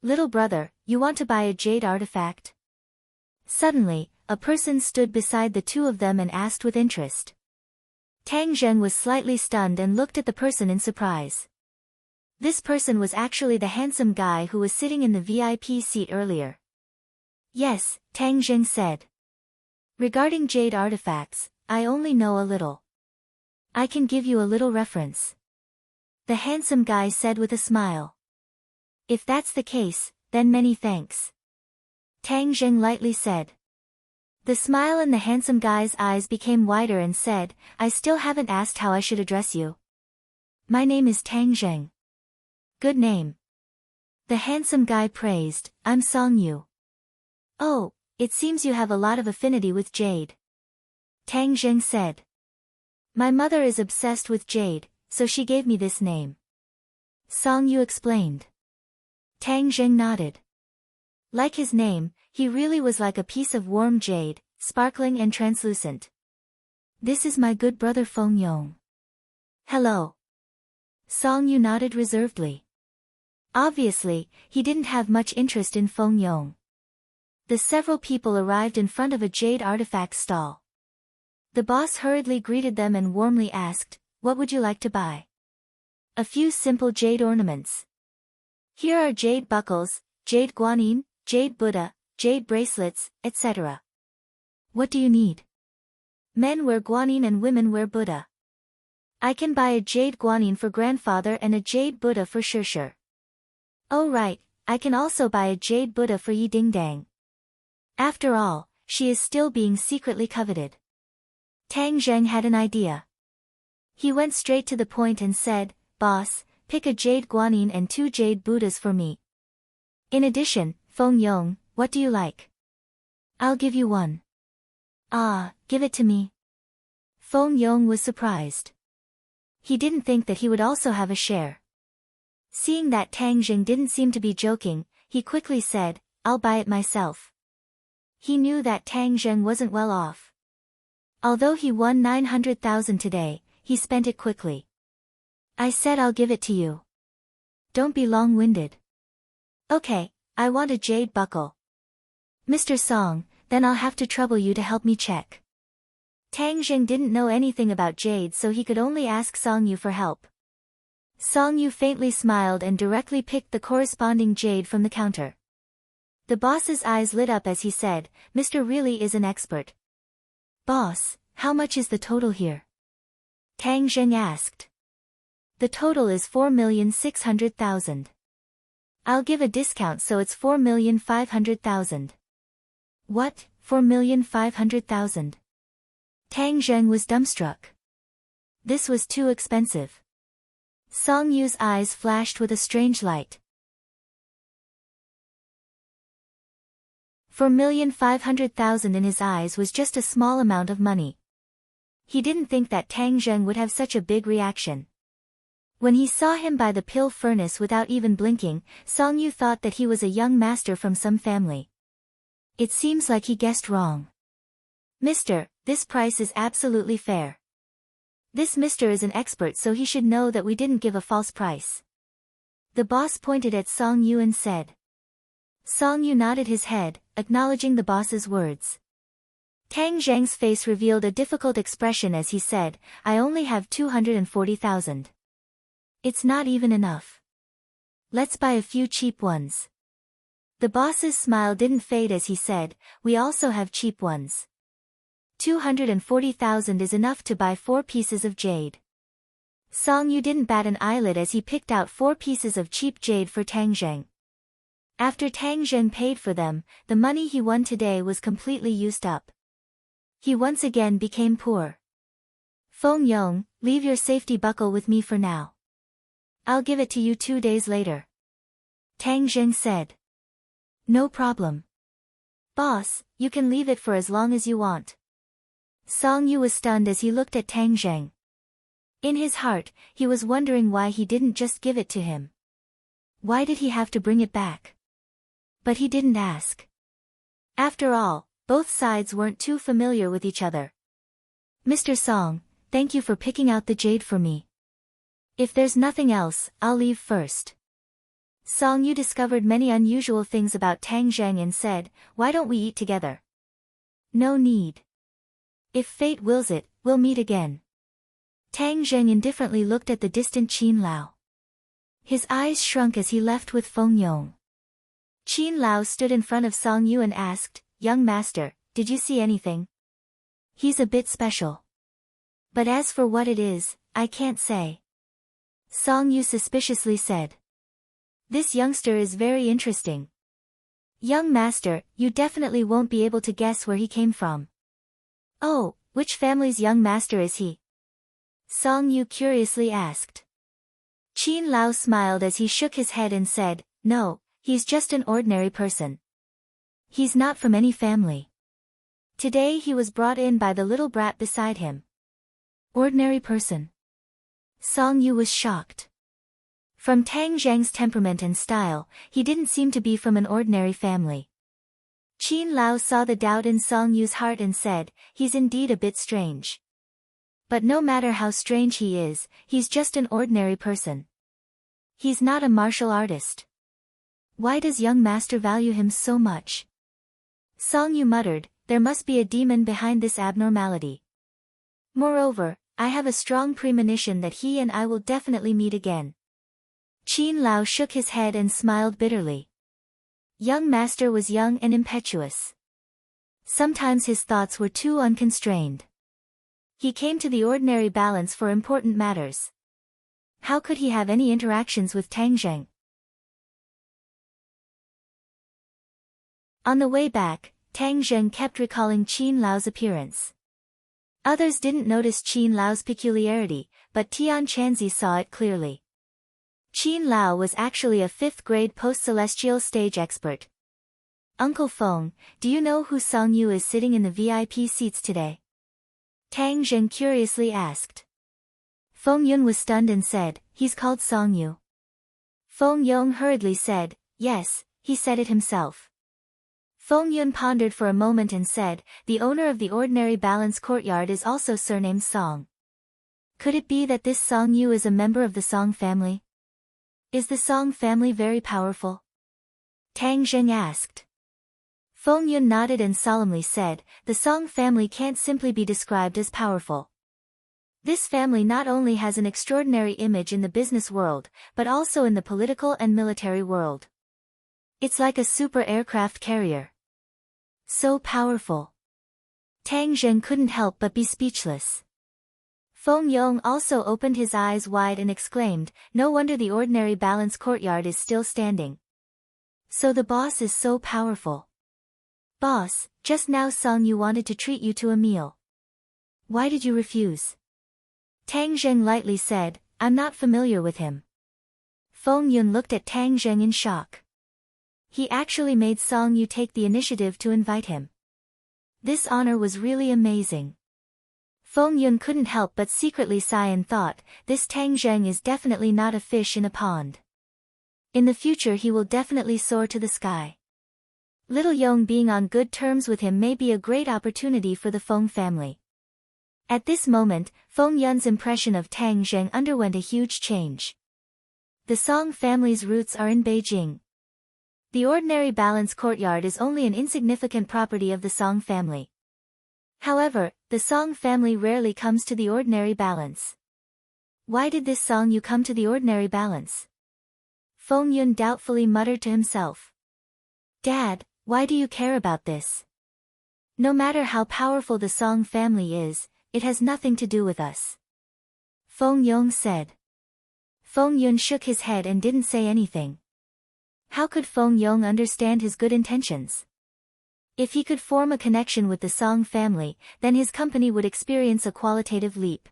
"Little brother, you want to buy a jade artifact?" Suddenly, a person stood beside the two of them and asked with interest. Tang Zheng was slightly stunned and looked at the person in surprise. This person was actually the handsome guy who was sitting in the VIP seat earlier. "Yes," Tang Zheng said. "Regarding jade artifacts, I only know a little. I can give you a little reference," the handsome guy said with a smile. "If that's the case, then many thanks," Tang Zheng lightly said. The smile in the handsome guy's eyes became wider and said, "I still haven't asked how I should address you." My name is Tang Zheng. Good name. The handsome guy praised, I'm Song Yu. Oh, it seems you have a lot of affinity with jade. Tang Zheng said. My mother is obsessed with jade, so she gave me this name. Song Yu explained. Tang Zheng nodded. Like his name, he really was like a piece of warm jade, sparkling and translucent. This is my good brother Feng Yong. Hello. Song Yu nodded reservedly. Obviously, he didn't have much interest in Feng Yong. The several people arrived in front of a jade artifact stall. The boss hurriedly greeted them and warmly asked, what would you like to buy? A few simple jade ornaments. Here are jade buckles, jade guanyin, jade Buddha, jade bracelets, etc. What do you need? Men wear guanyin and women wear Buddha. I can buy a jade guanyin for grandfather and a jade Buddha for Shishir. Oh right, I can also buy a jade Buddha for Yi Dingdang. After all, she is still being secretly coveted. Tang Zheng had an idea. He went straight to the point and said, Boss, pick a jade guanyin and 2 jade Buddhas for me. In addition, Feng Yong, what do you like? I'll give you one. Ah, give it to me. Feng Yong was surprised. He didn't think that he would also have a share. Seeing that Tang Zheng didn't seem to be joking, he quickly said, I'll buy it myself. He knew that Tang Zheng wasn't well off. Although he won 900,000 today, he spent it quickly. I said I'll give it to you. Don't be long-winded. Okay, I want a jade buckle. Mr. Song, then I'll have to trouble you to help me check. Tang Zheng didn't know anything about jade, so he could only ask Song Yu for help. Song Yu faintly smiled and directly picked the corresponding jade from the counter. The boss's eyes lit up as he said, Mr. really is an expert. Boss, how much is the total here? Tang Zheng asked. The total is 4,600,000. I'll give a discount so it's 4,500,000. What, 4,500,000? Tang Zheng was dumbstruck. This was too expensive. Song Yu's eyes flashed with a strange light. 4,500,000 in his eyes was just a small amount of money. He didn't think that Tang Zheng would have such a big reaction. When he saw him by the pill furnace without even blinking, Song Yu thought that he was a young master from some family. It seems like he guessed wrong. Mister, this price is absolutely fair. This mister is an expert, so he should know that we didn't give a false price. The boss pointed at Song Yu and said. Song Yu nodded his head, acknowledging the boss's words. Tang Zheng's face revealed a difficult expression as he said, I only have 240,000. It's not even enough. Let's buy a few cheap ones. The boss's smile didn't fade as he said, we also have cheap ones. 240,000 is enough to buy 4 pieces of jade. Song Yu didn't bat an eyelid as he picked out 4 pieces of cheap jade for Tang Zheng. After Tang Zheng paid for them, the money he won today was completely used up. He once again became poor. Feng Yong, leave your safety buckle with me for now. I'll give it to you 2 days later. Tang Zheng said. No problem. Boss, you can leave it for as long as you want. Song Yu was stunned as he looked at Tang Zheng. In his heart, he was wondering why he didn't just give it to him. Why did he have to bring it back? But he didn't ask. After all, both sides weren't too familiar with each other. Mr. Song, thank you for picking out the jade for me. If there's nothing else, I'll leave first. Song Yu discovered many unusual things about Tang Zheng and said, why don't we eat together? No need. If fate wills it, we'll meet again. Tang Zheng indifferently looked at the distant Qin Lao. His eyes shrunk as he left with Feng Yong. Qin Lao stood in front of Song Yu and asked, young master, did you see anything? He's a bit special. But as for what it is, I can't say. Song Yu suspiciously said. This youngster is very interesting. Young master, you definitely won't be able to guess where he came from. Oh, which family's young master is he? Song Yu curiously asked. Qin Lao smiled as he shook his head and said, "No, he's just an ordinary person. He's not from any family. Today he was brought in by the little brat beside him." Ordinary person. Song Yu was shocked. From Tang Zheng's temperament and style, he didn't seem to be from an ordinary family. Qin Lao saw the doubt in Song Yu's heart and said, "He's indeed a bit strange. But no matter how strange he is, he's just an ordinary person. He's not a martial artist. Why does young master value him so much?" Song Yu muttered, "There must be a demon behind this abnormality. Moreover, I have a strong premonition that he and I will definitely meet again." Qin Lao shook his head and smiled bitterly. Young master was young and impetuous. Sometimes his thoughts were too unconstrained. He came to the ordinary balance for important matters. How could he have any interactions with Tang Zheng? On the way back, Tang Zheng kept recalling Qin Lao's appearance. Others didn't notice Qin Lao's peculiarity, but Tian Chanzi saw it clearly. Qin Lao was actually a 5th grade post-celestial stage expert. "Uncle Feng, do you know who Song Yu is sitting in the VIP seats today?" Tang Zheng curiously asked. Feng Yun was stunned and said, "He's called Song Yu." Feng Yong hurriedly said, "Yes, he said it himself." Feng Yun pondered for a moment and said, "The owner of the Ordinary Balance Courtyard is also surnamed Song. Could it be that this Song Yu is a member of the Song family? Is the Song family very powerful?" Tang Zheng asked. Feng Yun nodded and solemnly said, "The Song family can't simply be described as powerful. This family not only has an extraordinary image in the business world, but also in the political and military world. It's like a super aircraft carrier. So powerful." Tang Zheng couldn't help but be speechless. Feng Yong also opened his eyes wide and exclaimed, "No wonder the Ordinary Balance Courtyard is still standing. So the boss is so powerful." "Boss, just now Song Yu wanted to treat you to a meal. Why did you refuse?" Tang Zheng lightly said, "I'm not familiar with him." Feng Yun looked at Tang Zheng in shock. He actually made Song Yu take the initiative to invite him. This honor was really amazing. Feng Yun couldn't help but secretly sigh and thought, this Tang Zheng is definitely not a fish in a pond. In the future he will definitely soar to the sky. Little Yong being on good terms with him may be a great opportunity for the Feng family. At this moment, Feng Yun's impression of Tang Zheng underwent a huge change. The Song family's roots are in Beijing. The Ordinary Balance Courtyard is only an insignificant property of the Song family. However, the Song family rarely comes to the Ordinary Balance. Why did this Song Yu come to the Ordinary Balance? Feng Yun doubtfully muttered to himself. "Dad, why do you care about this? No matter how powerful the Song family is, it has nothing to do with us," Feng Yong said. Feng Yun shook his head and didn't say anything. How could Feng Yong understand his good intentions? If he could form a connection with the Song family, then his company would experience a qualitative leap.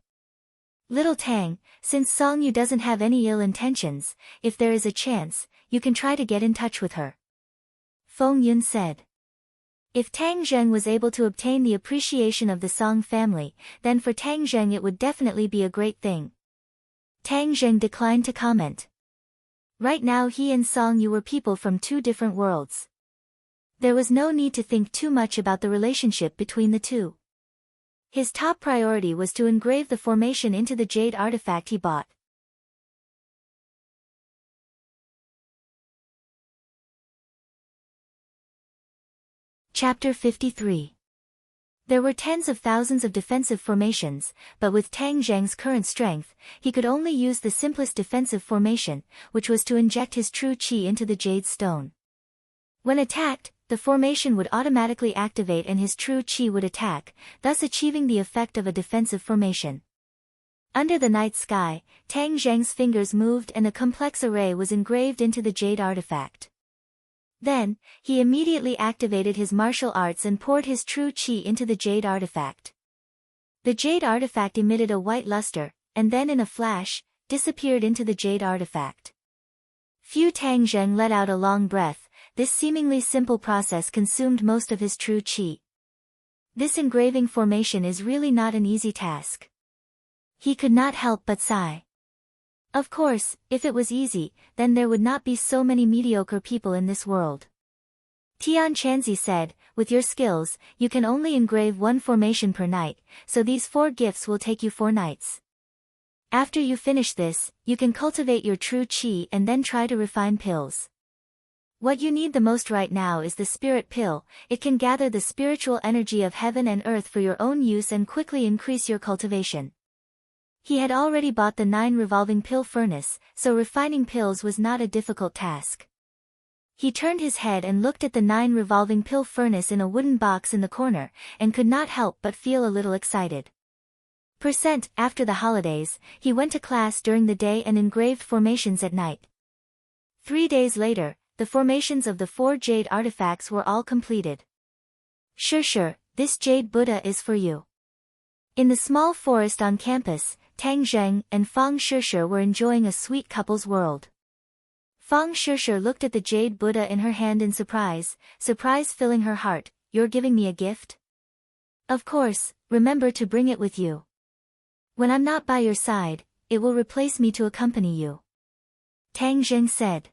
"Little Tang, since Song Yu doesn't have any ill intentions, if there is a chance, you can try to get in touch with her," Feng Yun said. If Tang Zheng was able to obtain the appreciation of the Song family, then for Tang Zheng it would definitely be a great thing. Tang Zheng declined to comment. Right now he and Song Yu were people from two different worlds. There was no need to think too much about the relationship between the two. His top priority was to engrave the formation into the jade artifact he bought. Chapter 53. There were tens of thousands of defensive formations, but with Tang Zheng's current strength, he could only use the simplest defensive formation, which was to inject his true qi into the jade stone. When attacked, the formation would automatically activate and his true qi would attack, thus achieving the effect of a defensive formation. Under the night sky, Tang Zheng's fingers moved and a complex array was engraved into the jade artifact. Then, he immediately activated his martial arts and poured his true qi into the jade artifact. The jade artifact emitted a white luster, and then in a flash, disappeared into the jade artifact. Fu Tangzheng let out a long breath. This seemingly simple process consumed most of his true qi. This engraving formation is really not an easy task. He could not help but sigh. Of course, if it was easy, then there would not be so many mediocre people in this world. Tian Chanzi said, with your skills, you can only engrave one formation per night, so these 4 gifts will take you 4 nights. After you finish this, you can cultivate your true qi and then try to refine pills. What you need the most right now is the spirit pill. It can gather the spiritual energy of heaven and earth for your own use and quickly increase your cultivation. He had already bought the 9 revolving pill furnace, so refining pills was not a difficult task. He turned his head and looked at the 9 revolving pill furnace in a wooden box in the corner, and could not help but feel a little excited. After the holidays, he went to class during the day and engraved formations at night. 3 days later, the formations of the 4 jade artifacts were all completed. Sure, this jade Buddha is for you. In the small forest on campus, Tang Zheng and Fang Shishir were enjoying a sweet couple's world. Fang Shishir looked at the jade Buddha in her hand in surprise filling her heart. You're giving me a gift? Of course, remember to bring it with you. When I'm not by your side, it will replace me to accompany you. Tang Zheng said.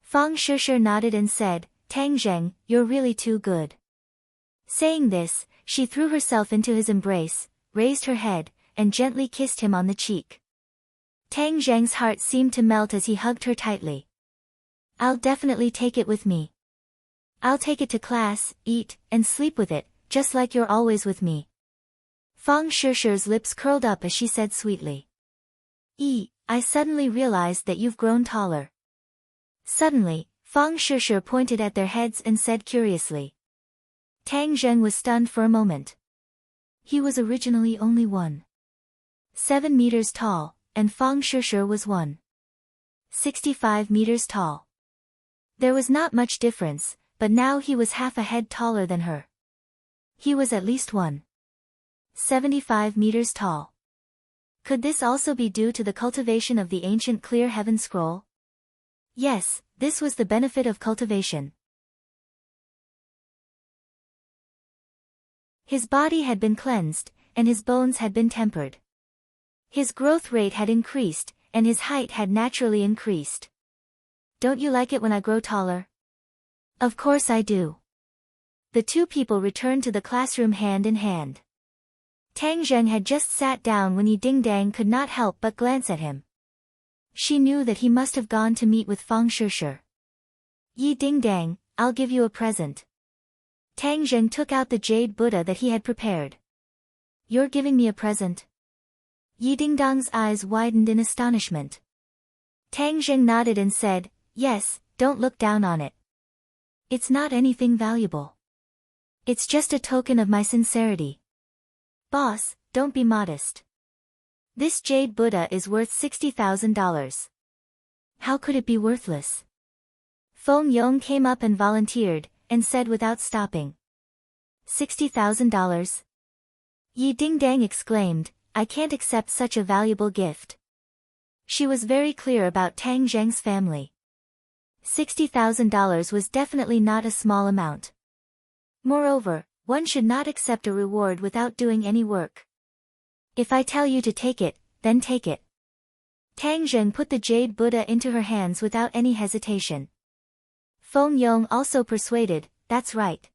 Fang Shishir nodded and said, Tang Zheng, you're really too good. Saying this, she threw herself into his embrace, raised her head, and gently kissed him on the cheek. Tang Zheng's heart seemed to melt as he hugged her tightly. I'll definitely take it with me. I'll take it to class, eat, and sleep with it, just like you're always with me. Fang Shishir's lips curled up as she said sweetly. I suddenly realized that you've grown taller. Suddenly, Fang Shishir pointed at their heads and said curiously. Tang Zheng was stunned for a moment. He was originally only 1.7 meters tall, and Fang Shishir was 1.65 meters tall. There was not much difference, but now he was half a head taller than her. He was at least 1.75 meters tall. Could this also be due to the cultivation of the ancient Clear Heaven Scroll? Yes, this was the benefit of cultivation. His body had been cleansed, and his bones had been tempered. His growth rate had increased, and his height had naturally increased. Don't you like it when I grow taller? Of course I do. The 2 people returned to the classroom hand in hand. Tang Zheng had just sat down when Yi Dingdang could not help but glance at him. She knew that he must have gone to meet with Fang Shishir. Yi Dingdang, I'll give you a present. Tang Zheng took out the jade Buddha that he had prepared. You're giving me a present? Yi Dingdang's eyes widened in astonishment. Tang Zheng nodded and said, yes, don't look down on it. It's not anything valuable. It's just a token of my sincerity. Boss, don't be modest. This jade Buddha is worth $60,000. How could it be worthless? Feng Yong came up and volunteered, and said without stopping. $60,000? Yi Dingdang exclaimed, I can't accept such a valuable gift. She was very clear about Tang Zheng's family. $60,000 was definitely not a small amount. Moreover, one should not accept a reward without doing any work. If I tell you to take it, then take it. Tang Zheng put the jade Buddha into her hands without any hesitation. Feng Yong also persuaded, that's right.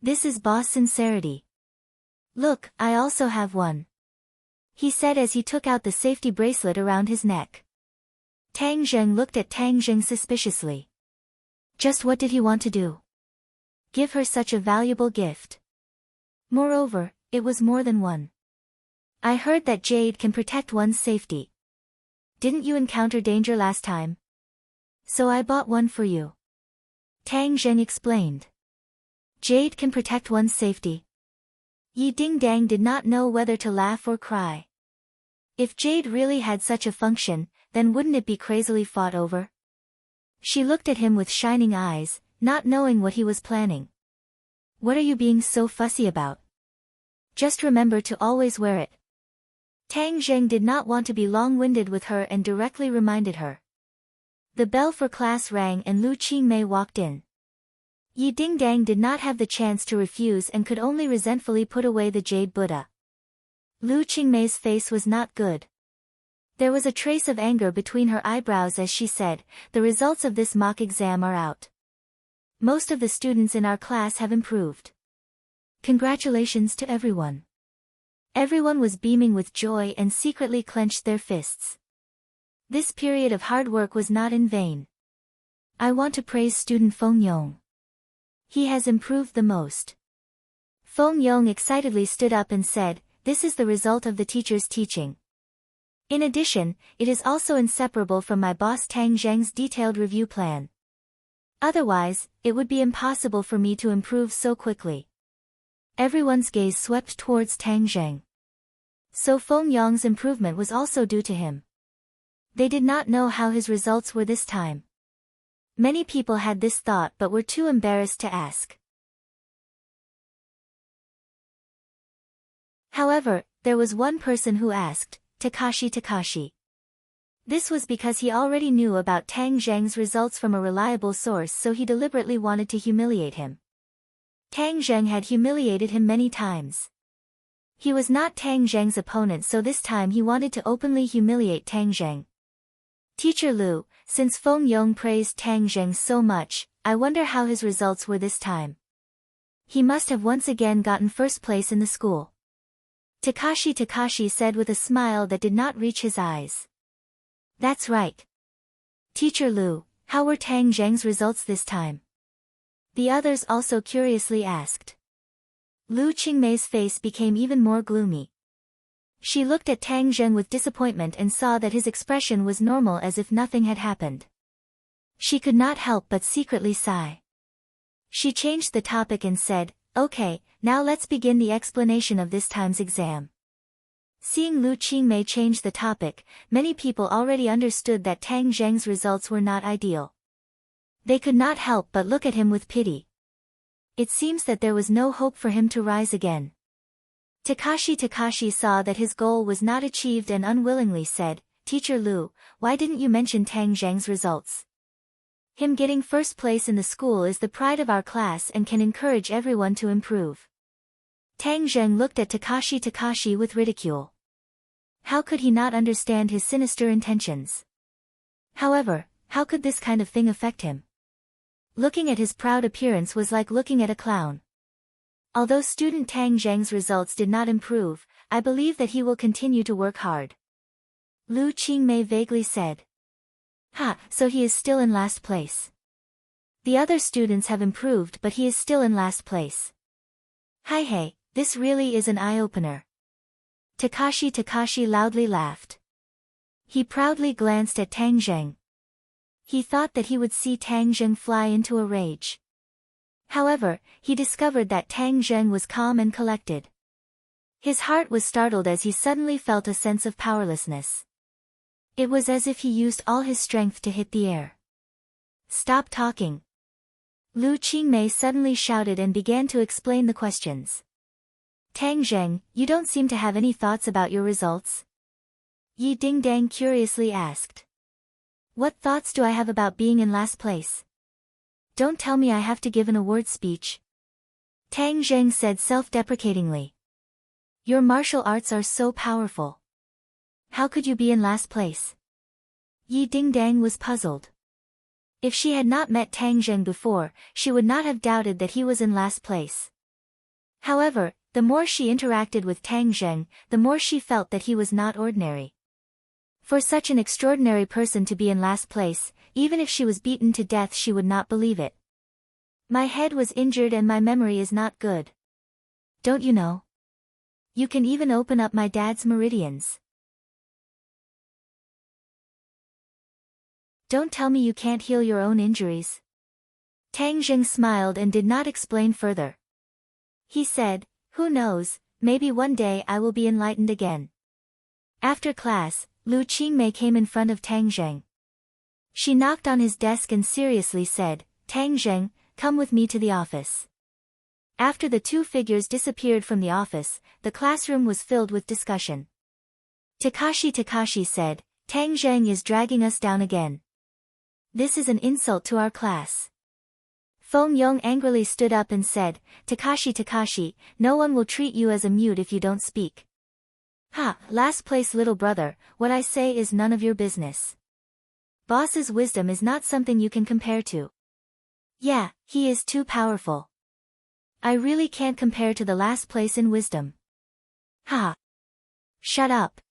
This is boss sincerity. Look, I also have one. He said as he took out the safety bracelet around his neck. Tang Zheng looked at Tang Zheng suspiciously. Just what did he want to do? Give her such a valuable gift. Moreover, it was more than one. I heard that jade can protect one's safety. Didn't you encounter danger last time? So I bought one for you. Tang Zheng explained. Jade can protect one's safety. Yi Dingdang did not know whether to laugh or cry. If jade really had such a function, then wouldn't it be crazily fought over? She looked at him with shining eyes, not knowing what he was planning. What are you being so fussy about? Just remember to always wear it. Tang Zheng did not want to be long-winded with her and directly reminded her. The bell for class rang and Lu Qingmei walked in. Yi Dingdang did not have the chance to refuse and could only resentfully put away the jade Buddha. Lu Qingmei's face was not good. There was a trace of anger between her eyebrows as she said, "The results of this mock exam are out. Most of the students in our class have improved. Congratulations to everyone." Everyone was beaming with joy and secretly clenched their fists. This period of hard work was not in vain. I want to praise student Feng Yong. He has improved the most. Feng Yong excitedly stood up and said, "This is the result of the teacher's teaching. In addition, it is also inseparable from my boss Tang Zheng's detailed review plan. Otherwise, it would be impossible for me to improve so quickly." Everyone's gaze swept towards Tang Zheng. So Feng Yong's improvement was also due to him. They did not know how his results were this time. Many people had this thought but were too embarrassed to ask. However, there was one person who asked, Takashi. This was because he already knew about Tang Zheng's results from a reliable source, so he deliberately wanted to humiliate him. Tang Zheng had humiliated him many times. He was not Tang Zheng's opponent, so this time he wanted to openly humiliate Tang Zheng. "Teacher Lu, since Feng Yong praised Tang Zheng so much, I wonder how his results were this time. He must have once again gotten first place in the school." Takashi said with a smile that did not reach his eyes. "That's right. Teacher Lu, how were Tang Zheng's results this time?" The others also curiously asked. Lu Qingmei's face became even more gloomy. She looked at Tang Zheng with disappointment and saw that his expression was normal, as if nothing had happened. She could not help but secretly sigh. She changed the topic and said, "Okay, now let's begin the explanation of this time's exam." Seeing Lu Qingmei change the topic, many people already understood that Tang Zheng's results were not ideal. They could not help but look at him with pity. It seems that there was no hope for him to rise again. Takashi saw that his goal was not achieved and unwillingly said, "Teacher Lu, why didn't you mention Tang Zheng's results? Him getting first place in the school is the pride of our class and can encourage everyone to improve." Tang Zheng looked at Takashi with ridicule. How could he not understand his sinister intentions? However, how could this kind of thing affect him? Looking at his proud appearance was like looking at a clown. Although student Tang Zheng's results did not improve, I believe that he will continue to work hard. Lu Qingmei vaguely said. So he is still in last place. The other students have improved but he is still in last place. Hey, this really is an eye-opener. Takashi loudly laughed. He proudly glanced at Tang Zheng. He thought that he would see Tang Zheng fly into a rage. However, he discovered that Tang Zheng was calm and collected. His heart was startled as he suddenly felt a sense of powerlessness. It was as if he used all his strength to hit the air. "Stop talking!" Lu Qingmei suddenly shouted and began to explain the questions. "Tang Zheng, you don't seem to have any thoughts about your results?" Yi Dingdang curiously asked. "What thoughts do I have about being in last place? Don't tell me I have to give an award speech." Tang Zheng said self-deprecatingly. "Your martial arts are so powerful. How could you be in last place?" Yi Dingdang was puzzled. If she had not met Tang Zheng before, she would not have doubted that he was in last place. However, the more she interacted with Tang Zheng, the more she felt that he was not ordinary. For such an extraordinary person to be in last place, even if she was beaten to death she would not believe it. "My head was injured and my memory is not good. Don't you know? You can even open up my dad's meridians. Don't tell me you can't heal your own injuries." Tang Zheng smiled and did not explain further. He said, "Who knows, maybe one day I will be enlightened again." After class, Lu Qingmei came in front of Tang Zheng. She knocked on his desk and seriously said, "Tang Zheng, come with me to the office." After the two figures disappeared from the office, the classroom was filled with discussion. Takashi said, Tang Zheng is dragging us down again. This is an insult to our class. Feng Yong angrily stood up and said, Takashi, no one will treat you as a mute if you don't speak. Ha, last place little brother, what I say is none of your business. Boss's wisdom is not something you can compare to. Yeah, he is too powerful. I really can't compare to the last place in wisdom. Ha! Shut up.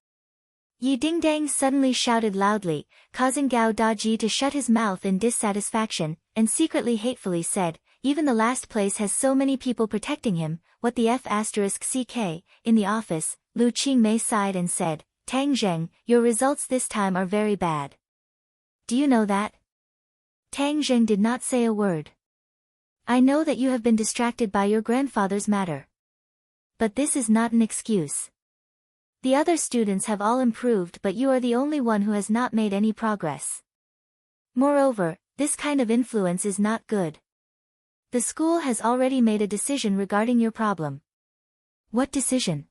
Yi Dingdang suddenly shouted loudly, causing Gao Daji to shut his mouth in dissatisfaction, and secretly hatefully said, even the last place has so many people protecting him, what the F***ck, in the office, Lu Qingmei sighed and said, Tang Zheng, your results this time are very bad. Do you know that? Tang Zheng did not say a word. I know that you have been distracted by your grandfather's matter. But this is not an excuse. The other students have all improved, but you are the only one who has not made any progress. Moreover, this kind of influence is not good. The school has already made a decision regarding your problem. What decision?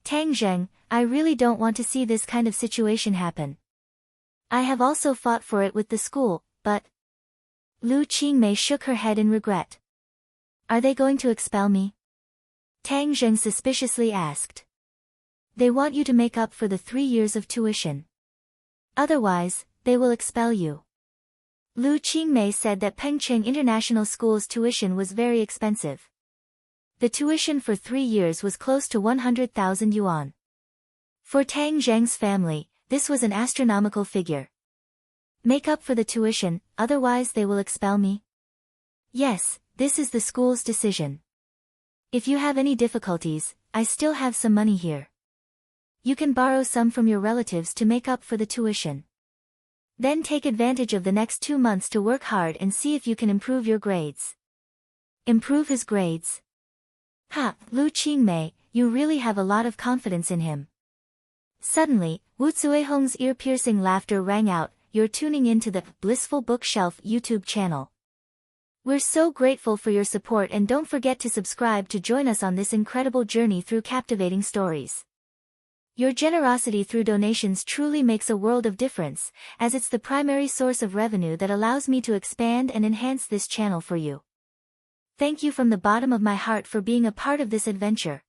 Tang Zheng, I really don't want to see this kind of situation happen. I have also fought for it with the school, but... Lu Qingmei shook her head in regret. Are they going to expel me? Tang Zheng suspiciously asked. They want you to make up for the 3 years of tuition. Otherwise, they will expel you. Lu Qingmei said that Pengcheng International School's tuition was very expensive. The tuition for 3 years was close to 100,000 yuan. For Tang Zheng's family, this was an astronomical figure. Make up for the tuition, otherwise they will expel me? Yes, this is the school's decision. If you have any difficulties, I still have some money here. You can borrow some from your relatives to make up for the tuition. Then take advantage of the next 2 months to work hard and see if you can improve your grades. Improve his grades? Ha, Lu Qingmei, you really have a lot of confidence in him. Suddenly, Wu Zuihong's ear-piercing laughter rang out. You're tuning into the Blissful Bookshelf YouTube channel. We're so grateful for your support, and don't forget to subscribe to join us on this incredible journey through captivating stories. Your generosity through donations truly makes a world of difference, as it's the primary source of revenue that allows me to expand and enhance this channel for you. Thank you from the bottom of my heart for being a part of this adventure.